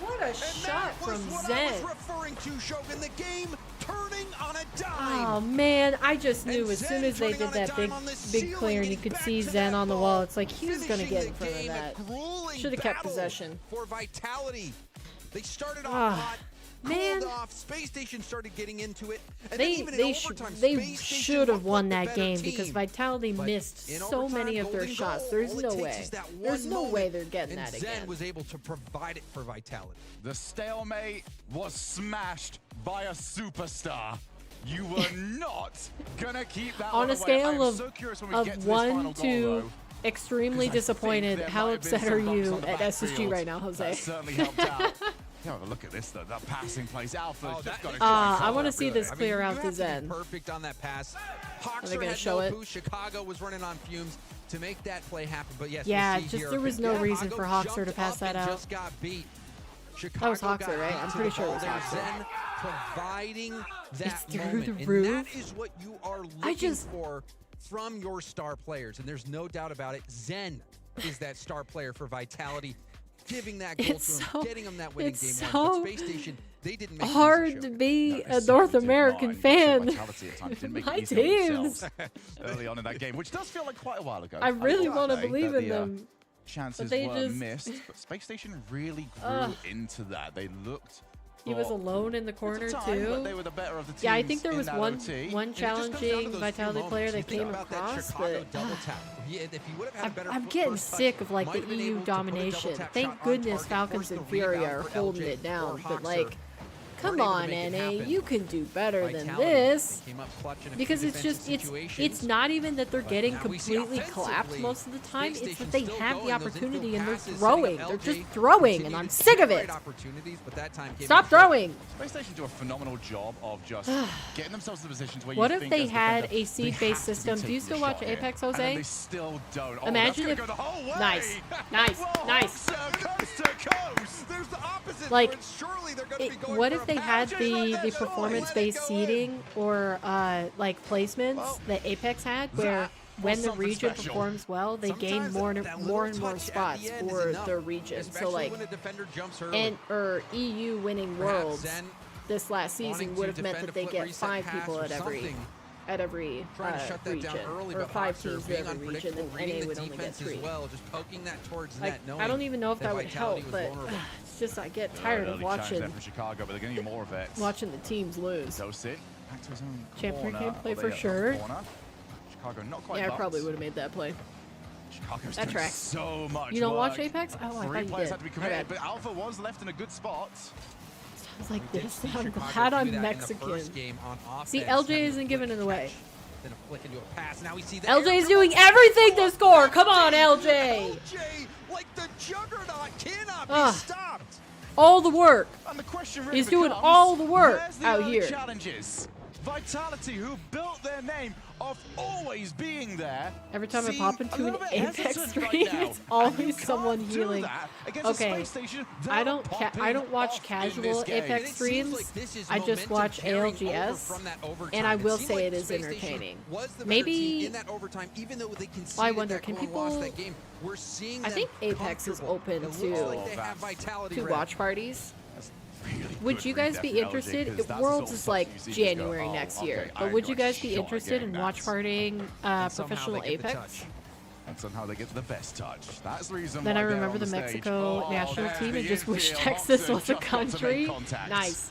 What a shot from Zen.
I was referring to, Shogun, the game turning on a dime.
Oh man, I just knew as soon as they did that big clear and you could see Zen on the wall, it's like he was gonna get in front of that. Should have kept possession.
For Vitality. They started off hot.
Man,
off. Space Station started getting into it. And
they should have won that game because Vitality missed so many of their shots. There's no way. There's no way they're getting that again.
Zen was able to provide it for Vitality.
The stalemate was smashed by a superstar. You were not gonna keep that
On
one
a
away.
scale
I'm so curious when we get to
of
this
1
final
to
goal, though.
extremely disappointed, how upset are you at SSG
backfield.
right now, Jose?
That certainly helped out. Yeah, have a look at this though. That passing plays. Alpha's just got to
I want to see this clear out to
you have
Zen.
perfect on that pass.
Are they
Hawkster
gonna
had
show
no
it?
boost. Chicago was running on fumes to make that play happen. But yes,
Yeah,
we'll see
just
here.
there was no reason for
Chicago
Hawkster to pass
jumped
that
up and
out.
Just got beat.
That was
Chicago
Hawkster,
got
right?
beat
I'm
to
pretty
the
sure it
ball
was
there.
Hawkster.
Zen providing that
It's through
moment.
the
And
roof.
that is what you are looking for from your star players. And there's no doubt about it. Zen is that star player for Vitality. Giving that goal to him, getting him that winning game one. But Space Station, they didn't make
hard to be a North American fan. My teams.
Early on in that game, which does feel like quite a while ago.
I really want to
say
believe
that
in
the,
them.
Chances
but they
were
just
missed, but Space Station really grew into that. They looked.
He was alone in the corner
time,
too.
but they were the better of the
Yeah, I
teams
think there
in
was
that
one
OT.
one challenging Vitality player that came across, but I'm getting sick of like the EU domination. Thank goodness Falcons and Fury are holding it down, but like, come on, NA, you can do better than this. Because it's just, it's not even that they're getting completely clapped most of the time, it's that they have the opportunity and they're throwing. They're just throwing, and I'm sick of it. Stop throwing!
Space Station do a phenomenal job of just getting themselves in positions where
What
you
if
think
they
as a
had
defender,
a seed-based
they have to
system?
be
Do you
taking
still
the
watch
shot here.
Apex,
And then
Jose?
they still don't. Oh,
Imagine
that's
if...
gonna go the whole way.
Nice, nice, nice.
Coast to coast.
There's the opposite.
Like,
surely they're going to be going
what
for
if
a
they had
pass.
the performance-based seeding or like placements that Apex had, where when the region performs well, they gain more and more spots for the region. So like, or EU winning Worlds this last season would have meant that they get 5 people at every region, or 5 teams at every region, and NA would only get 3. Like, I don't even know if that would help, but it's just I get tired of watching
From Chicago, but they're going to get more of it.
watching the teams lose.
Dosit back to his own
Champion
corner,
can play
or
for
the
sure.
corner. Chicago not quite
Yeah, I
locked.
probably would have made that play.
Chicago's
That
doing
tracks.
so much
You don't
work.
watch Apex? Oh, I thought
3
you
players
did.
had to be
My
committed,
bad.
but Alpha was left in a good spot.
Sounds like this. I'm glad I'm Mexican. See, LJ isn't giving it away.
Then a flick into a pass. Now we see that
LJ's doing everything to score. Come on, LJ.
like the juggernaut, cannot be
Ugh.
stopped.
All the work.
And the question really
He's doing
becomes,
all the work
where's the
out
early
here.
Challenges. Vitality, who built their name of always being there.
Every time I
seem
pop
a
into an
little bit
Apex
hesitant
stream,
right now.
it's
And you
always someone
can't do
healing.
that against a
Okay,
space station
I
that
don't
popping
watch
off in
casual
this game.
Apex streams. I just watch ALGS, and I will say it is entertaining. Maybe. Well, I wonder, can people? I think Apex is open to watch parties. Would you guys be interested? Worlds is like January next year, but would you guys be interested in watch partying professional Apex?
And somehow they get the best touch. That's the reason
Then
why
I
they're
remember
on
the
stage.
Mexico national
there's
team
the
and just wish
infield.
Texas
Hawkster
was a
just got to make
country.
contact.
Nice.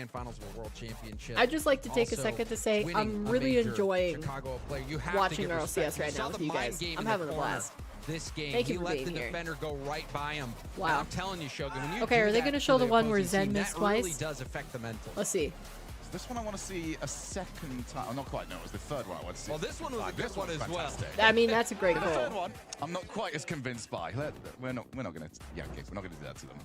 grand finals of a world championship.
I'd just like to take a
Also,
second to say
winning
I'm
a
really
major
enjoying
Chicago player. You have
watching
to give
RLCS
respect.
right
You saw
now with
the
you
mind
guys.
game
I'm
in the
having a
corner
blast.
This game,
Thank you
he
for
let
being
the
here.
defender go right by him.
Wow.
And I'm telling you, Shogun, when you
Okay,
do
are they
that
gonna
to
show the one where
opposing
Zen
team,
missed
that really
twice?
does affect the mental.
Let's see.
This one I want to see a second time. Oh, not quite. No, it was the third one I want to see.
Well, this one was a good
This
one
one's
as well.
fantastic.
I mean, that's a great
The
goal.
third one, I'm not quite as convinced by. We're not going to. Yeah, okay, we're not going to do that to them.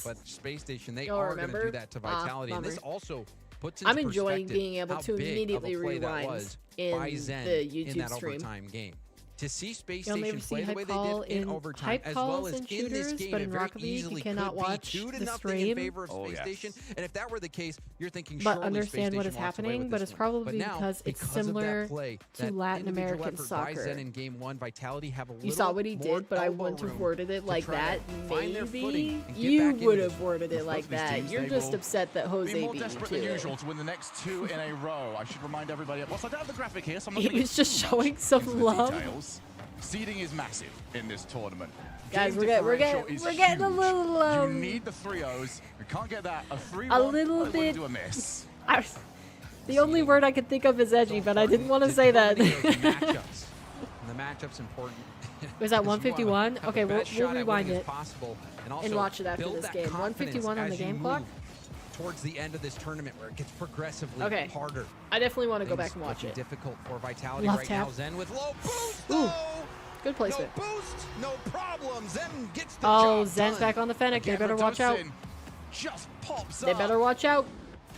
But Space Station, they
Y'all
are going to
remember?
do that to Vitality. And this
bummers.
also puts
I'm
into
enjoying
perspective
being able
how
to
big of a
immediately
play that
rewind
was
in
by Zen
the
in
YouTube
that
stream.
overtime game. To see Space
You'll never
Station
see
play the
hype
way
call
they did in
in
overtime,
hype
as well
calls
as
in
in this
shooters,
game,
but
it
in
very
Rocket League, you
easily
cannot
could be
watch
2-0
the
in
stream.
favor of Space Station. And if that were the case, you're thinking
But
surely
understand
Space
what
Station
is
walks away
happening,
with
but
this
it's
one.
probably
But now,
because it's
of that
similar
play,
to
that
Latin
individual
American
effort by
soccer.
Zen in game 1, Vitality have a little
You saw what he
more
did, but I
elbow
wouldn't have
room
worded it
to
like
try
that.
to find their footing
Maybe
and get
you
back into
would
this
have worded it like
both these
that.
teams,
You're
they
just
will
upset that Jose
be more
beat you
desperate
to
than
it.
usual to win the next 2 in a row. I should remind everybody. Whilst I don't have the graphic here, so I'm not
He
going to
was just showing some love.
details. Seeding is massive in this tournament.
Guys,
Game
we're
differential is
getting a
huge.
little
You need the 3-0s. We can't get that. A 3-1.
a little
I
bit.
do a miss.
The only word I could think of is edgy, but I didn't want to say that.
matchups. And the matchup's important.
Was that
As you wanna
151?
have
Okay,
the
we'll
best shot at
rewind
winning
it
as possible, and
and
also
watch it after
build
this
that
game.
confidence
151 on the
as you
game clock.
move towards the end of this tournament where it gets progressively
Okay.
harder.
I definitely want to go
Things
back and watch
looking
it.
difficult for Vitality
Love
right
tap.
now. Zen with low boost.
Ooh, good placement.
No boost, no problem. Zen gets the
Oh,
job
Zen's
done.
back on the Fennec. They better watch out.
Just pops
They
up.
better watch out.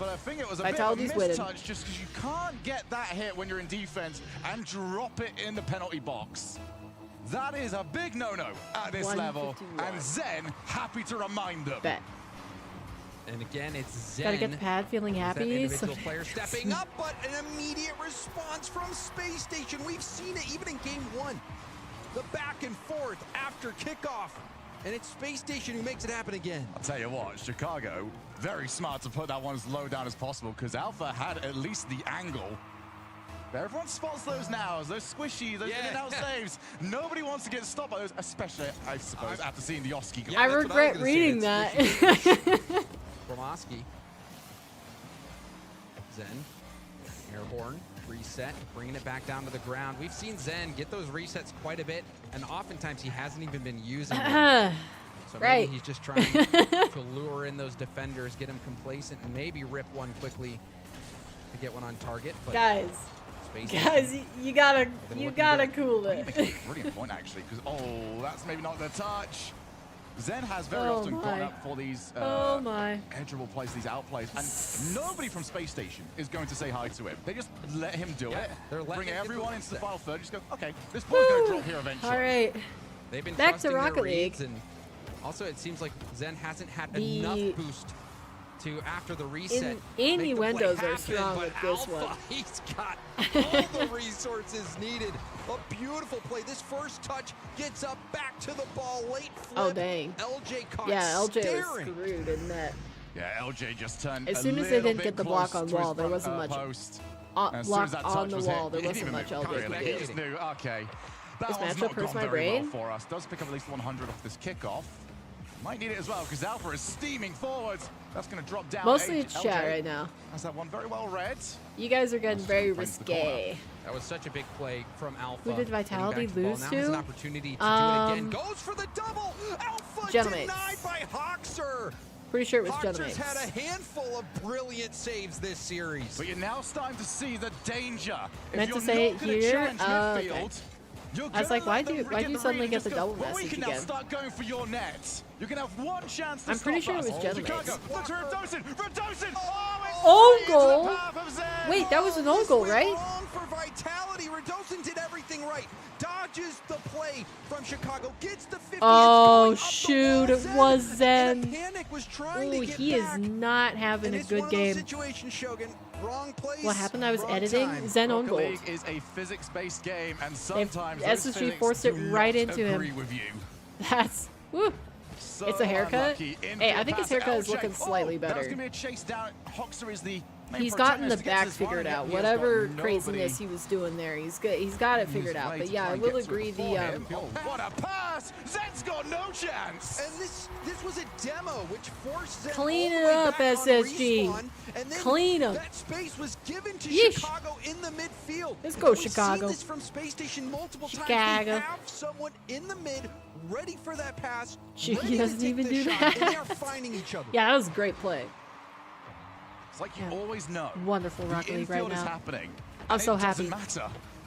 But I think it was a
Vitality's
bit of a
winning.
mistouch just because you can't get that hit when you're in defense and drop it in the penalty box. That is a big no-no at this level,
151.
and Zen happy to remind them.
Bet.
And again, it's Zen.
Gotta get the pad, feeling
That
happy.
individual player stepping up, but an immediate response from Space Station. We've seen it even in game 1. The back and forth after kickoff. And it's Space Station who makes it happen again.
I'll tell you what, Chicago, very smart to put that one as low down as possible because Alpha had at least the angle. But everyone spots those nows, those squishy, those in and out saves. Nobody wants to get stopped by those, especially, I suppose, after seeing the Oski go.
I regret reading that.
From Oski. Zen. Airborne. Reset. Bringing it back down to the ground. We've seen Zen get those resets quite a bit, and oftentimes he hasn't even been using them. So maybe he's just trying to lure in those defenders, get them complacent, and maybe rip one quickly to get one on target. But
Guys, you gotta cool it.
Brilliant point, actually, because, oh, that's maybe not the touch. Zen has very
Oh
often gone
my.
up for these edgeable plays, these outplays, and nobody from Space Station is going to say hi to him. They just let him do it.
They're
bring
letting him
everyone
do
into the
it.
final third. Just go, okay, this ball's going to drop here eventually.
All right.
They've been
Back to
trusting their
Rocket League.
reads, and also it seems like Zen hasn't had enough boost to, after the reset,
Innuendos
make the play
are strong
happen,
with
but
this
Alpha,
one.
he's got all the resources needed. A beautiful play. This first touch gets up back to the ball. Late flip.
Oh, dang.
LJ caught
Yeah, LJ was
staring.
screwed in that.
Yeah, LJ just turned
As
a
soon as they
little
didn't
bit
get the block
close
on
to his
wall, there
front,
wasn't much
post.
block
As soon as that
on
touch
the
was
wall.
hit,
There
he
wasn't
didn't
much
even
LJ
move.
could
He
do.
just knew, okay. That
This
one's
matchup
not
hurts
gone
my
very well
brain.
for us. Does pick up at least 100 off this kickoff. Might need it as well because Alpha is steaming forwards. That's going to drop down.
Mostly it's
LJ
chat right now.
has that one very well read.
You guys are getting very risque.
That was such a big play from Alpha.
Who did Vitality
Getting back to the ball.
lose
Now
to?
has an opportunity to do it again. Goes for the double. Alpha
Gentlemates.
denied by Hoxer.
Pretty sure it was
Hoxer's
Gentlemates.
had a handful of brilliant saves this series.
But you're now starting to see the danger.
Meant to say it here. Okay. I was like, why do you suddenly get the double
well, we
message
can now
again?
start going for your net. You can have one chance to
I'm pretty
stop
sure it
us.
was Gentlemates.
Chicago, look to Radosin. Radosin!
Own
into
goal?
the path of Zen.
Wait, that was an own goal, right?
Wrong for Vitality. Radosin did everything right. Dodges the play from Chicago. Gets the 50.
Oh shoot, it was Zen.
Panic was trying
Ooh,
to get
he
back.
is not having
And
a
it's
good
one of those
game.
situations, Shogun. Wrong place.
What happened? I was
wrong
editing.
time.
Zen on
Rocket
gold.
League is a physics-based game, and sometimes those
SSG
physics
forced it
do
right
not
into him.
agree with you.
That's woo.
So
It's a haircut.
unlucky.
Hey, I
Infield
think his
pass to
haircut is
LJ.
looking slightly
That was
better.
going to be a chase down. Hoxer is the main
He's gotten the
protagonist to get
back
to this one,
figured
and
out.
yet he has got
Whatever
nobody
craziness he was doing there, he's good. He's got it figured out.
way
But
to
yeah,
try
I
and
will
get to it
agree.
before
The
him. Oh, what a pass! Zen's got no chance.
And this was a demo which forced Zen
Clean
all
it
the way
up,
back on
SSG.
respawn, and then
Clean 'em.
That space was given to
Yeesh.
Chicago in the midfield.
Let's go,
We've
Chicago.
seen this from Space Station multiple times.
Chicago.
They have someone in the mid ready for that pass.
He
ready to
doesn't
take
even
the
do
shot,
that.
And they are finding each other.
Yeah, that was a great play.
It's like you always know.
Wonderful
the
Rocket League right
infield is
now.
happening.
I'm
and
so
it
happy.
doesn't matter.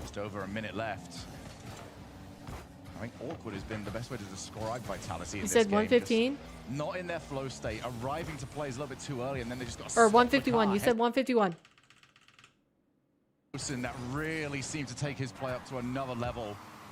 Just over a minute left. I think awkward has been the best way to describe Vitality in
You
this
said
game.
115?
Just not in their flow state, arriving to plays a little bit too early, and then they just got
Or 151. You said 151.
That really seemed to take his play up to another level.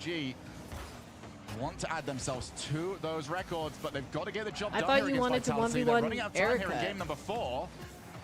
PSG want to add themselves to those records, but they've got to get the job
I
done
thought
here
you
against
wanted to
Vitality. They're
1v1
running out of time here in
Erica.
game number 4.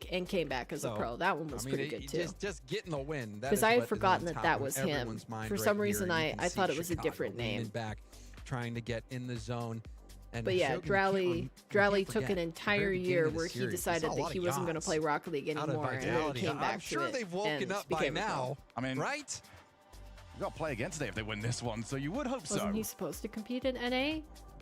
League and came back as a pro. That one was pretty good too.
Just getting the win.
Because I had forgotten that was him. For some reason, I thought it was a different name.
Back, trying to get in the zone.
But yeah, Drowley took an entire year where he decided that he wasn't going to play Rocket League anymore, and then came back to it.
I'm sure they've woken up by now.
I mean,
right?
You got to play again today if they win this one, so you would hope so.
Wasn't he supposed to compete in NA?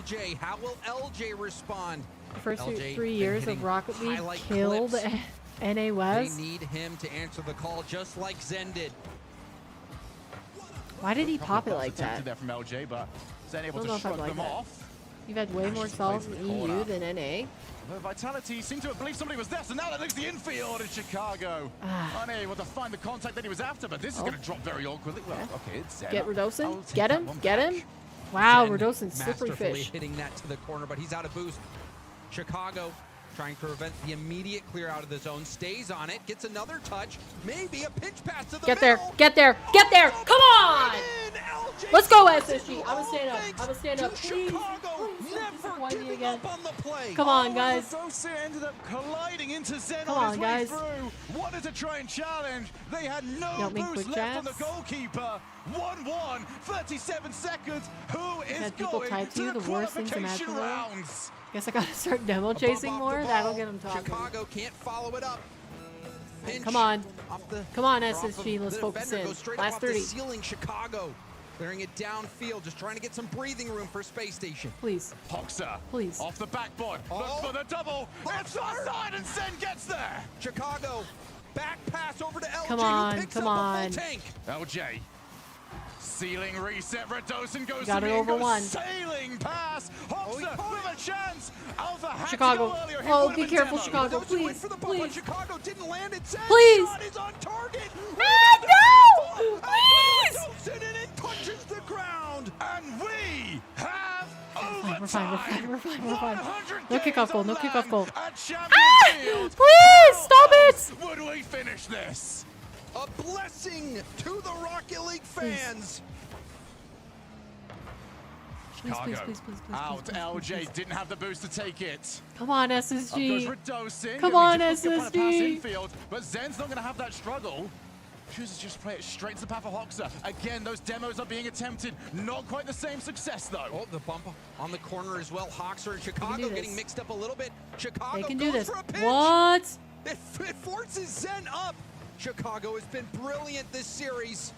LJ. How will LJ respond?
The first
LJ
3 years of Rocket League killed NA West.
They need him to answer the call just like Zen did.
Why did he pop it like that?
There from LJ, but Zen able to shrug them off.
You've had way more stalls in EU than NA.
The Vitality seemed to have believed somebody was there, so now that looks the infield in Chicago. Unable to find the contact that he was after, but this is going to drop very awkwardly. Well, okay, it's Zen.
Get Redosin. Get him. Get him. Wow,
Zen
Radosin's slippery
masterfully
fish.
hitting that to the corner, but he's out of boost. Chicago trying to prevent the immediate clear out of the zone. Stays on it, gets another touch. Maybe a pinch pass to the
Get
middle.
there, get there, get there! Come on! Let's go, SSG. I'm gonna stand up. I'm gonna stand up. Please. Never giving up
on the play.
Come on, guys.
Radosin ended up colliding into Zen
Come
on
on,
his
guys.
way through. Wanted to try and challenge. They had no
Don't make
boost
quick
left on
jabs.
the goalkeeper. 1-1, 37 seconds. Who is
Had people
going
type
to
you
the
the worst things
qualification
imaginable.
rounds?
Guess I gotta start demo chasing more. That'll get them talking.
Chicago can't follow it up. Pinch
Come on.
off the,
Come on,
or off
SSG.
of
Let's
the
focus
defender,
in.
goes straight
Last
up off
30.
the ceiling. Chicago clearing it downfield, just trying to get some breathing room for Space Station.
Please.
Hoxer.
Please.
Off the backboard. Look for the double. It's offside and Zen gets there.
Chicago. Back pass over to LJ.
Come
who
on,
picks
come
up
on.
a full tank.
LJ. Ceiling reset. Radosin goes
Got
to
it
me and
over
goes
one.
sailing pass. Hoxer with a chance. Alpha had
Chicago.
to go earlier. He
Oh,
would
be
have been
careful,
demoed.
Chicago.
Radosin
Please.
went for the ball, but
Please.
Chicago didn't land it. Zen
Please.
shot is on target.
Ah, no! Please!
Radosin, and it touches the ground.
And we have overtime.
We're fine. We're fine. We're fine.
100
No kickoff goal.
games
No
on
kickoff goal.
land at Champions
Ah!
Field.
Please stop it!
Would we finish this?
A blessing to the Rocket League fans.
Please,
Chicago
please, please, please,
out.
please,
LJ
please.
didn't have the boost to take it.
Come on,
Up
SSG.
goes Radosin.
Come
Gonna
on,
be difficult to pass
SSG.
infield, but Zen's not going to have that struggle. Chooses to just play it straight to the path of Hoxer. Again, those demos are being attempted. Not quite the same success, though.
Oh, the bump on the corner as well. Hoxer and
do
Chicago
this.
getting mixed up a little bit. Chicago
They can do
goes
this.
for a pinch.
What?
It forces Zen up. Chicago has been brilliant this series.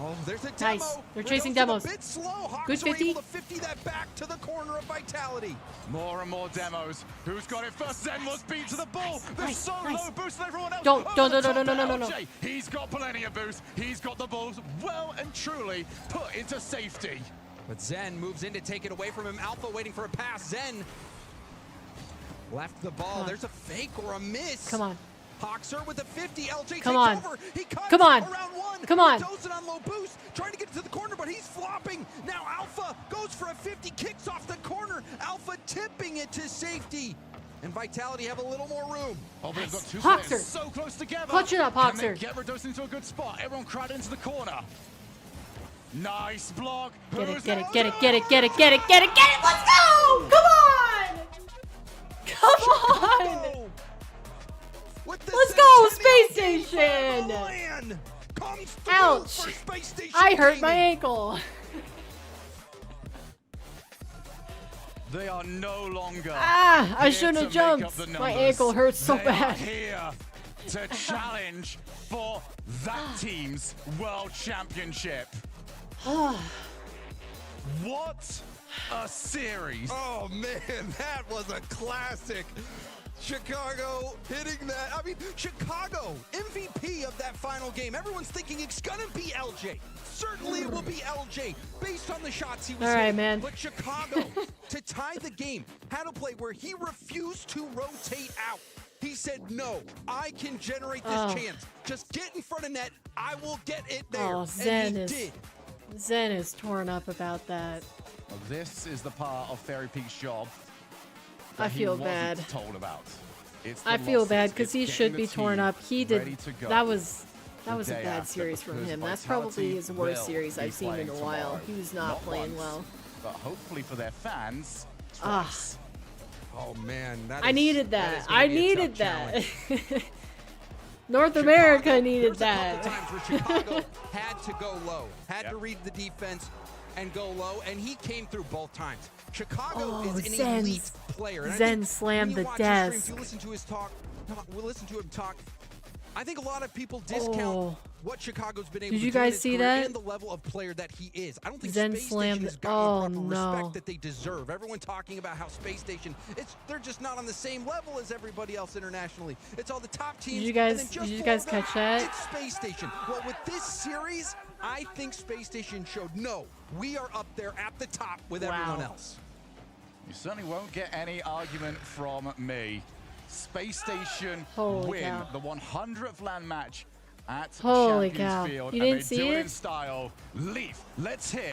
Oh, there's a demo.
Nice. They're chasing
Radosin
demos.
A bit slow. Hawks
Good
are
50.
able to 50 that back to the corner of Vitality.
More and more demos. Who's got it first? Zen was beat to the ball. There's so low boost than everyone else.
Don't-
Over the top
no,
to
no.
LJ. He's got plenty of boost. He's got the balls well and truly put into safety.
But Zen moves in to take it away from him. Alpha waiting for a pass. Zen left the ball.
on.
There's a fake or a miss.
Come on.
Hoxer with a 50. LJ
Come
takes
on.
over. He cuts
Come on.
around one.
Come on.
Radosin on low boost, trying to get to the corner, but he's flopping. Now Alpha goes for a 50, kicks off the corner. Alpha tipping it to safety. And Vitality have a little more room.
Oh, but they've got two
Hoxer.
players so close together.
Clutch it up,
Can they
Hoxer.
get Radosin into a good spot? Everyone crowded into the corner. Nice block.
Get
Who's
it, get it,
that?
get it, get it, get it, get it, get it, get it. Let's go! Come on! Come on!
With the
Let's go,
Centennial
Space
Game from
Station!
Milan comes through
Ouch!
for Space Station
I hurt my
Gaming.
ankle.
They are no longer.
Ah, I
here
shouldn't
to
have
make
jumped.
up the
My
numbers.
ankle hurts so
They
bad.
Are here to challenge for that team's world championship. What a series!
Oh man, that was a classic. Chicago hitting that. I mean, Chicago, MVP of that final game. Everyone's thinking it's gonna be LJ. Certainly it will be LJ based on the shots he was
All right,
hitting.
man.
But Chicago, to tie the game, had a play where he refused to rotate out. He said, no, I can generate this
Oh.
chance. Just get in front of net. I will get it there.
Oh,
and
Zen
he
is
did.
Zen is torn up about that.
Well, this is the part of Fairy Peak's job
I
that he
feel
wasn't
bad.
told about. It's the
I feel
losses.
bad because
It's
he
getting
should
the
be torn
team
up. He
ready
did.
to go
That was
the
a
day
bad
after,
series from
because
him. That's
Vitality
probably his worst
will
series
be
I've seen in a
playing
while.
tomorrow.
He was not playing
once,
well.
But hopefully for their fans,
Ah.
twice.
Oh man, that
I
is-
needed
that
that.
is gonna
I
be a
needed
tough
that.
challenge.
North America needed
There's a couple
that.
times where Chicago had to go low, had to read the defense and go low, and he came through both times. Chicago
Oh,
is an
Zen's-
elite player. And I
Zen
think
slammed
when you
the
watch his stream,
desk.
if you listen to his talk, we'll listen to him talk. I think a lot of people discount
Oh.
what Chicago's been able
Did
to
you
do in
guys
his
see
career
that?
and the level of player that he is. I don't think
Zen
Space
slammed
Station has
it.
gotten the
Oh,
proper
no.
respect that they deserve. Everyone talking about how Space Station, they're just not on the same level as everybody else internationally. It's all the top teams.
Did you
and
guys-
then just
did you
below
guys
them,
catch that?
It's Space Station. Well, with this series, I think Space Station showed, no, we are up there at the top with everyone else.
You certainly won't get any argument from me. Space Station
Holy
win
cow.
the 100th land match at
Holy
Champions
cow.
Field.
You
and
didn't
they
see
do it
it?
in style. Leaf, let's him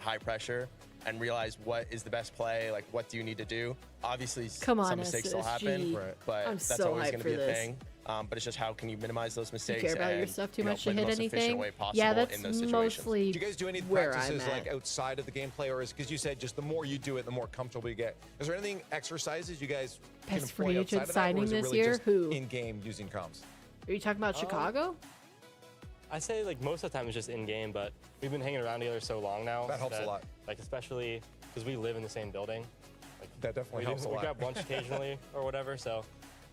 high pressure and realize what is the best play, like what do you need to do. Obviously,
Come on,
some mistakes still happen,
SSG.
but
I'm
that's
so
always
hyped
going to
for
be a
this.
thing. But it's just how can you minimize those
You
mistakes
care about
and
your stuff too
you know,
much to
play the
hit
most efficient
anything?
way possible
Yeah, that's
in those situations.
mostly
Do you guys do any
where
practices
I'm
like
at.
outside of the gameplay, or is because you said just the more you do it, the more comfortable you get? Is there anything exercises you guys can
Best free
employ
agent
outside of that, or
signing
is it
this
really
year?
just
Who?
in game using comms?
Are you talking about Chicago?
I say like most of the time it's just in game, but we've been hanging around together so long now.
That helps a lot.
Like especially because we live in the same building. Like,
that definitely helps a
we
lot.
grab lunch occasionally or whatever, so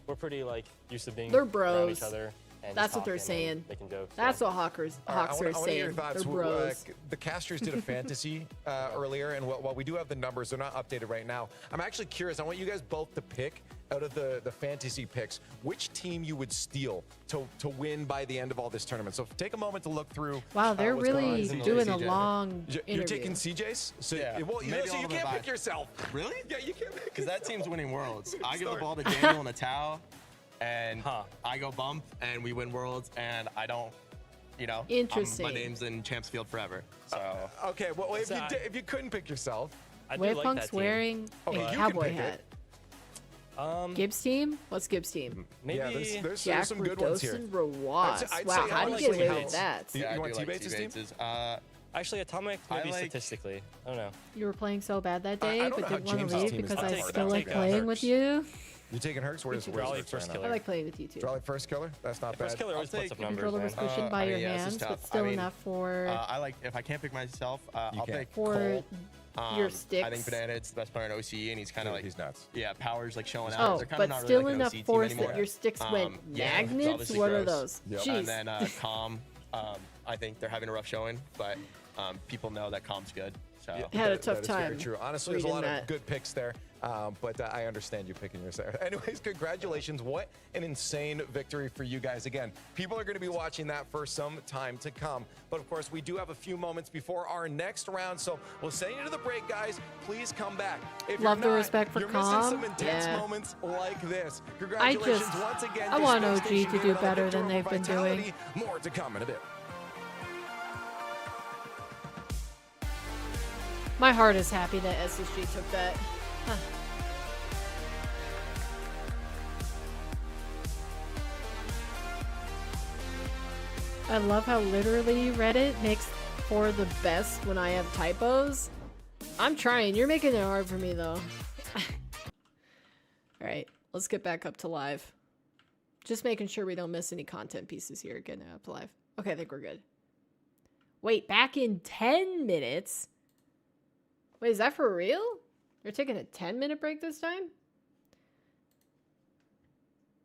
we're pretty like used to being
They're
around
bros.
each other. And
That's
just
what they're
talking and
saying.
making jokes.
That's
so.
what Hawks
All right,
are
I wanna hear
saying.
your thoughts.
They're bros.
The casters did a fantasy earlier, and while we do have the numbers, they're not updated right now. I'm actually curious. I want you guys both to pick out of the fantasy picks which team you would steal to win by the end of all this tournament. So take a moment to look through.
Wow, they're
what's going on.
really doing a long
You're
interview.
taking CJ's? So,
Yeah.
well, you,
Maybe
so
all
you
of them
can't
buy.
pick yourself.
Really?
Yeah, you can't pick
Because that team's winning worlds. I give the
Sorry.
ball to Daniel and a towel, and I go bump, and we win worlds, and I don't, you know.
Interesting.
My name's in Champs Field forever. So.
Okay, well, if you couldn't pick yourself.
Waypunk's wearing a
Okay, you can
cowboy
pick
hat.
it.
Gibbs team? What's Gibbs team?
Maybe
there's
Jack
some good ones here.
Rawas.
I'd
Wow,
say
how do you
I
get
like
away
T-Bates.
with that?
Yeah,
You
I
want
do like
T-Bates' team?
T-Bates'.
Actually, Atomic
I
maybe
like-
statistically. I don't know.
You were playing so bad that
I
day,
don't
but
know how
didn't want
James'
to leave
team is
because
that
I
far
still
down.
like
Take
playing
Herx.
with you.
You taking Herx? Where's
Raleigh
Herx
first
right now?
I like playing with you too.
Raleigh first killer? That's not bad.
First killer always puts up
The
numbers,
controller was
man.
cushioned by your
yeah, this is
hands,
tough.
but still
I mean,
enough for
I like, if I can't pick myself, I'll
can.
pick
For
Cole.
your
I
sticks.
think Banana It's the best player in OCE, and he's kind of like,
he's nuts.
Yeah, Power's like showing out.
Oh,
They're kinda
but
not
still
really like an
enough
OC team
force
anymore.
that your sticks went
Yeah, it's
magnets?
obviously
What are
gross.
those?
And
Jeez.
then Calm, I think they're having a rough showing, but people know that Calm's good. So.
Had a tough
That is very
time
true. Honestly, there's a lot
reading
of
that.
good picks there, but I understand you picking yourself. Anyways, congratulations. What an insane victory for you guys. Again, people are going to be watching that for some time to come. But of course, we do have a few moments before our next round, so we'll send you to the break, guys. Please come back. If
Love
you're
the
not,
respect for
you're
Calm.
missing some intense
Yeah.
moments like this.
I
Congratulations
just,
once again.
I
to
want
Space
OG
Station
to do
Gamer on the
better
victory
than they've
over
been
Vitality.
doing.
More to come in a bit.
My heart is happy that SSG took that. Huh. I love how literally Reddit makes for the best when I have typos. I'm trying. You're making it hard for me though. Alright, let's get back up to live. Just making sure we don't miss any content pieces here getting up to live. Okay, I think we're good. Wait, back in 10 minutes? Wait, is that for real? You're taking a 10-minute break this time?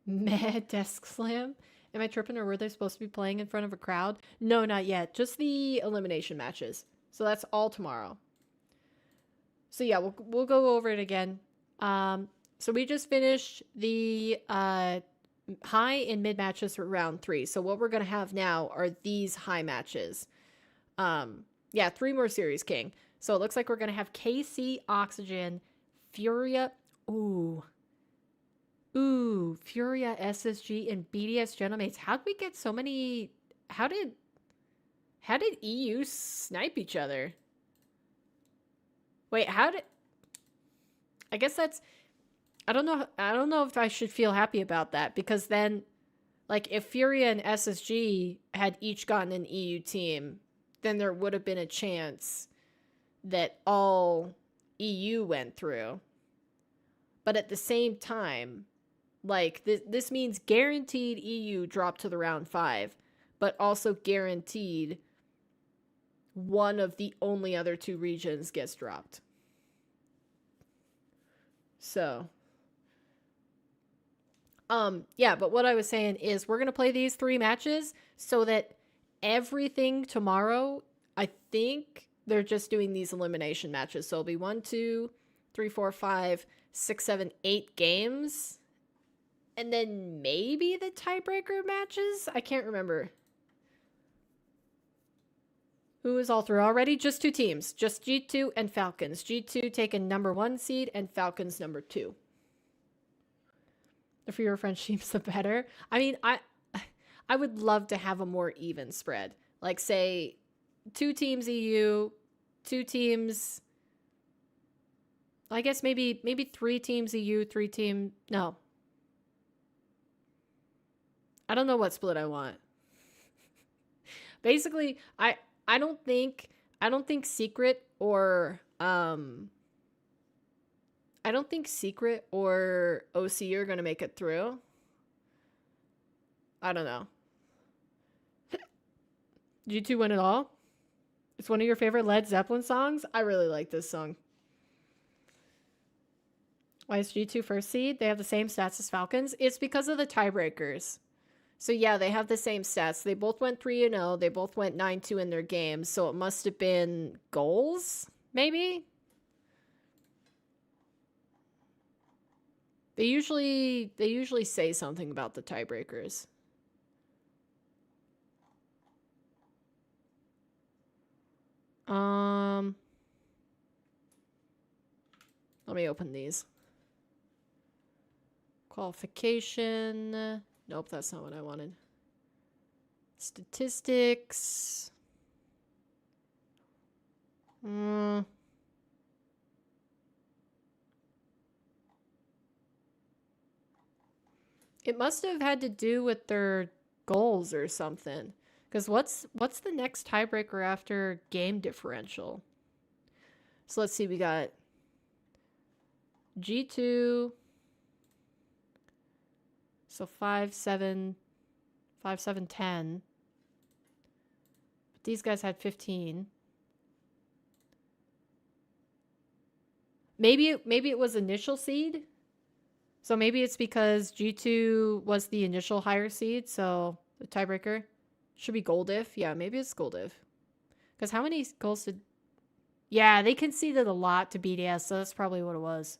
Mad desk slam? Am I tripping, or were they supposed to be playing in front of a crowd? No, not yet. Just the elimination matches. So that's all tomorrow. So yeah, we'll go over it again. So we just finished the high and mid matches for round 3. So what we're gonna have now are these high matches. Yeah, 3 more Series King. So it looks like we're gonna have KC, Oxygen, Furia. Ooh, Furia, SSG, and BDS Gentlemates. How did we get so many? How did EU snipe each other? Wait, how did? I guess that's. I don't know. I don't know if I should feel happy about that, because then, like, if Furia and SSG had each gotten an EU team, then there would have been a chance that all EU went through. But at the same time, like, this means guaranteed EU drop to the round 5, but also guaranteed one of the only other 2 regions gets dropped. So, yeah, but what I was saying is we're going to play these 3 matches so that everything tomorrow, I think they're just doing these elimination matches. So it'll be 1, 2, 3, 4, 5, 6, 7, 8 games. And then maybe the tiebreaker matches? I can't remember. Who is all through already? Just 2 teams. Just G2 and Falcons. G2 taking number 1 seed and Falcons number 2. The fewer French teams, the better. I mean, I would love to have a more even spread. Like, say, 2 teams EU, 2 teams... I guess maybe 3 teams EU, 3 team... No. I don't know what split I want. Basically, I don't think Secret or I don't think Secret or OC are gonna make it through. I don't know. G2 win it all. It's one of your favorite Led Zeppelin songs. I really like this song. Why is G2 first seed? They have the same stats as Falcons. It's because of the tiebreakers. So yeah, they have the same stats. They both went 3-0. They both went 9-2 in their games. So it must have been goals, maybe? They usually say something about the tiebreakers. Let me open these. Qualification. Nope, that's not what I wanted. Statistics. It must have had to do with their goals or something. Because what's the next tiebreaker after game differential? So let's see, we got G2. So 5-7, 5-7-10. But these guys had 15. Maybe it was initial seed. So maybe it's because G2 was the initial higher seed, so the tiebreaker should be goal diff. Yeah, maybe it's goal diff. Because how many goals did... Yeah, they conceded a lot to BDS, so that's probably what it was.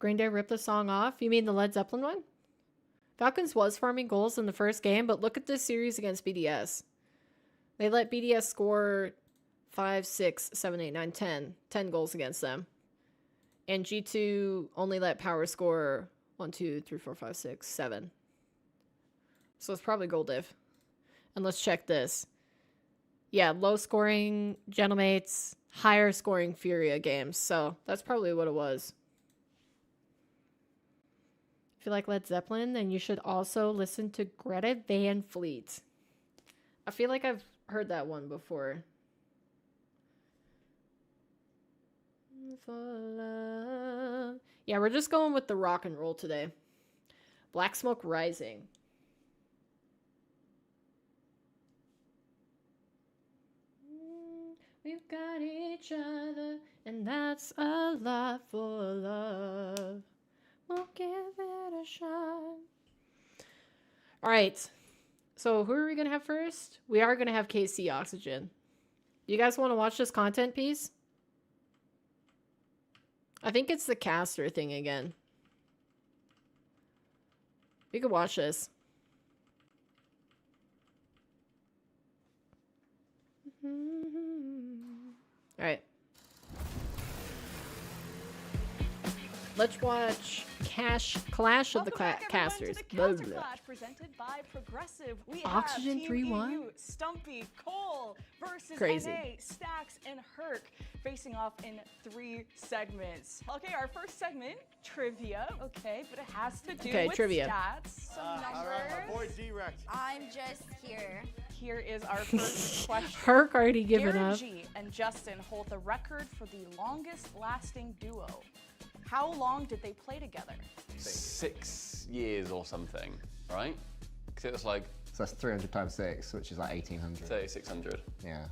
Green Day ripped the song off? You mean the Led Zeppelin one? Falcons was farming goals in the first game, but look at this series against BDS. They let BDS score 5, 6, 7, 8, 9, 10. 10 goals against them. And G2 only let Power score 1, 2, 3, 4, 5, 6, 7. So it's probably goal diff. And let's check this. Yeah, low scoring Gentlemates, higher scoring Furia games. So that's probably what it was. If you like Led Zeppelin, then you should also listen to Greta Van Fleet. I feel like I've heard that one before. For love. Yeah, we're just going with the rock and roll today. Black Smoke Rising. We've got each other, and that's a lot for love. We'll give it a shot. All right. So who are we going to have first? We are going to have KC Oxygen. You guys want to watch this content piece? I think it's the caster thing again. We could watch this. All right. Let's watch Clash of the Casters.
Blah, blah. Clash presented by Progressive. We
Oxygen
have
3-1.
Stumpy, Cole versus
Crazy.
NA, Stacks, and Herc facing off in 3 segments. Okay, our first segment, trivia. Okay, but it has to do with
trivia.
Stats. Some numbers.
All right, my boy D-Rex.
I'm just here.
Here is our first question.
Herc already given
Garen
up.
G and Justin hold the record for the longest lasting duo. How long did they play together?
6 years or something, right? Because it was like...
So that's 300 times 6, which is like 1,800.
3,600.
Yeah.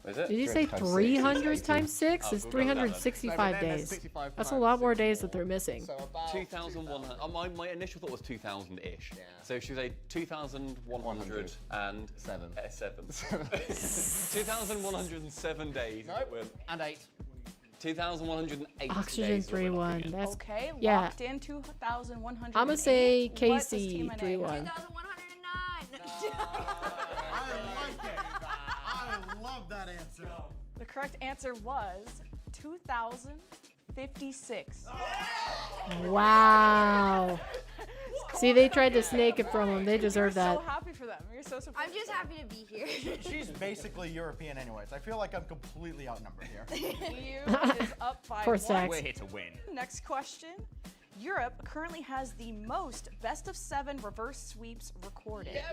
Is it?
Did you say 300 times 6? It's 365 days. That's a lot more days that they're missing.
So about 2,100. My initial thought was 2,000-ish. Yeah. So should we say 2,107? 2,107 days.
Nope. And 8.
2,108
Oxygen 3-1. That's
okay.
Yeah.
Locked in 2,100.
I'm gonna say
What does
KC
Team NA
3-1.
2,109.
I love that answer.
The correct answer was 2,056.
Wow. See, they tried to snake it from them. They deserve that.
So happy for them. You're so supportive.
I'm just happy to be here.
She's basically European anyways. I feel like I'm completely outnumbered here.
EU is up by
Poor
1.
Stacks.
We're here to win.
Next question. Europe currently has the most best-of-7 reverse sweeps recorded.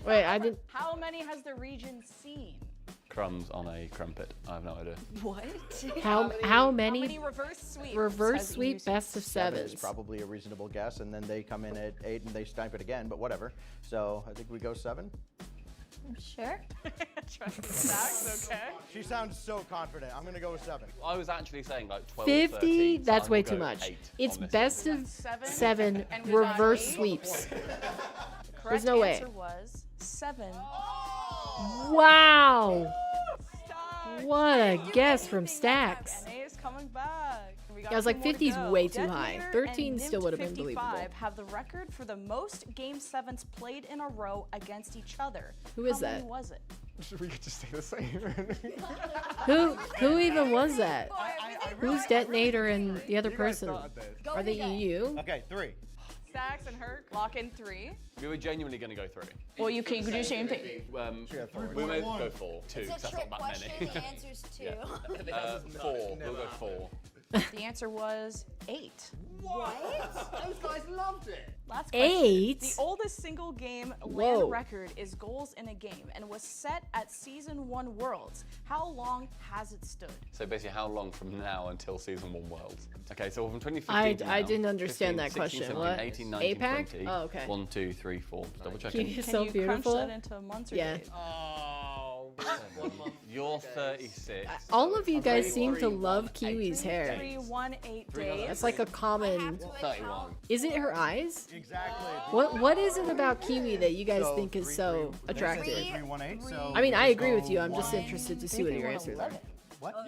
Wait, I didn't...
How many has the region seen?
Crumbs on a crumpet. I have no idea.
What?
How many
How many reverse sweeps?
reverse sweep best of
7 is
sevens?
probably a reasonable guess, and then they come in at 8 and they snipe it again, but whatever. So I think we go 7.
Sure.
Stacks, okay.
She sounds so confident. I'm gonna go with 7.
I was actually saying like 12,
50,
13, so
that's
I
way
will
too
go
much.
8
It's
on this
best
one.
of
7,
7
and we got
reverse
8.
sweeps.
Correct
There's no way.
answer was 7.
Wow. What a guess from Stacks.
NA is coming back. We got
Yeah, I was like,
2 more to
50's
go.
way too high.
Detonator
13
and
still would have been
55
believable.
have the record for the most Game 7s played in a row against each other.
Who is
How many
that?
was it?
We could just say the same.
Who even was that? Who's Detonator and the other person? Are they EU?
Okay, 3.
Stacks and Herc, lock in 3.
We were genuinely going to go 3.
Well, you can do the same thing.
We may go 4, 2,
It's a
because that's
trick
not that
question.
many.
The answer's 2.
4, we'll go 4.
The answer was 8.
What? Those guys loved it.
Last question.
8?
The oldest single game
Whoa.
land record is goals in a game and was set at Season 1 Worlds. How long has it stood?
So basically, how long from now until Season 1 Worlds? Okay, so from 2015 to
I
now,
didn't understand
15,
that
16,
question.
17,
What?
18, 19,
APAC?
20.
Oh, okay.
1, 2, 3, 4. Double checking.
You're
Can
so
you
beautiful.
crunch that into months or
Yeah.
days?
You're 36.
All of you guys seem to love Kiwi's hair.
318 days.
That's like a common.
31.
Is it her eyes?
Exactly.
What is it about Kiwi that you guys think is so attractive?
318. So
I mean, I agree with you. I'm just interested to see what your answers are.
What?
No.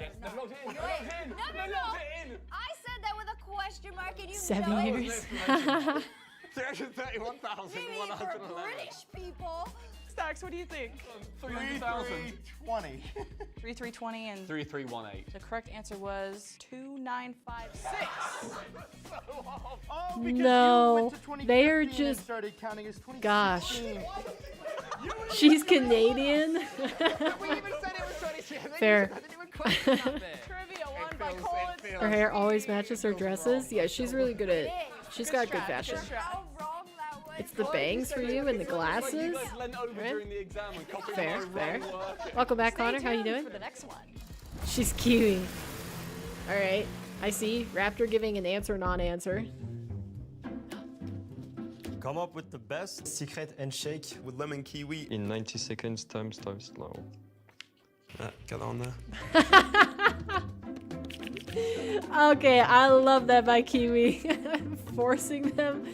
I said that with a question mark and you
7
know
years.
331,111.
Maybe for British people.
Stacks, what do you think?
3,320.
3320 and
3318.
the correct answer was 2956.
Oh, because
No,
you went to 2015
they are
and
just.
started counting as 2016.
Gosh. She's Canadian.
We even said it was 22.
Fair.
Trivia won by Colin.
Her hair always matches her dresses. Yeah, she's really good at. She's got good fashion. It's the bangs for you and the glasses. Fair, fair. Welcome back, Connor. How you doing?
For the next one.
She's Kiwi. All right. I see. Raptor giving an answer, non-answer.
Come up with the best secret handshake with lemon kiwi in 90 seconds times now. Get on there.
Okay, I love that by Kiwi. Forcing them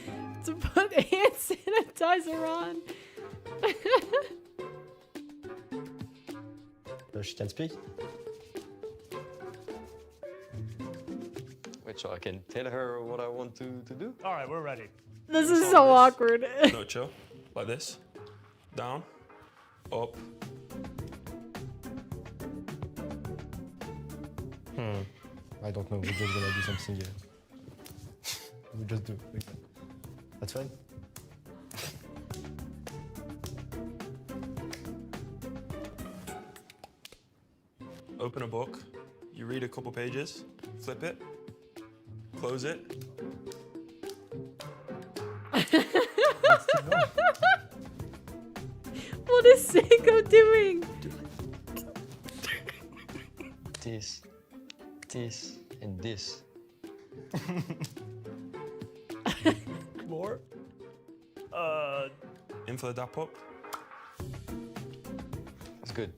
to put hand sanitizer on.
She can speak. Wait, so I can tell her what I want to do?
All right, we're ready.
This is so awkward.
No, chill. Like this. Down. Up.
I don't know. We're just gonna do something here. We just do. That's fine.
Open a book. You read a couple pages. Flip it. Close it.
What is Seiko doing?
This, and this.
More. In for the dap up.
It's good.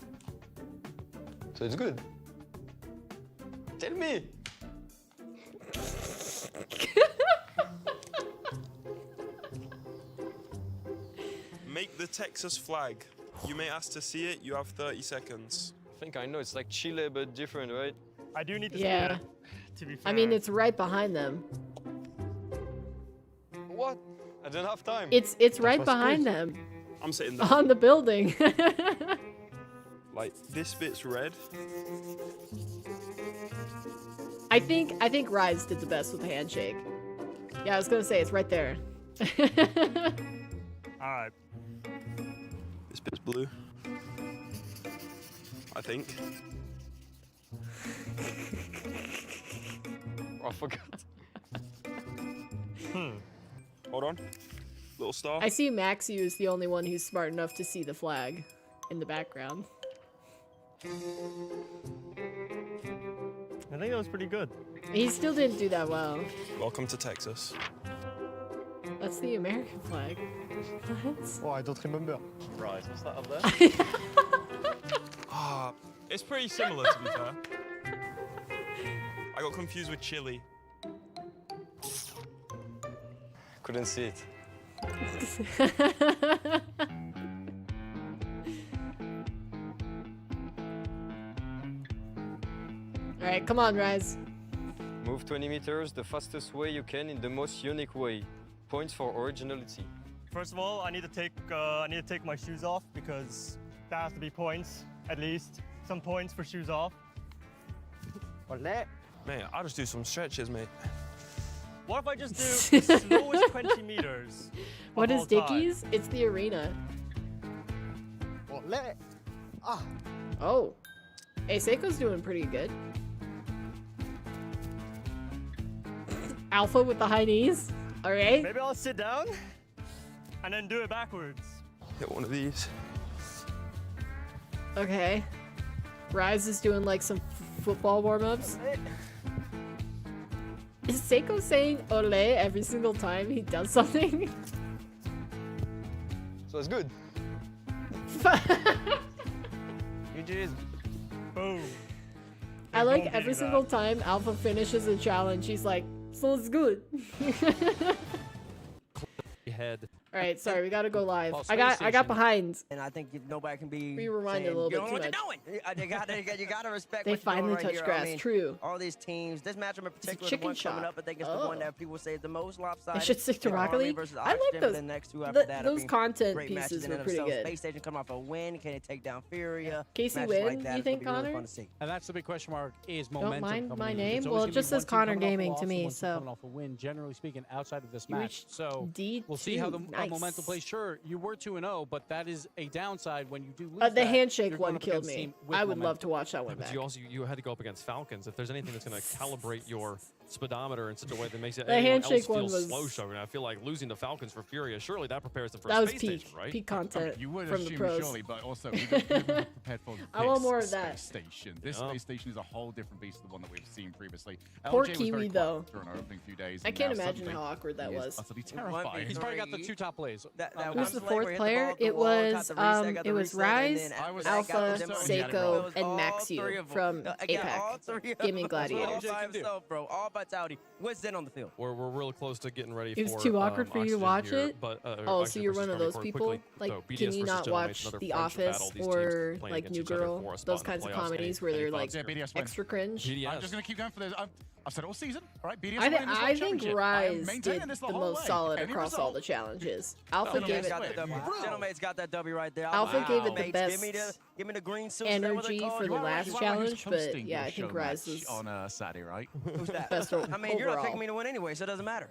So it's good. Tell me.
Make the Texas flag. You may ask to see it. You have 30 seconds.
I think I know. It's like Chile, but different, right?
I do need to
Yeah.
to be fair.
I mean, it's right behind them.
What? I don't have time.
It's right behind them.
I'm sitting down.
On the building.
Like, this bit's red.
I think Rise did the best with the handshake. Yeah, I was gonna say it's right there.
Alright. This bit's blue. I think.
I forgot.
Hold on. Little star.
I see Maxu is the only one who's smart enough to see the flag in the background.
I think that was pretty good.
He still didn't do that well.
Welcome to Texas.
That's the American flag. What?
Oh, I don't remember.
Right, what's that up there?
It's pretty similar, to be fair. I got confused with chili.
Couldn't see it.
All right, come on, Rise.
Move 20 meters the fastest way you can in the most unique way. Points for originality.
First of all, I need to take my shoes off because there has to be points, at least some points for shoes off.
Man, I'll just do some stretches, mate.
What if I just do the slowest 20 meters?
What
of
is
all time?
Dickies? It's the arena. Oh. Hey, Seiko's doing pretty good. Alpha with the high knees. All right.
Maybe I'll sit down and then do it backwards.
Hit one of these.
Okay. Rise is doing like some football warm-ups. Is Seiko saying ole every single time he does something?
So it's good. GG's.
Boom.
I like every single time Alpha finishes a challenge, he's like, so it's good.
Head.
All right, sorry, we gotta go live.
Well,
I got behind.
And I think nobody can be.
We rewinded
saying,
a little
you
bit
don't
too
know what
much.
you're doing. You gotta respect.
They
what you're doing
finally
right
touched
here.
grass,
I mean,
true.
All these teams. This matchup in particular, the
chicken
one coming
shop.
up, I think it's the one that people say is the most lopsided.
I should stick to
You know,
Rocket
Army
League.
versus
I like
Oxygen, but
those.
then next two after that are
Those
being
content
great matches
pieces
in
were
and of
pretty
themselves.
good.
Space Station coming off a win. Can it take down Furia?
Casey
Matches
win,
like that
you
is
think,
gonna be really
Connor?
fun to see.
And that's the big question mark is
Don't
momentum.
mind
coming
my
in.
name?
It's
Well,
always
it
gonna
just
be one
says
team
Connor
coming off a
Gaming
loss
to
and
me,
one team
so-
coming off a win, generally speaking, outside of this
You
match.
reached
So
D2,
we'll see how the
nice.
momentum plays. Sure, you were 2-0, but that is a downside when you do lose.
The
that,
handshake
you're
one
going up
killed
against a
me.
team with
I would love
momentum.
to watch that one
But
back.
you had to go up against Falcons. If there's anything that's going to calibrate your speedometer in such a way that makes it
The
anyone
handshake
else
one
feel
was-
slow sugar, and I feel like losing to Falcons for Furia, surely that prepares them for
That
a
was
space
peak,
station, right?
peak content
You would
from the
assume
pros.
surely, but also we were prepared for
I want
this
more of that.
space station. This
Yeah.
space station is a whole different beast to the one that we've seen previously.
Poor
LJ was
Kiwi,
very quiet
though.
during our opening few days.
I
and
can't
now
imagine
suddenly
how awkward that
he is
was.
utterly
One v
terrifying.
He's probably got the two top plays.
That
Who's
one
the
play where
fourth
he hit the
player?
ball off the
It
wall, got
was
the reset, got the
it was
reset, and
Rise,
then after that,
Alpha,
got the
Seiko,
was
and
all
Maxiu
three of them.
from
Again,
APAC.
all three of
Give me
them
Gladiators.
All by himself, bro. All vitality. What's then on the field?
We're real close to getting ready
It was
for
too awkward for you to
Oxygen
watch
here,
it?
But,
Oh,
Oxygen
so you're
versus
one of
Army
those
Corps
people?
quickly.
Like,
So
can
BDS
you
versus
not
General Mates,
watch
another
The
friendship battle.
Office
These teams
or
playing
like
against
New
each other
Girl?
for a spot
Those
in the
kinds of
playoffs.
comedies
Any
where they're
thoughts
like
here?
BDS win.
extra cringe.
I'm just going to keep going for this. I've said all season. All right, BDS
I,
winning this
I
world
think
championship. I am
Rise
maintaining
did
this
the
whole
most
way.
solid
Any
across all the
result.
challenges. Alpha gave it
Gentlemate's got that W right there.
Alpha gave it the
Mates,
best
give me the green suit. Is that what they
energy
call
for
it?
the last
You are
challenge, but
hosting
yeah,
your
I think
show
Rise
match
was
on Saturday, right?
Who's that?
best
I mean, you're not
overall.
picking me to win anyway, so it doesn't matter.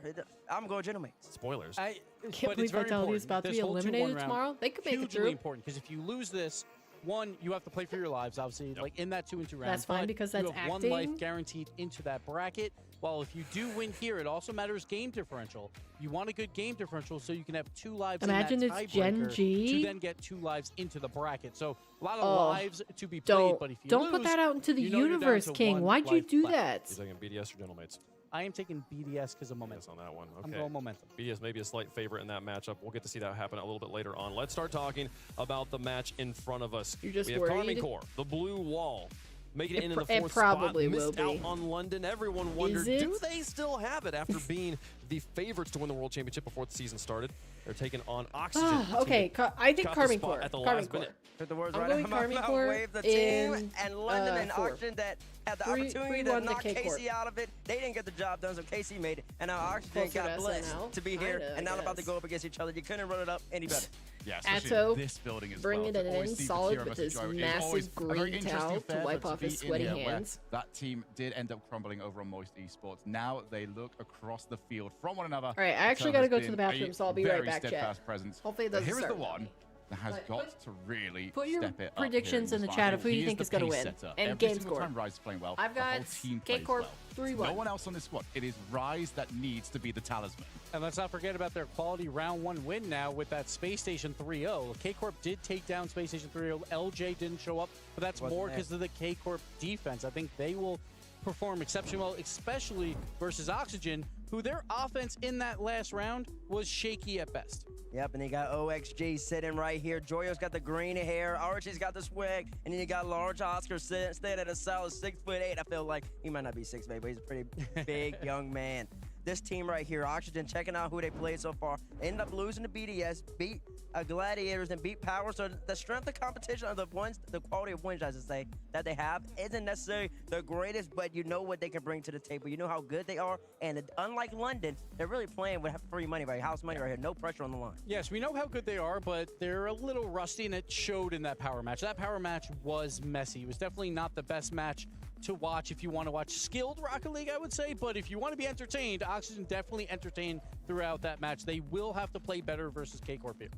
I'm going Gentlemates.
Spoilers.
I
Can't
but
believe
it's very
Vitality is
important.
about to
This
be
whole 2-1
eliminated
round,
tomorrow. They could make it
hugely
through.
important because if you lose this, one, you have to play for your lives, obviously, like in that 2-2 round.
That's fine
but
because
you
that's
have one life
acting.
guaranteed into that bracket. While if you do win here, it also matters game differential. You want a good game differential so you can have 2 lives
Imagine
in that
it's Gen
tiebreaker
G.
to then get 2 lives into the bracket. So a lot of
Oh,
lives to be played, but if you
don't
lose,
put that out into the
you know you're down
universe,
to
King.
1
Why'd you
life
do
left.
that?
He's taking BDS or Gentlemates?
I am taking BDS because of momentum.
Yes, on that one. Okay.
I'm going momentum.
BDS maybe a slight favorite in that matchup. We'll get to see that happen a little bit later on. Let's start talking about the match in front of us.
You're just
we have
worried?
Army Corps, the blue wall, making it,
It
into the
pr- it
fourth
probably
spot.
will
Missed out
be.
on London. Everyone wondered,
it?
do they still have it after being the favorites to win the World Championship before the season started? They're taking on Oxygen. the
Okay,
team
I think
got the
Carmine
spot
Corps.
at the
Carmine
last
Corps.
minute.
Took the words
I'm
right
going
out of my
Carmine
mouth.
Corps
Wave the
in,
team and London and
4.
Oxygen that had the
3-1
opportunity to
to
knock
K-Corp.
Casey out of it. They didn't get the job done, so Casey made it. And now Oxygen
Closer
got
to
blessed
SNL,
to be here,
kinda,
and now
I
they're about to
guess.
go up against each other. You couldn't run it up any better.
Yeah, especially
Atto
this building as
bringing
well.
it
To always
in
see the
solid
tier of
with
us
his
Joe is
massive
always a very
green
interesting
towel to
affair,
wipe
but
off
be
his
in
sweaty
here where
hands.
That team did end up crumbling over on Moist Esports. Now they look across the field from one another.
All right, I actually
got to
go to the bathroom, so I'll be right back, chat.
Presence.
Hopefully it
But
doesn't
here is
start
the
with
one
me.
that has
But
got to really
put your
step it up
predictions
here
in the
this
chat
final.
of who you
He
think
the
is gonna
pace
win
setter.
and
Every
game
single
score.
time Rise is playing well,
I've
the whole
got
team plays
K-Corp
well.
3-1.
No one else on this squad. It is Rise that needs to be the talisman.
And let's not forget about their quality round 1 win now with that Space Station 3-0. K-Corp did take down Space Station 3-0. LJ didn't show up, but that's
Wasn't
more
there.
because of the K-Corp defense. I think they will perform exceptionally well, especially versus Oxygen, who their offense in that last round was shaky at best.
Yep, and you got OXG sitting right here. Joyo's got the green hair. Archie's got the swag. And then you got large Oscar staying at a solid 6'8". I feel like he might not be 6'8", but he's a pretty big young man. This team right here, Oxygen, checking out who they played so far. Ended up losing to BDS, beat Gladiators, and beat Power. So the strength of competition of the quality of wins, I should say, that they have isn't necessarily the greatest, but you know what they can bring to the table. You know how good they are. And unlike London, they're really playing with free money, right? House money right here. No pressure on the line.
Yes, we know how good they are, but they're a little rusty, and it showed in that Power match. That Power match was messy. It was definitely not the best match to watch if you want to watch skilled Rocket League, I would say. But if you want to be entertained, Oxygen definitely entertained throughout that match. They will have to play better versus K-Corp here.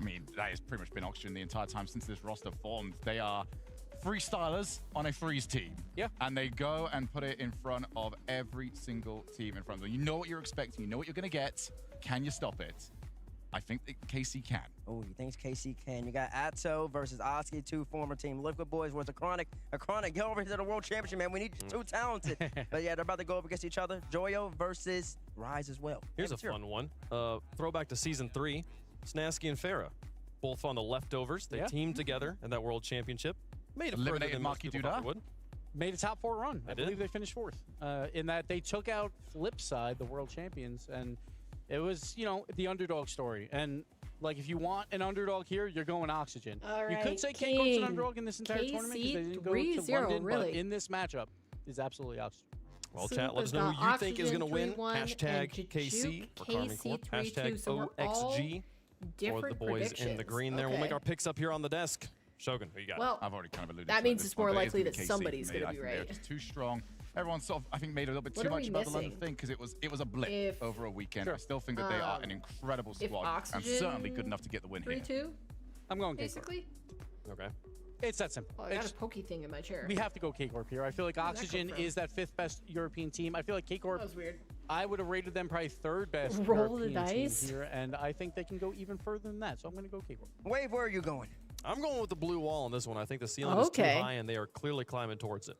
I mean, that has pretty much been Oxygen the entire time since this roster formed. They are freestylers on a freeze team.
Yeah.
And they go and put it in front of every single team in front of them. You know what you're expecting. You know what you're going to get. Can you stop it? I think that KC can.
Oh, you think KC can? You got Atto versus Oski, two former Team Liquid boys versus Chronic. Chronic, get over here to the World Championship, man. We need you too talented. But yeah, they're about to go up against each other. Joyo versus Rise as well.
Here's a fun one. Throwback to Season 3. Snasky and Farah, both on the leftovers. They teamed together in that World Championship. Made it further than most people thought they would.
Made a top 4 run. I believe they finished 4th. In that they took out Flipside, the world champions, and it was, you know, the underdog story. And like, if you want an underdog here, you're going Oxygen.
All right,
you could say K-Corp's an underdog in this entire tournament because they didn't go to London, but in this matchup is absolutely Oxygen.
Well, chat, let us know who you think is going to win. Hashtag KC for Carmen Corp. Hashtag OXG for the boys in the green there. We'll make our picks up here on the desk. Shogun, who you got?
Well,
I've already kind of alluded
that
to
means
it
it's more
point,
likely
but
that
KC
somebody's
for me.
going to be
I think
right.
they're just too strong. Everyone sort of, I think, made a little bit
What
too
are
much
we
about the London
missing?
thing because it was a blip over a weekend.
Sure.
I still think that they are an incredible
if
squad and
Oxygen
certainly good enough to get the win here.
3-2,
I'm going K-Corp.
basically.
Okay.
It's that simple.
Oh, I got a pokey thing in my chair.
We have to go K-Corp here. I feel like Oxygen is that 5th best European team. I feel like K-Corp,
That was weird.
I would have rated them probably 3rd best
Roll the
European team
dice.
here, and I think they can go even further than that. So I'm going to go K-Corp.
Wave, where are you going?
I'm going with the blue wall on this one. I think the ceiling is too high, and they are clearly climbing towards it.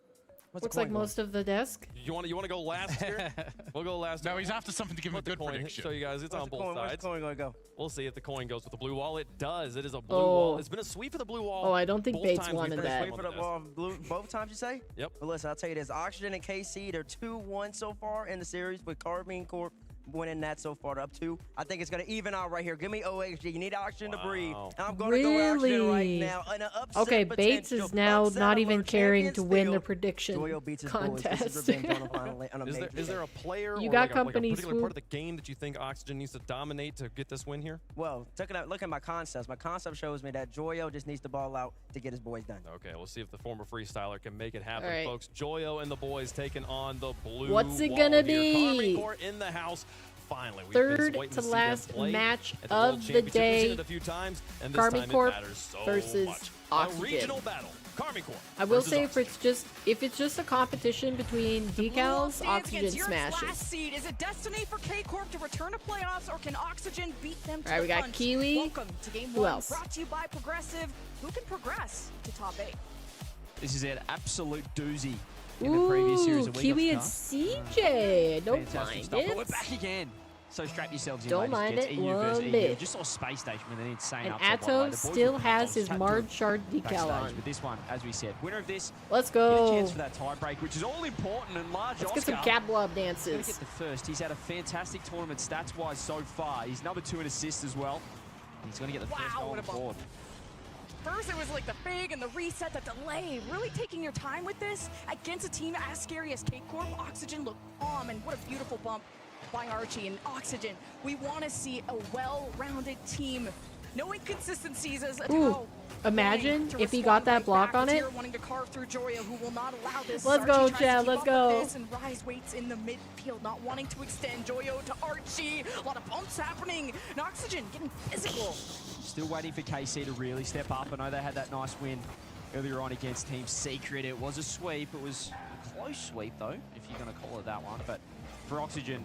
Looks like most of the desk.
You want to go last here? We'll go last.
No, he's after something to give him a good prediction.
Show you guys it's on both sides.
Where's the coin going to go?
We'll see if the coin goes with the blue wall. It does. It is a blue
Oh.
wall. It's been a sweep for the blue wall.
Oh, I don't think
both
Bates
times
won
we
in
finished
that.
on
For
the
the
desk.
blue, both times you say?
Yep.
Well, listen, I'll tell you this. Oxygen and KC, they're 2-1 so far in the series with Carbine Corp winning that so far up 2. I think it's going to even out right here. Give me OXG. You need Oxygen to breathe. And I'm going to go Oxygen right now. An upset
Okay, Bates
potential.
is now
Upset
not
alert.
even caring
Champion
to win
still.
the prediction
Joyo beats his boys. This is
contest.
revenge on a final- on a
Is
major
there a
stage.
player
You
or
got
like a
company
particular part of
swoop.
the game that you think Oxygen needs to dominate to get this win here?
Well, look at my concepts. My concept shows me that Joyo just needs the ball out to get his boys done.
Okay, we'll see if the former freestyler can make it happen,
All right.
folks. Joyo and the boys taking on the blue
What's it
wall
gonna
here.
be?
Carmen Corp in the house. Finally, we've been
Third
waiting
to
see them
last
play
match
at the World
of the
Championship. We've
day.
seen it a few times, and this
Carmi
time
Corp
it matters so
versus
much.
Oxygen.
A regional battle. Carmi Corp.
I will
versus
say
Oxygen.
if it's just a competition between decals,
Stands
Oxygen
against Europe's last
smashes.
seed. Is it destiny for K-Corp to return to playoffs, or can Oxygen beat them to
All right,
the
we got
punch?
Kiwi.
Welcome to Game
Who
1,
else?
brought to you by Progressive. Who can progress to top 8?
This is an absolute doozy in the previous series.
Ooh, Kiwi and CJ. Don't
Fantastic
mind
stuff. But
it.
we're back again. So strap yourselves in,
Don't
ladies and
mind
gents.
it
EU versus
one
EU.
bit.
Just saw Space Station with an insane
And
upset, by the way.
Atto
The boys
still
with the
has
Bulldogs
his
had
Marge
to
Shard decal
backstage
on.
with this one, as we said. Winner of this,
Let's
get a
go.
chance for that tie break, which is all important. And large
Let's
Oscar,
get some cat blob
gonna
dances.
get the first. He's had a fantastic tournament stats-wise so far. He's number 2 in assists as well. He's going to get the first goal
what
on
a
the
bump.
board.
First, it was like the fig and the reset, the delay. Really taking your time with this against a team as scary as K-Corp. Oxygen looked calm, and what a beautiful bump by Archie and Oxygen. We want to see a well-rounded team. No inconsistencies as a
Ooh, imagine if he got that block on it.
Wanting to carve through Joyo, who will not allow this.
Let's go,
Archie tries to
Chad,
keep
let's
up with
go.
this, and Rise waits in the midfield, not wanting to extend. Joyo to Archie. A lot of bumps happening. And Oxygen getting physical.
Still waiting for KC to really step up. I know they had that nice win earlier on against Team Secret. It was a sweep. It was a close sweep, though, if you're going to call it that one. But for Oxygen,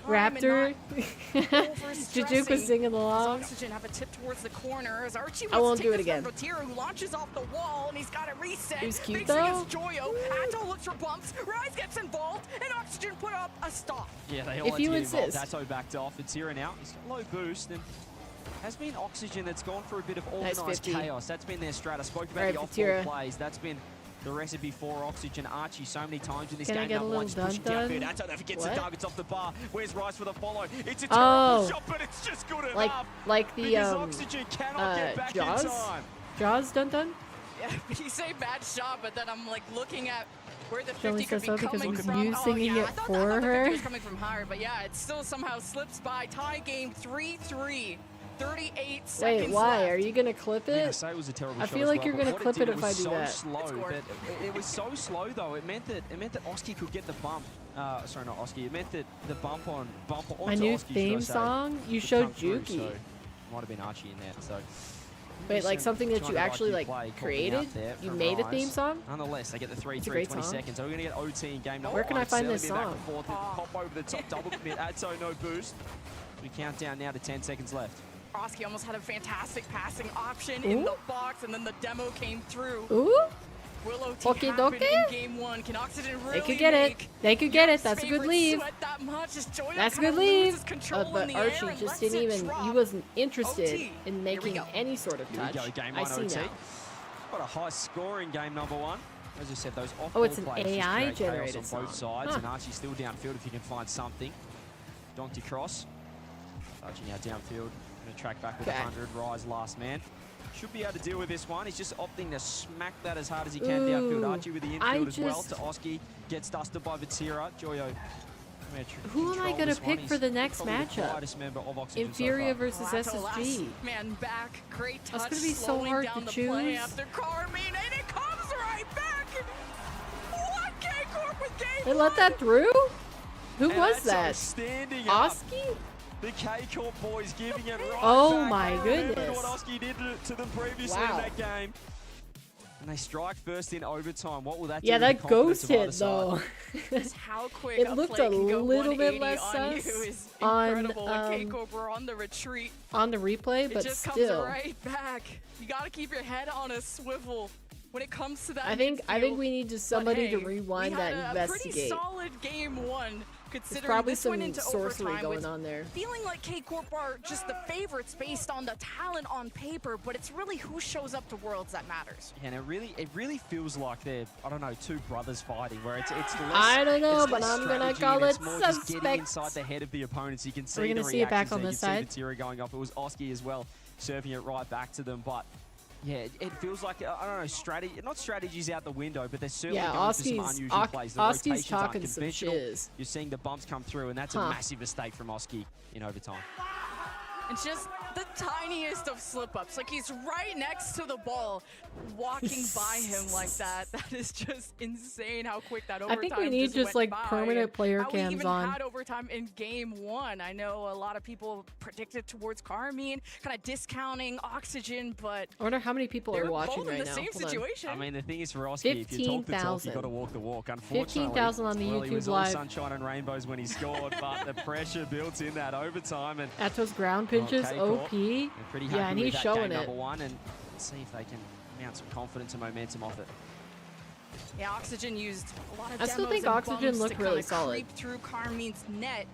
Raptor. Jujuk was singing along.
Oxygen have a tip towards the corner as Archie
I won't
wants to
do
take
it
this
again.
from Vatira, who launches off the wall, and he's got to reset.
It was cute,
Makes it
though.
against Joyo. Atto looks for bumps. Rise gets involved, and Oxygen put up a stop.
Yeah, they all
If
had to
you
get involved.
insist.
Atto backed off. It's here and out. He's got low boost, and has been Oxygen that's gone for a bit of
Nice
organized
50.
chaos. That's been their strat. I spoke about
Alright,
the off-ball
Vatira.
plays. That's been
the recipe for Oxygen. Archie so many times in this
Can I
game.
get a
Number
little
one's pushing
dun-dun?
downfield. Atto never gets the
What?
targets off the bar. Where's Rice for the follow? It's a terrible shot, but it's just good enough.
Like the
because Oxygen cannot get back
Jaws?
in time.
Jaws dun-dun?
Yeah, you say bad shot, but then I'm like looking at where the
She only
50 could
says
be
so because
coming
he's
from.
you singing
yeah,
it
I thought
for
the
her.
50 was coming from higher, but yeah, it still somehow slips by. Tie game 3-3. 38 seconds
Wait, why?
left.
Are you gonna clip it?
Yeah, I say it was a terrible
I
shot
feel
as
like
well,
you're
but
gonna
what
clip
did,
it if I do
was
that.
so slow, but it was so slow though. It meant that Oski could get the bump. Sorry, not Oski. It meant that the bump onto
My new
Oski,
theme
should I say,
song? You
could
showed
come through,
Juki.
so might have been Archie in there. So
Wait, like something that you
200
actually
IQ
like
play caught me
created?
out there
You
from
made a
Rise.
theme song?
Nonetheless, they get the 3-3
It's a
20
great song.
seconds. So we're gonna get OT in game number
Where can I find this
Back and
song?
forth, pop over the top, double commit. Atto no boost. We count down now to 10 seconds left.
Oski almost had a fantastic passing option in the box, and then the demo came through.
Ooh.
Will OT
Okie
happen
dokie.
in game one? Can Oxygen really
They could get it.
make
They could get it.
Young's
That's a good
favorite
leave.
sweat that much as Joyo
That's a
kinda
good leave.
loses control in
But
the
Archie
air and
just
lets
didn't
it
even, he
drop.
wasn't interested
OT.
in
Here we
making
go.
any sort of
Here we
touch.
go, game
I
one
see
OT.
now.
What a high score in game number one. As I said, those off
Oh, it's an
players just
AI
create chaos
generated
on both
song.
sides,
Huh.
and Archie's still downfield if you can find something. Donkey cross. Archie now downfield. Gonna track back with
Okay.
100. Rise last man. Should be able to deal with this one. He's just opting to smack that as hard as he can
Ooh,
downfield. Archie with the
I
infield as well
just-
to Oski. Gets dusted by Vatira. Joyo.
Who am I gonna pick for the next
probably the
matchup?
quietest member of Oxygen
Inferior
so far.
versus
Atto
SSG.
last man back. Great touch.
That's gonna be so
slowing
hard
down
to
the play
choose.
after Carmine, and it comes right back. What K-Corp with game
They let that through? Who
And
was
Atto
that?
standing up.
Oski?
The K-Corp boys giving it right
Oh
back.
my
They remembered
goodness.
what Oski did to them previously
Wow.
in that game. And they strike first in overtime. What will that
Yeah,
do to
that
the confidence
ghost
of either
hit
side?
though.
Just how quick
It
a
looked
play
a
can go
little bit
180
less
on you
sus
is
on,
incredible. When K-Corp were on the retreat,
on the replay,
it
but
just
still.
comes right back. You got to keep your head on a swivel when it comes to that.
I think
midfield.
we need just somebody
But
to
hey,
rewind
we had
that
a
investigate.
pretty solid game one.
There's
Considering
probably
this
some
went into
sorcery
overtime
going
with
on there.
feeling like K-Corp are just the favorites based on the talent on paper, but it's really who shows up to Worlds that matters.
Yeah, and it really feels like they're, I don't know, two brothers fighting, where it's less.
I don't know,
it's
but
less
I'm gonna
strategy
call
and it's
it
more just getting
suspect.
inside the head of the opponents. You can see
We're gonna
the
see it back
reactions
on
there.
this
You
side.
can see Vatira going off. It was Oski as well, serving it right back to them, but. Yeah, it feels like, I don't know, strategy, not strategies out the window, but they're certainly
Yeah,
going for some
Oski's-
unusual plays. The
Oski's
rotations aren't
talking some
conventional.
shiz.
You're seeing the bumps come through, and that's a massive mistake from Oski in overtime.
It's just the tiniest of slip-ups. Like, he's right next to the ball, walking by him like that. That is just insane how quick that overtime
I think we need just like
went by,
permanent
and
player
how we
cams
even
on.
had overtime in game one. I know a lot of people predicted towards Carmine, kind of discounting Oxygen, but
I wonder how many people
they're
are watching
both in
right
the
now.
same
Hold on.
situation.
I mean, the thing is for Oski, if you talk the talk, you got to walk the walk. Unfortunately,
15,000 on the
well, he
YouTube
was all
live.
sunshine and rainbows when he scored, but the pressure built in that overtime. And
Atto's ground pinches,
K-Corp,
OP.
they're pretty happy
Yeah, and
with
he's
that
showing
game
it.
number one, and let's see if they can mount some confidence and momentum off it.
Yeah, Oxygen used a lot of
I still
demos
think
and
Oxygen
bumps
looked
to
really
kinda
solid.
creep through Carmine's net,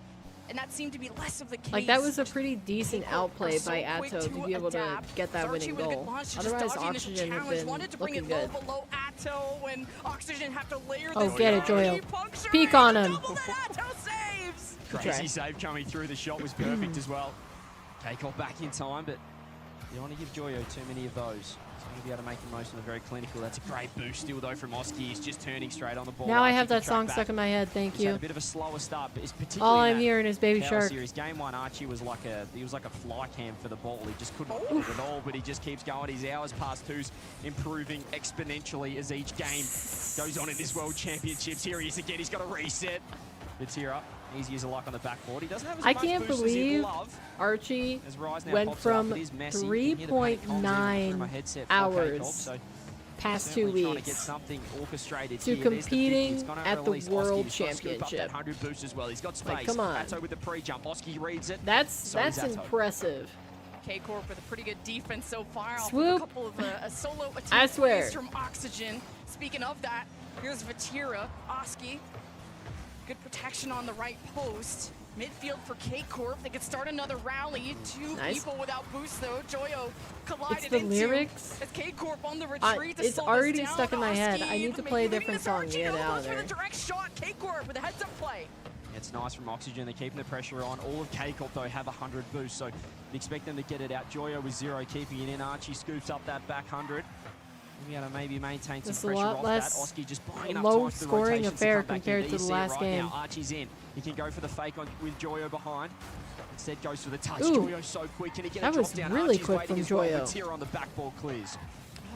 and that seemed to be less of the case.
Like that was a pretty decent outplay
so
by
quick
Atto to be able to
adapt.
get that
Archie
winning
with a good
goal.
launch, just
Otherwise,
dodging initial
Oxygen have
challenge,
been
wanted to bring
looking
it low
good.
below Atto, when Oxygen have to layer
Oh,
this
get it,
gravity
Joyo.
puncture
Peek
and
on
the
him.
double that Atto saves.
Good try.
Crazy save coming through. The shot was perfect as well. K-Corp back in time, but you don't want to give Joyo too many of those. So he'll be able to make the most of them. Very clinical. That's a great boost still, though, from Oski. He's just turning straight on the ball.
Now I
Archie
have
can
that
track
song
back.
stuck in my head. Thank
He's had
you.
a bit of a slower start, but it's
All
particularly
I'm
in
hearing is Baby
Power
Shark.
Series. Game one, Archie was like a fly cam for the ball. He just couldn't hold it at all, but he just keeps going. His hours past two's improving exponentially as each game goes on in this World Championships. Here he is again. He's got a reset. Vatira, easy as a luck on the backboard. He doesn't have as
I
much
can't
boost as he'd
believe
love.
Archie
As Rise now
went
pops it up,
from
it is messy. You can hear the panic comms even through my
3.9
headset for K-Corp,
hours
so
past 2
certainly trying to
weeks
get something orchestrated
to
here. There's the 50. He's
competing
gonna
at the
release Oski.
World
He's got to scoop up that
Championship.
100 boost as well. He's got space.
Like, come on.
Atto with the pre-jump. Oski reads it.
That's
So does Atto.
impressive.
K-Corp with a pretty good defense so far. Off of
Swoop.
a couple of solo
I
attack
swear.
plays from Oxygen. Speaking of that, here's Vatira, Oski. Good protection on the right post. Midfield for K-Corp. They could start another rally. Two people without boost though. Joyo collided
It's the
into
lyrics.
as K-Corp on the retreat to
It's
slow
already
this down.
stuck in my head. I need to play a
Maybe
different
this
song to
Archie
get it out
goes
of
for
there.
the direct shot. K-Corp with a heads-up play.
It's nice from Oxygen. They're keeping the pressure on. All of K-Corp, though, have 100 boosts, so you'd expect them to get it out. Joyo with 0, keeping it in. Archie scoops up that back 100. We got to maybe maintain some
It's a
pressure
lot
off
less
that. Oski just buying up
low
time for the
scoring
rotations
affair
come back in.
compared
But
to
you
the
see it
last
right
game.
Now. Archie's in. He can go for the fake on with Joyo behind. Instead goes for the touch.
Ooh.
Joyo so quick. Can he get
That
a drop
was
down?
really
Archie's
quick
waiting
from
as well,
Joyo.
but Tira on the back ball clears.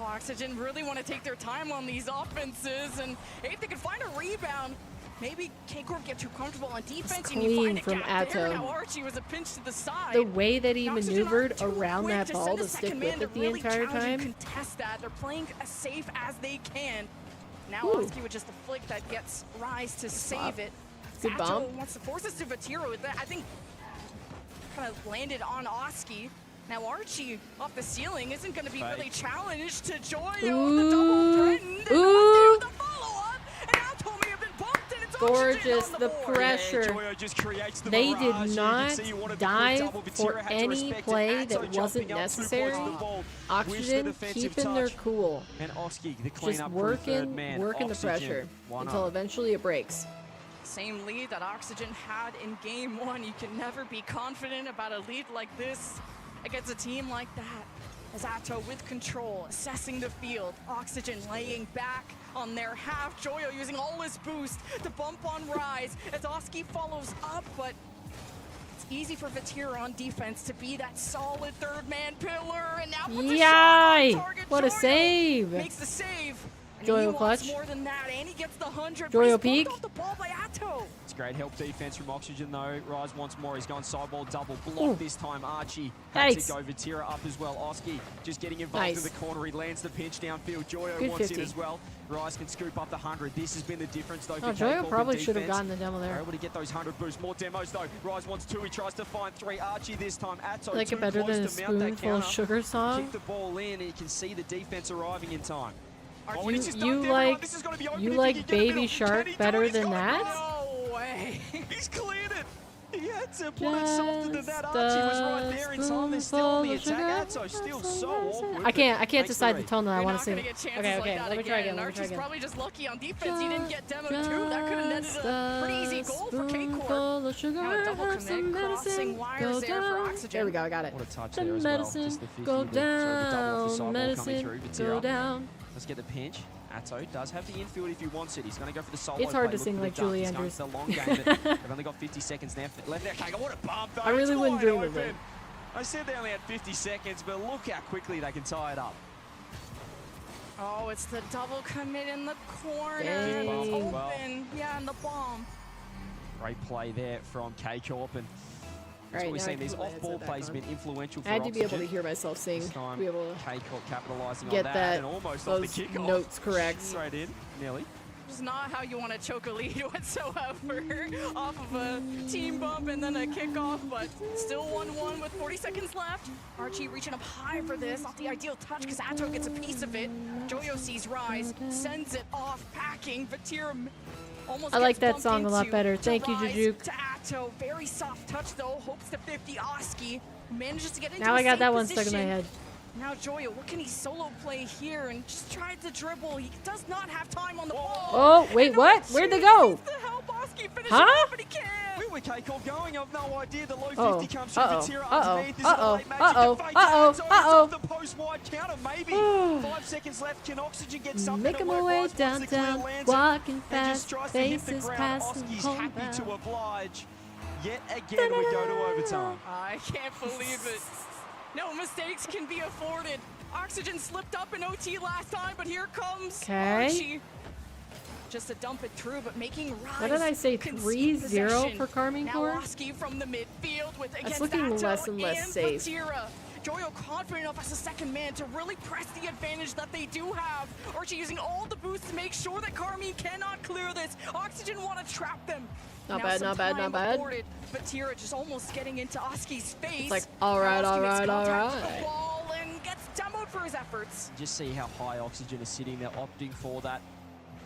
Oh, Oxygen really want to take their time on these offenses, and if they can find a rebound, maybe K-Corp get too comfortable on defense, and you
clean
find a
from
gap there.
Atto.
Now Archie was a pinch to the side.
The way that he
Oxygen
maneuvered
aren't too
around
quick
that ball
send
to
a
stick
second
with
man
it the
really
entire
challenge and
time.
contest that. They're playing as safe as they can. Now
Ooh.
Oski with just the flick that gets Rise to save
Bop.
it.
Good
Atto
bump.
wants to force this to Vatiro. I think kind of landed on Oski. Now Archie off the ceiling isn't going to be really challenged to Joyo. The double threatened.
Ooh.
The follow-up. And Atto may have been bumped, and it's
Gorgeous,
Oxygen on
the
board.
pressure.
Joyo just creates the
They
mirage.
did
You can
not
see he wanted the quick
dive
double, but
for
Tira had to
any
respect it.
play
Atto
that wasn't
jumping up 2 points
necessary.
to the ball with the
Oxygen
defensive
keeping their
touch.
cool.
And Oski, the
Just
cleanup for the third
working
man.
the
Oxygen,
pressure
1-0.
until eventually it breaks.
Same lead that Oxygen had in game 1. You can never be confident about a lead like this against a team like that. As Atto with control, assessing the field. Oxygen laying back on their half. Joyo using all his boost to bump on Rise as Oski follows up, but it's easy for Vatira on defense to be that solid third man pillar. And now puts a shot on
Yay!
target.
What a
Joyo
save!
makes the save. And
Joyo
he wants
clutch.
more than that, and he gets the 100.
Joyo
but he's
peak.
bumped off the ball by Atto.
It's great help defense from Oxygen though. Rise wants more. He's gone sideball double block this time. Archie had
Nice.
to go Vatira up as well. Oski just getting involved
Nice.
in the corner. He lands the pinch downfield. Joyo
Good
wants
50.
it as well. Rise can scoop up the 100. This has been the difference though.
Oh,
for
Joyo
K-Corp
probably
in
should have
defense.
gotten the demo there.
They're able to get those 100 boosts. More demos though. Rise wants 2. He tries to find 3. Archie this time. Atto
Like
too
it better
close
than a
to mount that
spoonful of
counter.
sugar song.
Kick the ball in, and you can see the defense arriving in time. Oh,
You, you like Baby Shark better than that?
No way.
He's cleared it. He had to put it softer than that. Archie was right there in time. They're still on the attack. Atto still so awkward.
I can't
Makes
decide
the
the tone that I
You're
want
not
to
gonna
sing.
get chances
Okay,
like
okay,
that
let me try
again.
again. Let me try
Archie's
again.
probably just lucky on defense. He didn't get demo too. That could have netted a pretty easy goal for K-Corp. Now a double commit, crossing wires there for Oxygen.
There we go, I got it.
What a touch
The
there as well.
medicine
Just the 50
go
with the- sorry, the double off the
down,
sideball coming
medicine
through.
go
Vatira.
down.
Let's get the pinch. Atto does have the infield if he wants it. He's going to go for the solo
It's hard
play,
to sing
look
like
for the
Julie
dunk.
Andrews.
He's going for the long game, but they've only got 50 seconds left. What a bump, though.
I really
It's
wouldn't
wide
dream of
open.
it.
I said they only had 50 seconds, but look how quickly they can tie it up.
Oh, it's the double commit in the corner.
Dang.
It's open.
Well.
Yeah, and the bomb.
Great play there from K-Corp, and that's
Right,
what we're
now I
saying.
can
These
put my
off-ball
headset back
plays have
on.
been influential for
I had to be able to
Oxygen.
hear myself sing,
This
to
time,
be able to
K-Corp capitalizing
get
on that,
that
and almost off the
those
kickoff.
notes correct.
Straight in, nearly.
It's not how you want to choke a lead whatsoever off of a team bump and then a kickoff, but still 1-1 with 40 seconds left. Archie reaching up high for this, not the ideal touch because Atto gets a piece of it. Joyo sees Rise, sends it off, packing. Vatira almost
I like
gets
that
bumped
song a lot
into.
better.
To
Thank you,
Rise,
Jujuk.
To Atto, very soft touch though, hopes to 50 Oski, manages to get into
Now
a
I got
safe
that one stuck in my
position.
head.
Now Joyo, what can he solo play here? And just tried to dribble. He does not have time on the ball.
Oh, wait, what? Where'd they go? Huh?
Where were K-Corp going? I've no idea. The low 50
Uh-oh.
comes through.
Uh-oh.
Vatira
Uh-oh.
underneath. Is
Uh-oh.
it late magic?
Uh-oh.
The fake
Uh-oh.
Atto, it's
Uh-oh.
off the post-wide counter, maybe. 5 seconds left. Can Oxygen get something?
Making my way downtown, walking fast, faces passing,
Oski's
home
happy
bound.
to oblige. Yet again, we go to overtime.
I can't believe it. No mistakes can be afforded. Oxygen slipped up in OT last time, but here comes
Okay.
Archie. Just to dump it through, but making Rise.
What did I say,
concede
3-0
possession.
for Carmine
Now
Corp?
Oski from the midfield with
That's
against
looking
Atto
less and less safe.
Vatira. Joyo confident enough as a second man to really press the advantage that they do have. Archie using all the boosts to make sure that Carmine cannot clear this. Oxygen want to trap them.
Not
Now
bad,
some
not bad,
time
not bad.
afforded. Vatira just almost getting into Oski's face.
It's like, all right, all
Oski makes
right, all
contact with
right.
the ball and gets demoed for his efforts.
Just see how high Oxygen is sitting there, opting for that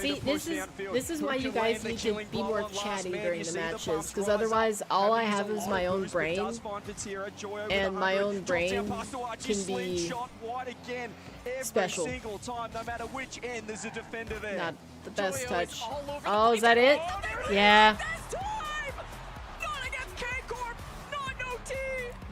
See, this is why you guys need to be more chatty during the matches, because otherwise all I have is my own brain, and my own brain can be special. Not the best touch. Oh, is that it? Yeah.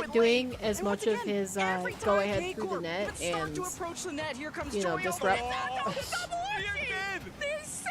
not doing as much of his go ahead through the net and
to approach the net. Here comes
you know,
Joey
disrupt.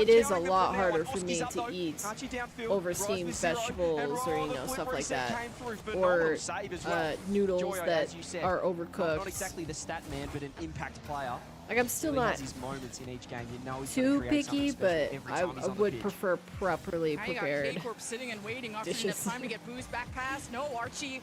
it is a lot harder for me to eat over steamed vegetables or, you know, stuff like that. Or noodles that are overcooked.
Not exactly the stat man, but an impact player.
Like, I'm still not
his moments in each game. You know he's
too
gonna create
picky,
something special
but
every time he's
I
on the
would
pitch.
prefer properly
Now you got
prepared
K-Corp sitting and waiting, offering
dishes.
the time to get Boo's back pass. No, Archie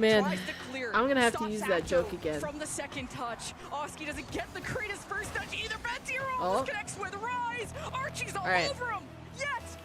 man.
Tries to clear.
I'm gonna have to
Stops
use that
Acto
joke again.
From the second touch. Oski doesn't get the greatest first touch either. Bad Zero
Oh.
almost connects with Rise. Archie's all
All right.
over him. Yes,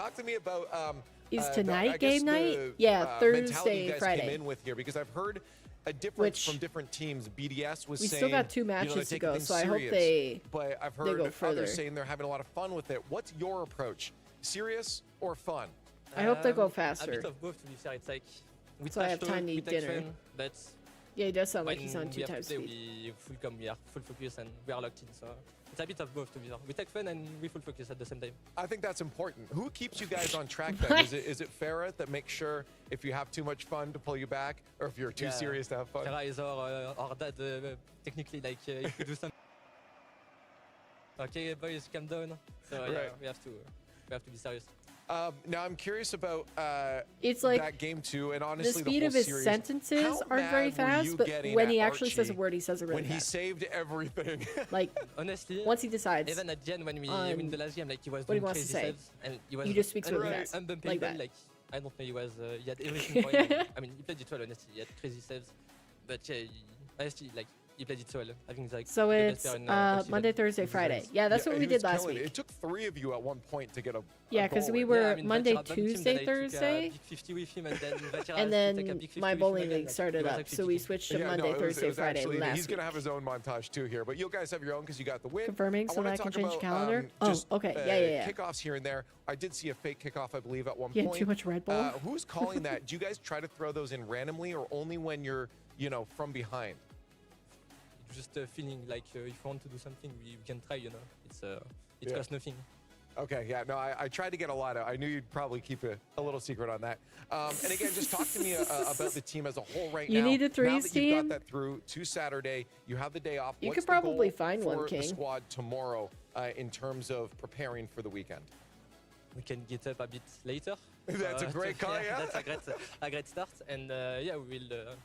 talk to me about
Is
I
tonight
guess
game night?
the,
Yeah,
mentality you
Thursday,
guys
Friday.
came in with here, because I've heard a difference from different teams. BDS was
we
saying,
still got 2 matches to go, so I hope
but I've
go
heard
further.
others saying they're having a lot of fun with it. What's your approach? Serious or fun?
I hope they go
A
faster.
bit of both, to be fair. It's like we
So I have
trash
time
talk,
to
we
eat
take
dinner.
fun, but
Yeah, he does sound like
when
he's on
we
2
have to
times
play,
speed.
we are full focus and we are locked in. So it's a bit of both, to be fair. We take fun and we full focus at the same time.
I think that's important. Who keeps you guys on track then? Is it Farah that makes sure if you have too much fun to pull you back, or if you're too serious to have fun?
Farah is our dad, technically, like if you do something. Okay, boys, calm down. So yeah, we have to be serious.
Now I'm curious about
It's like
that game too, and honestly,
the speed
whole
of his
series.
sentences
How
aren't very
mad were
fast,
you
but
getting
when
at
he actually says a
Archie
word, he says it really
when he
fast.
saved everything.
Like
honestly,
once he decides,
even at the end when we win the last game, like he was
what he
doing
wants to
crazy
say.
saves, and he was
He just speaks really fast,
unbumpable,
like that.
Like I don't know, he had everything for him. I mean, he played it well, honestly. He had crazy saves, but yeah, honestly, like he played it so well. I think like
So
the best
it's
player in,
Monday, Thursday, Friday. Yeah, that's what we did last week.
It took 3 of you at one point to get a
Yeah,
because
we were Monday, Tuesday, Thursday, and then my bowling league started up, so we switched to Monday, Thursday, Friday last
He's
week.
gonna have his own montage too here, but you guys have your own because you got the win.
Confirming so that I can change calendar.
Just,
okay, yeah.
Kickoffs here and there. I did see a fake kickoff, I believe, at one
You
point.
had too much Red Bull.
Who's calling that? Do you guys try to throw those in randomly, or only when you're, from behind?
Just feeling like if you want to do something, we can try. It costs nothing.
Okay, yeah, no, I tried to get a lot of. I knew you'd probably keep a little secret on that. And again, just talk to me about the team as a whole right now.
You need a
now
threes
that you've
team?
got that through to Saturday, you have the day off.
You
What's
could
the goal
probably find
for
one, King.
the squad tomorrow in terms of preparing for the weekend?
We can get up a bit later.
That's a great call, yeah.
That's a great start. And yeah, we will,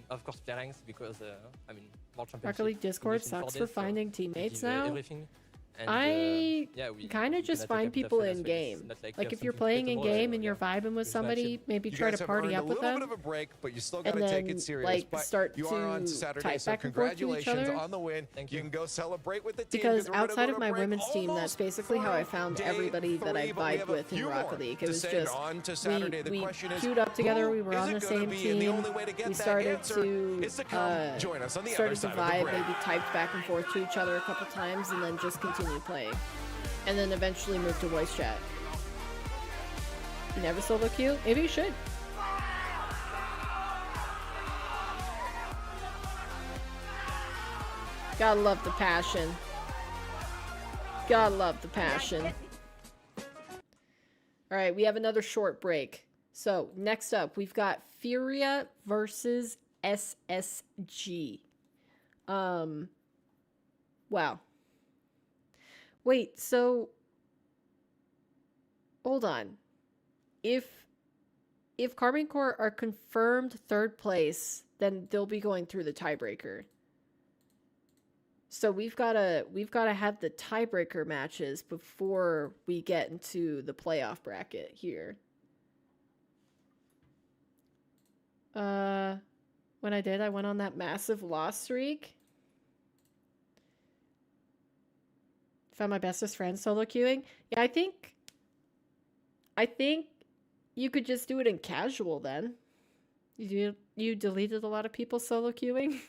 of course, play ranks because, World Championship.
Rocket League Discord
condition
sucks
for
for
this, so
finding teammates
we give,
now.
everything. And,
I
we
kind of just find people in game. Like if you're playing in game and you're vibing with somebody, maybe
You
try
guys
to
have
party
earned
up with
a little
them.
bit of a break, but you still got
And
to take
then,
it serious.
like,
but
start
you are on
to
Saturday,
type
so
back and forth to each
congratulations
other.
on the win. You can go celebrate with the team.
Because
we're gonna
outside
go
of
to
my
break
women's team, that's
almost
basically how I found
day
everybody that I
3, but we have
vibed
a
with in
few
Rocket
more
League.
to
It was
say
just
on to Saturday. The
we
question is,
queued up together.
who
We were
is
on
it
the
gonna
same
be? And the
team.
only way to get
We
that
started
answer
to
is to come join us on the
started
other
to
side of the
vibe,
break.
maybe typed back and forth to each other a couple times, and then just continued playing. And then eventually moved to voice chat. You never solo queue? Maybe you should. Gotta love the passion. Gotta love the passion. Alright, we have another short break. So, next up, we've got Furia versus SSG. Wow. Wait, so hold on. If Carbon Core are confirmed third place, then they'll be going through the tiebreaker. So we've gotta have the tiebreaker matches before we get into the playoff bracket here. When I went on that massive loss streak. Found my bestest friend solo queuing. Yeah, I think you could just do it in casual then. You deleted a lot of people solo queuing.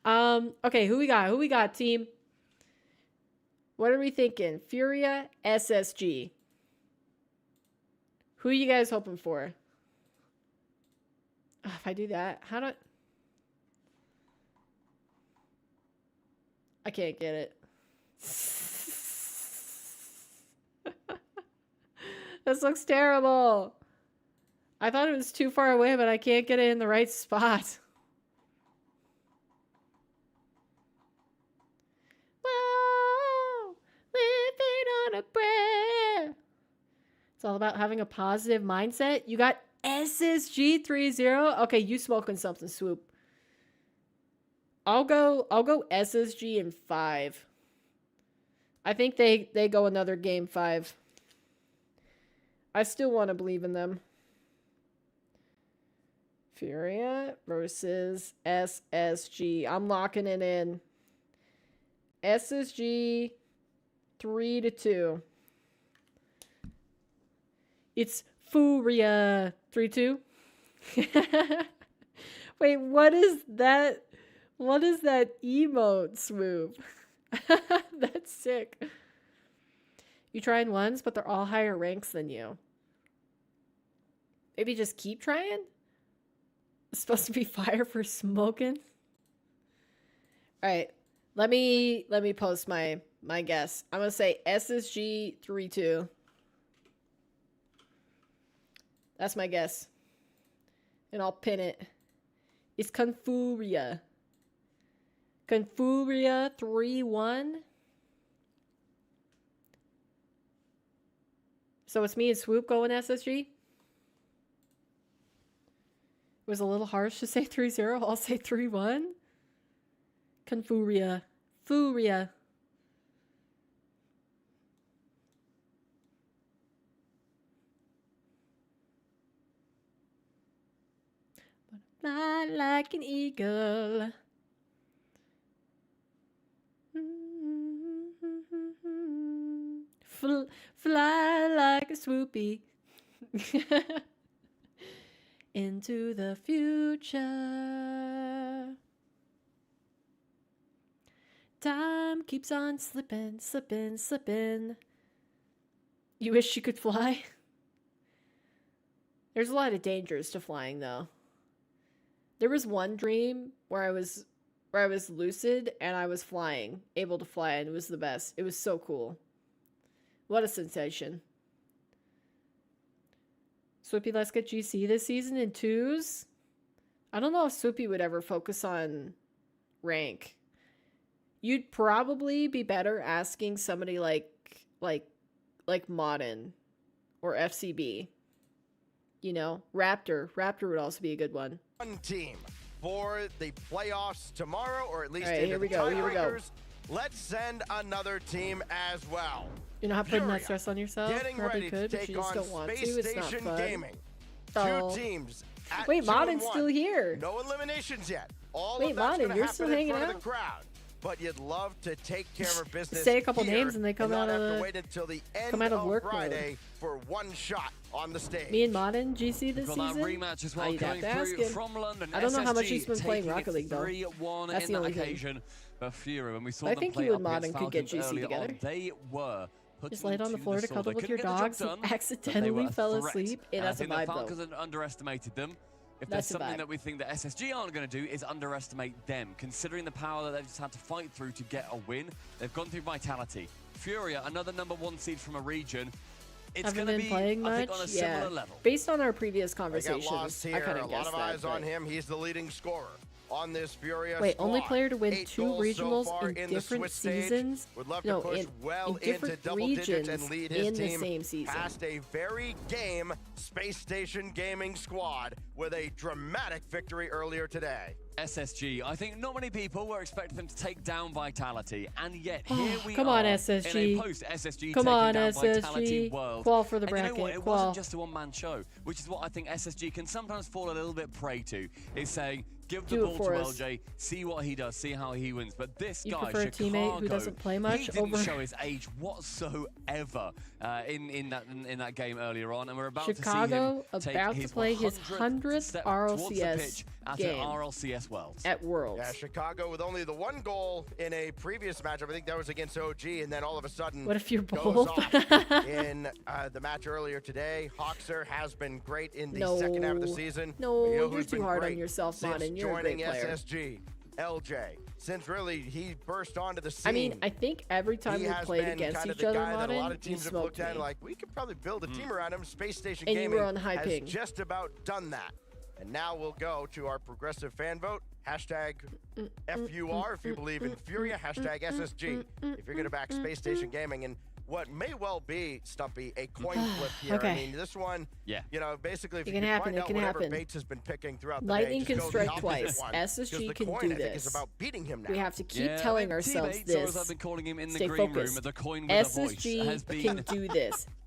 Okay, who we got, team? What are we thinking? Furia, SSG. Who are you guys hoping for? Oh, if I do that, how do I can't get it. This looks terrible. I thought it was too far away, but I can't get it in the right spot. Whoa, living on a prayer. It's all about having a positive mindset. You got SSG 3-0. Okay, you smoking something, Swoop. I'll go SSG in 5. I think they go another game 5. I still want to believe in them. Furia versus SSG. I'm locking it in. SSG 3-2. It's Furia 3-2. Wait, what is that? What is that emote, Swoop? That's sick. You tried ones, but they're all higher ranks than you. Maybe just keep trying? It's supposed to be fire for smoking. All right. Let me post my guess. I'm going to say SSG 3-2. That's my guess. And I'll pin it. It's Confuria. Confuria 3-1. So it's me and Swoop going SSG? It was a little harsh to say 3-0. I'll say 3-1. Confuria. Furia. Fly like an eagle. Fly like a swoopy. Into the future. Time keeps on slipping, slipping, slipping. You wish you could fly? There's a lot of dangers to flying, though. There was one dream where I was lucid and I was flying, able to fly, and it was the best. It was so cool. What a sensation. Swoopy, let's get GC this season in 2s. I don't know if Swoopy would ever focus on rank. You'd probably be better asking somebody like Modern or FCB. You know, Raptor. Raptor would also be a good one.
One team for the playoffs tomorrow, or at least
All right, here we go. Here we go.
Let's send another team as well.
You're not putting that stress on yourself.
Getting
Probably
ready
could,
to
but you
take
just
on
don't want to.
Space
It's not
Station
fun.
Gaming.
Oh.
Two teams. At
Wait,
2-1.
Modern's still here.
No eliminations yet. All
Wait,
of that's
Modern,
gonna
you're
happen
still
in
hanging
front
out?
of the crowd. But you'd love to take care of business.
Say a couple
here
names and they come
not
out
have
of
to wait until the end
come out of work
Friday for one shot on the stage.
Me and Modern GC this
Got that
season.
rematch as well
You'd have
coming
to ask
through
him.
from London.
I don't know how much
SSG
he's been playing
taking
Rocket League though.
3-1
That's
in
the
that
only thing.
occasion. But Fury, when we saw
I
them
think
play
you
up
and Modern
against
could get
Falcons
juicy
earlier
together.
on, they were
Just laid on the
to
floor to
sword.
cuddle
They
with your
couldn't get the
dogs
job
and
done, but they
accidentally
were a
fell
threat.
asleep. Hey,
And
that's a
I think
vibe
the Falcons
though.
underestimated them. If
That's
there's
a
something
vibe.
that we think that SSG aren't going to do is underestimate them, considering the power that they've just had to fight through to get a win. They've gone through Vitality. Furia, another #1 seed from a region. It's
Haven't
going to
been
be,
playing
I
much.
think, on a similar level.
Based on our previous
They got
conversations,
lost
I
here.
kind
A
of
lot
guessed
of eyes
that.
on
but-
him. He's the leading scorer on this Furia
Wait,
squad.
only player to win
8
2
goals
regionals
so far
in
the
different
Swiss stage.
seasons?
Would love
No,
to push
in
well
different
into double digits and
regions
lead his
in the
team
same season.
past a very game Space Station Gaming squad with a dramatic victory earlier today.
SSG. I think not many people were expecting them to take down Vitality, and yet here we
Come
are
on,
in
SSG.
a post-SSG
Come
taking
on,
down
SSG.
Vitality world.
Qual for the
And you know
bracket,
what? It
qual.
wasn't just a one-man show, which is what I think SSG can sometimes fall a little bit prey to, is saying, give the
Do it
ball
for
to
us.
LJ, see what he does, see how he wins. But this
You
guy,
prefer a teammate who
Chicago,
doesn't play much
he didn't
over-
show his age whatsoever in that game earlier on, and we're about
Chicago
to see him
about
take
to play his
100th
100th
step towards the
RLCS
pitch at
game
an RLCS Worlds.
at Worlds.
Yeah, Chicago with only the one goal in a previous matchup. I think that was against OG, and then all of a sudden
What if you're
goes
both?
off in the match earlier today. Hoxer has been great in the second half of the
No.
season.
No,
But you know
you're
who's
too
been
hard on
great
yourself,
since
Modern. You're a
joining
great player.
SSG? LJ. Since really he burst onto the scene.
I mean, I think every time
he
we
has
played
been
against
kind of
each
the
other,
guy that a lot
Modern,
of
you
teams have
smoked
looked at
me.
like, we could probably build a team around him. Space Station
And you
Gaming
were on high
has
ping.
just about done that. And now we'll go to our progressive fan vote. Hashtag FUR if you believe in Furia. Hashtag SSG if you're going to back Space Station Gaming. And what may well be, Stumpy, a coin flip here.
Okay.
I mean, this one,
yeah.
you know, basically if
It
you
can happen,
find
it
out
can
whatever
happen.
Bates has been picking throughout the
Lightning
day,
can
just go the
strike
opposite
twice.
one,
SSG
'cause the
can
coin,
do
I think, is
this.
about beating him now.
We have to keep
Yeah,
telling
I mean,
ourselves
teammates, or as
this.
I've been calling him in the
Stay
green
focused.
room, the coin with a voice,
SSG
has been
can do this.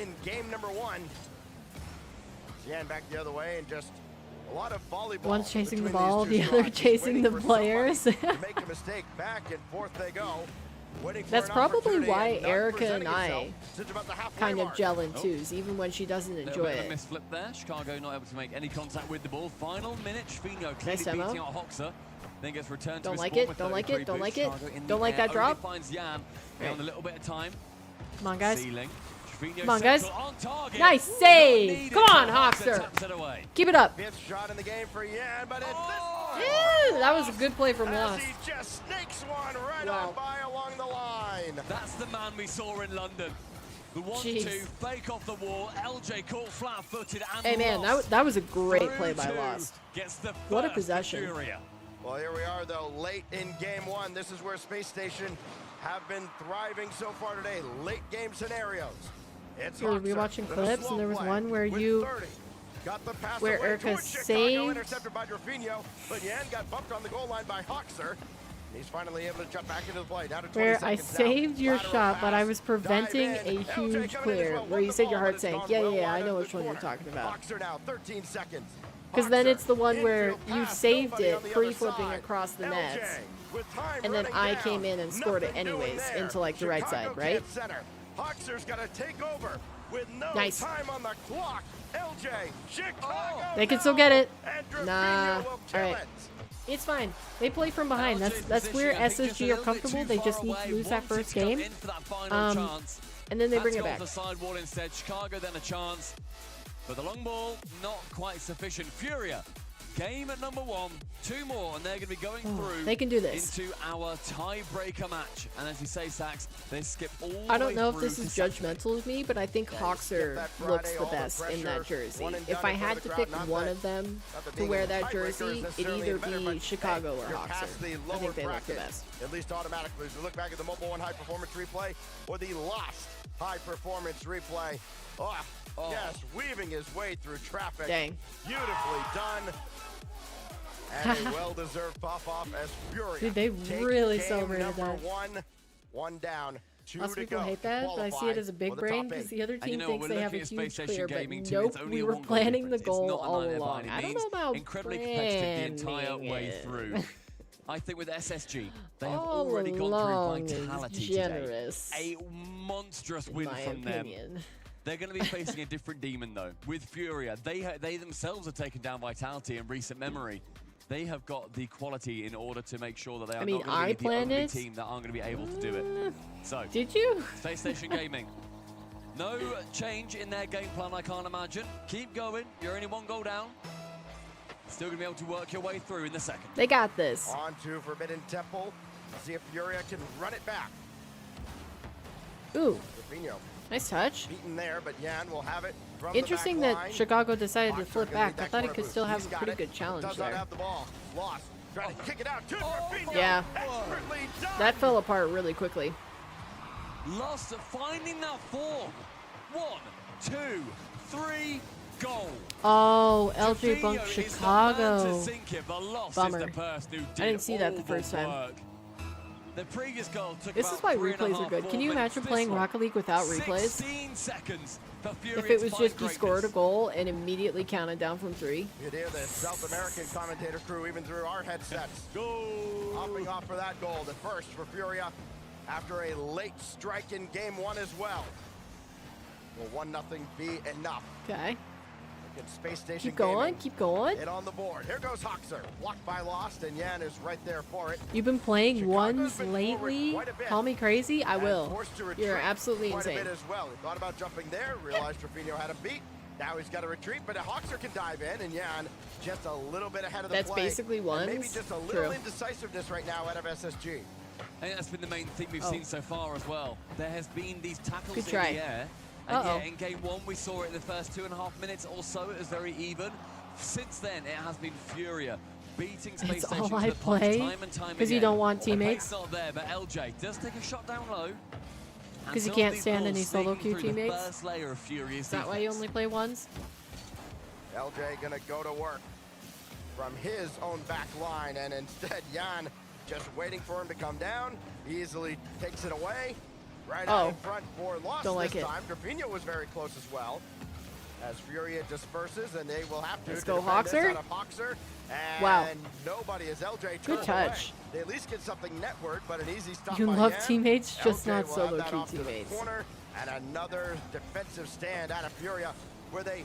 in game number 1. Zian back the other way and just a lot of volleyball.
One's chasing the
between
ball,
these
the
two
other
squads.
chasing the
Waiting for
players.
somebody to make a mistake. Back and forth they go. Waiting for
That's
an
probably
opportunity
why
and none
Erica
presenting
and I
itself since about the halfway
kind of
mark.
gel in twos, even when she doesn't enjoy
Bit of a
it.
misflip there. Chicago not able to make any contact with the ball. Final minute, Trevino
Nice
clearly
demo.
beating out Hoxer. then gets returned
Don't
to
like
his
it, don't like it, don't like it. Don't like that drop.
Finds Jan
Right.
on a little bit of time.
Come on, guys.
Ceiling.
Come on, guys.
On target.
Nice save. Come on, Hoxer.
Taps it away.
Keep it up.
Fifth shot in the game for Yan, but it's
Yeah, that was a good play from
as
Lost.
he just snakes one right on by along the line.
That's the man we saw in London. The 1-2
Jeez.
fake off the wall. LJ caught flat-footed and
Hey, man, that was a great play by
Through two
Lost.
Gets the
What a
first
possession.
Furia.
Well, here we are, though, late in game one. This is where Space Station have been thriving so far today. Late game scenarios. It's
We were
Hoxer
watching
with a
clips,
slow
and there was
play
one where
with
you,
30. Got the pass
where
away
Erica
towards Chicago,
saved.
intercepted by Drafinho, but Yan got bumped on the goal line by Hoxer. He's finally able to jump back into the play. Down to 20
Where I
seconds now.
saved your
Lateral
shot, but I
pass,
was preventing
dive
a
in. LJ
huge
coming in as
clear.
well,
Where
won
you
the
said your
ball,
heart
but it's
sank.
gone
Yeah,
well
yeah, I
wide
know
of
which
the
one you're
corner.
talking about.
Hoxer now, 13 seconds.
Because then
Hoxer,
it's the one where
infield
you
pass,
saved
nobody
it
on the other
pre-flipping
side.
across the
LJ
nets,
with time
and then
running
I
down.
came in and scored it
Nothing doing
anyways
there.
into like the right
Chicago
side, right?
can't center. Hoxer's got to take over with no
Nice.
time on the clock. LJ, Chicago.
They can still get it.
And Drafinho
Nah.
will
All
kill
right.
it.
It's fine. They play from behind. That's where SSG are comfortable. They just need to lose that first game. And then they bring it back.
The side wall instead. Chicago then a chance. But the long ball, not quite sufficient. Furia, game at number 1. 2 more, and they're going to be going through.
They can do this.
Into our tiebreaker match. And as you say, Sax, they skip all
I
the
don't
way
know if
through
this is
to
judgmental of me, but I think Hoxer looks the best in that jersey. If I had to pick one of them to wear that jersey, it'd either be Chicago or Hoxer. I think they look the best.
At least automatically. As we look back at the Mobile 1 high performance replay or the Lost high performance replay. Oh, yes, weaving his way through traffic.
Dang.
Beautifully done. And a well-deserved pop-off as Furia.
Dude, they
take
really
game
celebrated
number
that.
1 down. 2
Lots of
to
people
go
hate
to
that, but I see it
qualify
as a big
for the
brain
top
because
eight.
the other
And
team
you know,
thinks
we're
they have a
looking at Space
huge
Station
clear, but
Gaming too. It's
nope,
only
we
a
were
1 goal
planning the
difference. It's
goal
not a
all
9
along.
by any
I don't
means.
know about
Incredibly competitive the entire
planning
way
it.
through. I think with SSG, they have
All
already gone
along
through
is
vitality
generous,
today. A monstrous
in
win
my
from
opinion.
them. They're going to be facing a different demon, though. With Furia, they themselves have taken down vitality in recent memory. They have got the quality in order to make sure that they are not going to be the only team that aren't going to be able to do it. So,
did you?
Space Station Gaming. No change in their game plan, I can't imagine. Keep going. You're only 1 goal down. Still going to be able to work your way through in the second.
They got this.
On to Forbidden Temple. See if Furia can run it back.
Ooh.
Drafinho
Nice touch.
beaten there, but Yan will have it from
Interesting
the back
that
line.
Chicago decided to
Hoxer
flip
gonna need
back. I
that
thought he
corner
could
boost.
still have
He's
a
got
pretty
it.
good challenge
Does not
there.
have the ball. Lost. Trying to kick it out to Drafinho.
Yeah.
Expertly done.
That fell apart really quickly.
Lost finding that form. 1, 2, 3, goal.
Oh, LJ
Drafinho
bunked
is the man
Chicago.
to sink it, but Lost
Bummer.
is the person who did
I didn't see that the
all the
first time.
work. The previous goal took
This is
about
why
3.5,
replays are good.
4
Can you
minutes.
imagine
This
playing
one,
Rocket League without replays?
16 seconds for
If it was
Furious
just
fight
you scored a
greatness.
goal and immediately counted down from 3.
You hear the South American commentator crew even through our headsets. Hopping off for that goal. The first for Furia after a late strike in game 1 as well. Will 1-0 be enough?
Okay.
Again, Space Station
Keep going,
Gaming.
keep going.
Hit on the board. Here goes Hoxer. Blocked by Lost, and Yan is right there for it.
You've been playing
Chicago's
ones
been
lately?
forward quite a bit.
Call me crazy? I
And
will.
forced to retreat
You're absolutely
quite
insane.
a bit as well. He thought about jumping there, realized Drafinho had a beat. Now he's got to retreat, but Hoxer can dive in, and Yan just a little bit ahead of the
That's
play.
basically
And
ones.
maybe just a little
True.
indecisiveness right now out of SSG.
I think that's been the main thing we've
Oh.
seen so far as well. There has been these tackles
Good
in
try.
the air. And
Uh-oh.
yeah, in game 1 we saw it in the first 2.5 minutes or so. It was very even. Since then, it has been Furia beating Space
It's
Station
all
to
I
the punch
play
time and time
because you
again.
don't want
The
teammates.
pace not there, but LJ does take a shot down low.
Because you can't stand any solo queue teammates?
First layer of Furious
Is that why you
defense.
only play ones?
LJ gonna go to work from his own back line, and instead Yan just waiting for him to come down. He easily takes it away. Right out in front for Lost
Don't like
this
it.
time. Drafinho was very close as well. As Furia disperses, and they will have to
Let's go,
defend this
Hoxer.
out of Hoxer. And
Wow.
nobody is LJ
Good
turned
touch.
away. They at least get something network, but an easy stop
You
by
love
Yan.
teammates, just
LJ
not
will have
solo
that
queue
off to the
teammates.
corner, and another defensive stand out of Furia, where they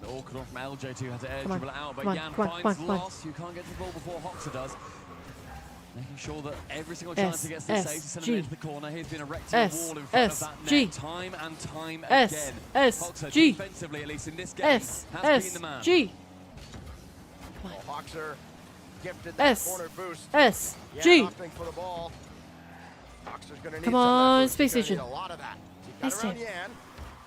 It's an awkward one from LJ2, had to air
Come on,
dribble it out, but
come on,
Jan
come on,
finds
come on.
Loss, who can't get to the ball before Hoxer does. Making sure that every single chance he gets to save, to send him into the corner. He's been erecting a wall in front of that net time and time again. Hoxer, defensively, at least in this game, has been the man.
Hoxer gifted that corner boost.
SG.
For the ball.
Come on, Space Station.
A lot of that. Got around Yan.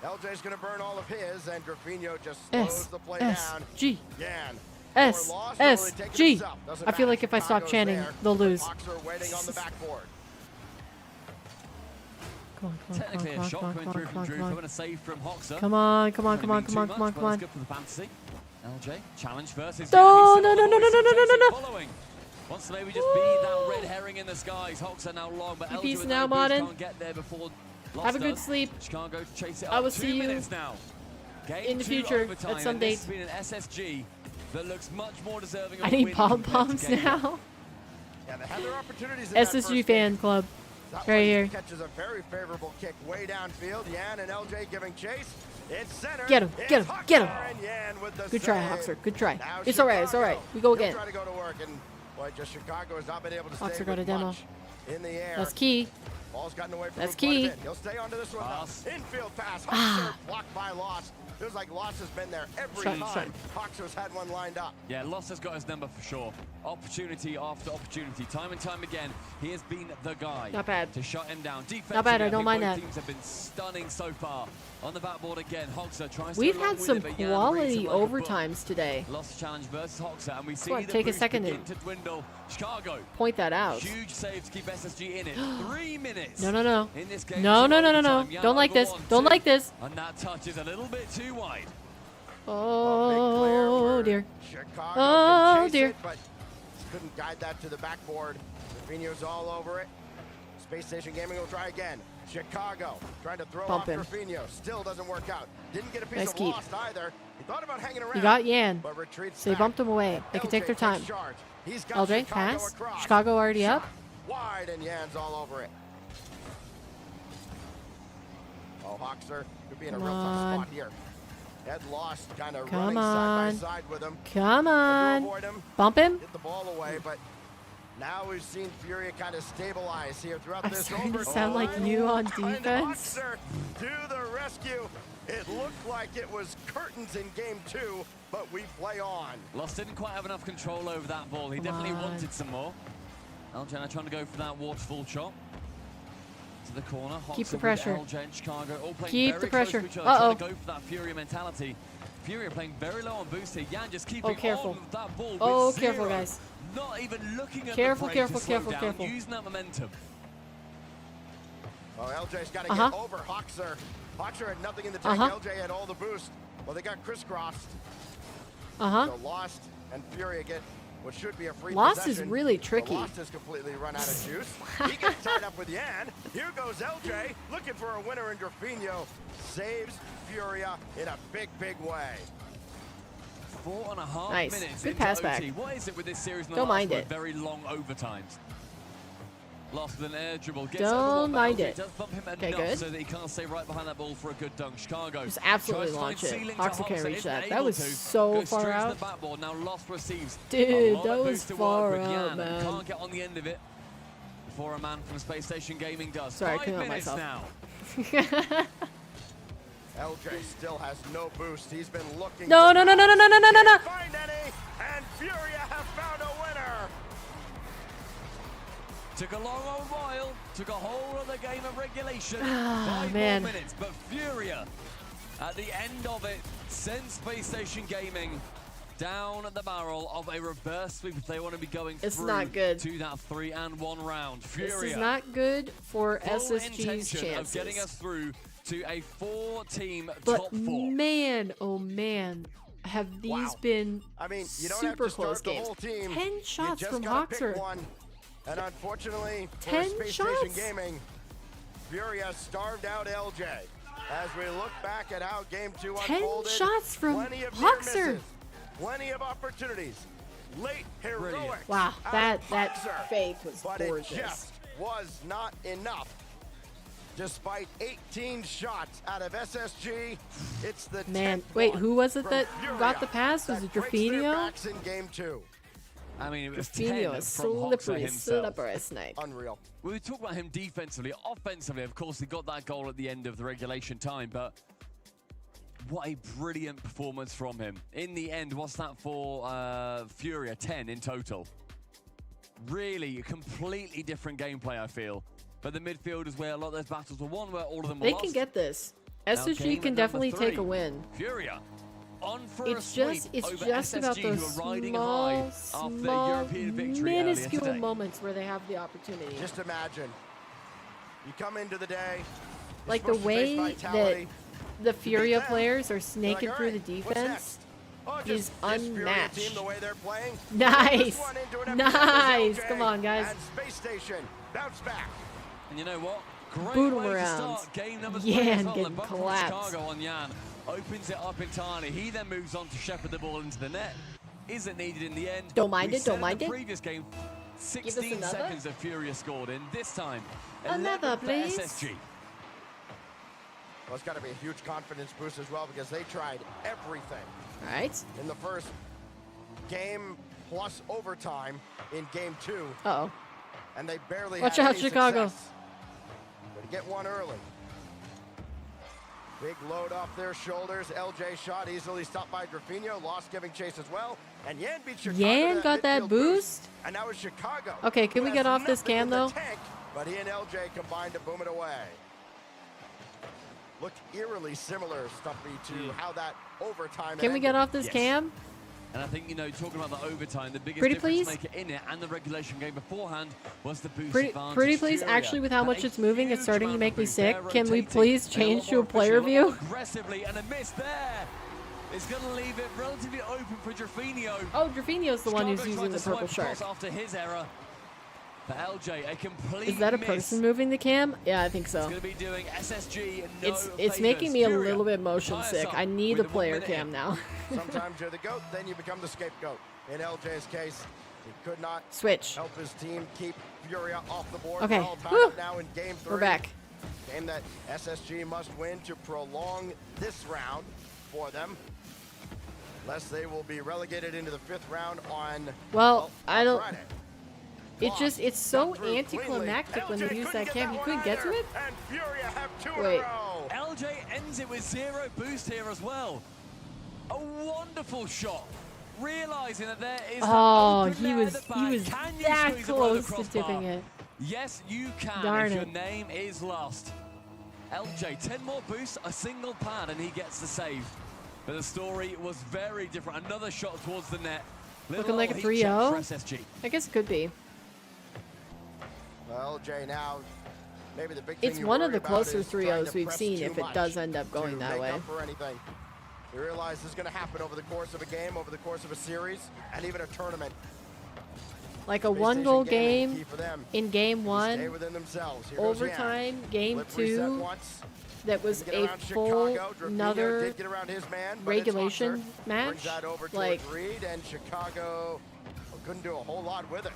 LJ's going to burn all of his, and Grafino just slows the play down.
G.
Yan.
SG. I feel like if I stop chanting, they'll lose.
Waiting on the backboard.
Technically a shot coming through from Drew, coming a save from Hoxer.
Come on. Come on.
Good for the fantasy. LJ, challenge first.
No.
Wants to maybe just be that red herring in the skies. Hoxer now long, but LJ with no boost can't get there before Lost
Have a good sleep.
Chicago to chase it up.
I will see you
now.
in the future at some date.
This has been an SSG that looks much more deserving of
I
a
need
win
pom-poms now.
Yeah, they had their opportunities in
SSG fan club. Right here.
Catches a very favorable kick way downfield. Yan and LJ giving chase. It's center.
Get him. Good try, Hoxer. Good try. It's all right. We go again.
Try to go to work, and boy, just Chicago has not been able to stay
Hoxer got a demo.
in the air.
That's key.
Ball's gotten away from
That's
him quite a
key.
bit. He'll stay onto this one. Infield pass. Hoxer blocked by Lost. Feels like Lost has been there every time. Hoxer's had one lined up.
Yeah, Lost has got his number for sure. Opportunity after opportunity. Time and time again, he has been the guy.
Not bad.
To shut him down. Defensively,
Not bad. I don't mind that.
teams have been stunning so far. On the backboard again, Hoxer tries
We've
to
had some quality overtimes today.
Lost challenge versus Hoxer, and we see the
take a second
begin to dwindle. Chicago.
Point that out.
Huge save to keep SSG in it. 3 minutes.
No.
In this game,
No. Don't like this. Don't like this.
And that touch is a little bit too wide.
Oh dear.
Chicago
Oh
chase
dear.
it, but couldn't guide that to the backboard. Grafino's all over it. Space Station Gaming will try again. Chicago trying to throw
Bump
off
him.
Grafino. Still doesn't work out. Didn't get a piece
Nice
of
keep.
Lost either. He thought about hanging around.
You got Yan.
But retreats
So you
back.
bumped him away. They can take their
LJ
time.
takes charge. He's got
LJ,
Chicago
pass.
across.
Chicago already up.
Wide, and Yan's all over it. Oh, Hoxer could be in a
Come
real tough
on.
spot here. Ed Lost kind of
Come
running
on.
side by side with him.
Come on.
Avoid him.
Bump him.
Hit the ball away, but now we've seen Furia kind of stabilize here throughout
I'm
this
starting to
overtime.
sound like you on
And
defense.
Hoxer to the rescue. It looked like it was curtains in game 2, but we play on.
Lost didn't quite have enough control over that ball. He definitely wanted some more. Aljana trying to go for that waterfall shot. To the corner.
Keep the
Hoxer
pressure.
with LJ and Chicago all playing
Keep
very
the
close
pressure.
to each other, trying to go for that Furia mentality. Furia playing very low on boost here. Yan just keeping
careful.
on that ball
Oh,
with
careful,
zero.
guys.
Not even looking at
Careful,
the break
careful,
to slow
careful,
down,
careful.
using that momentum.
Oh, LJ's got to get over Hoxer. Hoxer had nothing in the tank. LJ had all the boost. Well, they got crisscrossed. So Lost and Furia get what should be a free
Lost
possession.
is really tricky.
Lost has completely run out of juice. He gets tied up with Yan. Here goes LJ looking for a winner, and Grafino saves Furia in a big, big way.
4.5
Nice.
minutes
Good
into
pass
OT.
back.
What is it with this series?
Don't mind it.
Very long overtimes. Lost with an air dribble. Gets
Don't
over one, but
mind
LJ
it.
does bump him
Okay,
enough
good.
so that he can't stay right behind that ball for a good dunk. Chicago
Just absolutely
tries to
launch
find
it.
ceiling to
Hoxer can't
Hoxer,
reach
isn't
that. That
able
was
to.
so
Goes
far
straight to
out.
the backboard. Now Lost receives.
Dude,
a lot
that
of
was
boost to
far
work with
out,
Yan,
man.
Can't get on the end of it before a man from Space Station Gaming does.
Sorry, I
5
couldn't help
minutes
myself.
now.
LJ still has no boost. He's been looking.
No.
Find any, and Furia have found a winner.
Took a long old while. Took a whole other game of regulation.
Ah,
5
man.
more minutes, but Furia at the end of it sends Space Station Gaming down the barrel of a reverse sweep if they want to be going
It's
through
not good.
to that 3-1 round. Furia.
This is not good for
full
SSG's
intention
chances.
of getting us through to a 4-team
But
top 4.
man, oh man, have these been
I mean, you don't
super
have to
close
start the
games.
whole team.
10
You
shots
just
from
gotta pick
Hoxer.
one. And unfortunately, for
10
Space
shots?
Station Gaming, Furia starved out LJ. As we look back at how Game 2
10
unfolded,
shots from
plenty of near
Hoxer.
misses, plenty of opportunities, late heroics.
Wow,
out
that
of
that
Hoxer.
fake was
But
gorgeous.
it just was not enough. Despite 18 shots out of SSG, it's the
Man,
10th
wait,
one
who was it
from
that
Furia
got the pass? Was
that
it
breaks their
Drafinio?
backs in Game 2.
I mean, it was
Rafinha,
10 from Hoxha himself.
slippery snake.
Unreal.
We talk about him defensively. Offensively, of course, he got that goal at the end of the regulation time, but what a brilliant performance from him. In the end, what's that for Furia? 10 in total. Really, a completely different gameplay, I feel. But the midfield is where a lot of those battles were won, where all of them were
They
lost.
can get this. SSG can definitely take a win.
Furia on for
It's
a
just
sweep over
just about
SSG,
those
who are riding
small,
high after their
small,
European victory earlier
minuscule
today.
moments where they have the opportunity.
Just imagine. You come into the day.
Like the way that the Furia players are snaking
like,
through
"All
the
right, what's
defense is
this Furia
unmatched.
team, the way they're playing.
Nice.
This one into an
Nice.
LJ
Come on, guys.
And Space Station bounce back.
And you know what? Great
Boot 'em
way to
around.
start game number 3
Yan
as well.
getting
The bump from
collapsed.
Chicago on Yan opens it up entirely. He then moves on to shepherd the ball into the net. Isn't needed in the end.
Don't mind
We
it, don't
said in
mind
the
it.
previous game, 16
another.
seconds of Furia scored in. This time,
Another,
11 for
please.
SSG.
Well, it's got to be a huge confidence boost as well because they tried everything.
All right.
In the first game plus overtime in game 2.
Uh-oh.
And they barely
Watch
had
out,
any
Chicago.
success. But to get one early. Big load off their shoulders. LJ shot easily stopped by Rafinha. Lost giving chase as well. And Yan beat Chicago.
Yan
to
got that
midfield
boost?
And now it's Chicago.
Okay, can
who
we get
has
off this
nothing
cam,
in the
though?
tank, but he and LJ combined to boom it away. Looked eerily similar, Stumpy, to how that overtime
Can we get off this
Yes.
cam?
And I think, you know, talking about the overtime, the biggest
Pretty
difference
please?
maker in it and the regulation game beforehand was the boost
Pretty
advantage.
please.
Furia
Actually, with how
had
much
a
it's moving, it's
huge
starting to
amount
make
of
me
boost.
sick.
They're
Can we
rotating
please
a lot
change to
more
a player
efficient, a lot
view?
more aggressively, and a miss there. It's going to leave it relatively open for Drafinho.
Oh, Drafinho's the one who's
Chicago
using
tried
the
to
purple
swipe across
shark.
after his error. For LJ, a complete
Is that a
miss.
person moving the cam? Yeah, I think so.
It's going to be doing SSG no
It's
favors.
making me a
Furia
little bit motion
ties
sick.
up
I need
with
a
1
player
minute
cam
in.
now.
Sometimes you're the GOAT, then you become the scapegoat. In LJ's case, he could not
Switch.
help his team keep Furia off the board.
Okay.
We're all tied
Woo.
up now in game 3.
We're back.
Game that SSG must win to prolong this round for them. Lest they will be relegated into the 5th round on
Well, I don't.
Friday.
It's so anticlimactic when they use that cam. You couldn't get to it?
And Furia have 2
Wait.
in a row.
LJ ends it with 0 boost here as well. A wonderful shot. Realizing that there is
Oh,
an open
he
net
was
at the back.
he was
Can you
that
squeeze it below the
close to
crossbar?
tipping it.
Yes, you can
Darn
if your
it.
name is lost. LJ, 10 more boosts, a single pad, and he gets the save. But the story was very different. Another shot towards the net.
Looking like a
Little heat check
3-0.
for SSG.
I guess it could be.
Well, LJ now, maybe the big thing
It's
you
one of
worry
the
about
closer
is trying
3-0s
to
we've
press
seen
too
if it
much
does end up going
to
that
make
way.
up for anything. You realize this is going to happen over the course of a game, over the course of a series, and even a tournament.
Like a
Space
1-goal
Station gaming,
game
key for them.
in game
Stay
1,
within themselves. Here goes Yan.
overtime, game
Flip reset
2,
once.
that was
Get
a
around
full
Chicago. Drafinho
another
did get around his man, but
regulation
it's Hoxer.
match.
Brings that over
Like,
towards Reed, and Chicago couldn't do a whole lot with it.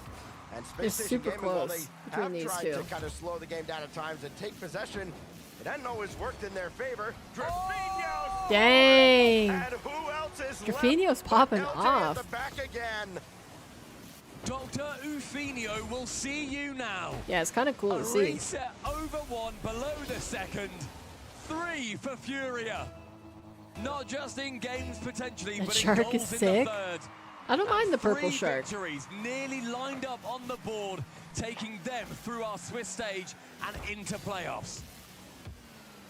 And
They're
Space Station
super
Gaming, while
close
they
between
have
these
tried
two.
to kind of slow the game down at times and take possession, it hasn't always worked in their favor. Drafinho!
Dang.
And who else is
Drafinho's
left?
popping
LJ
off.
At the back again.
Dr. Ufinio will see you now.
Yeah, it's kind of cool
A
to see.
reset over 1, below the second. 3 for Furia. Not just in games potentially,
That
but
shark
in goals
is
in
sick.
the third.
I don't mind the purple
3
shark.
victories nearly lined up on the board, taking them through our Swiss stage and into playoffs.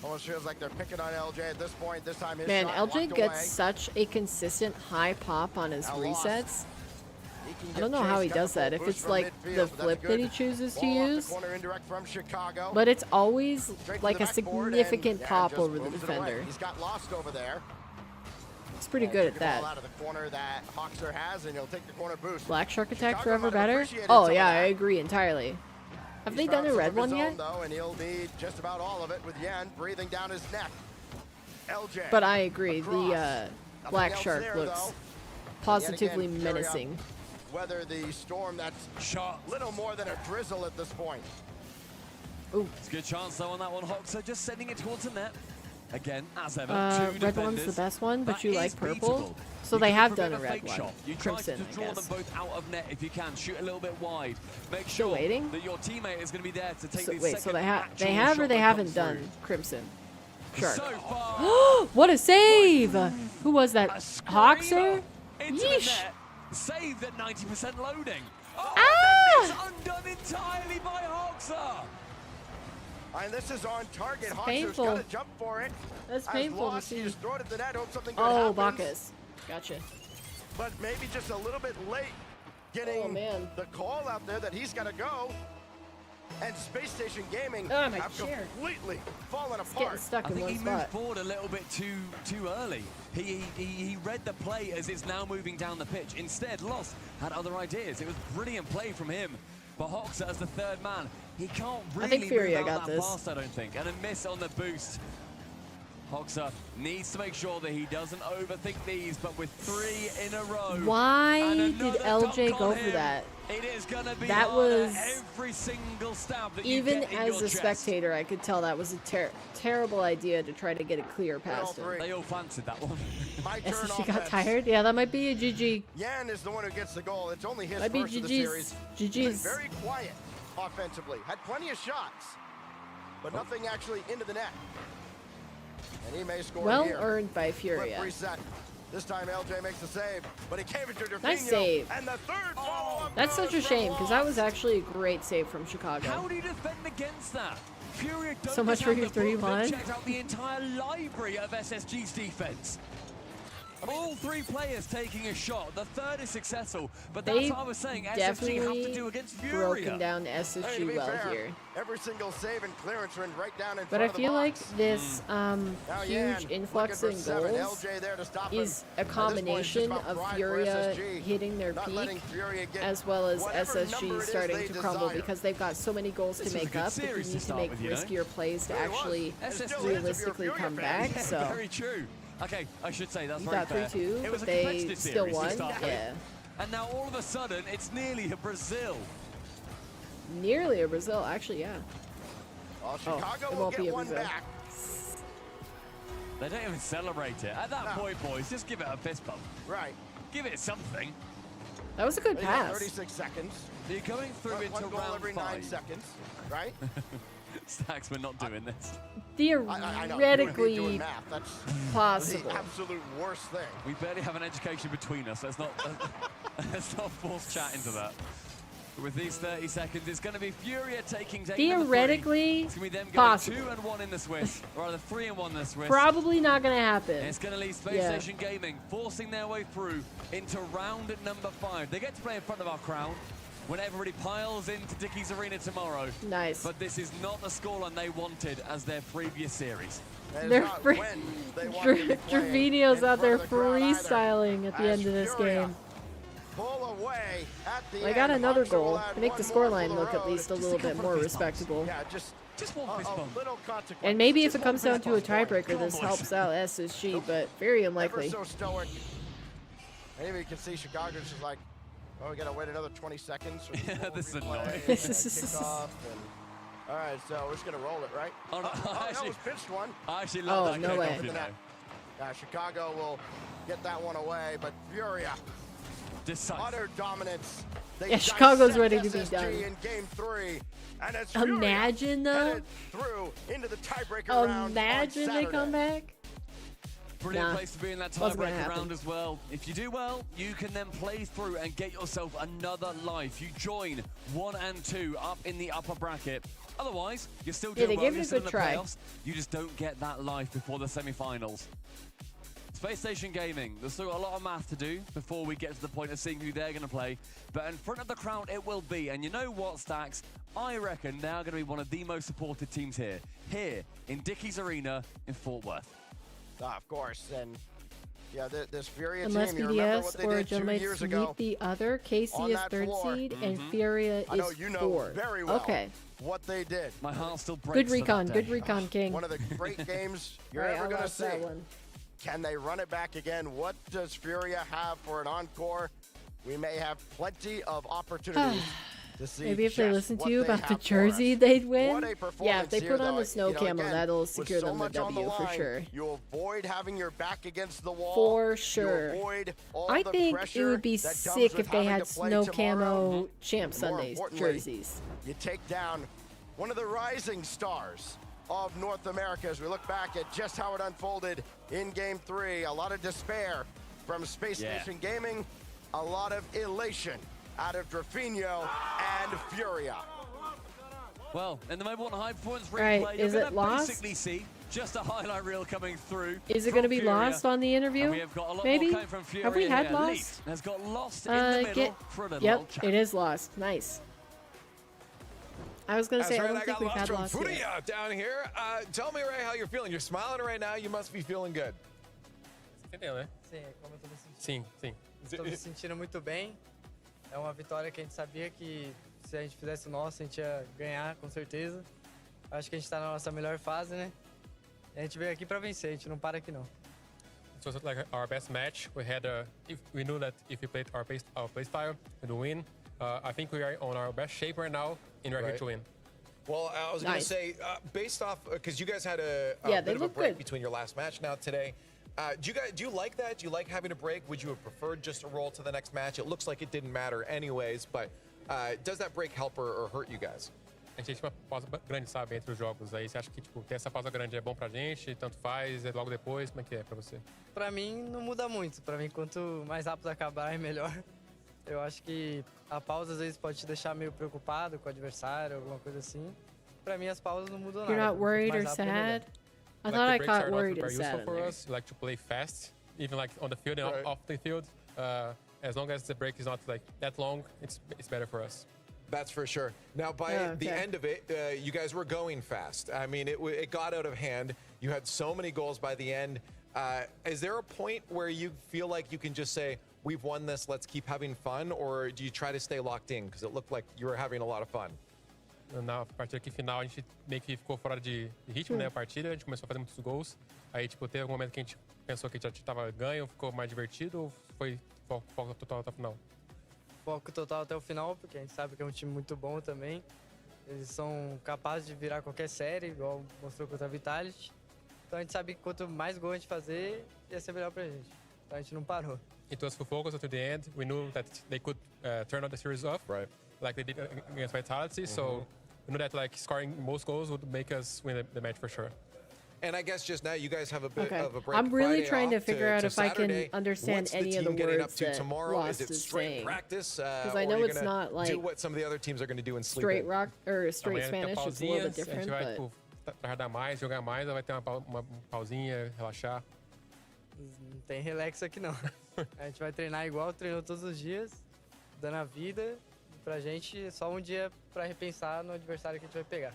Almost feels like they're picking on LJ at this point. This time his
Man,
shot
LJ
blocked
gets
away.
such a consistent high pop on his
Now lost.
resets.
He can
I
get
don't know how he
chased,
does
got
that.
the
If
boost
it's
from
like
midfield,
the
but that's
flip that
good.
he chooses to
Ball off the
use.
corner indirect from Chicago.
But it's always
Straight to
like
the
a
backboard,
significant
and, yeah,
pop
just
over the
booms it away.
defender.
He's got lost over there.
He's pretty
And
good
took
at
the ball
that.
out of the corner that Hoxer has, and he'll take the corner boost.
Black Shark attack
Chicago
forever
might have
better?
appreciated
Oh
some
yeah,
of
I
that.
agree entirely. Have
He's
they done
found
a
some
red
of his
one
own,
yet?
though, and he'll need just about all of it with Yan breathing down his neck. LJ.
But I agree,
across.
the
Nothing
Black
else
Shark
there,
looks
though.
positively
Yet again, Furia
menacing.
Weather the storm that's little more than a drizzle at this point.
Ooh.
It's a good chance though on that one, Hoxer, just sending it towards the net. Again, as ever, two
red one's the best one, but you like purple. So they have done a red one.
You
Crimson,
try to draw them both out of net if you can. Shoot a little bit wide. Make
Still
sure
waiting?
that your teammate is going to be there to take
So,
the
wait, so
second
they have or they haven't
through.
done Crimson? Sure.
So far,
What a save! Who was that? Hoxer?
into the
Yeesh.
net, saved at 90% loading. Oh,
Ah!
and it's undone entirely by Hoxer.
And this is on target. Hoxer's
painful.
got to jump for it.
That's
As
painful to
lost,
see.
he just throw it at the net, hope something good
Oh,
happens.
Bacchus. Gotcha.
But maybe just a little bit late getting
Oh, man.
the call out there that he's got to go. And Space Station Gaming
Oh, my
have
chair.
completely fallen
It's getting
apart.
stuck
I
in
think
one
he
spot.
moved forward a little bit too early. He read the play as it's now moving down the pitch. Instead, Lost had other ideas. It was brilliant play from him. But Hoxer as the third man, he can't really
think Furia
move out
got
that
this.
fast, I don't think. And a miss on the boost. Hoxer needs to make sure that he doesn't overthink these, but with 3 in a row.
Why
and
did
another
LJ
dunk
go
on
for
him,
that?
It is gonna be
That
harder
was-
every single stab that
Even
you get in
as
your
a
chest.
spectator, I could tell that was a terrible idea to try to get it clear past him.
They all fancied that one.
My turn
SSG got
offense.
tired? Yeah, that might be a GG.
Yan is the one who gets the goal. It's only his
Might be
first of the
GG's.
series. He's been
GG's.
very quiet offensively. Had plenty of shots, but nothing actually into the net. And he may score
Well
here.
earned by
Flip
Furia.
reset. This time LJ makes the save, but he came into Dirfinho.
Nice save.
And the third follow-up
That's
goes
such a
from
shame, because that
Lost.
was actually a great save from Chicago.
How do you defend against that? Furia don't
So much
just
for
have
your
the book,
3-1.
they've checked out the entire library of SSG's defense. All 3 players taking a shot. The third is successful, but that's
They've
what I was saying. SSG have to
definitely
do against Furia.
broken down
Hey, to
SSG
be
well
fair,
here.
every single save and clearance went right down in
But
front
I
of the
feel like
box.
this
Now
huge
Yan
influx
looking
in
for 7.
goals
LJ there to stop
is
him.
a
At this point, it's just
combination
about
of
pride for
Furia
SSG.
hitting their
Not letting
peak
Furia get
as well as
whatever number
SSG
it is
starting
they
to crumble
desire.
because they've got so many goals
This
to
was a
make
good
up that you
series to
need to
start
make
with, you know?
riskier plays to
Really was.
actually
And still is if you're a
realistically
Furia
come
fan.
back. So
Very true. Okay, I should say that's
you
very
thought
fair.
3-2,
It was
but
a
they
competitive
still
series to
won.
start with.
Yeah.
And now all of a sudden, it's nearly a Brazil.
Nearly a Brazil, actually, yeah.
Well, Chicago
it
will
won't be
get
a
one
Brazil.
back.
They don't even celebrate it. At that point, boys, just give it a fist bump.
Right.
Give it something.
That was a good
They got
pass.
36 seconds.
You're going through
One
into
goal
round
every
5.
9 seconds, right?
Stacks, we're not doing this.
I know.
Theoretically
Doing math. That's
possible.
the absolute worst thing.
We barely have an education between us. Let's not force chat into that. With these 30 seconds, it's going to be Furia taking game number 3.
Theoretically
It's going to be them going
possible.
2-1 in the Swiss, or rather 3-1 in the Swiss.
Probably not going to happen.
And it's going to leave Space
Yeah.
Station Gaming forcing their way through into round number 5. They get to play in front of our crowd when everybody piles into Dickey's Arena tomorrow.
Nice.
But this is not the scoreline they wanted as their previous series.
They're Trevino's out there freestyling at the end of this game.
Pull away at the
I got
end.
another
Hoxer will
goal
add
to make
one
the
more
scoreline
for the
look at
road.
least a little bit more respectable.
Yeah, just
one fist bump.
little consequence.
And maybe if it comes down to a
Come on,
tiebreaker, this
boys.
helps out SSG, but very unlikely.
Ever so stoic. Maybe you can see Chicago's just like, oh, we gotta wait another 20 seconds.
Yeah, this is annoying.
Kickoff and, all right, so we're just gonna roll it, right?
Oh, no,
that was pitched one.
I actually love that
no
kickoff,
way.
you know.
Chicago will get that one away, but Furia, utter dominance. They
Yeah, Chicago's
dissect
ready to be
SSG
done.
in game 3, and it's Furia
Imagine, though.
headed through into the tiebreaker round on
Imagine they come
Saturday.
back.
Brilliant
Nah,
place to be in that
wasn't gonna
tiebreaker
happen.
round as well. If you do well, you can then play through and get yourself another life. You join 1 and 2 up in the upper bracket. Otherwise, you're still
Yeah,
doing
they
well.
give it
You're
a
still in
good
the
try.
playoffs. You just don't get that life before the semi-finals. Space Station Gaming, there's still a lot of math to do before we get to the point of seeing who they're going to play. But in front of the crowd, it will be. And you know what, Stacks? I reckon they're going to be one of the most supported teams here in Dickey's Arena in Fort Worth.
Of course, and yeah, this Furia
Unless
team, you remember what
BDS
they
or
did 2
Gentlemen
years
sweep
ago?
the other, KC
on
is
that
3rd
floor.
seed and Furia
I know
is
you know
4th.
very well
Okay.
what they did.
My heart still breaks.
Good
for that
recon,
day.
good recon, King.
One of the great games you're
All right,
ever
I
going to
lost
see.
that one.
Can they run it back again? What does Furia have for an encore? We may have plenty of opportunities
Maybe if they listen to you about the jersey, they'd win. Yeah, if they put on the snow camo, that'll secure them the W for sure.
You avoid having your back against the wall.
For sure. I think it would be sick if they had snow camo Champ Sundays jerseys.
You take down one of the rising stars of North America as we look back at just how it unfolded in Game 3. A lot of despair from Space Station Gaming, a lot of elation out of Drafinho and Furia.
Well, in the Mobile High Performance
Right,
replay,
is
you're
it
going to
lost?
basically see just a highlight reel coming through.
Is it going to be
Furia.
lost on the interview?
And we have got a lot
Maybe?
more coming from Furia.
Have we had
here.
lost?
Leaf has got lost in the middle for a little
Yep,
old chat.
it is lost. Nice. I was going to say, I don't think we've had lost
Furia
yet.
down here. Tell me, Ray, how you're feeling. You're smiling right now. You must be feeling good.
Entendeu, né? Sim, é como eu tô me sentindo. Sim, sim. Estou me sentindo muito bem. É uma vitória que a gente sabia que se a gente fizesse o nosso, a gente ia ganhar, com certeza. Acho que a gente está na nossa melhor fase, né? E a gente veio aqui para vencer, a gente não para aqui não.
It was like our best match. We had if we knew that if we played our play style, we'd win. I think we are on our best shape right now, and we're here to win.
Well, I was going to say, based off, because you guys had a bit of a break between your last match now today. Do you like that? Do you like having a break? Would you have preferred just to roll to the next match? It looks like it didn't matter anyways, but does that break help or hurt you guys?
A gente tem uma pausa grande, sabe, entre os jogos aí. Você acha que tipo, ter essa pausa grande é bom pra gente? Tanto faz, é logo depois? Como é que é pra você?
Pra mim não muda muito. Pra mim, quanto mais rápido acabar, é melhor. Eu acho que a pausa às vezes pode te deixar meio preocupado com o adversário, alguma coisa assim. Pra mim as pausas não mudam nada.
You're not worried or sad? I thought I caught worried and sad in
for
there.
us. We like to play fast, even like on the field and off the field. As long as the break is not like that long, it's better for us.
That's for sure. Now, by the end of it, you guys were going fast. I mean, it got out of hand. You had so many goals by the end. Is there a point where you feel like you can just say, we've won this, let's keep having fun? Or do you try to stay locked in? Because it looked like you were having a lot of fun.
Na partida aqui final, a gente meio que ficou fora de ritmo, né, a partida. A gente começou a fazer muitos gols. Aí, tipo, teve algum momento que a gente pensou que já tava ganho, ficou mais divertido, ou foi foco total até o final?
Foco total até o final, porque a gente sabe que é um time muito bom também. Eles são capazes de virar qualquer série, igual mostrou contra a Vitality. Então a gente sabe que quanto mais gol a gente fazer, ia ser melhor pra gente. Então a gente não parou.
It was full focus until the end. We knew that they could turn on the series off, like they did against Vitality. So we knew that like scoring most goals would make us win the match for sure.
And I guess just now you guys have a bit of a break.
I'm really
Friday
trying to
off
figure out if I
Saturday.
can understand
What's
any of the
team getting up
words
to
that
tomorrow?
Lost
Is it
is
straight
saying.
practice?
Because
or
I know
are you
it's
gonna
not like
do what some of the other teams are going to do and sleep
straight
in?
rock or straight Spanish. It's a little bit different,
A gente vai
but
tardar mais, jogar mais, ou vai ter uma pausinha, relaxar?
Não tem relax aqui não. A gente vai treinar igual treinou todos os dias, dando a vida. Pra gente, só um dia pra repensar no adversário que a gente vai pegar.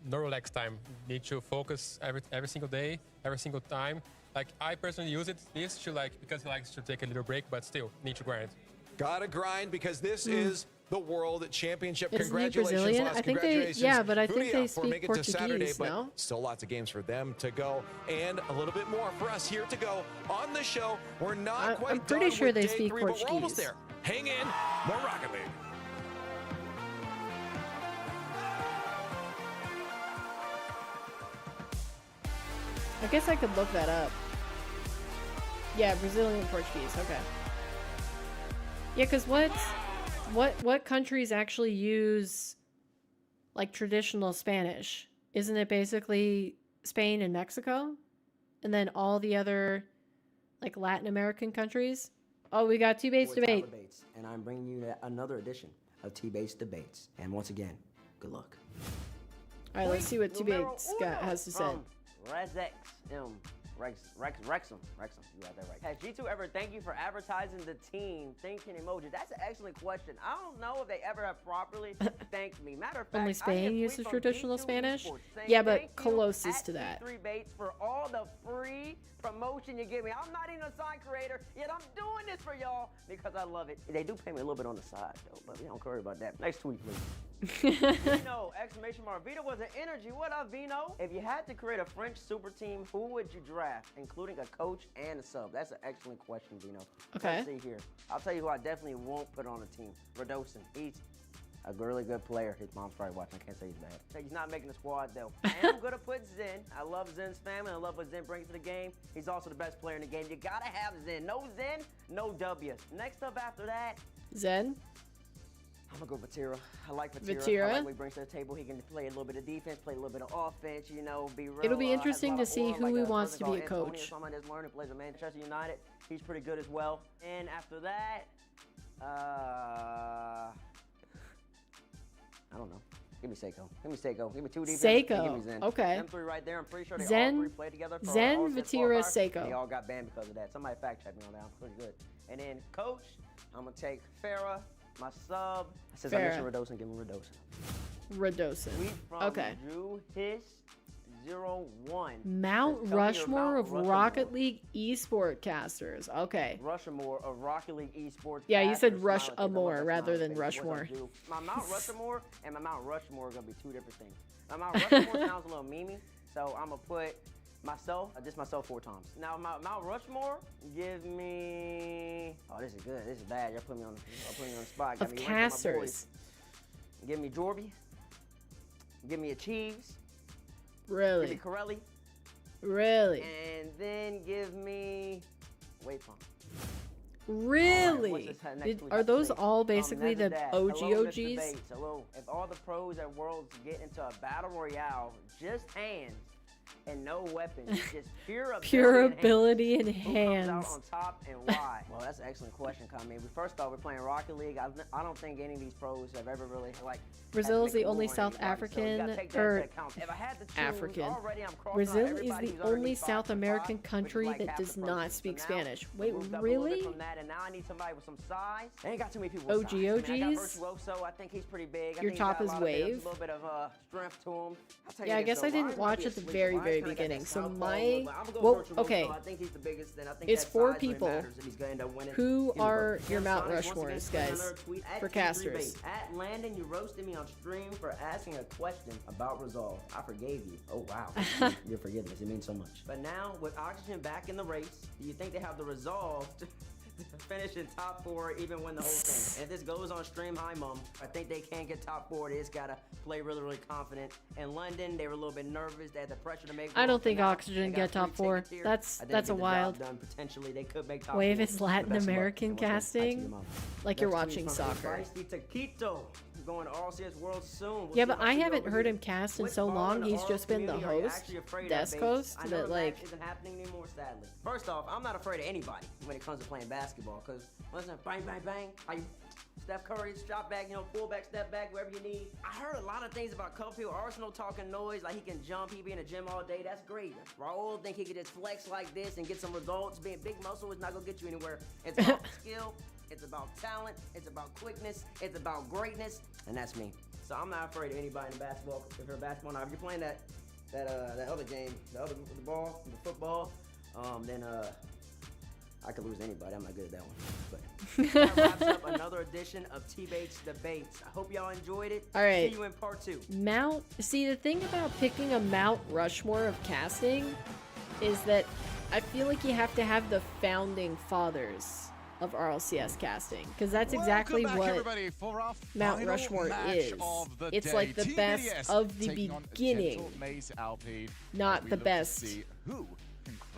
No relax time. Need to focus every single day, every single time. Like I personally use this to like because he likes to take a little break, but still need to grind.
Gotta grind because this is the World Championship.
Isn't he
Congratulations,
Brazilian?
Lost.
I think
Congratulations,
but I think
Furia,
they
for
speak
making it to Saturday,
Portuguese,
but
no?
still lots of games for them to go, and a little bit more for us here to go on the show. We're not quite
I'm pretty
done
sure
with
they
day
speak
3, but we're almost
Portuguese.
there. Hang in, more Rocket League.
I guess I could look that up. Yeah, Brazilian Portuguese. Okay. Yeah, because what countries actually use like traditional Spanish? Isn't it basically Spain and Mexico, and then all the other like Latin American countries? Oh, we got T-Bates debate.
Debates, and I'm bringing you another edition of T-Bates debates. And once again, good luck.
All right, let's see what T-Bates has to say.
Rexum, you got that right. Has G2 ever thank you for advertising the team thinking emoji? That's an excellent question. I don't know if they ever have properly thanked me. Matter of fact,
Only Spain uses traditional Spanish? Yeah, but closest to that.
3 Bates for all the free promotion you give me. I'm not even a sign creator, yet I'm doing this for y'all because I love it. They do pay me a little bit on the side, though, but we don't worry about that. Next tweet, please. Vino, exclamation mark. Vino was an energy. What up, Vino? If you had to create a French super team, who would you draft, including a coach and a sub? That's an excellent question, Vino.
Okay.
Let's see here. I'll tell you who I definitely won't put on a team. Radosin. Easy.
A really good player. His mom's probably watching. I can't say he's bad. He's not making the squad, though. I am going to put Zen. I love Zen's family. I love what Zen brings to the game. He's also the best player in the game. You got to have Zen. No Zen, no W. Next up after that,
Zen?
I'm going to go Vatira. I like Vatira.
Vatira?
I like what he brings to the table. He can play a little bit of defense, play a little bit of offense, you know, be real.
It'll be interesting to
has a
see
lot of
who
aura,
he
like
wants to be a
person called
coach.
Antonio, someone that's learning, plays with Manchester United. He's pretty good as well. And after that, I don't know. Give me Seiko. Give me Seiko. Give me 2 defense.
Seiko.
Give me Zen.
Okay.
Them 3 right there. I'm pretty sure they
Zen,
all 3 played together. For
Zen,
RLCS
Vatira,
qualifier.
Seiko.
They all got banned because of that. Somebody fact check me on that. I'm pretty good. And then coach, I'm gonna take Farah. My sub. Since I mentioned Radosin, give me Radosin.
Radosin.
Tweet from
Okay.
Drew Hiss 01.
Mount
Says, tell me your
Rushmore of
Mount
Rocket League esport casters. Okay.
Rushmore of Rocket League esports.
Yeah, you said
casters.
Rush-a-more rather than
What's up,
Rushmore.
dude? My Mount Rushmore and my Mount Rushmore are gonna be 2 different things. My Mount Rushmore sounds a little memey, so I'm gonna put myself, just myself 4 times. Now Mount Rushmore, give me. Oh, this is good. This is bad. You're putting me on the spot. Got
Of
me ranking my
casters.
boys. Give me Jorby. Give me Achieves.
Really?
Give me Corelli.
Really?
And then give me Waypump.
Really? Are those all basically the OG
Hello, Mr.
OGs?
Bates. Hello. If all the pros at Worlds get into a battle royale, just hands and no weapons, just pure ability.
Pure
and
ability in
Who
hands.
comes out on top and why? Well, that's an excellent question, Kami. First off, we're playing Rocket League. I don't think any of these pros have ever really like.
Brazil is the only
South
South African African. Brazil is the only South American country that does not speak Spanish. Wait, really?
From that, and now I need somebody with some size. They ain't got too many people.
OG
with size. I
OGs?
mean, I got Virtuoso. I think he's pretty big.
Your top is Wave?
A little bit of strength to him.
Yeah, I guess I didn't watch at the very beginning. So my, well, okay,
I think he's the biggest. Then I think
it's
that
4
size really
people.
matters if he's gonna end up winning.
Who
Give me
are
both.
your Mount
Sonic, once again,
Rushmores,
send
guys,
another tweet at
for
King3
casters?
Base. At Landon, you roasted me on stream for asking a question about Resolve. I forgave you. Oh wow, your forgiveness, it means so much. But now with Oxygen back in the race, do you think they have the resolve to finish in top 4, even win the whole thing? If this goes on stream, hi mom, I think they can get top 4. They just gotta play really confident. In London, they were a little bit nervous. They had the pressure to make.
I don't think Oxygen get top 4. That's a wild.
Done. Potentially, they could make top
Wave
4.
is Latin American casting, like you're watching soccer.
Going to RLCS World soon.
Yeah, but I haven't heard him cast in so long. He's just been the host, desk host, that like.
Isn't happening anymore, sadly. First off, I'm not afraid of anybody when it comes to playing basketball, because listen, bang, bang, bang. How you, Steph Curry, shot back, pull back, step back, wherever you need. I heard a lot of things about Cupfield. Arsenal talking noise, like he can jump, he be in the gym all day. That's great. Raul think he could just flex like this and get some results. Being big muscle is not gonna get you anywhere. It's about skill. It's about talent, it's about quickness, it's about greatness, and that's me. So I'm not afraid of anybody in basketball. If you're a basketball now, if you're playing that other game, the ball, the football, then I could lose anybody. I'm not good at that one. But that wraps up another edition of T-Bates Debates. I hope y'all enjoyed it.
All right.
See you in part 2.
See, the thing about picking a Mount Rushmore of casting is that I feel like you have to have the founding fathers of RLCS casting, because that's exactly what Mount Rushmore is. It's like the best of the beginning, not the best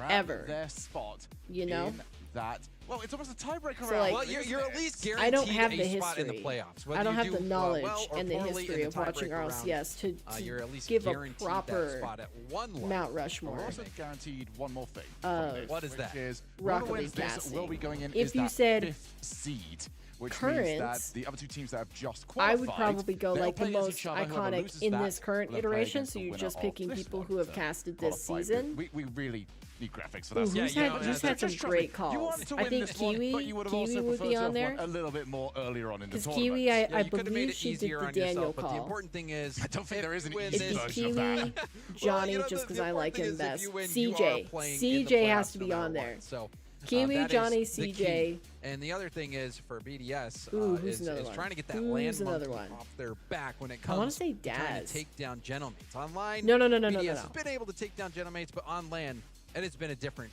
ever.
Their spot that. Well, it's almost a tiebreaker.
So, like,
well, you're at least guaranteed
I don't have the
a spot in the
history.
playoffs.
I don't have
you
the
do,
knowledge
well or
and the
poorly
history
in
of
the
watching
tiebreaker
RLCS
round,
to
you're at least
give a
guaranteed
proper
that spot at one level.
Mount Rushmore.
We're also guaranteed one more thing.
What is that?
Rocket League casting.
Will be going in
if you said
5th seed, which
current,
means that the other 2 teams that have just qualified,
I would probably go like the most iconic in this current iteration. So
the
you're
winner
just
of
picking
this
people
one
who have
to
casted this
qualify.
season.
We really need graphics for that.
Who's had some great calls? I think Kiwi would be on there.
A little bit more earlier on in the
Because
tournament.
Kiwi, I believe she did the Daniel call.
But the important thing is,
I don't think there is an easy
It'd be
version of
Kiwi,
that.
Johnny, just because I like him best. CJ has to be on there.
So
Kiwi, Johnny,
CJ.
CJ.
And the other thing is for BDS
is
trying to get that land monkey off their back when it comes
I want to say
trying
Daz.
to take down Gentlemates. Online,
No.
BDS has been able to take down Gentlemates, but on land, and it's been a different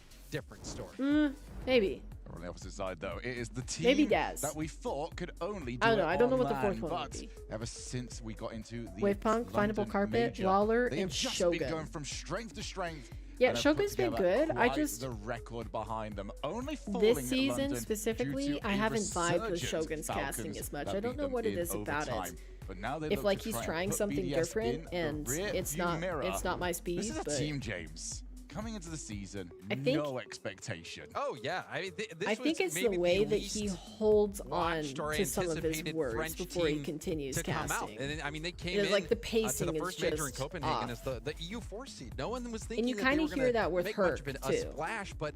story.
Maybe.
On the opposite side, though, it is the team that we thought could only do
I don't know what the fourth one would be.
Ever since we got into the
Wavepunk, Findable Carpet,
Major,
Lawler,
they
and
have just
Shogun.
been going from strength to strength.
Yeah, Shogun's been good. I just
the record behind them. Only
this season specifically, I haven't vibed with Shogun's casting as much. I don't know what it is about it.
But now
if like he's trying something different and it's not my speed.
This is a
but
team, James. Coming into the season,
I think,
no expectation.
Oh yeah, I mean,
I think it's the way that he holds on to some of his words before he continues casting.
And then, I mean, they came in
like the pacing
to the first
is
major
just
in Copenhagen
off.
as the EU 4 seed. No one was thinking
and you
that
kind
they
of
were
hear that
gonna
with
make
Herc
much of
too.
a splash, but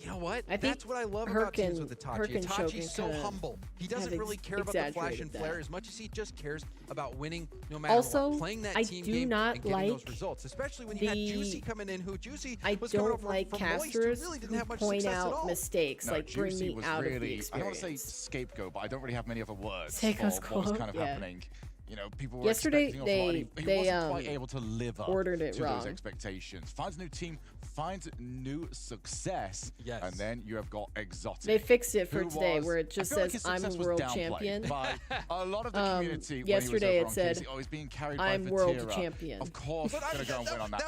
you know what?
I think
that's what I love about teams with Itachi. Itachi's so humble. He doesn't really care about the flash and flare as much as he just cares about winning no matter
also,
what. Playing that
I
team
do
game
not
and getting
like
those results, especially when you had Juicy coming in, who Juicy was
don't
coming over
like
from
casters
Moist, who really didn't
who
have much
point
success at
out
all.
mistakes,
No,
like bring
Juicy
me
was
out
really,
of the
I
experience.
don't want to say scapegoat, but I don't really have many other words
Scapegoat,
for what was kind of happening. You know, people were
yesterday
expecting he wasn't quite able to live up
ordered it
to
wrong.
those expectations. Finds a new team, finds new success, and then you have got Exotic.
They fixed it for today, where it just says
like
I'm a world champion.
By a lot of the community.
Yesterday it said
he's being carried
I'm
by
world
Vatira.
champion.
Of course, he's gonna go and win on that.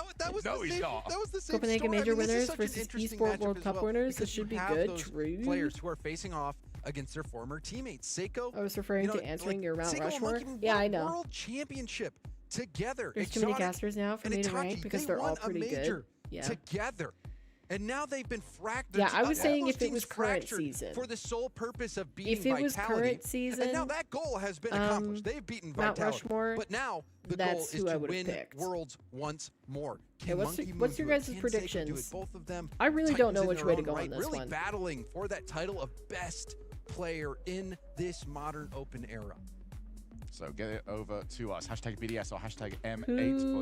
No, he's not.
That was the same
Copenhagen
story.
Major
I mean,
winners
such an
versus
interesting
Esport
matchup
World
as
Cup
well,
winners.
because
This should
you
be
have
good.
those
True.
Players who are facing off against their former teammates. Seiko.
I was referring to answering your Mount
Seiko and
Rushmore.
Monkey Moon
Yeah,
won
I
a
know.
World championship together.
There's too many casters now for
and
me to
Itachi,
rank because
they
they're all
won a
pretty
major
good. Yeah.
together. And now they've been fractured.
Yeah, I was saying
all
if
those
it was
teams
current
fractured
season.
for the sole purpose of beating
If it was
Vitality.
current season,
and now that goal has been accomplished. They've beaten
Mount
Vitality.
Rushmore,
but now the
that's
goal is
who I
to
would've
win
picked.
Worlds once more.
Okay,
Can
what's
Monkey
what's
Moon
your
do it?
guys'
Can Seiko
predictions?
do it? Both of them.
I really don't know
Titans in
which
their
way to
own
go
right,
on this
really
one.
battling for that title of best player in this modern open era.
So get it over to us. Hashtag BDS or hashtag M8 for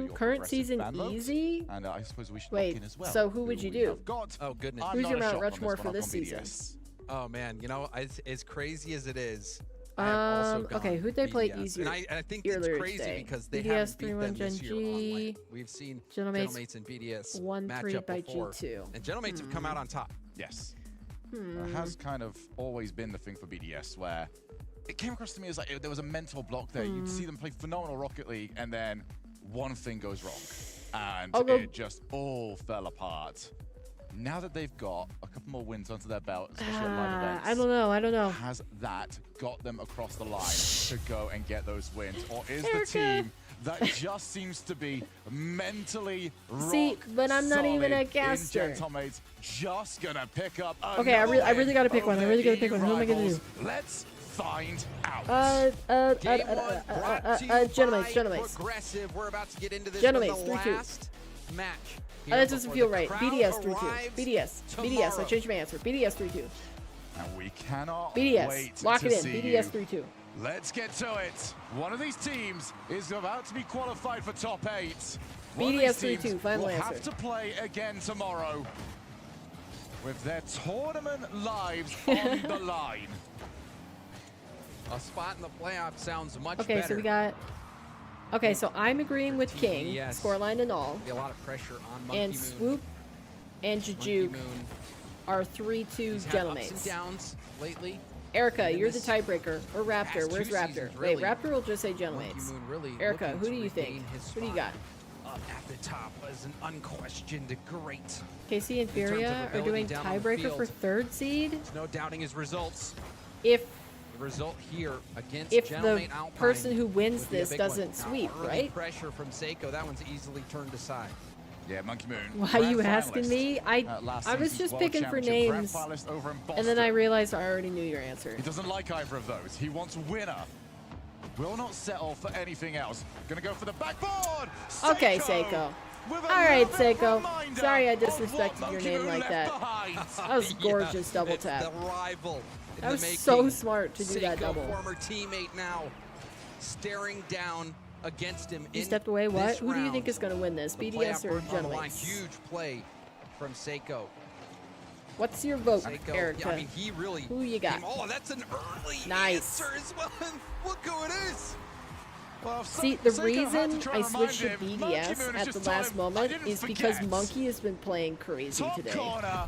your
current
progressive
season
fan vote.
easy?
And I suppose we should
Wait,
lock in as well.
so who would you do?
have got.
Oh, goodness.
I'm
Who's
not
your
a
Mount
shot on
Rushmore
one,
for
I'm
this
on
season?
BDS.
Oh man, you know, as crazy as it is, I have also gone
okay, who'd they play
BDS.
easier?
And I think it's
earlier
crazy
today?
because they
BDS
haven't beat
3-1
them this
Gen
year online.
G,
We've seen
Gentlemates
Gentlemates and BDS
1-3
match up
by
before,
G2.
and Gentlemates have come out on top.
Yes. It has kind of always been the thing for BDS where it came across to me as like there was a mental block there. You'd see them play phenomenal Rocket League and then one thing goes wrong and it just all fell apart. Now that they've got a couple more wins onto their belt, especially at live events,
I don't know.
Has that got them across the line to go and get those wins? Or is the team that just seems to be mentally
but I'm not even a caster.
Gentlemates just gonna pick up
Okay, I really gotta pick one. I really gotta pick one. Who am I gonna do?
Let's find out.
Gentlemates.
Progressive. We're about to get into this
Gentlemates,
one, the
3-2.
last match.
That doesn't feel right. BDS 3-2. BDS. I changed my answer. BDS 3-2.
And we cannot
BDS.
wait
Lock
to
it in.
see
BDS
you.
3-2.
Let's get to it. One of these teams is about to be qualified for top 8.
BDS 3-2. Final
will
answer.
have to play again tomorrow with their tournament lives on the line.
A spot in the playoff sounds much
Okay,
better.
so we got. Okay, so I'm agreeing with King,
BDS.
scoreline and all.
Be a lot of pressure on Monkey
And
Moon.
Swoop and Jujuke are 3-2
He's had ups and
Gentlemates.
downs lately.
Erica,
And in
you're the
this
tiebreaker. Or Raptor.
past
Where's
2
Raptor?
seasons,
Wait,
really,
Raptor will just say
Monkey
Gentlemates.
Moon really
Erica,
looking
who
to
do you think?
regain his
Who do you
spot
got?
Up at the top as an unquestioned great.
KC and
In terms of
Furia are
ability
doing
down on the
tiebreaker for
field.
3rd seed.
There's no doubting his results.
If
The result here against
If the
Gentleman Alpine
person who wins
would be a
this
big
doesn't
one.
sweep,
Early
right?
pressure from Seiko. That one's easily turned aside.
Yeah, Monkey Moon.
Why are you
grand
asking
finalist
me? I
at last
was
season's
just
World
picking for
Championship, grand
names,
finalist over in
and then I
Boston.
realized I already knew your answer.
He doesn't like either of those. He wants winner. Will not settle for anything else. Gonna go for the backboard.
Okay, Seiko. All right, Seiko. Sorry I disrespected your name like that. That was gorgeous double tap.
The rival. in
That
the
was
making.
so smart to do that
Seiko,
double.
Former teammate now, staring down against him.
You
in
stepped away. What?
this
Who do you think
round.
is going to win this?
The
BDS
playoff
or
berth on the line.
Gentlemates?
Huge play from Seiko.
What's your vote,
Seiko,
Erica?
yeah, I mean, he really
Who you got?
Oh, that's an early
Nice.
answer as well. Look who it is.
Well,
See, the
Seiko had
reason
to try
I
and remind
switched to
him, Monkey
BDS
Moon has
at the
just told
last
him,
moment
"I didn't
is because
forget."
Monkey has been playing crazy
Top
today.
corner.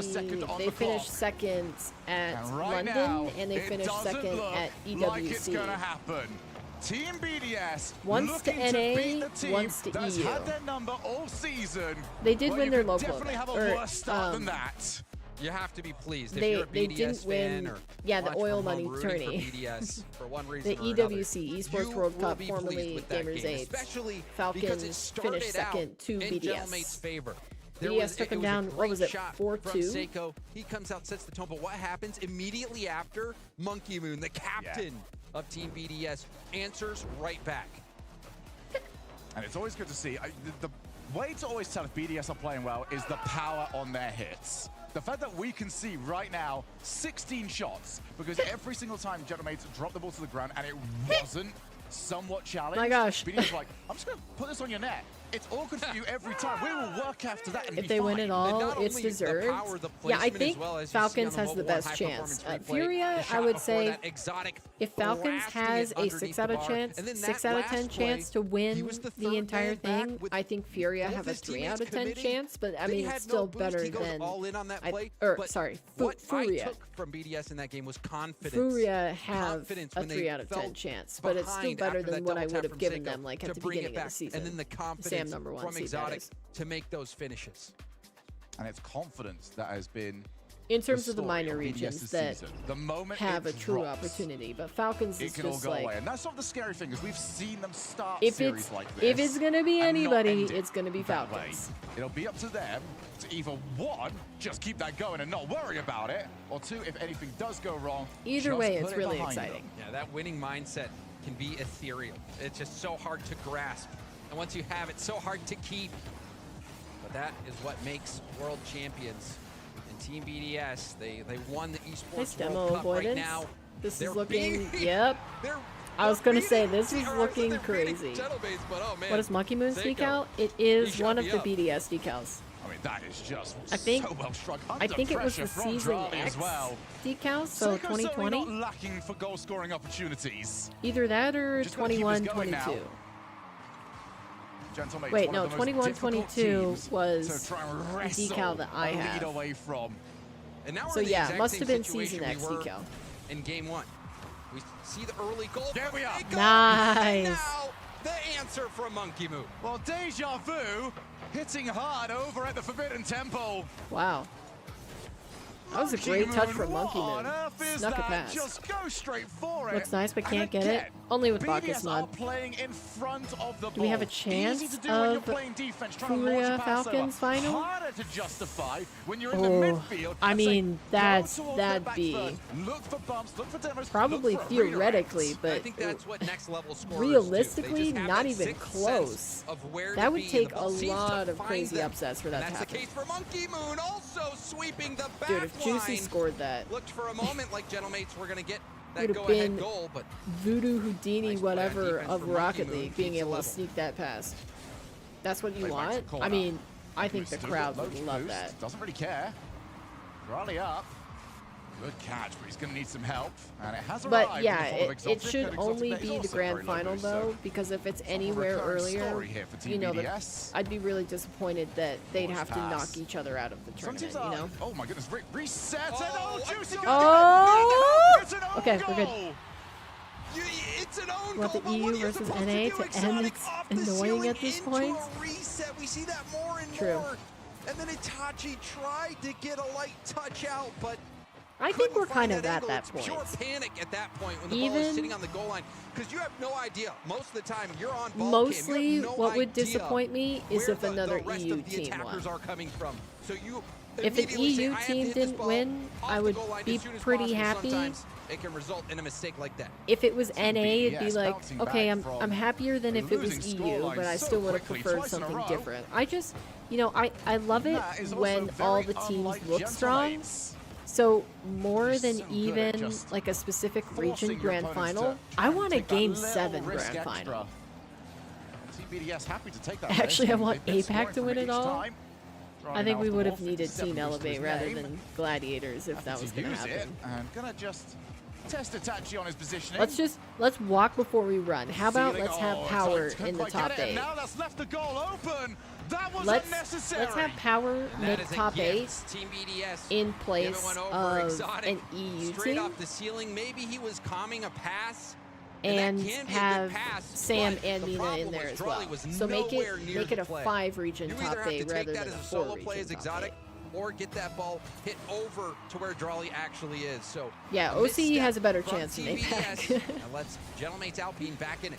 a second on
They
the
finished
clock.
second at
And right
London,
now,
and they
it
finished
doesn't
second
look
at
like it's
EWC.
gonna happen. Team BDS
Once to
looking
NA,
beat the team
once to
that's
EU.
had their number all season.
They did
Well,
win
you
their
could
local
definitely
event,
have a
or,
worse start than that.
You have to be pleased if
They
you're a BDS
didn't
fan
win.
or
Yeah, the
watch
oil
from
money
home rooting
tourney.
for BDS for one reason
The
or another,
EWC Esports
you
World
will
Cup,
be
formerly
pleased with that
Gamers
game,
8.
especially because it
Falcons
started
finished second
out
to
in
BDS.
Gentleman's favor.
BDS took him down, what was it, 4-2?
Seiko. He comes out, sets the tone, but what happens immediately after? Monkey Moon, the captain of Team BDS, answers right back.
And it's always good to see. The way to always tell if BDS are playing well is the power on their hits. The fact that we can see right now 16 shots, because every single time Gentlemates drop the ball to the ground and it wasn't somewhat challenged.
My gosh.
BDS like, I'm just going to put this on your net. It's all good for you every time. We will work after that and
if they win it all, it's deserved. Yeah, I think Falcons has the best chance. Furia, I would say, if Falcons has a 6 out of 10 chance to win the entire thing, I think Furia have a 3 out of 10 chance. But I mean, it's still better than. Sorry, Furia.
From BDS in that game was confidence.
Furia have a 3 out of 10 chance, but it's still better than what I would have given them, like at the beginning of the season.
And then the confidence from Exotic to make those finishes.
And it's confidence that has been
in terms of the minor regions that have a true opportunity, but Falcons is just like,
and that's not the scary thing, is we've seen them start series like this.
If it's gonna be anybody, it's gonna be Falcons.
It'll be up to them to either one, just keep that going and not worry about it, or two, if anything does go wrong,
either way, it's really exciting.
Yeah, that winning mindset can be ethereal. It's just so hard to grasp. And once you have it, so hard to keep. But that is what makes world champions. And Team BDS, they won the Esports World Cup right now.
This is looking, yep. I was going to say, this is looking crazy. What is Monkey Moon's decal? It is one of the BDS decals.
I mean, that is just
so well struck. I think it was the Season X decal, so 2020.
Not lacking for goal scoring opportunities.
Either that or 21-22. Wait, no, 21-22 was the decal that I had. So yeah, must have been Season X decal.
In game 1, we see the early goal.
There we are.
Nice.
Now, the answer from Monkey Moon.
Well, Deja Vu hitting hard over at the Forbidden Temple.
Wow. That was a great touch from Monkey Moon. Snuck it past.
Just go straight for it.
Looks nice, but can't get it. Only with Bacchus mod.
Playing in front of the
do we have a chance of Furia Falcons final?
Harder to justify when you're in the midfield.
I mean, that'd be
look for bumps, look for demos,
probably theoretically, but
I think that's what next level scorers
realistically,
do.
not even close. That would take a lot of crazy upsets for that to happen.
That's the case for Monkey Moon, also sweeping the back
Dude, if Juicy scored that,
looked for a moment like Gentlemates were gonna get that go-ahead goal, but
Voodoo Houdini whatever of Rocket League being able to sneak that past. That's what you want? I mean, I think the crowd would love that.
Doesn't really care. Rally up. Good catch, but he's going to need some help. And it has arrived.
But yeah, it should only be the grand final though, because if it's anywhere earlier, you know, I'd be really disappointed that they'd have to knock each other out of the tournament, you know?
Oh my goodness, reset and Juicy!
Okay, we're good.
It's an own
want the EU versus NA to end? It's annoying at this point.
Reset. We see that more and more. And then Itachi tried to get a light touch out, but
I think we're kind of at that point.
Pure panic at that point when the ball is sitting on the goal line, because you have no idea. Most of the time, you're on ball.
Mostly, what would disappoint me is if another EU team won.
Are coming from. So you
if an EU team didn't win, I would be pretty happy.
It can result in a mistake like that.
If it was NA, it'd be like, okay, I'm happier than if it was EU, but I still would have preferred something different. I just, you know, I love it when all the teams look strong. So more than even like a specific region grand final, I want a Game 7 grand final. Actually, I want APAC to win it all. I think we would have needed Team Elevate rather than Gladiators if that was going to happen.
And gonna just test Itachi on his positioning.
Let's walk before we run. How about let's have power in the top 8?
Now that's left the goal open. That was unnecessary.
Let's have power make top 8 in place of an EU
Straight
team.
off the ceiling, maybe he was calming a pass.
And have Sam and Mina in there as well. So make it a 5-region top 8 rather than a 4-region top 8.
Or get that ball hit over to where Drawley actually is. So
yeah, OCE has a better chance than APAC.
And let's Gentlemates Alpine back in it.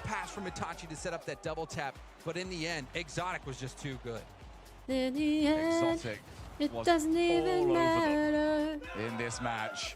pass from Itachi to set up that double tap, but in the end, Exotic was just too good.
In the end,
Exotic
it
was
doesn't even
all over
matter.
them in this match.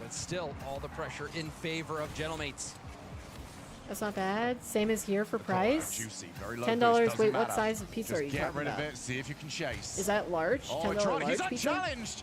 But still, all the pressure in favor of Gentlemates.
That's not bad. Same as here for price.
Juicy, very low
$10.
boost,
Wait,
doesn't
what
matter.
size of pizza
Just
are you
get
talking
rid
about?
of it, see if you can chase.
Is that large?
Oh,
$10
he's
large pizza?
unchallenged.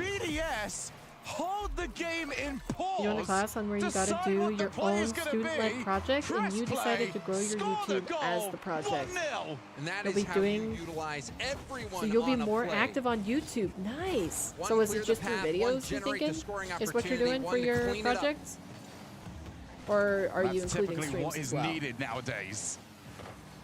BDS hold the game in pause.
You're in a class on where you gotta do your own student-led project, and you decided to grow your YouTube as the project.
And that
You'll
is
be
how
doing.
you utilize everyone
So you'll be
on a
more
play.
active on YouTube. Nice.
One,
So is
clear
it
the
just through
path, one,
videos? You
generate the
thinking
scoring
is what you're
opportunity,
doing
one
for
to
your
clean it up.
projects, or are you
That's
including
typically
streams
what
as
is
well?
needed nowadays.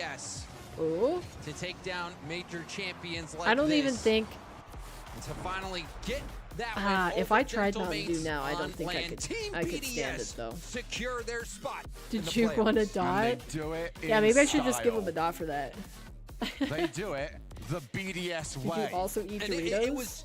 BDS
Ooh.
to take down major champions like
I don't even
this,
think.
and to finally get that win
If
over
I tried Mountain Dew
Gentlemates
now, I don't
on
think
land. Team
I could stand
BDS
it though.
secure their spot in
Did
the
you
playoffs.
want a dot?
And they do it
Yeah,
in
maybe I should just give
style.
him a dot for that.
They do it the BDS
Did
way.
you also eat
And
Doritos?
it was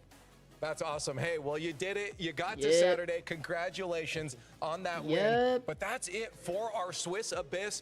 That's awesome. Hey, well, you did it. You got to Saturday. Congratulations on that win. But that's it for our Swiss Abyss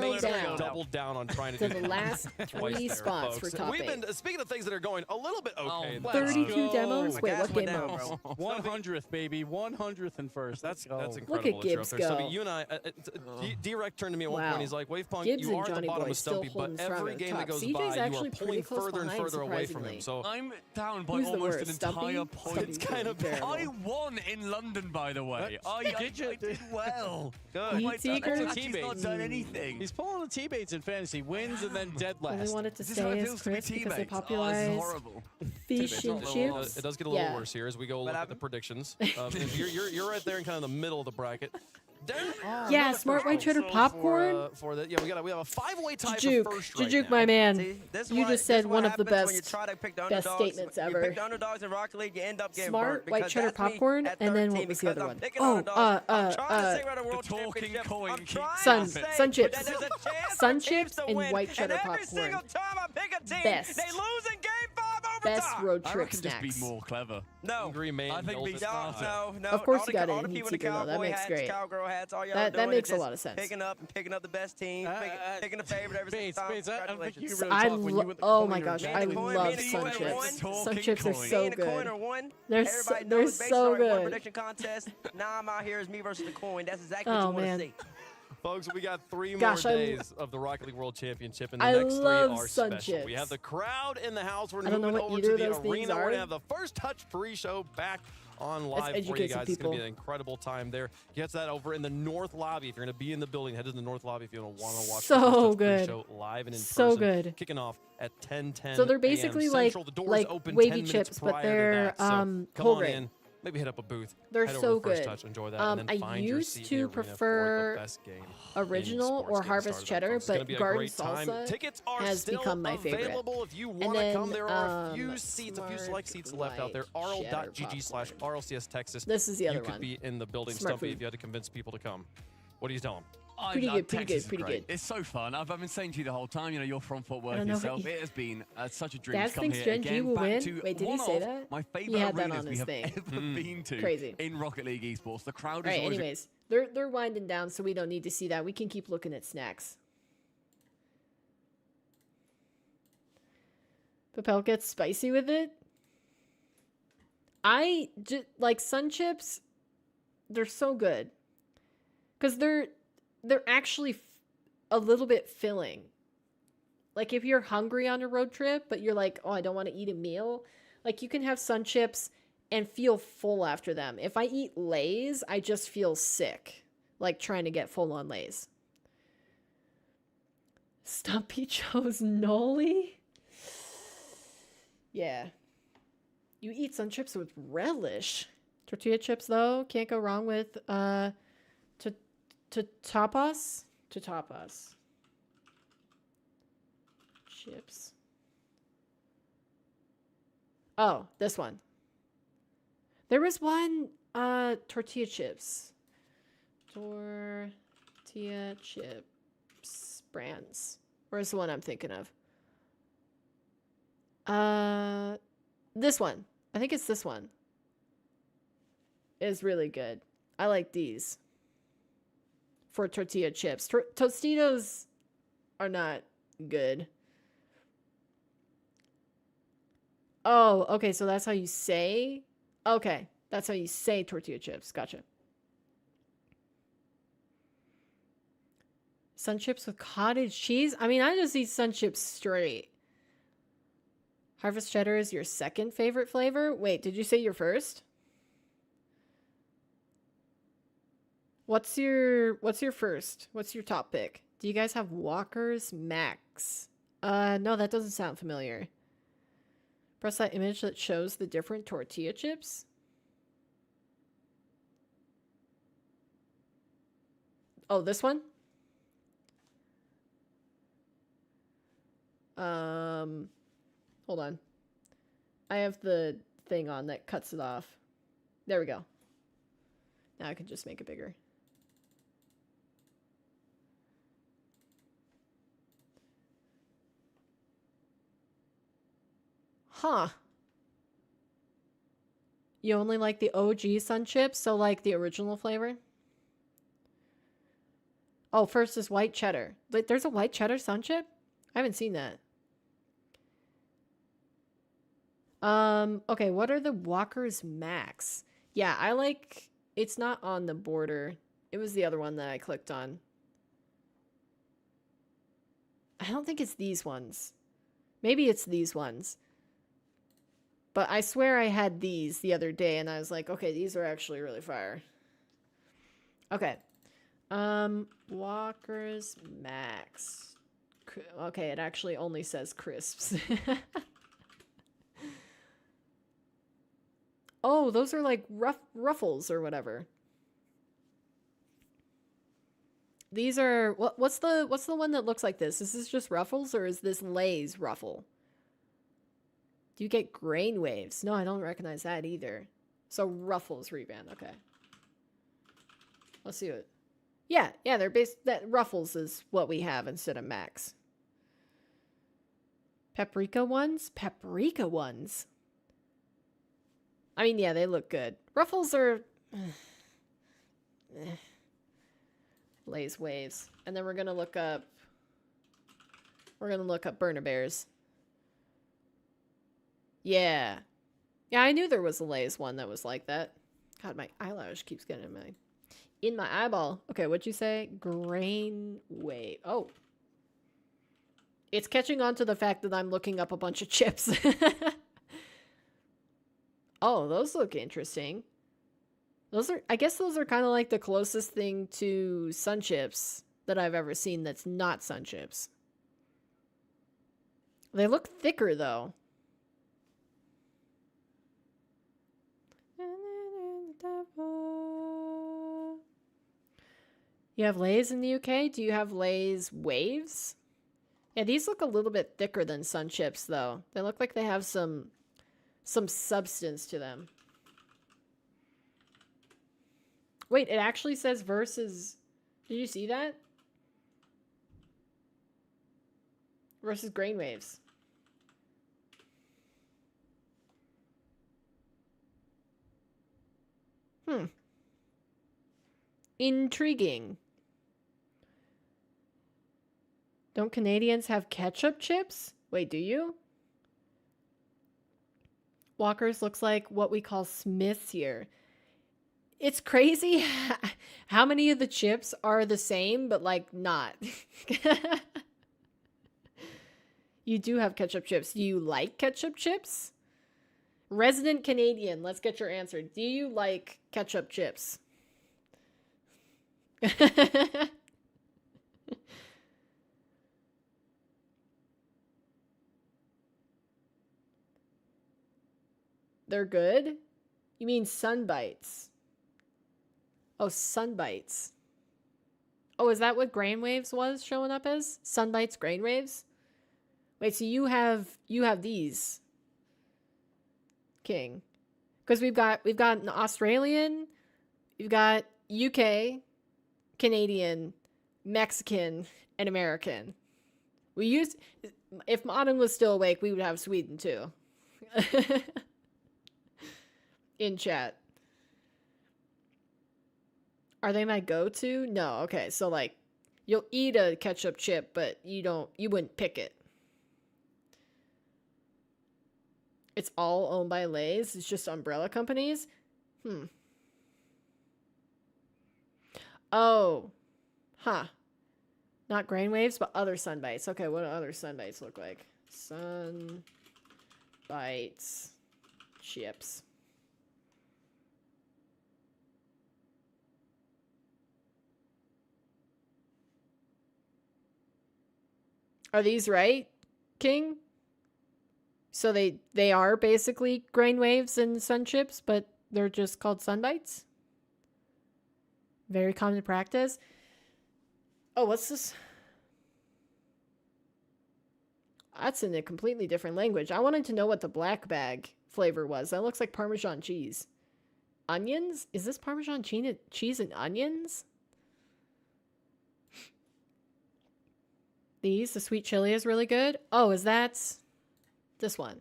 narrowed down.
Doubled down on trying to
to
do
the last
twice
3
there,
spots
folks.
for top
We've
8.
been speaking of things that are going a little bit okay.
32 demos? Wait, what game
down,
modes?
100th, baby. 100th and first.
That's
incredible.
Look at Gibbs
there.
go.
So you and I, D-Rec turned to me at one
Wow.
point. He's like, Wavepunk,
Gibbs
you
and
are at the
Johnny
bottom
Boy
of Stumpy,
still
but
holding
every
strong
game
at
that
the
goes
top. CJ's
by, you are
actually
pulling
pretty close
further and
behind,
further away from
surprisingly.
him. So
I'm down by
Who's the
almost
worst,
an
Stumpy?
entire point.
Stumpy's terrible.
I won in London, by the way. I did well.
Good.
He's
not done anything.
He's pulling the T-baits in fantasy. Wins and then dead last.
Only wanted to
This is how
stay
it
as
feels to be
Chris because they
teammates. Oh, this is
popularized
horrible.
fish and chips.
It does get a little worse here as we go look at the predictions. You're right there in kind of the middle of the bracket.
Yeah, smart white cheddar popcorn.
For that, yeah, we have a 5-way tie
Jujuk,
for first right
Jujuk,
now.
my man.
See, this
You
what-
just said
this
one
what
of the
happens when you
best
try to pick the
best
underdogs.
statements
You
ever.
pick the underdogs in Rocket League, you end up getting
Smart
burnt.
white
because
cheddar
that's me
popcorn,
at
and then
13
what was the
because
other
I'm
one?
picking
Oh,
underdogs. I'm trying to say we're the world
talking
championship.
coin
I'm
keeps
trying
Sun,
to say,
sun
but
chips,
there's a chance
sun
for teams
chips,
to
and
win.
white cheddar
and every
popcorn.
single time I pick a team,
Best.
they lose in game 5 overtime.
Best road
I
trip
reckon just
snacks.
be more clever.
No.
Hungry man.
I think
yells
be
at
smarter.
No.
Of course
all
you
the,
got it
all
in
the
heat
people in the
seeker, though. That
cowboy
makes
hats,
great.
cowgirl hats, all y'all
That
doing
makes
is
a
just
lot of sense.
Picking up the best team, picking the favorite every single time.
Bates, I don't think you
Congratulations.
really
I
talk when you win the
oh
coin
my
or
gosh,
win
I
the
coin,
love
me and the
sun
coin are
chips.
one.
Sun chips are
coin.
so
Me and the coin
good.
are one.
They're
Everybody
they're
knows based
so
on our one
good.
prediction contest. Now I'm out here as me versus the coin. That's exactly
Oh,
what you
man.
want to see.
Folks, we got 3
Gosh,
more
I
days of the Rocket League World Championship, and the
I
next 3
love
are
sun
special. We
chips.
have the crowd in the house. We're
I don't know
moving
what
over
either
to
of
the
those things
arena. We're
are.
going to have the first touch pre-show back on live for you
educate some
guys. It's going to be
people.
an incredible time there. Get that over in the North Lobby. If you're going to be in the building, head to the North Lobby if you want to watch the first
So
touch
good.
pre-show live and in
So
person.
good.
Kicking off at 10:10
So they're
a.m.
basically like
Central. The doors
like
open
wavy
10 minutes
chips, but
prior to
they're
that. So come
whole
on
grain.
in. Maybe hit up a booth.
They're
head
so
over to First
good.
Touch, enjoy that, and then
I
find your
used
seat in
to
the arena for
prefer
the best game
original
in
or
sports getting
harvest
started
cheddar,
up, folks. It's gonna
but
be a
garden
great time.
salsa
Tickets are
has
still
become my favorite.
available if you
And
want to
then,
come. There are a few seats, a few
smart
select seats left out there.
white cheddar
rl.gg/RLCS Texas.
This is the other
You could
one.
be in the building,
Smart
Stumpy,
food.
if you had to convince people to come. What do you tell them?
Pretty good, pretty
Texas
good,
is
pretty
great.
good.
It's so fun. I've been saying to you the whole time, you know, you're from Fort
I
Worth
don't know
yourself.
what
It has been such a dream
Daz
to come
thinks
here
Gen G
again.
will
back
win.
to
Wait, did he
one
say
of
that?
my
He
favorite
had that
arenas
on
we
his
have
thing.
ever been to
Crazy.
in Rocket League esports. The crowd
All
is
right,
always
anyways, they're winding down, so we don't need to see that. We can keep looking at snacks. Papel gets spicy with it. I just like sun chips. They're so good because they're actually a little bit filling. Like if you're hungry on a road trip, but you're like, oh, I don't want to eat a meal. Like you can have sun chips and feel full after them. If I eat Lay's, I just feel sick, like trying to get full on Lay's. Stumpy chose Noli. Yeah. You eat sun chips with relish. Tortilla chips, though, can't go wrong with tapas. Tapas. Chips. Oh, this one. There was one tortilla chips. Tortilla chips brands. Where's the one I'm thinking of? This one. I think it's this one. Is really good. I like these for tortilla chips. Tostitos are not good. Oh, okay, so that's how you say? Okay, that's how you say tortilla chips. Gotcha. Sun chips with cottage cheese? I mean, I just eat sun chips straight. Harvest cheddar is your second favorite flavor? Wait, did you say your first? What's your first? What's your top pick? Do you guys have Walker's Max? No, that doesn't sound familiar. Press that image that shows the different tortilla chips. Oh, this one? Hold on. I have the thing on that cuts it off. There we go. Now I can just make it bigger. Huh. You only like the OG sun chips, so like the original flavor? Oh, first is white cheddar. Like, there's a white cheddar sun chip? I haven't seen that. Okay, what are the Walker's Max? Yeah, I like... It's not on the border. It was the other one that I clicked on. I don't think it's these ones. Maybe it's these ones. But I swear I had these the other day, and I was like, okay, these are actually really fire. Okay. Walker's Max. Okay, it actually only says crisps. Oh, those are like ruffles or whatever. these are what's the one that looks like this? Is this just Ruffles or is this Lay's Ruffle? Do you get grain waves? No, I don't recognize that either. So Ruffles reband. Okay. Let's see what. Yeah, they're that Ruffles is what we have instead of Max. Paprika ones? Paprika ones. I mean, yeah, they look good. Ruffles are Lay's waves. And then we're gonna look up Burner Bears. Yeah. Yeah, I knew there was a Lay's one that was like that. God, my eyelash keeps getting in my eyeball. Okay, what'd you say? Grain wave. Oh. It's catching on to the fact that I'm looking up a bunch of chips. Oh, those look interesting. I guess those are kind of like the closest thing to Sun Chips that I've ever seen that's not Sun Chips. They look thicker though. You have Lay's in the UK? Do you have Lay's waves? Yeah, these look a little bit thicker than Sun Chips though. They look like they have some substance to them. Wait, it actually says versus... Did you see that? Versus grain waves. Intriguing. Don't Canadians have ketchup chips? Wait, do you? Walker's looks like what we call Smiths here. It's crazy how many of the chips are the same, but like not. You do have ketchup chips. Do you like ketchup chips? Resident Canadian, let's get your answer. Do you like ketchup chips? They're good? You mean Sunbites? Oh, Sunbites. Oh, is that what Grain Waves was showing up as? Sunbites Grain Waves? Wait, so you have these, King. Because we've got an Australian, we've got UK, Canadian, Mexican, and American. If Modern was still awake, we would have Sweden too. In chat. Are they my go-to? No. Okay, so like you'll eat a ketchup chip, but you wouldn't pick it. It's all owned by Lay's. It's just umbrella companies. Oh. Huh. Not Grain Waves, but other Sunbites. Okay, what do other Sunbites look like? Sunbites chips. Are these right, King? So they are basically Grain Waves and Sun Chips, but they're just called Sunbites? Very common practice. Oh, what's this? That's in a completely different language. I wanted to know what the black bag flavor was. That looks like Parmesan cheese. Onions? Is this Parmesan cheese and onions? The sweet chili is really good. Oh, is that this one?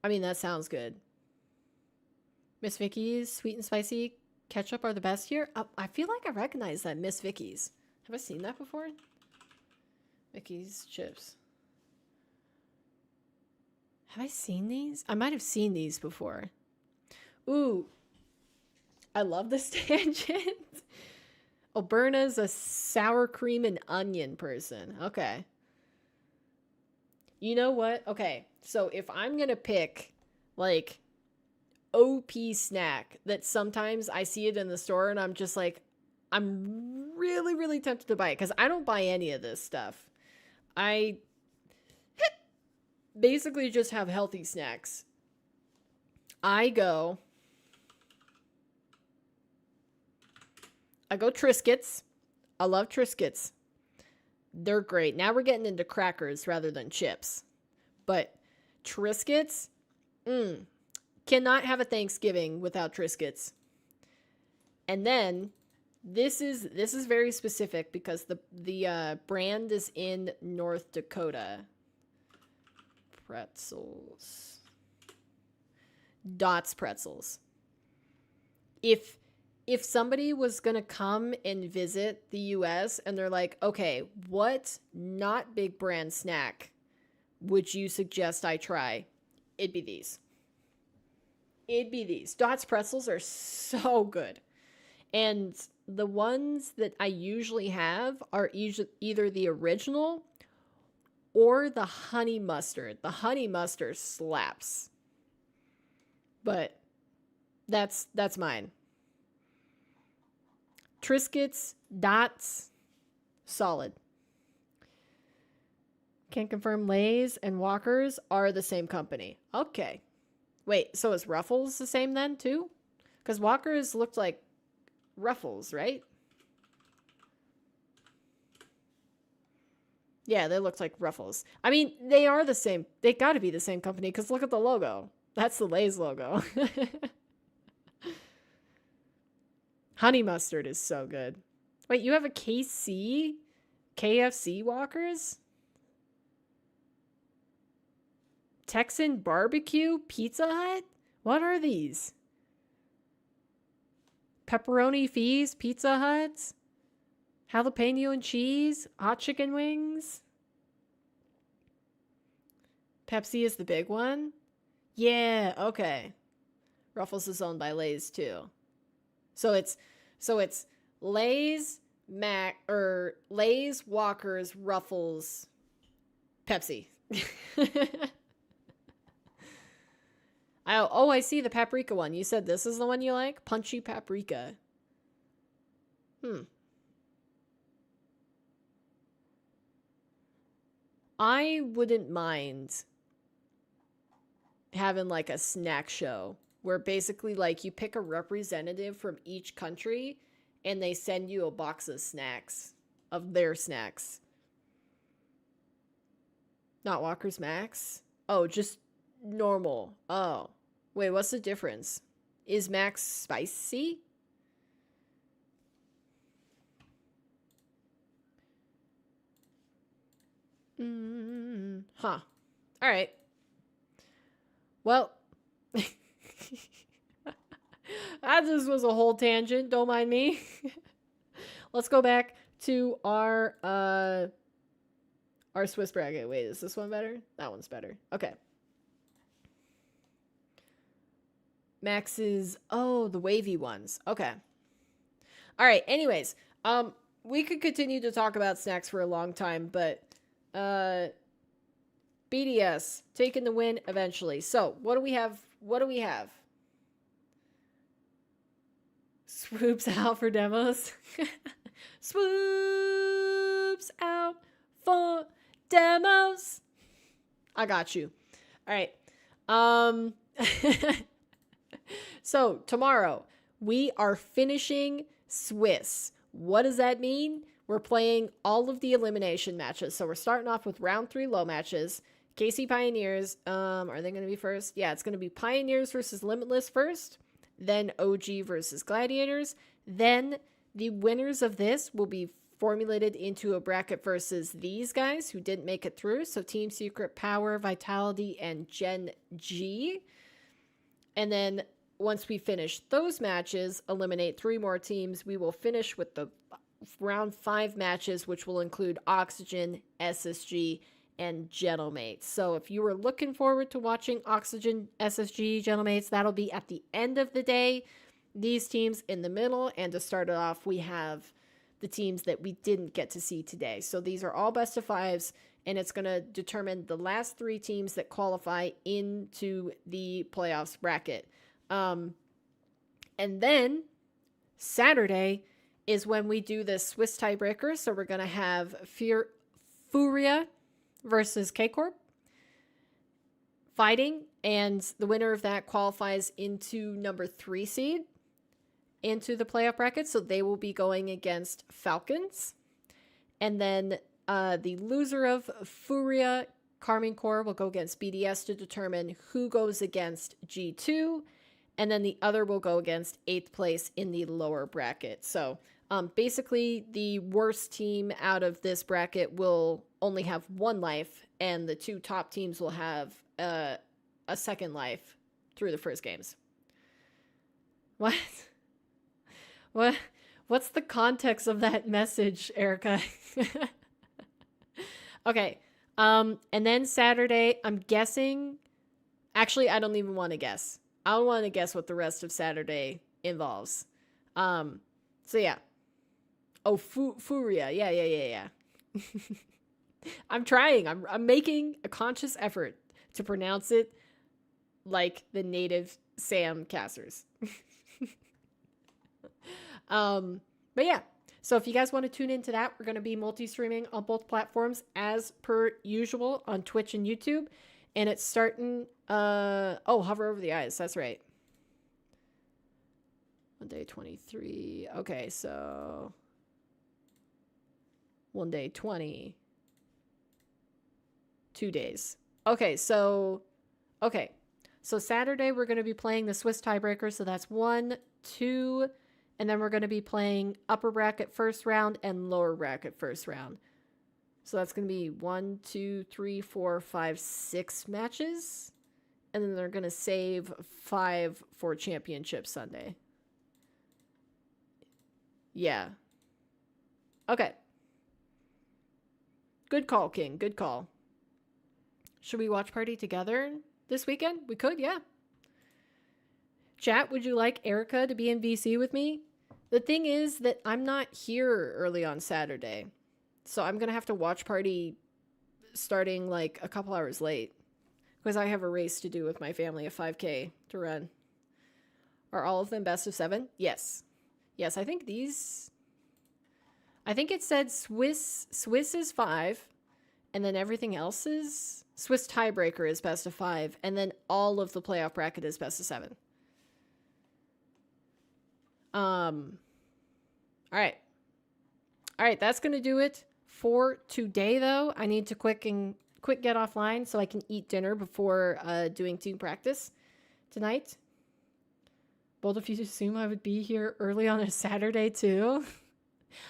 I mean, that sounds good. Miss Vicky's sweet and spicy ketchup are the best here. I feel like I recognize that Miss Vicky's. Have I seen that before? Vicky's chips. Have I seen these? I might have seen these before. Ooh. I love this tangent. Oberna's a sour cream and onion person. Okay. You know what? Okay. So if I'm going to pick like OP snack that sometimes I see it in the store and I'm just like, I'm really, really tempted to buy it because I don't buy any of this stuff. I basically just have healthy snacks. I go
I go Triscuits. I love Triscuits. They're great. Now we're getting into crackers rather than chips. But Triscuits, cannot have a Thanksgiving without Triscuits. And then this is very specific because the brand is in North Dakota. Pretzels. Dots Pretzels. If somebody was going to come and visit the US and they're like, okay, what not big brand snack would you suggest I try? It'd be these. It'd be these. Dots Pretzels are so good. And the ones that I usually have are either the original or the honey mustard. The honey mustard slaps. But that's mine. Triscuits, Dots, solid. Can't confirm Lay's and Walker's are the same company. Okay. Wait, so is Ruffles the same then too? Because Walker's looked like Ruffles, right? Yeah, they looked like Ruffles. I mean, they are the same. They got to be the same company because look at the logo. That's the Lay's logo. Honey mustard is so good. Wait, you have a KFC Walkers? Texan barbecue Pizza Hut? What are these? Pepperoni Feast Pizza Huts? Jalapeno and cheese? Hot chicken wings? Pepsi is the big one? Yeah, okay. Ruffles is owned by Lay's too. So it's Lay's, Lay's, Walker's, Ruffles, Pepsi. I see the paprika one. You said this is the one you like? Punchy paprika. I wouldn't mind having like a snack show where basically like you pick a representative from each country and they send you a box of snacks, of their snacks. Not Walker's Max? Oh, just normal. Oh. Wait, what's the difference? Is Max spicy? Huh. All right. Well, that just was a whole tangent. Don't mind me. Let's go back to our Swiss bracket. Wait, is this one better? That one's better. Okay. Max's, the wavy ones. Okay. All right. Anyways, we could continue to talk about snacks for a long time, but BDS taking the win eventually. So what do we have? Swoops out for demos. Swoops out for demos. I got you. All right. So tomorrow we are finishing Swiss. What does that mean? We're playing all of the elimination matches. So we're starting off with round 3 low matches. KC Pioneers, are they going to be first? Yeah, it's going to be Pioneers versus Limitless first. Then OG versus Gladiators. Then the winners of this will be formulated into a bracket versus these guys who didn't make it through. So Team Secret, Power, Vitality, and Gen G. And then once we finish those matches, eliminate 3 more teams, we will finish with the round 5 matches, which will include Oxygen, SSG, and Gentlemates. So if you were looking forward to watching Oxygen, SSG, Gentlemates, that'll be at the end of the day. These teams in the middle, and to start it off, we have the teams that we didn't get to see today. So these are all best of 5s, and it's going to determine the last 3 teams that qualify into the playoffs bracket. And then Saturday is when we do the Swiss tiebreaker. So we're going to have Furia versus K-Corp fighting, and the winner of that qualifies into number 3 seed. into the playoff bracket, so they will be going against Falcons. And then the loser of Furia Carmine Corps will go against BDS to determine who goes against G2. And then the other will go against 8th place in the lower bracket. So basically, the worst team out of this bracket will only have 1 life, and the 2 top teams will have a second life through the first games. What? What's the context of that message, Erica? Okay. And then Saturday, I'm guessing... Actually, I don't even want to guess. I don't want to guess what the rest of Saturday involves. So yeah. Oh, Furia. Yeah. I'm trying. I'm making a conscious effort to pronounce it like the native Sam casters. But yeah. So if you guys want to tune into that, we're going to be multi-streaming on both platforms as per usual on Twitch and YouTube. And it's starting, hover over the eyes. That's right. Monday 23. Okay, so one day 20. 2 days. Okay, so Saturday we're going to be playing the Swiss tiebreaker. So that's 1, 2, and then we're going to be playing upper bracket first round and lower bracket first round. So that's going to be 1, 2, 3, 4, 5, 6 matches. And then they're going to save 5 for Championship Sunday. Yeah. Okay. Good call, King. Good call. Should we watch party together this weekend? We could, yeah. Chat, would you like Erica to be in VC with me? The thing is that I'm not here early on Saturday. So I'm going to have to watch party starting like a couple hours late. Because I have a race to do with my family, a 5K to run. Are all of them best of 7? Yes. Yes, I think it said Swiss is 5. And then everything else is... Swiss tiebreaker is best of 5. And then all of the playoff bracket is best of 7. All right. All right, that's going to do it for today, though. I need to quick get offline so I can eat dinner before doing team practice tonight. Both of you assume I would be here early on a Saturday, too.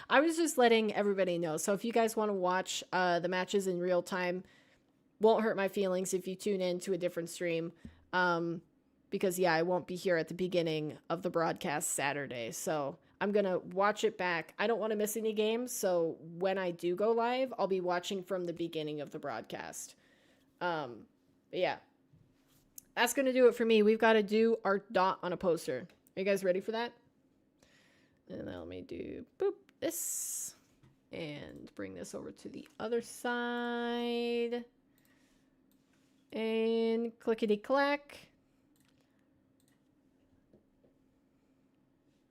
I was just letting everybody know. So if you guys want to watch the matches in real time, won't hurt my feelings if you tune in to a different stream. Because, yeah, I won't be here at the beginning of the broadcast Saturday. So I'm going to watch it back. I don't want to miss any games. So when I do go live, I'll be watching from the beginning of the broadcast. But yeah, that's going to do it for me. We've got to do our dot on a poster. Are you guys ready for that? And then let me do this and bring this over to the other side. And clickety-clack.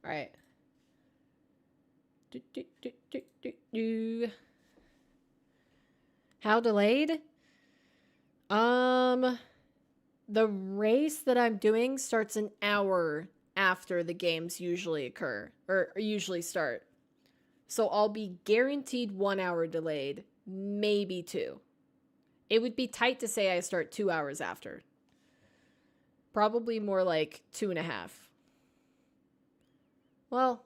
All right. How delayed? The race that I'm doing starts an hour after the games usually occur or usually start. So I'll be guaranteed 1 hour delayed, maybe 2. It would be tight to say I start 2 hours after. Probably more like 2.5. Well,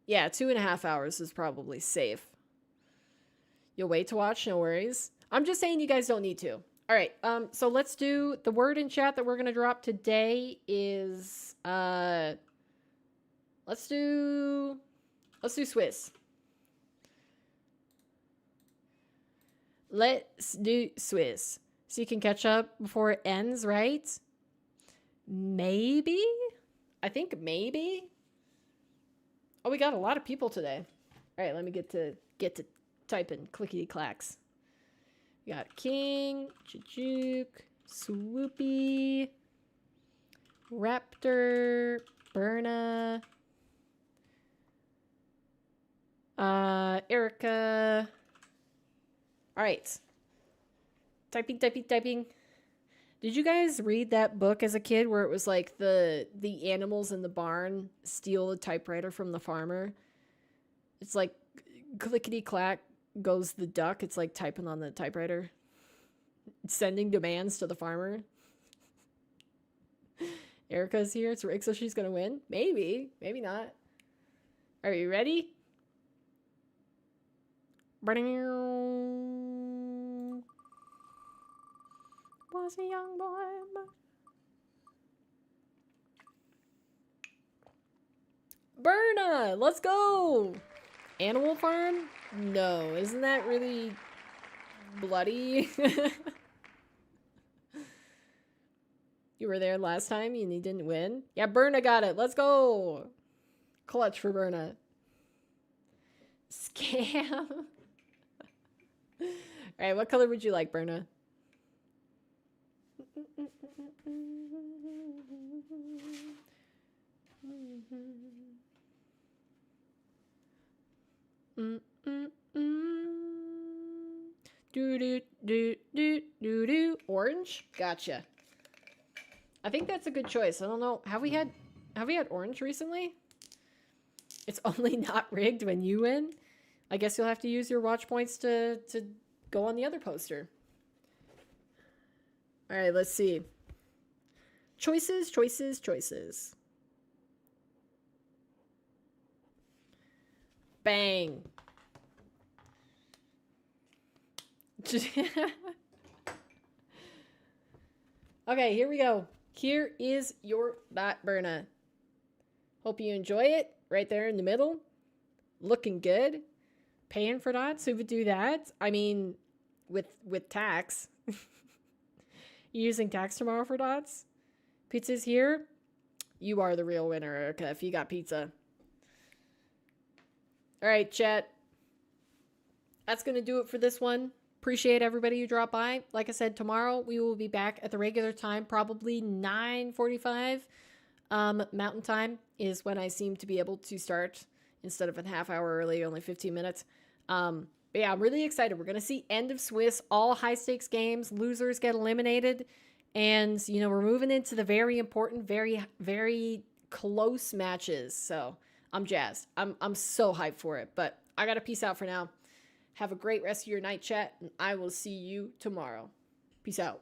yeah, 2.5 hours is probably safe. You'll wait to watch, no worries. I'm just saying you guys don't need to. All right, so let's do the word in chat that we're going to drop today is, let's do Swiss. Let's do Swiss. So you can catch up before it ends, right? Maybe? I think maybe. Oh, we got a lot of people today. All right, let me get to typing clickety-clacks. We got King, Jujuk, Swoopy, Raptor, Berna, Erica. All right. Typing.
Did you guys read that book as a kid where it was like the animals in the barn steal the typewriter from the farmer? It's like clickety clack goes the duck. It's like typing on the typewriter, sending demands to the farmer. Erica's here. It's rigged, so she's gonna win. Maybe, maybe not. Are you ready? Was a young boy. Berna, let's go. Animal Farm? No, isn't that really bloody? You were there last time and you didn't win? Yeah, Berna got it. Let's go. Clutch for Berna. Scam. All right, what color would you like, Berna? Orange? Gotcha. I think that's a good choice. I don't know. Have we had orange recently? It's only not rigged when you win. I guess you'll have to use your watch points to go on the other poster. All right, let's see. Choices, choices, choices. Bang. Okay, here we go. Here is your dot, Berna. Hope you enjoy it. Right there in the middle. Looking good. Paying for dots, who would do that? I mean, with tax. You using tax tomorrow for dots? Pizza's here. You are the real winner, Erica, if you got pizza. All right, chat. That's going to do it for this one. Appreciate everybody who dropped by. Like I said, tomorrow we will be back at the regular time, probably 9:45. Mountain time is when I seem to be able to start instead of a half hour early, only 15 minutes. But yeah, I'm really excited. We're going to see end of Swiss, all high stakes games. Losers get eliminated. And, you know, we're moving into the very important, very, very close matches. So I'm jazzed. I'm so hyped for it. But I got to peace out for now. Have a great rest of your night, chat. And I will see you tomorrow. Peace out.